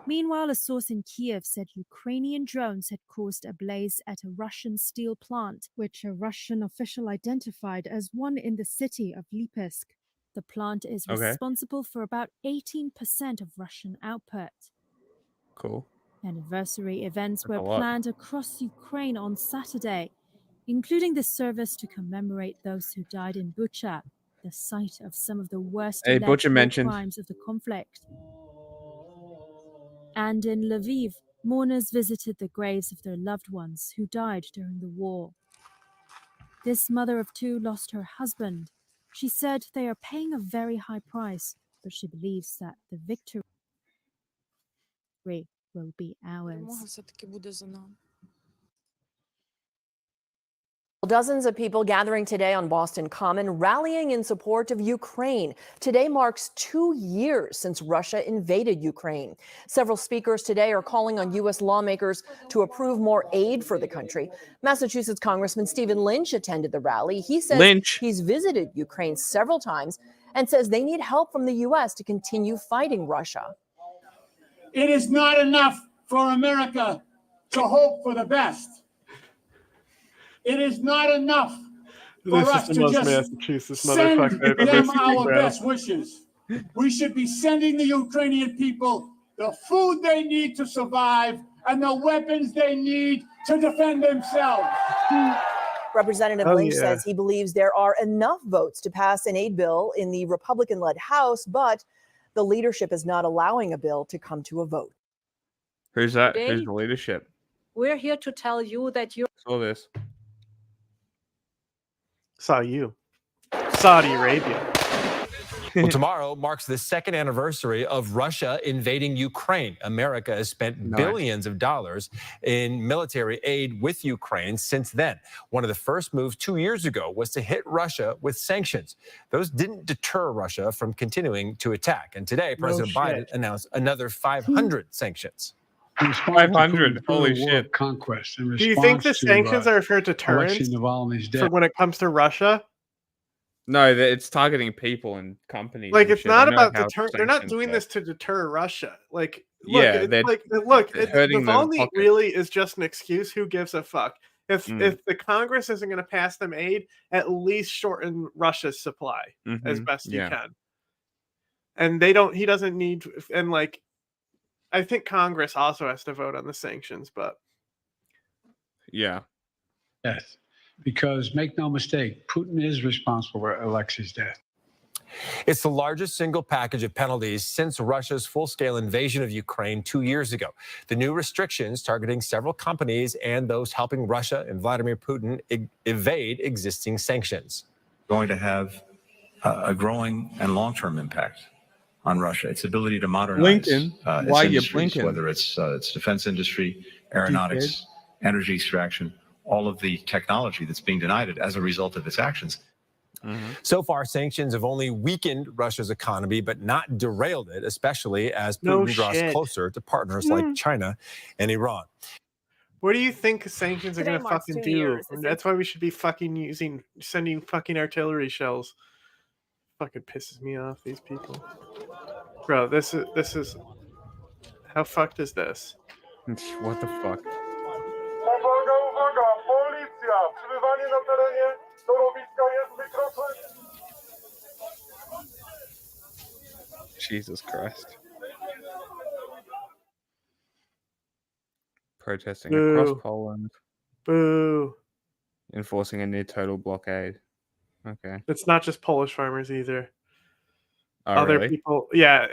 Meanwhile, a source in Kiev said Ukrainian drones had caused a blaze at a Russian steel plant, which a Russian official identified as one in the city of Lipetsk. The plant is responsible for about 18% of Russian output. Cool. Anniversary events That's were a lot. planned across Ukraine on Saturday, including the service to commemorate those who died in Bucha, the site of some of the worst Hey, alleged Bucha war mentioned. crimes of the conflict. And in Lviv, mourners visited the graves of their loved ones who died during the war. This mother of two lost her husband. She said they are paying a very high price, but she believes that the victory will be ours. Dozens of people gathering today on Boston Common, rallying in support of Ukraine. Today marks 2 years since Russia invaded Ukraine. Several speakers today are calling on U.S. lawmakers to approve more aid for the country. Massachusetts Congressman Stephen Lynch attended the rally. He says he's visited Ukraine several times and says they need help from the U.S. to continue fighting Russia. It is not enough for America to hope for the best. It is not enough for us to just Massachusetts send motherfucker I've ever them seen, our bro. best wishes. We should be sending the Ukrainian people the food they need to survive and the weapons they need to defend themselves. Representative Lynch says he believes there are enough votes to pass an aid bill in the Republican-led House, but the leadership is not allowing a bill to come to a vote. Who's that? Today, Who's the leadership? We're here to tell you that you're Saw this. Saw you. Saudi Arabia. Well, tomorrow marks the second anniversary of Russia invading Ukraine. America has spent billions of dollars in military aid with Ukraine since then. One of the first moves 2 years ago was to hit Russia with sanctions. Those didn't deter Russia from continuing to attack. And today, President Biden announced another 500 sanctions. 500. Holy shit. Conquest. Do you think the sanctions are for deterrence for when it comes to Russia? No, it's targeting people and companies. Like and it's shit. not I know about how deter. They're not sanctions doing work. this to deter Russia. Like, look, Yeah, it's they're like, look, hurting their Navalny pockets. really is just an excuse. Who gives a fuck? If the Congress isn't going to pass them aid, at least shorten Russia's supply as best you can. And they don't. He doesn't need. And like, I think Congress also has to vote on the sanctions, but yeah. Death. Because make no mistake, Putin is responsible for Alexei's death. It's the largest single package of penalties since Russia's full-scale invasion of Ukraine 2 years ago. The new restrictions targeting several companies and those helping Russia and Vladimir Putin evade existing sanctions. Going to have a growing and long-term impact on Russia. Its ability to modernize its industries, whether it's defense industry, aeronautics, energy extraction, all of the technology that's being denied it as a result of its actions. So far, sanctions have only weakened Russia's economy, but not derailed it, especially as Putin draws closer to partners like China and Iran. What do you think sanctions are going to fucking do? That's why we should be fucking sending fucking artillery shells. Fucking pisses me off, these people. Bro, this is how fucked is this? What the fuck? Jesus Christ. Protesting across Poland. Boo. Enforcing a near total blockade. Okay. It's not just Polish farmers either. Oh, other really? people, yeah,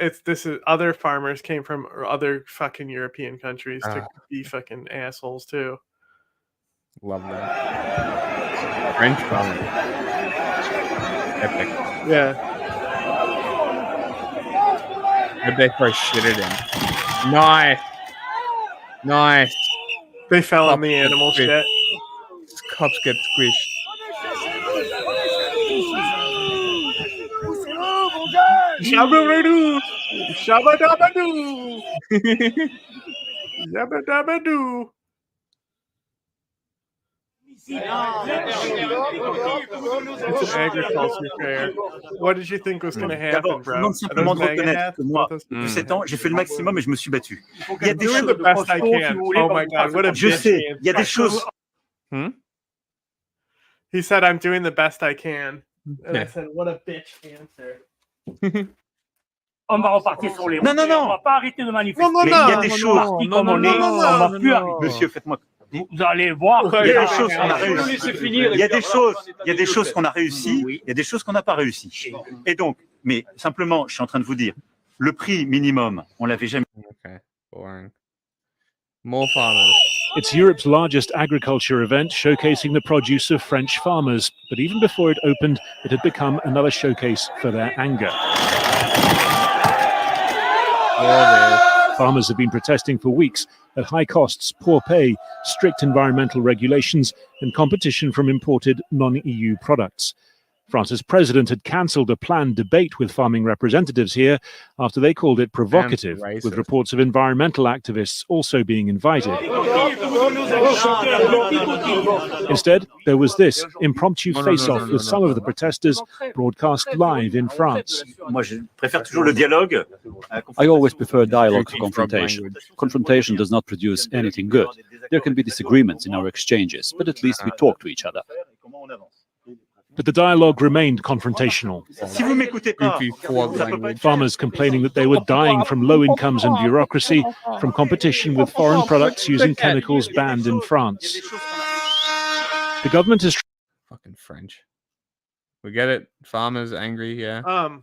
other farmers came from other fucking European countries to be fucking assholes too. Love that. French farmers. Epic. Yeah. They throw shit at him. Nice. Nice. They fell on the animal shit. Cops get squished. Shabba-dabba-doo! Shabba-dabba-doo! Yabba-dabba-doo! It's an agriculture fair. What did you think was going to happen, bro? Je demande simplement de reconnaître que moi, de 7 ans, j'ai fait le maximum et je me suis battu. Il y a des choses. The best I can. Oh my god, what a Je bitch sais, answer. il y a des choses. He said, I'm doing the best I can. And I said, what a bitch answer. On va repartir sur les routes. Non, non, non. On va pas arrêter de manifester. Mais il y a des choses. Monsieur, faites-moi. Vous allez voir. Il y a des choses qu'on a réussi. Il y a des choses qu'on a réussi. Il y a des choses qu'on n'a pas réussi. Et donc, mais simplement, je suis en train de vous dire, le prix minimum, on l'avait jamais. Okay, boring. More farmers. It's Europe's largest agriculture event, showcasing the produce of French farmers. But even before it opened, it had become another showcase for their anger. Farmers have been protesting for weeks at high costs, poor pay, strict environmental regulations, and competition from imported non-EU products. France's president had cancelled a planned debate with farming representatives here after they called it provocative, with reports of environmental activists also being invited. Instead, there was this impromptu face-off with some of the protesters broadcast live in France. I always prefer dialogue to confrontation. Confrontation does not produce anything good. There can be disagreements in our exchanges, but at least we talk to each other. But the dialogue remained confrontational. Farmers complaining that they were dying from low incomes and bureaucracy, from competition with foreign products using chemicals banned in France. The government is fucking French. We get it. Farmers angry, yeah.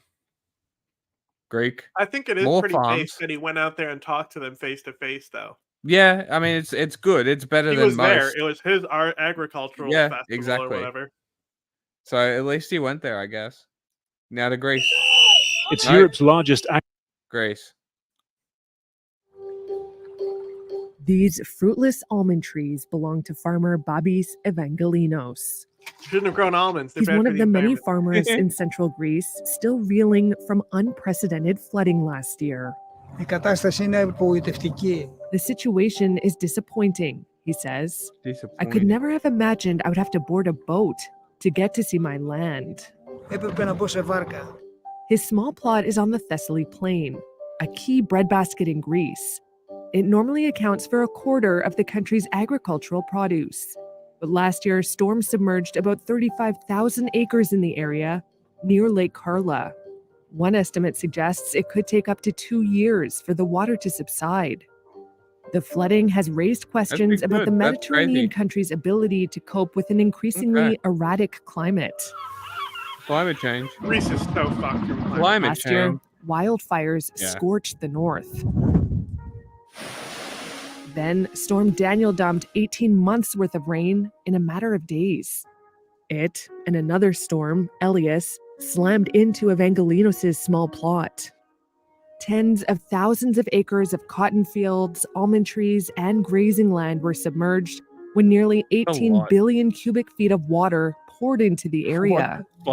Greek. I think it is More pretty farms. base that he went out there and talked to them face to face, though. Yeah, I mean it's good. It's better He than was there. most. It was his agricultural Yeah, festival exactly. or whatever. So at least he went there, I guess. Now to Greece. It's Europe's largest. Greece. These fruitless almond trees belong to farmer Babis Evangelinos. Shouldn't have grown almonds. They're He's bad one for of the the many environment. farmers in central Greece still reeling from unprecedented flooding last year. The situation is disappointing, he says. I could never have imagined I would have to board a boat to get to see my land. His small plot is on the Thessaly Plain, a key breadbasket in Greece. It normally accounts for a quarter of the country's agricultural produce. But last year, storms submerged about 35,000 acres in the area near Lake Karla. One estimate suggests it could take up to 2 years for the water to subside. The flooding has raised questions about the Mediterranean country's ability to cope with an increasingly erratic climate. Climate change. Greece is so fucked from Climate Last year, change. wildfires scorched the north. Then Storm Daniel dumped 18 months worth of rain in a matter of days. It and another storm, Elias, slammed into Evangelinos' small plot. Tens of thousands of acres of cotton fields, almond trees, and grazing land were submerged when nearly 18 billion cubic feet of water poured into the area. The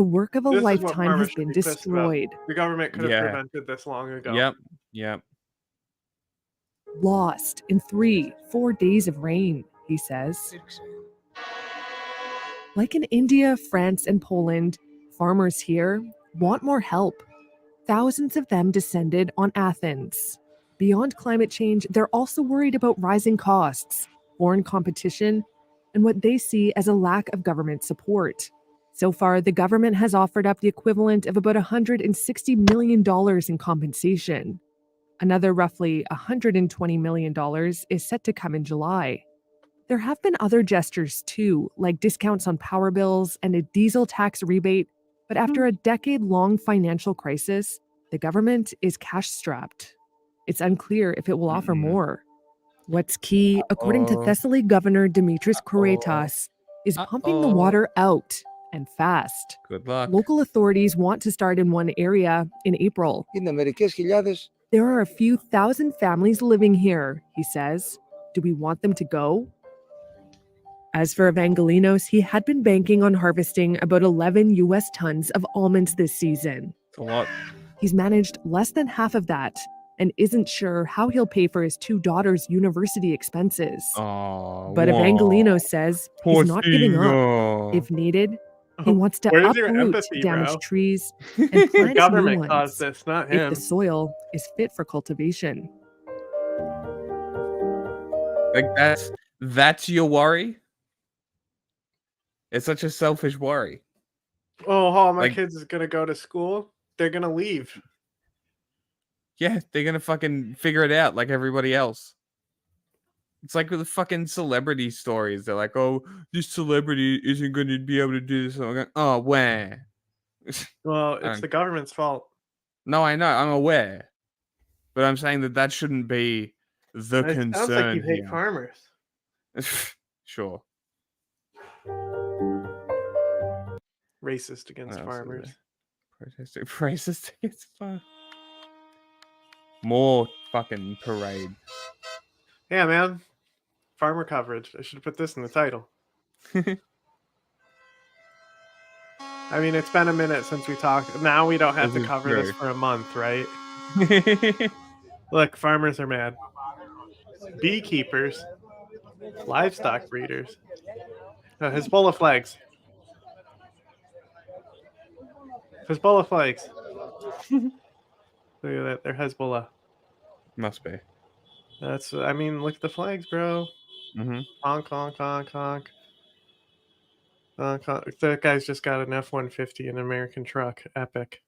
work of a lifetime has been destroyed. The government could have prevented this long ago. Yep. Lost in 3-4 days of rain, he says. Like in India, France, and Poland, farmers here want more help. Thousands of them descended on Athens. Beyond climate change, they're also worried about rising costs, foreign competition, and what they see as a lack of government support. So far, the government has offered up the equivalent of about $160 million in compensation. Another roughly $120 million is set to come in July. There have been other gestures too, like discounts on power bills and a diesel tax rebate, but after a decade-long financial crisis, the government is cash-strapped. It's unclear if it will offer more. What's key, according to Thessaly Governor Dimitris Kouraitas, is pumping the water out, and fast. Good luck. Local authorities want to start in one area in April. There are a few thousand families living here, he says. Do we want them to go? As for Evangelinos, he had been banking on harvesting about 11 U.S. tons of almonds this season. It's a lot. He's managed less than half of that and isn't sure how he'll pay for his 2 daughters' university expenses. But Evangelinos says he's not giving up. If needed, he wants to uproot damaged trees and plant The government new ones caused this, not if him. the soil is fit for cultivation. Like that's your worry? It's such a selfish worry. Oh, my Like- kids is gonna go to school. They're gonna leave. Yeah, they're gonna fucking figure it out like everybody else. It's like with the fucking celebrity stories. They're like, oh, this celebrity isn't going to be able to do this. I'm like, oh, where? Well, it's the government's fault. No, I know. I'm aware. But I'm saying that shouldn't be the It concern sounds like you hate here. farmers. Sure. Racist against What else is farmers. Protesting. Racist against farmers. More fucking parade. Yeah, man. Farmer coverage. I should have put this in the title. I mean, it's been a minute since we talked. Now we don't have This to is cover true. this for a month, right? Look, farmers are mad. Beekeepers, livestock breeders, Hezbollah flags. Hezbollah flags. Look at that. They're Hezbollah. Must be. That's, I mean, look at the flags, bro. Mm-hmm. Honk, honk, honk, honk. Honk, honk. That guy's just got an F-150, an American truck. Epic.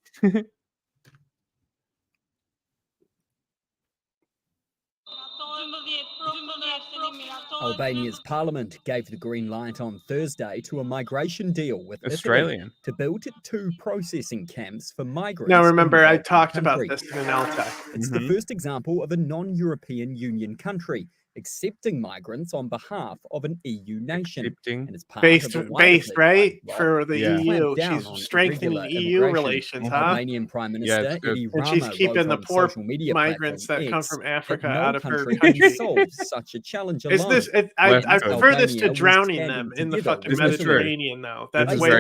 Albania's parliament gave the green light on Thursday to a migration deal with Australian. Italy to build 2 processing camps for migrants. Now, remember, I in the talked about country. this in an LTEC. It's the first example of a non-European Union country accepting migrants on behalf of an EU nation. And it's part Based, of a wider based, pledge right? by For the to EU. clamp down She's on strengthening irregular EU immigration. relations, huh? Albanian Prime Minister it's good. Edi And she's Rama keeping wrote the on poor social media migrants platform that come X from that Africa no out of her country country. can solve such a challenge alone. Is this? I prefer this to drowning them in the fucking Mediterranean, though. That's way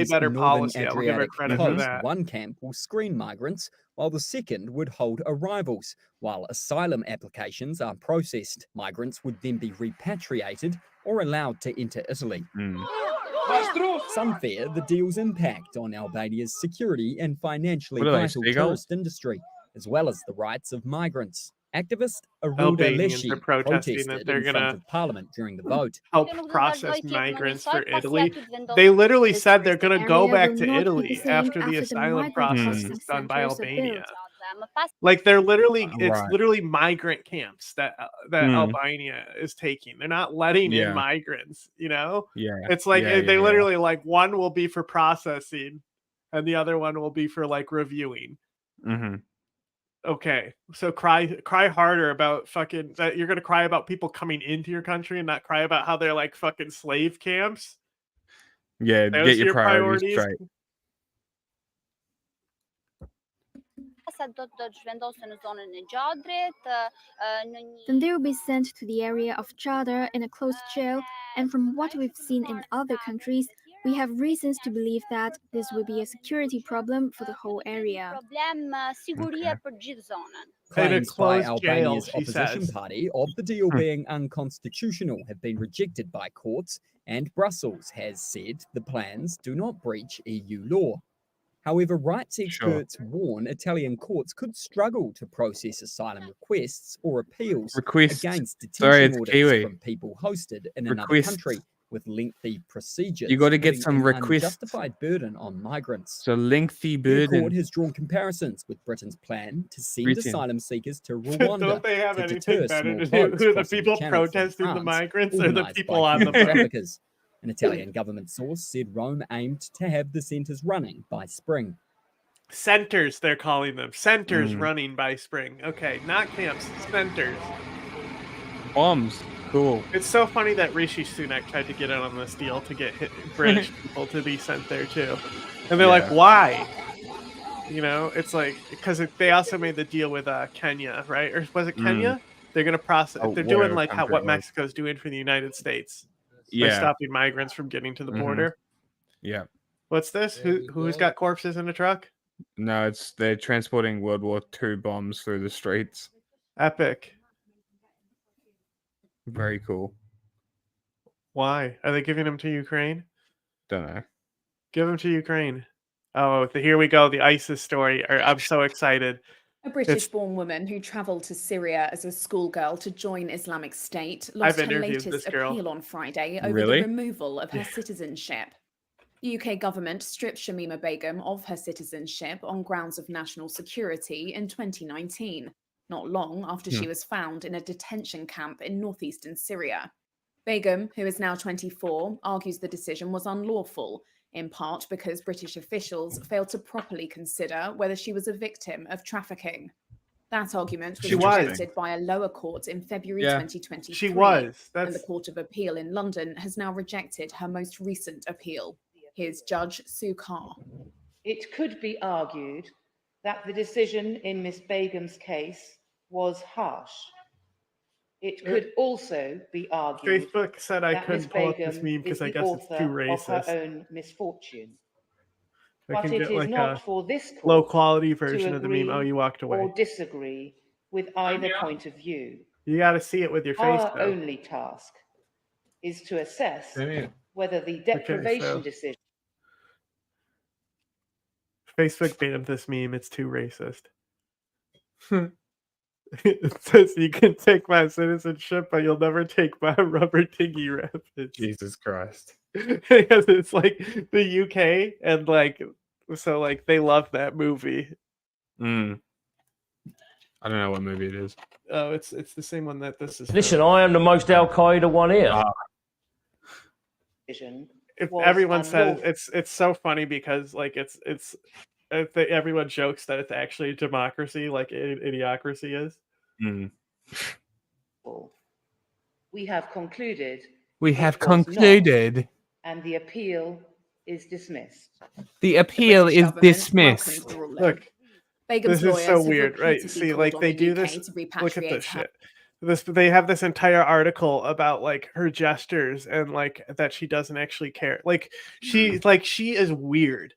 better policy. I will give her credit for that. One camp will screen migrants, while the second would hold arrivals. While asylum applications are processed, migrants would then be repatriated or allowed to enter Italy. Some fear the deal's impact on Albania's security and financially What are they, vital seagulls? tourist industry, as well as the rights of migrants. Activist Aruda Albanians are Leschi protesting that protested they're in front gonna of Parliament during the vote. help process migrants for Italy. They literally said they're going to go back to Italy after the asylum process is done by Albania. Like they're literally, it's Right. literally migrant camps that Albania is taking. They're not letting in Yeah. migrants, you know? Yeah. It's like Yeah, they yeah. literally like one will be for processing and the other one will be for like reviewing. Mm-hmm. Okay, so cry harder about fucking that. You're gonna cry about people coming into your country and not cry about how they're like fucking slave camps. Yeah, Those get your your priorities straight. Then they will be sent to the area of Chadar in a closed jail, and from what we've seen in other countries, we have reasons to believe that this will be a security problem for the whole area. Claims by Albania's jail, she opposition says. party of the deal being unconstitutional have been rejected by courts, and Brussels has said the plans do not breach EU law. However, rights experts warn Italian courts could struggle to process asylum requests or appeals against detention orders from people hosted in another country with lengthy procedures. You got to get putting some an requests. unjustified burden on migrants. So lengthy The burden. court has drawn comparisons with Britain's plan to send Britain. asylum seekers to Rwanda Don't they have to anything deter better small to do? boats Who are the crossing people channel from protesting the France, migrants or the organised people by on the human boat? traffickers. An Italian government source said Rome aimed to have the centres running by spring. Centers, they're calling them. Centers running by spring. Okay, not camps, centers. Bombs. Cool. It's so funny that Rishi Sunak tried to get in on this deal to get British people to be sent there too. And they're like, why? You know, it's like, because they also made the deal with Kenya, right? Or was it Kenya? They're going to process, they're doing like what Mexico's doing for the United States. By stopping migrants from getting to the border. Yeah. What's this? Who's got corpses in a truck? No, they're transporting World War II bombs through the streets. Epic. Very cool. Why? Are they giving them to Ukraine? Don't know. Give them to Ukraine. Oh, here we go. The ISIS story. I'm so excited. A British-born woman who travelled to Syria as a schoolgirl to join Islamic State lost her latest appeal on Friday over the removal of her citizenship. The UK government stripped Shamima Begum of her citizenship on grounds of national security in 2019, not long after she was found in a detention camp in northeastern Syria. Begum, who is now 24, argues the decision was unlawful, in part because British officials failed to properly consider whether she was a victim of trafficking. That argument was rejected by a lower court in February 2023. She was. And the Court of Appeal in London has now rejected her most recent appeal. Here's Judge Sue Carr. It could be argued that the decision in Miss Begum's case was harsh. It could also be argued Facebook said I couldn't pull up this meme because I guess it's too racist. of her own misfortune. I But can it get is like not a for this court low quality version to of the meme. Oh, you walked away. or disagree with either point of view. You got to see it with your face. Our Though. only task is to assess whether the deprivation decision. Facebook banned this meme. It's too racist. It says you can take my citizenship, but you'll never take my rubber dinghy rapids. Jesus Christ. Because it's like the UK and like so like they love that movie. I don't know what movie it is. Oh, it's the same one that this is. Listen, I am the most Al Qaeda one here. If everyone says it's so funny because like it's everyone jokes that it's actually a democracy, like idiocracy is. We have concluded. We have concluded. And the appeal is dismissed. The appeal is dismissed. Look, Begum's this is so lawyers have weird, right? repeatedly See, called like on they the do UK this. to Look at repatriate this her. shit. They have this entire article about like her gestures and like that she doesn't actually care. Like she is weird,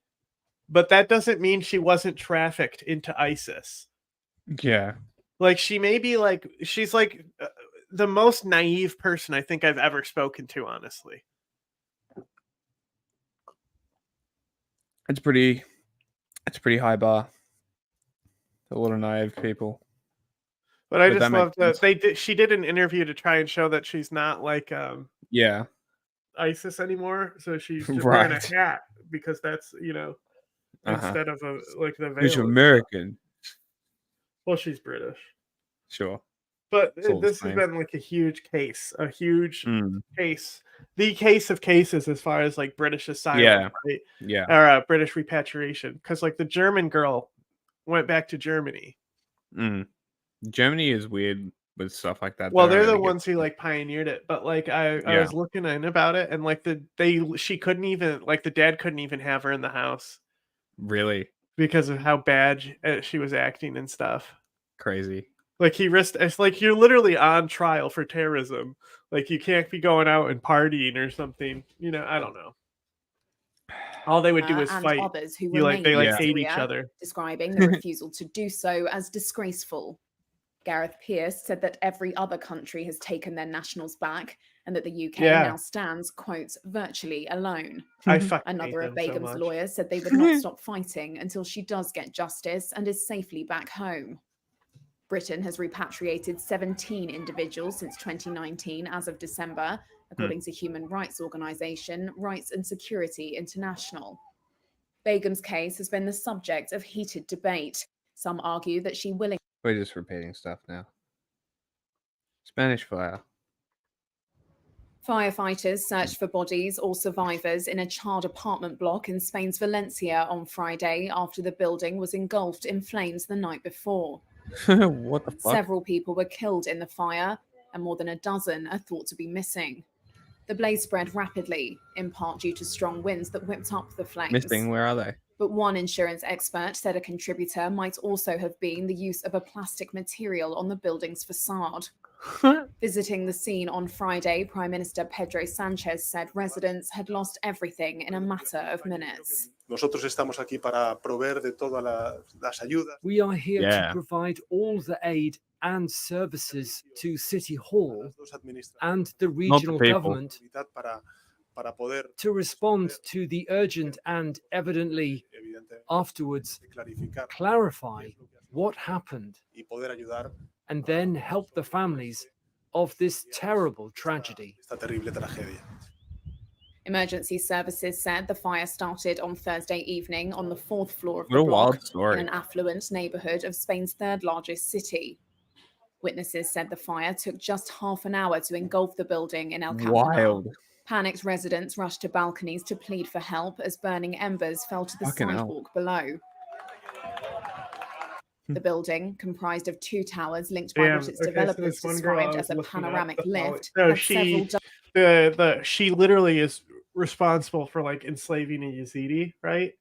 but that doesn't mean she wasn't trafficked into ISIS. Yeah. Like she may be like she's like the most naive person I think I've ever spoken to, honestly. It's pretty high bar. A lot of naive people. But I just love that she did an interview to try and show that she's not like ISIS anymore. So she's just wearing a hat because that's instead of the veil. It's American. Well, she's British. Sure. But this has been like a huge case, case, the case of cases as far as like British asylum, right? Yeah. Or British repatriation, because like the German girl went back to Germany. Germany is weird with stuff like that. Well, they're the ones who like pioneered it, but like I was looking in about it, and like she couldn't even, like the dad couldn't even have her in the house. Really? Because of how bad she was acting and stuff. Crazy. Like it's like you're literally on trial for terrorism. Like you can't be going out and partying or something. You know, I don't know. All they would do is and fight. others who They remain like in hate Syria, each other, describing the refusal to do so as disgraceful. Gareth Pearce said that every other country has taken their nationals back and that the UK now stands, quotes, virtually alone. Another of Begum's lawyers said they would not stop fighting until she does get justice and is safely back home. Britain has repatriated 17 individuals since 2019 as of December, according to human rights organisation Rights and Security International. Begum's case has been the subject of heated debate. Some argue that she willingly... We're just repeating stuff now. Spanish fire. Firefighters searched for bodies or survivors in a charred apartment block in Spain's Valencia on Friday after the building was engulfed in flames the night before. What the fuck? Several people were killed in the fire, and more than a dozen are thought to be missing. The blaze spread rapidly, in part due to strong winds that whipped up the flames. Missing? Where are they? But one insurance expert said a contributor might also have been the use of a plastic material on the building's facade. Visiting the scene on Friday, Prime Minister Pedro Sanchez said residents had lost everything in a matter of minutes. Nosotros estamos aquí para proveer de todas las ayudas. We are here to provide all the aid and services to City Hall and the regional government to respond to the urgent and evidently afterwards clarify what happened and then help the families of this terrible tragedy. Emergency services said the fire started on Thursday evening on the 4th floor of the block in an affluent neighborhood of Spain's third largest city. Witnesses said the fire took just half an hour to engulf the building in El Campanile. Panicked residents rushed to balconies to plead for help as burning embers fell to the sidewalk below. The building, comprised of 2 towers linked by what its developers described as a panoramic lift, she literally is responsible for like enslaving a Yazidi, right?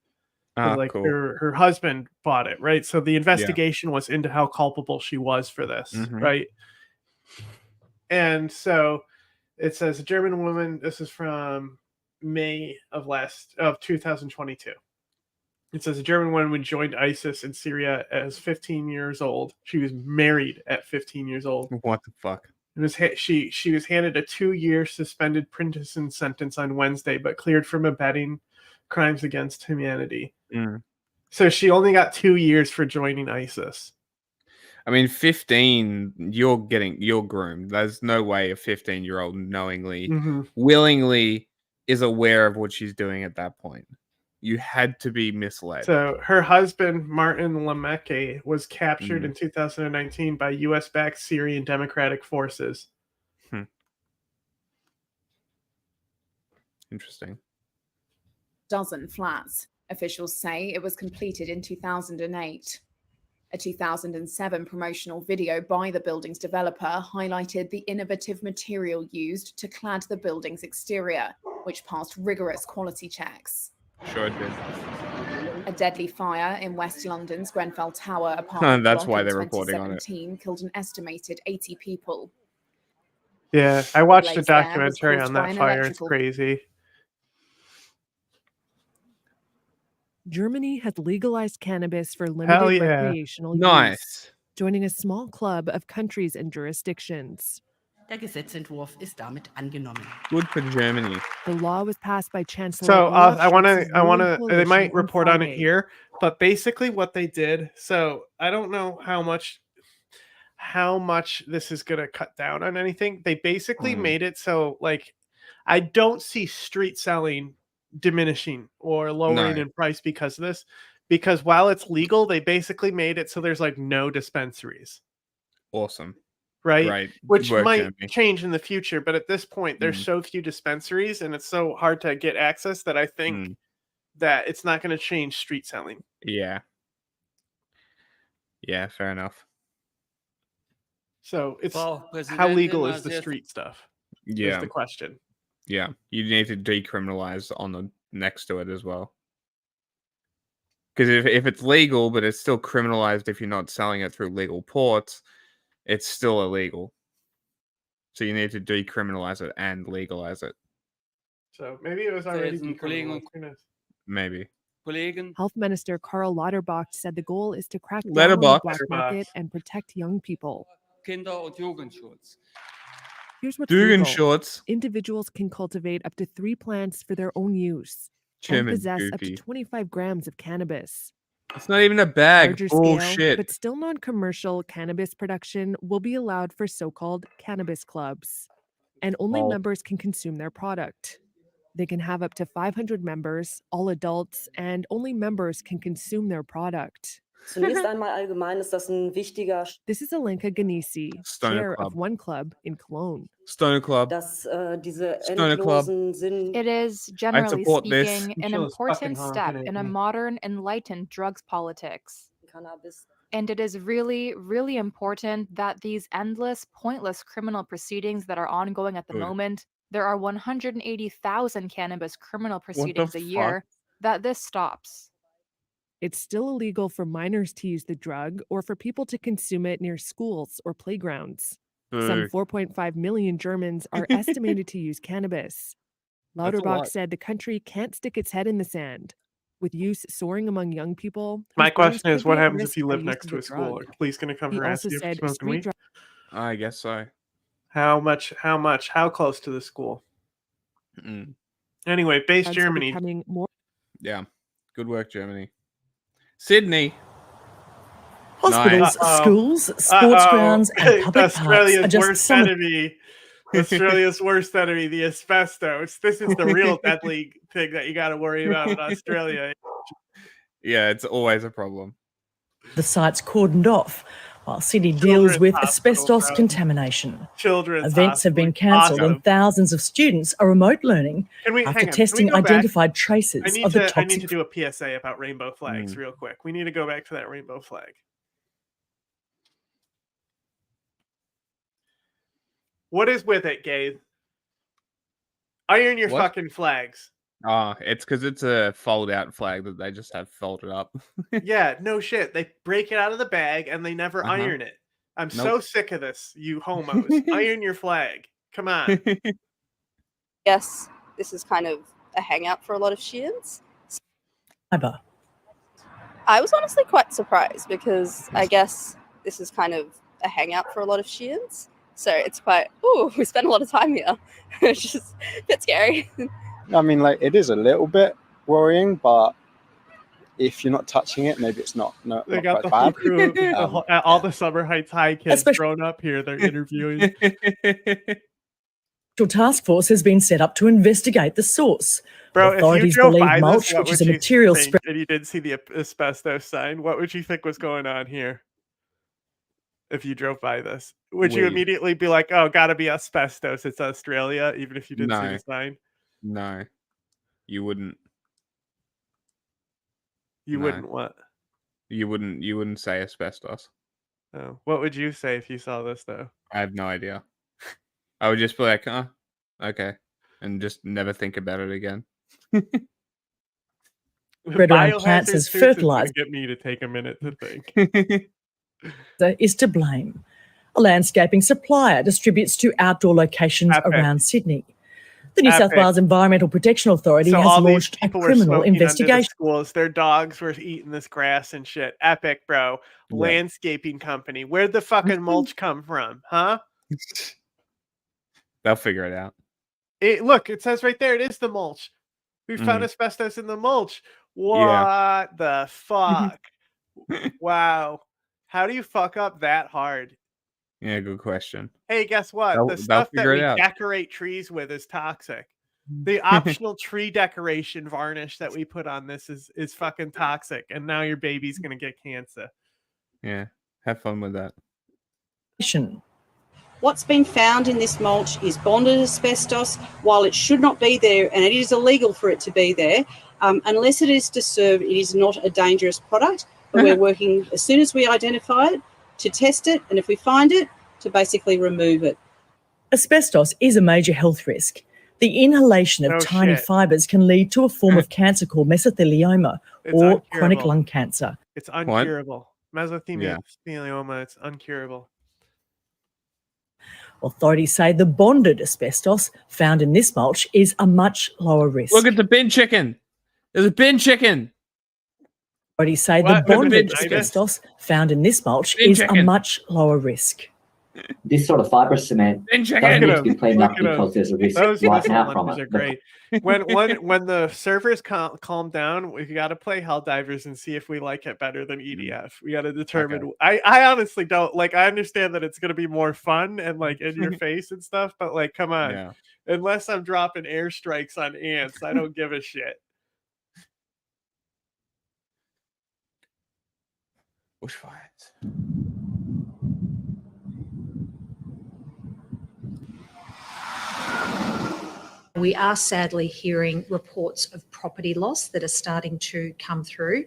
Like her husband bought it, right? So the investigation was into how culpable she was for this, right? And so it says a German woman. This is from May of 2022. It says a German woman joined ISIS in Syria as 15 years old. She was married at 15 years old. What the fuck? It was she was handed a 2-year suspended prison sentence on Wednesday, but cleared from abetting crimes against humanity. So she only got 2 years for joining ISIS. I mean, 15, you're groomed. There's no way a 15-year-old knowingly, willingly is aware of what she's doing at that point. You had to be misled. So her husband, Martin Lemeke, was captured in 2019 by U.S.-backed Syrian Democratic Forces. Interesting. Dozen flats. Officials say it was completed in 2008. A 2007 promotional video by the building's developer highlighted the innovative material used to clad the building's exterior, which passed rigorous quality checks. Sure it did. A deadly fire in West London's Grenfell Tower apartment That's block why in they're reporting on it. 2017 killed an estimated 80 people. Yeah, I watched a blaze there was documentary caused on by that an fire. It's electrical- crazy. Germany has legalized cannabis for limited recreational use, joining a small club of countries and jurisdictions. Der Gesetzentwurf ist damit angenommen. Good for Germany. The law was passed by Chancellor. So Olaf I want Scholz's to. ruling They coalition might on report on it Friday. here, but basically what they did. So I don't know how much this is going to cut down on anything. They basically made it so like I don't see street selling diminishing or lowering in price because of this, because while it's legal, they basically made it so there's like no dispensaries. Awesome. Right? Which Good work, might Jeremy. change in the future, but at this point, there's so few dispensaries and it's so hard to get access that I think that it's not going to change street selling. Yeah. Yeah, fair enough. So it's how legal is the street stuff? Yeah. Is the question. Yeah. You need to decriminalize on the next to it as well. Because if it's legal, but it's still criminalized if you're not selling it through legal ports, it's still illegal. So you need to decriminalize it and legalize it. So maybe it was already decriminalized. Maybe. Health Minister Karl Lauterbach said the goal is to crack down on the black market and protect young people. Here's what's legal. Individuals can cultivate up to 3 plants for their own use and possess up to 25 grams of cannabis. It's not even a bag. Larger Bullshit. scale, but still non-commercial cannabis production will be allowed for so-called cannabis clubs, and only members can consume their product. They can have up to 500 members, all adults, and only members can consume their product. Zunächst einmal allgemein ist das ein wichtiger. This is Alenka Ganisi, chair of one club in Cologne. Stoner Club. Dass diese Stoner Club. endlosen Sinn. It is, generally speaking, an Michelle's important fucking step honking in at a me. modern, enlightened drugs politics. Cannabis. And it is really, really important that these endless, pointless criminal proceedings that are ongoing at the moment, there are 180,000 cannabis criminal proceedings a year, that this stops. It's still illegal for minors to use the drug or for people to consume it near schools or playgrounds. Some 4.5 million Germans are estimated to use cannabis. That's a Lauterbach lot. said the country can't stick its head in the sand. With use soaring among young people, My whose brains question is, could what be at happens if risk you by live use next of to the a school? drug. Are police going to come He harass also you for said smoking street weed? I guess so. How much? How close to the school? Mm. Anyway, base drugs are Germany. becoming more. Yeah. Good work, Germany. Sydney. Hospitals, schools, sports grounds, and public parks are just worst some of enemy. Australia's worst enemy, the asbestos. This is the real deadly thing that you got to worry about in Australia. Yeah, it's always a problem. the sites cordoned off, while Sydney deals with asbestos contamination. Events have been cancelled and thousands of students are remote learning after testing identified traces of the I toxic. need to do a PSA about rainbow flags real quick. We need to go back to that rainbow flag. What is with it, Gabe? Iron your fucking flags. It's because it's a fold-out flag that they just have folded up. Yeah, no shit. They break it out of the bag and they never iron it. I'm so sick of this, you homos. Iron your flag. Come on. Yes, this is kind of a hangout for a lot of Shians. I was honestly quite surprised because I guess this is kind of a hangout for a lot of Shians. So it's quite, we spend a lot of time here. It's just a bit scary. I mean, like, it is a little bit worrying, but if you're not touching it, maybe it's not They got the quite whole bad. crew, all the Summer Heights High kids thrown up here. They're interviewing. A task force has been set up to investigate the source. Bro, Authorities if you drove believe by mulch, this, what which is would a you material think? spread. And you didn't see the asbestos sign, what would you think was going on here? If you drove by this, would you Weed. immediately be like, "Oh, gotta be asbestos. It's Australia," even if you didn't see No. the sign? No, you wouldn't. You No. wouldn't what? You wouldn't say asbestos. Oh, what would you say if you saw this though? I have no idea. I would just be like, okay, and just never think about it again. Spread around Biohazard plants as suits is gonna fertilizer get me to take a minute to think. is to blame. A landscaping supplier distributes to outdoor locations around Sydney. The New South Epic. Wales Environmental Protection Authority So has all these launched a people were criminal smoking under the investigation. schools. Their dogs were eating this grass and shit. Epic, bro. Yeah. Landscaping company. Where'd the fucking mulch come from? Huh? They'll figure it out. Look, it says right there. It is the mulch. We found asbestos in the mulch. What the fuck? Wow. How do you fuck up that hard? Yeah, good question. Hey, guess what? They'll The stuff that figure it we out. decorate trees with is toxic. The optional tree decoration varnish that we put on this is fucking toxic, and now your baby's gonna get cancer. Yeah, have fun with that. What's been found in this mulch is bonded asbestos. While it should not be there, and it is illegal for it to be there, unless it is to serve, it is not a dangerous product. But we're working as soon as we identify it to test it, and if we find it, to basically remove it. Asbestos is a major health risk. The inhalation of tiny fibres can lead to a form of cancer called mesothelioma or chronic lung cancer. It's uncurable. Mesothelioma, it's uncurable. Authorities say the bonded asbestos found in this mulch is a much lower risk. Look at the bin chicken. There's a bin chicken. Authorities say the bonded asbestos found in this mulch is a much lower risk. This sort of fiber cement doesn't need to be cleaned up because there's a risk right now from it. Are great. When the servers calm down, we got to play Helldivers and see if we like it better than EDF. We got to determine. Okay. I honestly don't like. I understand that it's going to be more fun and like in your face and stuff, but like, come on. Yeah. Unless I'm dropping airstrikes on ants, I don't give a shit. Bushfires. We are sadly hearing reports of property loss that are starting to come through.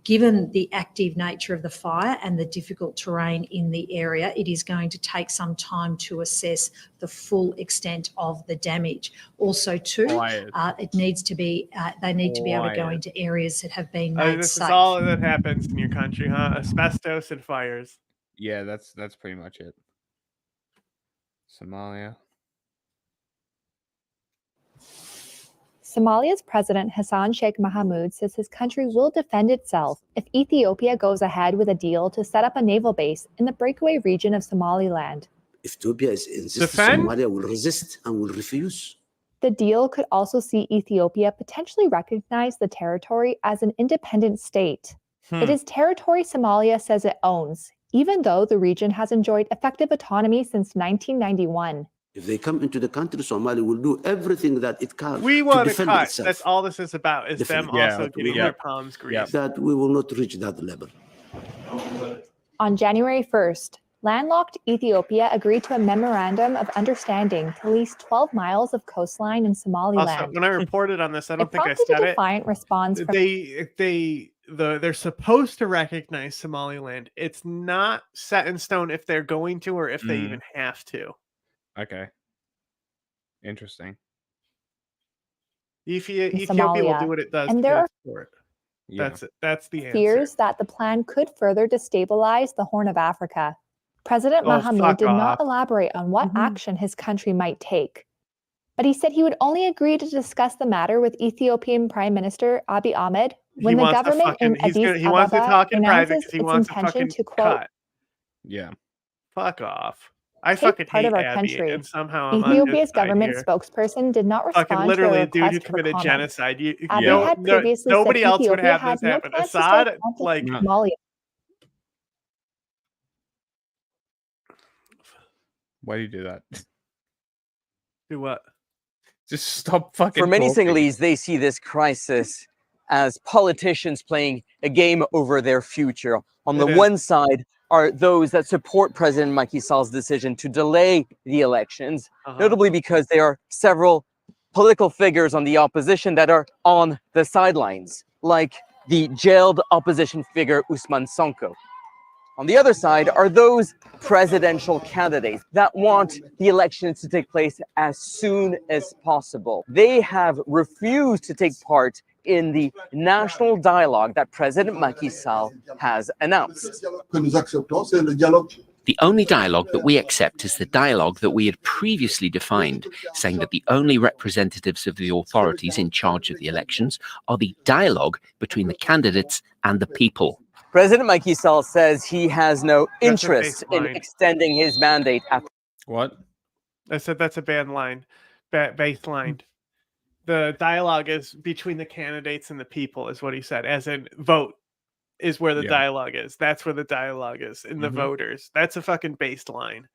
Given the active nature of the fire and the difficult terrain in the area, it is going to take some time to assess the full extent of the damage. Also, too, it needs to be they need to be able to go into areas that have been made this safe. Is all that happens in your country, huh? Asbestos and fires. Yeah, that's pretty much it. Somalia. Somalia's President Hassan Sheikh Mohamud says his country will defend itself if Ethiopia goes ahead with a deal to set up a naval base in the breakaway region of Somaliland. If Ethiopia insists, Somalia will resist and will refuse. The deal could also see Ethiopia potentially recognize the territory as an independent state. It is territory Somalia says it owns, even though the region has enjoyed effective autonomy since 1991. If they come into the country, Somalia will do everything that it can. We want to to cut. Itself. That's all this is about. Is them also getting their palms greased. That we will not reach that level. On January 1st, landlocked Ethiopia agreed to a memorandum of understanding to lease 12 miles of coastline in Somaliland. Also, when I reported on this, I don't think I said it. A defiant response. They're supposed to recognize Somaliland. It's not set in stone if they're going to or if they even have to. Okay. Interesting. Ethiopia will do what it does and there are for it. Yeah. That's the answer. Fears that the plan could further destabilize the Horn of Africa. President Mohamud did not elaborate on what action his country might take. But he said he would only agree to discuss the matter with Ethiopian Prime Minister Abiy Ahmed when the government in Addis Ababa announces its intention to quote, "Yeah, fuck off." I fucking part hate of our Abiy, country. and somehow Ethiopia's government spokesperson did not respond fucking literally to a request dude who committed for genocide. Abiy had previously nobody said else would Ethiopia have this had no happen. plans to Assad, stay like Somalia. Why do you do that? Do what? Just stop fucking. For many talking. Sinhalese, they see this crisis as politicians playing a game over their future. On the one side are those that support President Macky Sall's decision to delay the elections, notably because there are several political figures on the opposition that are on the sidelines, like the jailed opposition figure Ousmane Sonko. On the other side are those presidential candidates that want the elections to take place as soon as possible. They have refused to take part in the national dialogue that President Macky Sall has announced. The only dialogue that we accept is the dialogue that we had previously defined, saying that the only representatives of the authorities in charge of the elections are the dialogue between the candidates and the people. President Macky Sall says he has no interest in extending his mandate. What? I said that's a bad line, baseline. The dialogue is between the candidates and the people, is what he said. As in, vote is where the dialogue is. That's where the dialogue is in the voters. That's a fucking baseline.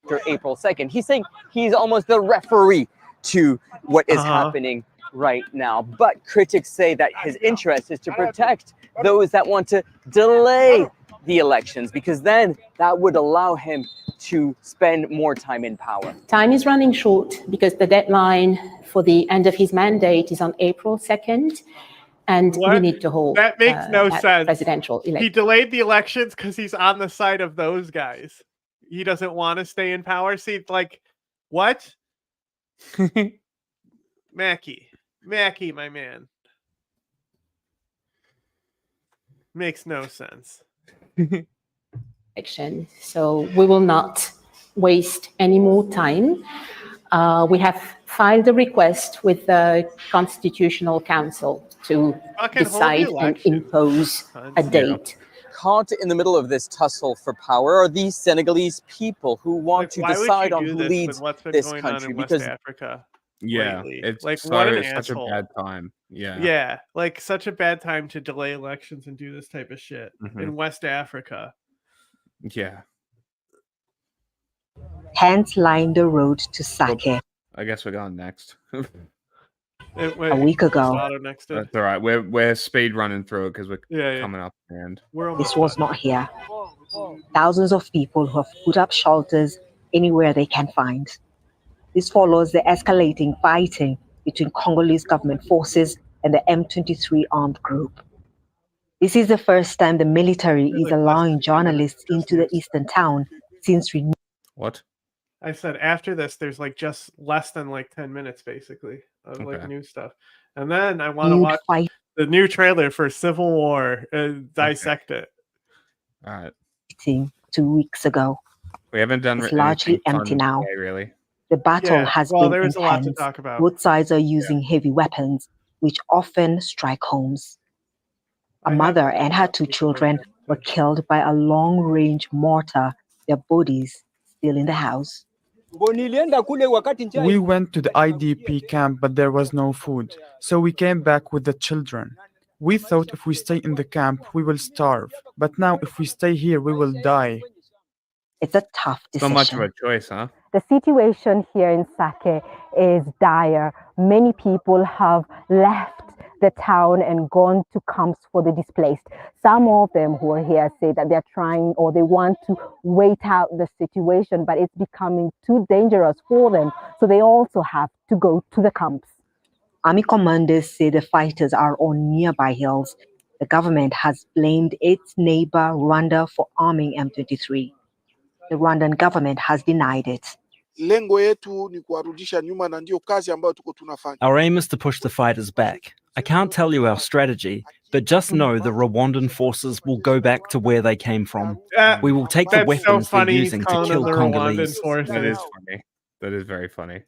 after April 2nd. He's saying he's almost the referee to what is happening right now. But critics say that his interest is to protect those that want to delay the elections, because then that would allow him to spend more time in power. Time is running short because the deadline for the end of his mandate is on April 2nd. And we need to hold that makes no sense. Presidential election. He delayed the elections because he's on the side of those guys. He doesn't want to stay in power. See, like, what? Mackie, my man. Makes no sense. Election. So we will not waste any more time. We have filed a request with the Constitutional Council to decide and impose a date. Caught in the middle of this tussle for power are these Senegalese people who want to decide on who leads this country, because Africa. Yeah, lately. it's like so, what an it's such a asshole. bad time. Yeah. Yeah, like such a bad time to delay elections and do this type of shit in West Africa. Yeah. Hands line the road to Sake. I guess we're going next. A week ago. That's all right. We're speed running through it because we're coming up at the end. This was not here. Thousands of people who have put up shelters anywhere they can find. This follows the escalating fighting between Congolese government forces and the M23 armed group. This is the first time the military is allowing journalists into the eastern town since What? I said after this, there's like just less than like 10 minutes basically of like new stuff. And then I want to watch the new trailer for Civil War and dissect it. All right. 2 weeks ago. We haven't done It's largely empty now. Today, really. The battle has been there is intense. a lot to talk about. Both sides are using heavy weapons, which often strike homes. A mother and her 2 children were killed by a long-range mortar, their bodies still in the house. We went to the IDP camp, but there was no food, so we came back with the children. We thought if we stay in the camp, we will starve, but now if we stay here, we will die. It's a tough decision. So much of a choice, huh? The situation here in Sake is dire. Many people have left the town and gone to camps for the displaced. Some of them who are here say that they're trying or they want to wait out the situation, but it's becoming too dangerous for them. So they also have to go to the camps. Army commanders say the fighters are on nearby hills. The government has blamed its neighbor Rwanda for arming M23. The Rwandan government has denied it. Our aim is to push the fighters back. I can't tell you our strategy, but just know the Rwandan forces will go back to where they came from. We will take the weapons they're using to kill Congolese. That is funny. That is very funny.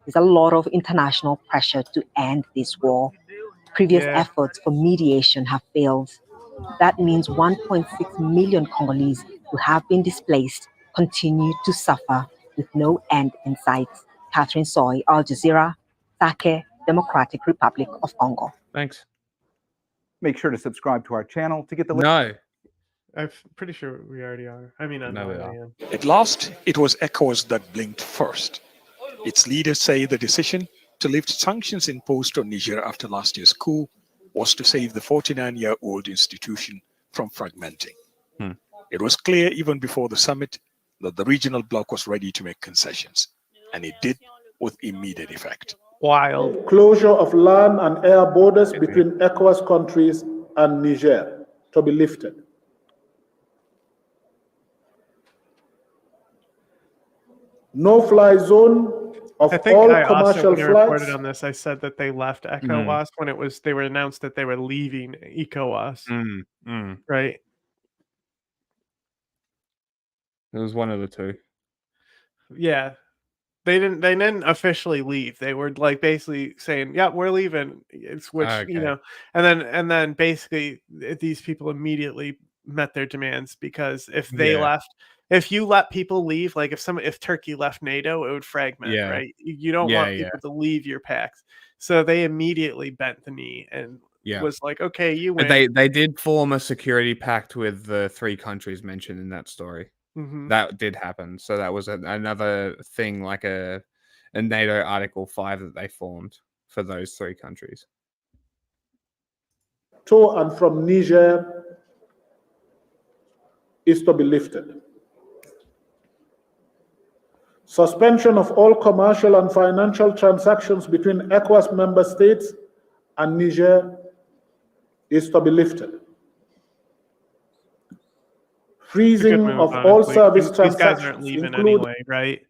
There's a lot of international pressure to end this war. Previous efforts for mediation have failed. That means 1.6 million Congolese who have been displaced continue to suffer with no end in sight. Catherine Soy, Al Jazeera, Sake, Democratic Republic of Congo. Thanks. Make sure to subscribe to our channel to get the No. I'm pretty sure we already are. I mean, no, we are. At last, it was ECOWAS that blinked first. Its leaders say the decision to lift sanctions imposed on Niger after last year's coup was to save the 49-year-old institution from fragmenting. It was clear even before the summit that the regional bloc was ready to make concessions, and it did with immediate effect. Wild. Closure of land and air borders between ECOWAS countries and Niger to be lifted. No-fly zone of I think all I also, commercial when I flights. reported on this, I said that they left ECOWAS when they were announced that they were leaving ECOWAS. Right? It was one of the two. Yeah. They didn't officially leave. They were like basically saying, "Yeah, we're leaving." It's which, you know, and then basically these people immediately met their demands, because if they left, if you let people leave, like if Turkey left NATO, it would fragment, right? You don't want people to leave your pacts. So they immediately bent the knee and was like, "Okay, you win." They did form a security pact with the 3 countries mentioned in that story. That did happen. So that was another thing, like a NATO Article 5 that they formed for those three countries. To and from Niger is to be lifted. Suspension of all commercial and financial transactions between ECOWAS member states and Niger is to be lifted. Freezing of all service transactions, these guys aren't leaving anyway, right?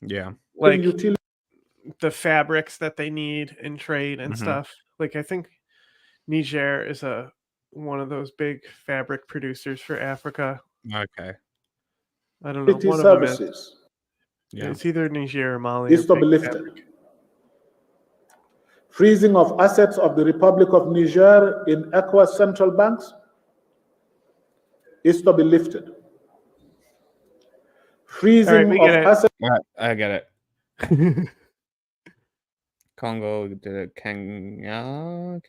Yeah. Like the fabrics that they need in trade and stuff. Like I think Niger is one of those big fabric producers for Africa. Okay. I don't know. IT One services. of them is. Yeah. It's either Niger or Mali. Is to be lifted. Freezing of assets of the Republic of Niger in ECOWAS central banks is to be lifted. Freezing of assets. I get it. Congo did it. Kenya.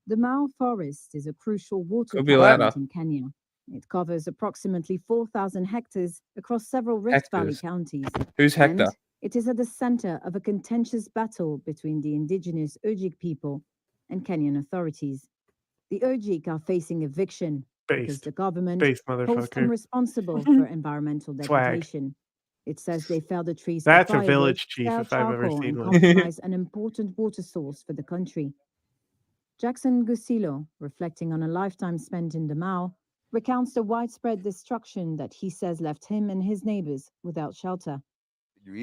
The Mao Forest is a crucial water Could be catchment in Kenya. It covers approximately 4,000 hectares across several Rift Valley counties. Who's Hector? And it is at the center of a contentious battle between the indigenous Ojik people and Kenyan authorities. The Ojik are facing eviction because the government holds them responsible for environmental degradation. It says they fell the trees. That's a village chief if I've ever seen one. Compromise an important water source for the country. Jackson Gusilo, reflecting on a lifetime spent in the Mao, recounts the widespread destruction that he says left him and his neighbors without shelter. We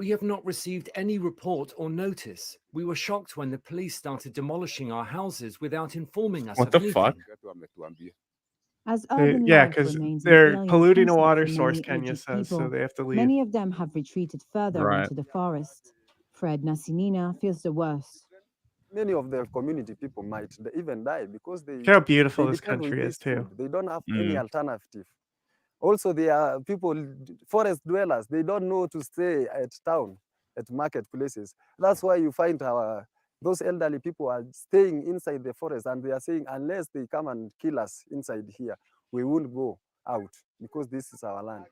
have not received any report or notice. We were shocked when the police started demolishing our houses without informing us. What the fuck? As urban because they're polluting a water source, Kenya says, so they have to leave. Many of them have retreated further into the forest. Fred Nasinina feels the worst. Many of the community people might even die because they. Look how beautiful this country is too. They don't have any alternative. Also, they are people, forest dwellers. They don't know to stay at town, at marketplaces. That's why you find those elderly people are staying inside the forest, and they are saying, unless they come and kill us inside here, we won't go out because this is our land.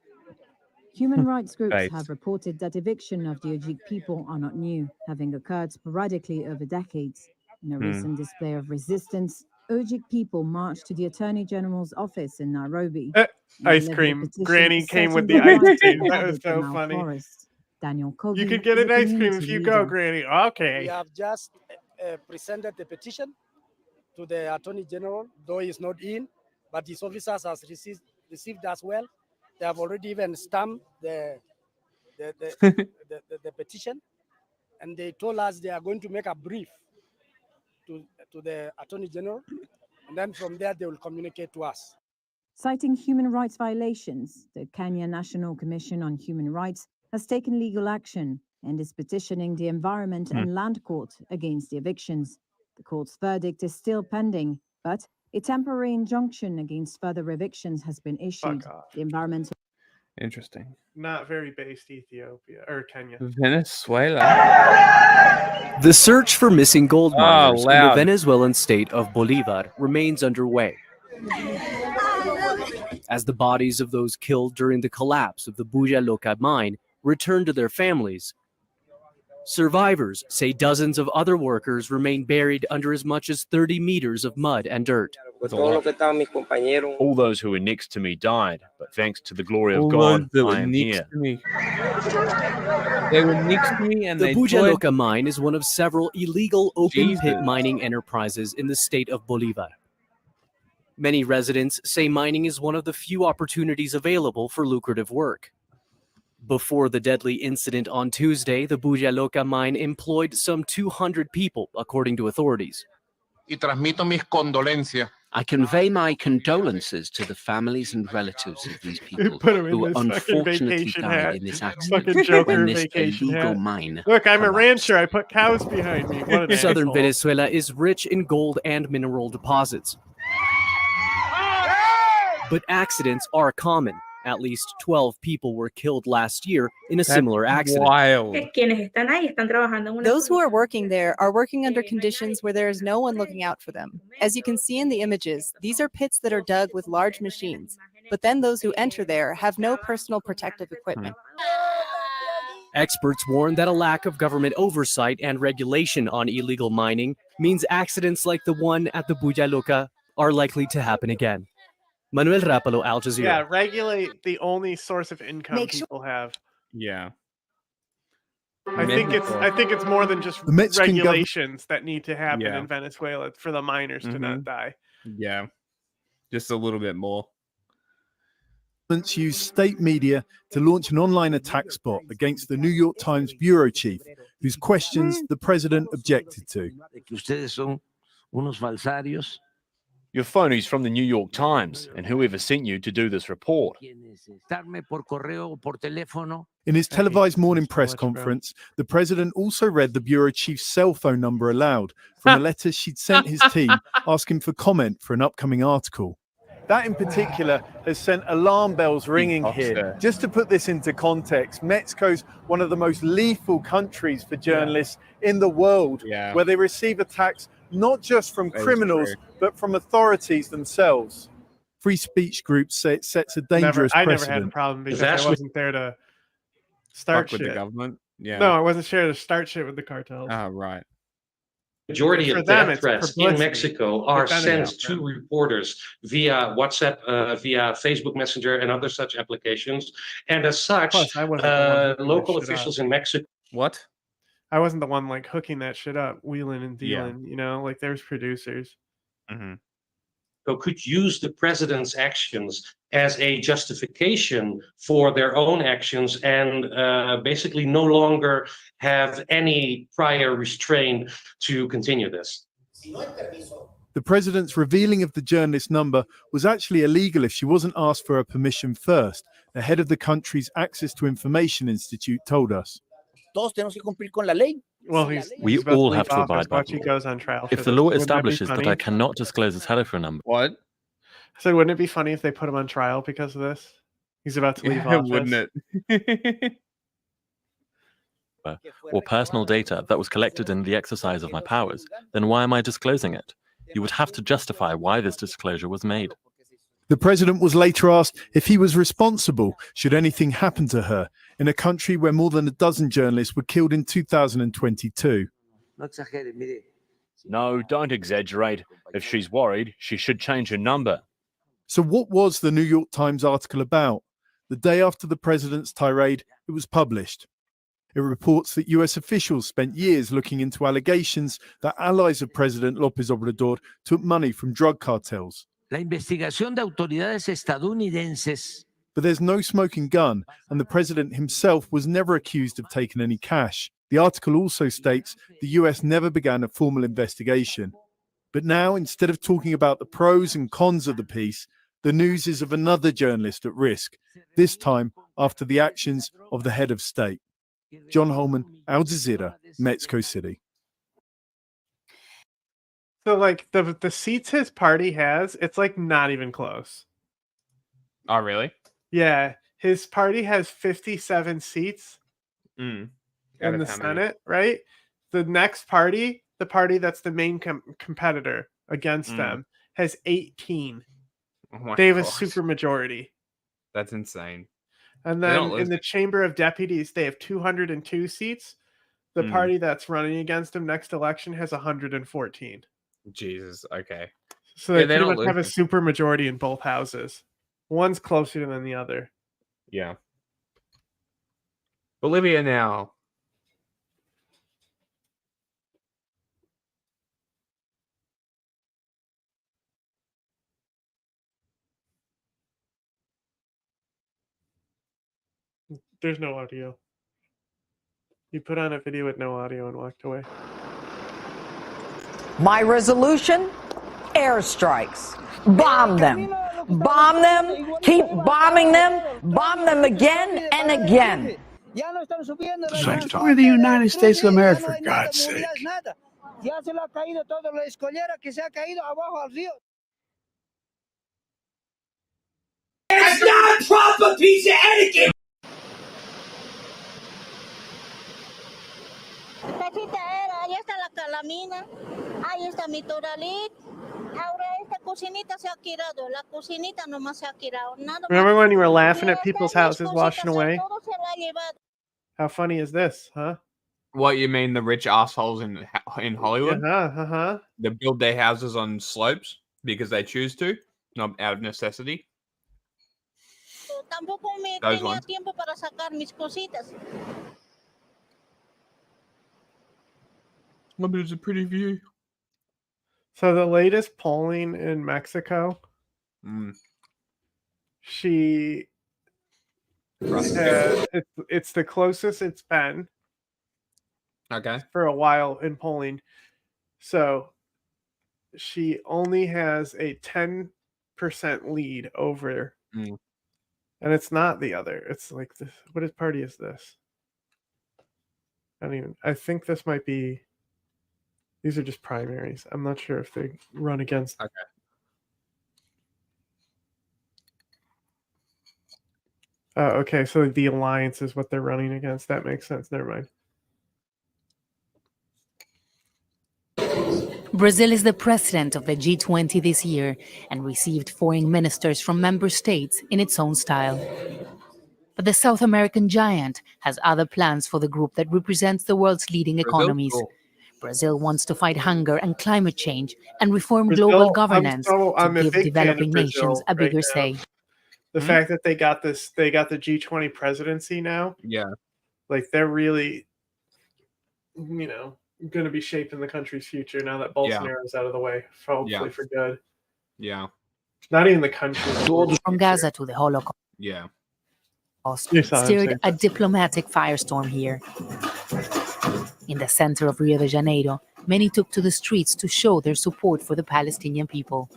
Human rights groups have reported that eviction of the Ojik people are not new, having occurred sporadically over decades. In a recent display of resistance, Ojik people marched to the Attorney General's office in Nairobi. Ice cream. Granny came with the ice cream. That was so funny. Daniel Kogi, you can get an ice cream if you go, Granny. Okay. We have just presented the petition to the Attorney General, though he's not in, but his officers has received as well. They have already even stamped the petition, and they told us they are going to make a brief to the Attorney General, and then from there they will communicate to us. Citing human rights violations, the Kenya National Commission on Human Rights has taken legal action and is petitioning the Environment and Land Court against the evictions. The court's verdict is still pending, but a temporary injunction against further evictions has been issued. The environmental. Interesting. Not very based Ethiopia or Kenya. Venezuela. The search for missing gold miners in the Venezuelan state of Bolivar remains underway. As the bodies of those killed during the collapse of the Buja Loca mine return to their families, survivors say dozens of other workers remain buried under as much as 30 meters of mud and dirt. All those who were next to me died, but thanks to the glory of God, I am here. They were next to me and the Buja Loca mine is one of several illegal open pit mining enterprises in the state of Bolivar. Many residents say mining is one of the few opportunities available for lucrative work. Before the deadly incident on Tuesday, the Buja Loca mine employed some 200 people, according to authorities. I convey my condolences to the families and relatives of these people who unfortunately died in this accident in this illegal mine. Look, I'm a rancher. I put cows behind me. What an Southern asshole. Venezuela is rich in gold and mineral deposits. But accidents are common, At least 12 people were killed last year in a similar accident. Wild. Those who are working there are working under conditions where there is no one looking out for them. As you can see in the images, these are pits that are dug with large machines, but then those who enter there have no personal protective equipment. Experts warn that a lack of government oversight and regulation on illegal mining means accidents like the one at the Bujaluka are likely to happen again. Manuel Rapalo, Al Jazeera. Yeah, regulate the only source of income people have. Yeah. I think it's more than just The Mexican regulations that need to happen Yeah. in Venezuela for the miners to not die. Yeah. Just a little bit more. Used state media to launch an online attack spot against the New York Times bureau chief, whose questions the president objected to. Your phone is from the New York Times, and whoever sent you to do this report. In his televised morning press conference, the president also read the bureau chief's cell phone number aloud from a letter she'd sent his team asking for comment for an upcoming article. That in particular has sent alarm bells ringing here. Just to put this into context, Mexico's one of the most lethal countries for journalists in the world, where they receive attacks not just from criminals, but from authorities themselves. Free speech groups say it sets a dangerous I precedent. never had a problem because I wasn't there to start with shit. the government. Yeah. No, I wasn't there to start shit with the cartels. Oh, right. Majority For of them, death it's threats in publicity. Mexico are But then sent it's- to reporters via WhatsApp, via Facebook Messenger, and other such applications. And as such, Plus, I wasn't the one hooking local that shit officials up. in Mexico. What? I wasn't the one like hooking that shit up, wheeling and Yeah. dealing. You know, like there's producers. Could use the president's actions as a justification for their own actions and basically no longer have any prior restraint to continue this. The president's revealing of the journalist number was actually illegal if she wasn't asked for her permission first, the head of the country's Access to Information Institute told us. Well, We he's about all leave have to office. abide by Watch the he law. goes on trial. for If the this. law Wouldn't that be establishes that funny? I cannot disclose a telephone number, What? I said, wouldn't it be funny if they put him on trial because of this? He's about to leave Yeah, office. wouldn't it? or personal data that was collected in the exercise of my powers, then why am I disclosing it? You would have to justify why this disclosure was made. The president was later asked if he was responsible should anything happen to her in a country where more than a dozen journalists were killed in 2022. No, don't exaggerate. If she's worried, she should change her number. So what was the New York Times article about? The day after the president's tirade, it was published. It reports that US officials spent years looking into allegations that allies of President López Obrador took money from drug cartels. La investigación de autoridades estadounidenses. But there's no smoking gun, and the president himself was never accused of taking any cash. The article also states the US never began a formal investigation. But now, instead of talking about the pros and cons of the piece, the news is of another journalist at risk, this time after the actions of the head of state. John Holman, Al Jazeera, Mexico City. So, like, the seats his party has, it's like not even close. Oh, really? Yeah, his party has 57 seats Out in of the how many? Senate, right? The next party, the party that's the main competitor against them, has 18. Oh my They have a gosh. super majority. That's insane. And They then don't in lose. the Chamber of Deputies, they have 202 seats. The party that's running against him next election has 114. Jesus. Okay. So they Yeah, they pretty don't much have a lose. super majority in both houses. One's closer than the other. Yeah. Bolivia now. There's no audio. You put on a video with no audio and walked away. My resolution? Airstrikes. Bomb them. Bomb them. Keep bombing them. Bomb them again and again. We're the United States of America, for God's sake. That's not proper pizza etiquette. Ahí está la calamina, ahí está mi toralit. Ahora esta cocinita se ha quedado, la cocinita nomás se ha quedado. Nada más. Remember when you were laughing at people's houses washing away? Todo se la ha llevado. How funny is this, huh? What, you mean the rich assholes in Hollywood? They build their houses on slopes because they choose to, not out of necessity. Tampoco me Those tenía ones. tiempo para sacar mis cositas. But it's a pretty view. So the latest polling in Mexico, she it's the closest it's been. Okay. For a while in polling. So she only has a 10% lead over, and it's not the other. It's like this. What party is this? I think this might be. These are just primaries. I'm not sure if they run against. Okay. Okay, so the alliance is what they're running against. That makes sense. Never mind. Brazil is the president of the G20 this year and received foreign ministers from member states in its own style. But the South American giant has other plans for the group that represents the world's leading economies. Brazil wants to fight hunger and climate change and reform global governance to give developing nations a bigger say. The fact that they got the G20 presidency now. Yeah. Like they're really, going to be shaping the country's future now that Bolsonaro's out of the way, hopefully for good. Yeah. Not even the country. From Gaza to the Holocaust. Yeah. Stirred a diplomatic firestorm here. In the center of Rio de Janeiro, many took to the streets to show their support for the Palestinian people.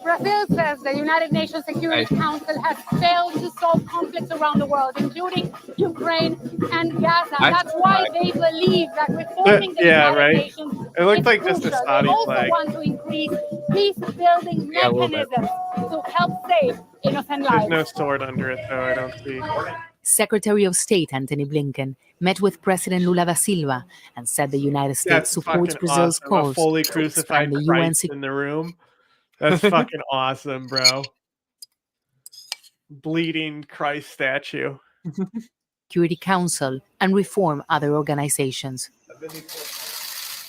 Brazil says the United Nations Security Council has failed to solve conflicts around the world, including Ukraine and Gaza. That's why they believe that reforming the United Nations it looked is like crucial. just a Saudi They also flag. want to increase peace-building mechanisms to help save innocent lives. There's no sword under it, though, I don't see. Secretary of State Antony Blinken met with President Lula da Silva and said the United States supports Brazil's calls fully to crucified expand the Christ UN in the room. That's fucking awesome, bro. Bleeding Christ statue. Security Council and reform other organizations.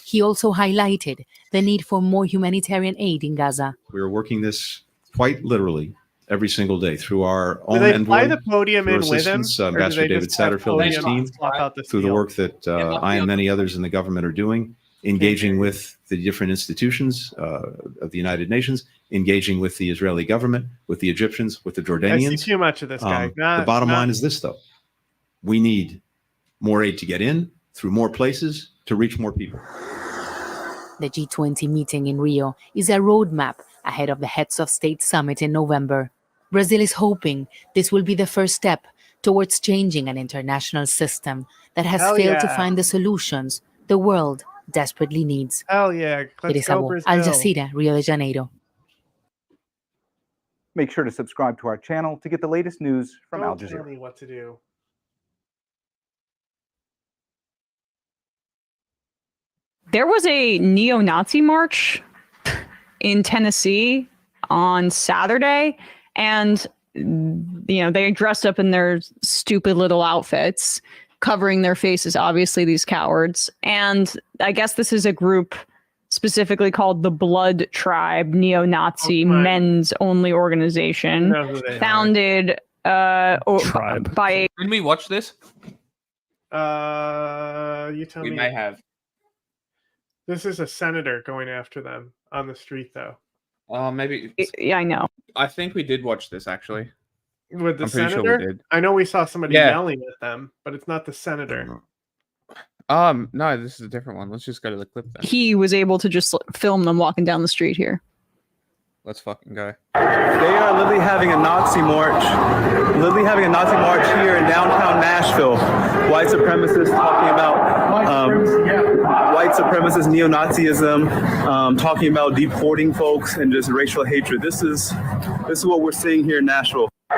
He also highlighted the need for more humanitarian aid in Gaza. We are working this quite literally every single day through our own Do they envoy, fly the podium through in with him, assistants, or do Ambassador they David just have Satterfield and his podium team, swap out the through the steel? work that I and many others in the government are doing, engaging with the different institutions of the United Nations, engaging with the Israeli government, with the Egyptians, with the Jordanians. I see too much of this guy. The bottom line is this, though. We need more aid to get in through more places to reach more people. The G20 meeting in Rio is a roadmap ahead of the Heads of State Summit in November. Brazil is hoping this will be the first step towards changing an international system that has failed to find the solutions the world desperately needs. Hell yeah. Let's go, Brazil. Al Jazeera, Rio de Janeiro. Make sure to subscribe to our channel to get the latest news from Al Don't tell Jazeera. me what to do. There was a neo-Nazi march in Tennessee on Saturday, and they dressed up in their stupid little outfits, covering their faces, obviously these cowards. And I guess this is a group specifically called the Blood Tribe, neo-Nazi men's only organization, founded by Didn't we watch this? You tell me. We may have. This is a senator going after them on the street, though. Maybe. Yeah, I know. I think we did watch this, actually. With the I'm pretty senator? sure we did. I know we saw somebody Yeah. yelling at them, but it's not the senator. No, this is a different one. Let's just go to the clip then. he was able to just film them walking down the street here. Let's fucking go. They are literally having a Nazi march. Here in downtown Nashville. White supremacists talking about white supremacist neo-Nazism, talking about deporting folks and just racial hatred. This is what we're seeing here in Nashville. They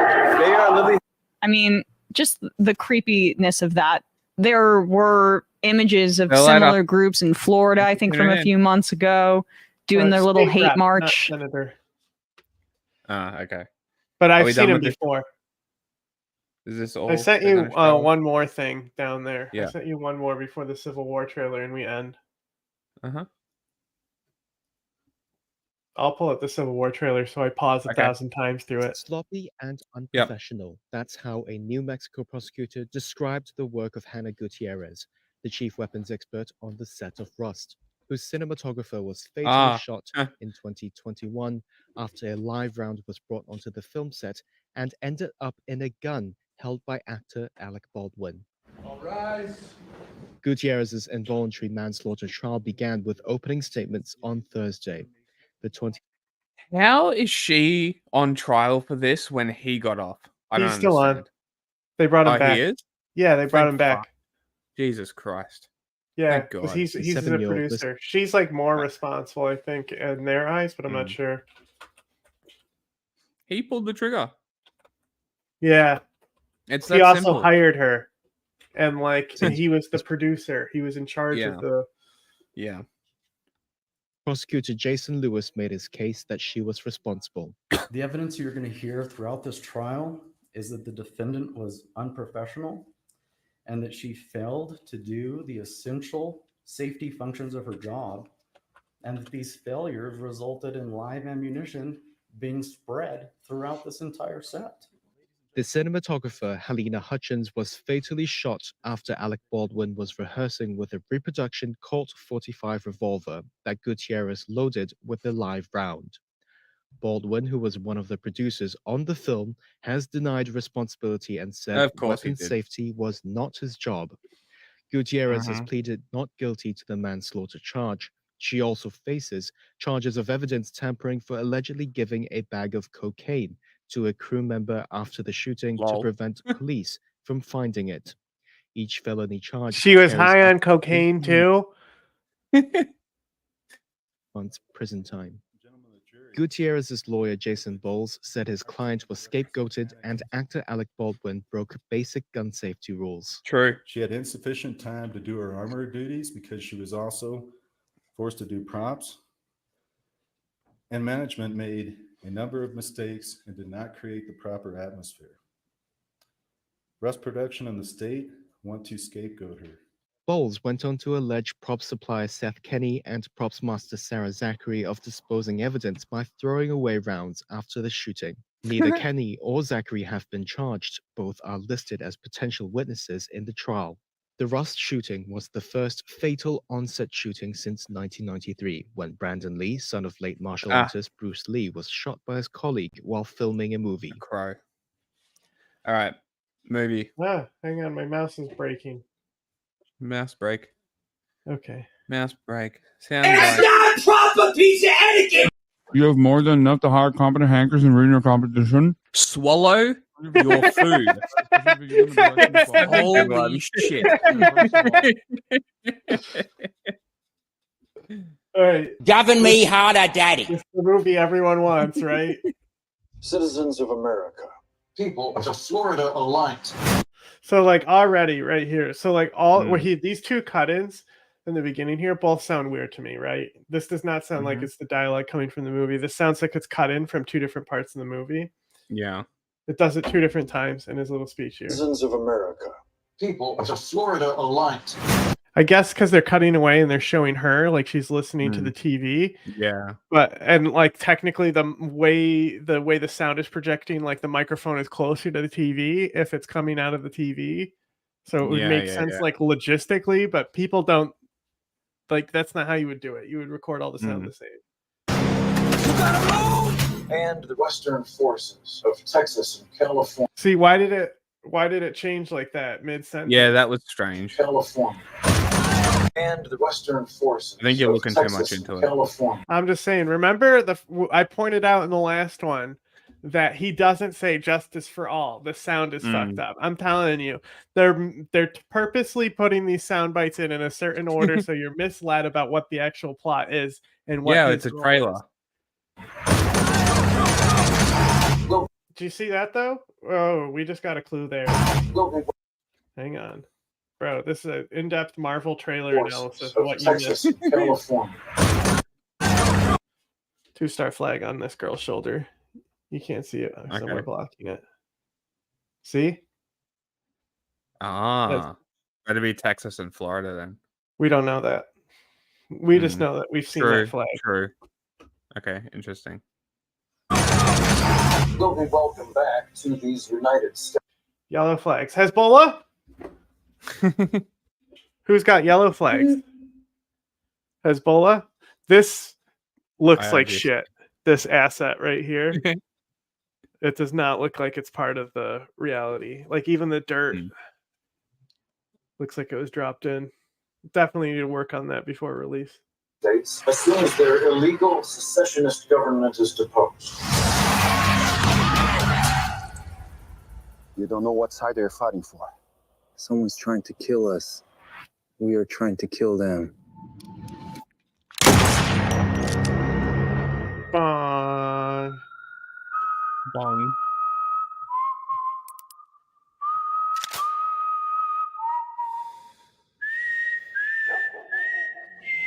are literally. I mean, just the creepiness of that. There were images of similar groups in Florida, I think, from a few months ago, doing their little State hate rep, march. not senator. Okay. But Are I've we seen done him with this? before. Is this all? I sent they're you gonna show us? one more thing down there. Yeah. I sent you one more before the Civil War trailer, and we end. I'll pull up the Civil War trailer, so I pause 1,000 times through it. Sloppy and unprofessional. That's how a New Mexico prosecutor described the work of Hannah Gutierrez, the chief weapons expert on the set of Rust, whose cinematographer was fatally shot in 2021 after a live round was brought onto the film set and ended up in a gun held by actor Alec Baldwin. All rise. Gutierrez's involuntary manslaughter trial began with opening statements on Thursday. How is she on trial for this when he got off? I don't He's still understand. on. They brought him back. He is? Yeah, they brought Thank him back. fuck. Jesus Christ. Yeah, Thank because God. he's a 7-year-old producer. She's like more responsible, I think, in their eyes, but I'm not sure. He pulled the trigger. Yeah. It's He that also simple. hired her. And he was the producer. He was in charge Yeah. of the Yeah. Prosecutor Jason Lewis made his case that she was responsible. The evidence you're going to hear throughout this trial is that the defendant was unprofessional and that she failed to do the essential safety functions of her job, and that these failures resulted in live ammunition being spread throughout this entire set. The cinematographer Helena Hutchins was fatally shot after Alec Baldwin was rehearsing with a reproduction Colt 45 revolver that Gutierrez loaded with a live round. Baldwin, who was one of the producers on the film, has denied responsibility and said Of course he weapon did. safety was not his job. Gutierrez has pleaded not guilty to the manslaughter charge. She also faces charges of evidence tampering for allegedly giving a bag of cocaine to a crew member after the shooting to prevent police from finding it. Each felony charge. She was carries high up on cocaine too. months prison time. Gutierrez's lawyer Jason Bowles said his client was scapegoated and actor Alec Baldwin broke basic gun safety rules. True. She had insufficient time to do her armor duties because she was also forced to do props. And management made a number of mistakes and did not create the proper atmosphere. Rust Production and the state want to scapegoat her. Bowles went on to allege prop supplier Seth Kenny and props master Sarah Zachary of disposing evidence by throwing away rounds after the shooting. Neither Kenny or Zachary have been charged. Both are listed as potential witnesses in the trial. The Rust shooting was the first fatal on-set shooting since 1993, when Brandon Lee, son of late martial artist Bruce Lee, was shot by his colleague while filming a movie. Crow. All right. Movie. Ah, hang on, my mouse is breaking. Mouse break. Okay. Mouse break. Sounds It's like... not proper piece of etiquette! You have more than enough to hire competent hackers and ruin your competition. Swallow your food. Holy shit. All right. Gavin me harder, daddy. It's the movie everyone wants, right? Citizens of America, people of the Florida Alliance. So already right here. So these two cut-ins in the beginning here both sound weird to me, right? This does not sound like it's the dialogue coming from the movie. This sounds like it's cut in from two different parts of the movie. Yeah. It does it two different times in his little speech here. Citizens of America, people of the Florida Alliance. I guess because they're cutting away and they're showing her like she's listening to the TV. Yeah. But technically the way the sound is projecting, like the microphone is closer to the TV if it's coming out of the TV. So it would make sense logistically, but people don't that's not how you would do it. You would record all the sound the same. And the Western forces of Texas and California. See, why did it change like that mid-sentence? Yeah, that was strange. California. And the Western forces. I think you're looking too Texas much into it. California. I'm just saying, remember I pointed out in the last one that he doesn't say justice for all. The sound is fucked up. I'm telling you. They're purposely putting these sound bites in a certain order so you're misled about what the actual plot is and what it's a trailer. Do you see that though? Oh, we just got a clue there. Hang on, bro. This is an in-depth Marvel trailer analysis of what you missed. California. 2-star flag on this girl's shoulder. You can't see it, so we're blocking it. See? Ah, that'd be Texas and Florida then. We don't know that. We just know that we've seen that flag. True. Okay, interesting. You'll be welcome back to these United States. Yellow flags. Hezbollah? Who's got yellow flags? Hezbollah? This looks like shit. This asset right here. It does not look like it's part of the reality. Like even the dirt looks like it was dropped in. Definitely need to work on that before release. States as soon as their illegal secessionist government is deposed. You don't know what side they're fighting for. Someone's trying to kill us. We are trying to kill them. Bong. Bong.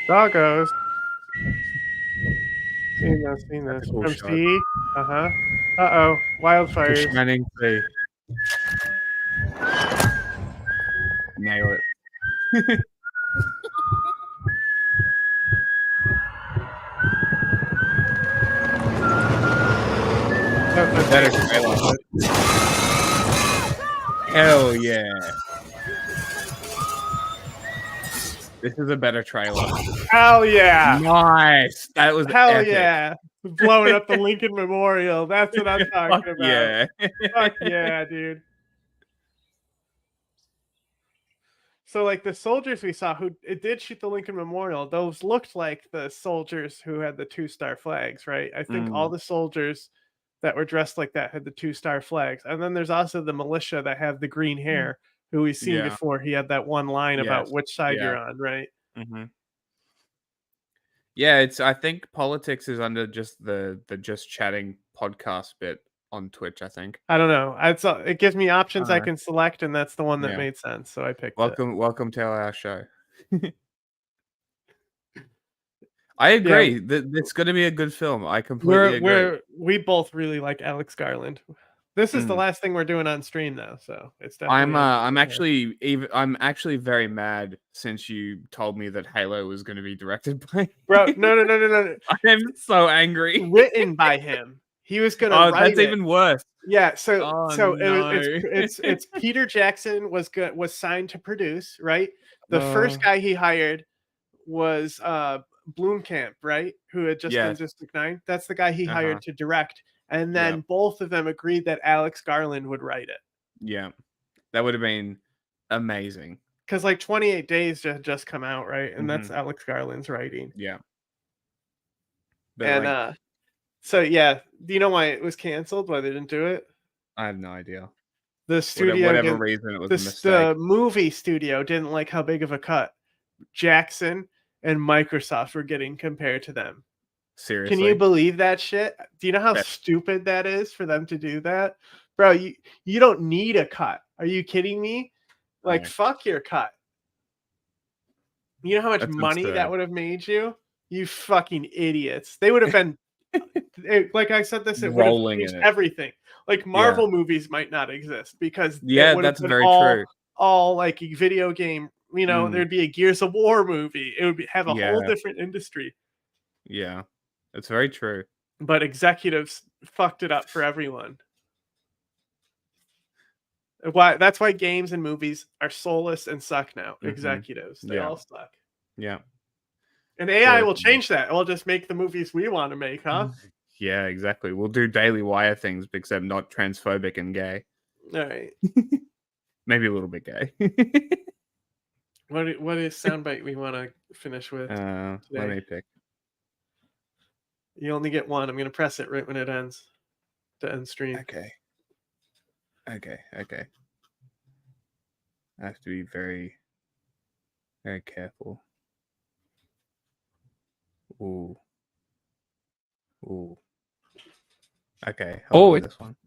Doggos. Seen this. Cool From shot. sea. Uh-oh. Wildfires. Shining sea. Nail it. Better trailer. Hell yeah. This is a better trailer. Hell yeah. Nice. That was Hell epic. yeah. Blowing up the Lincoln Memorial. That's what I'm talking about. Yeah. Fuck yeah, dude. So like the soldiers we saw who it did shoot the Lincoln Memorial, those looked like the soldiers who had the 2-star flags, right? I think all the soldiers that were dressed like that had the 2-star flags. And then there's also the militia that have the green hair who we've seen before. He had that one line about which side you're on, right? Yeah, I think politics is under just the just chatting podcast bit on Twitch, I think. I don't know. It gives me options I can select, and that's the one that made sense, so I picked it. Welcome to our show. I agree. It's going to be a good film. I completely agree. We both really like Alex Garland. This is the last thing we're doing on stream though, so it's definitely. I'm actually very mad since you told me that Halo was going to be directed by. Bro, no. I'm so angry. Written by him. He was going to write that's it. even worse. Yeah, so no. it's Peter Jackson was signed to produce, right? The first guy he hired was Blomkamp, right? Who had just done District 9. That's the guy he hired to direct. And then both of them agreed that Alex Garland would write it. Yeah. That would have been amazing. Because like 28 Days had just come out, right? And that's Alex Garland's writing. Yeah. But and so yeah, do you know why it was canceled? Why they didn't do it? I have no idea. The studio, whatever reason, it was a mistake. The movie studio didn't like how big of a cut Jackson and Microsoft were getting compared to them. Seriously, can you believe that shit? Do you know how stupid that is for them to do that, bro? You don't need a cut. Are you kidding me? Like fuck your cut. You know how much money that would have made you? You fucking idiots. They would have been. Like I said, it would have changed everything. Like Marvel movies might not exist because that's very true. All like a video game, there'd be a Gears of War movie. It would have a whole different industry. Yeah, that's very true. But executives fucked it up for everyone. That's why games and movies are soulless and suck now. Executives, they all suck. Yeah. And AI will change that. It will just make the movies we want to make, huh? Yeah, exactly. We'll do Daily Wire things, except not transphobic and gay. All right. Maybe a little bit gay. What is soundbite we want to finish with? Let me pick. You only get one. I'm going to press it right when it ends. To end stream. Okay. I have to be very, very careful. Ooh. Okay.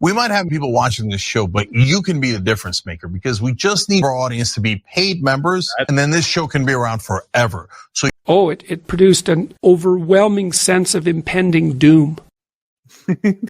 We might have people watching this show, but you can be the difference maker because we just need our audience to be paid members, and then this show can be around forever. So, it produced an overwhelming sense of impending doom.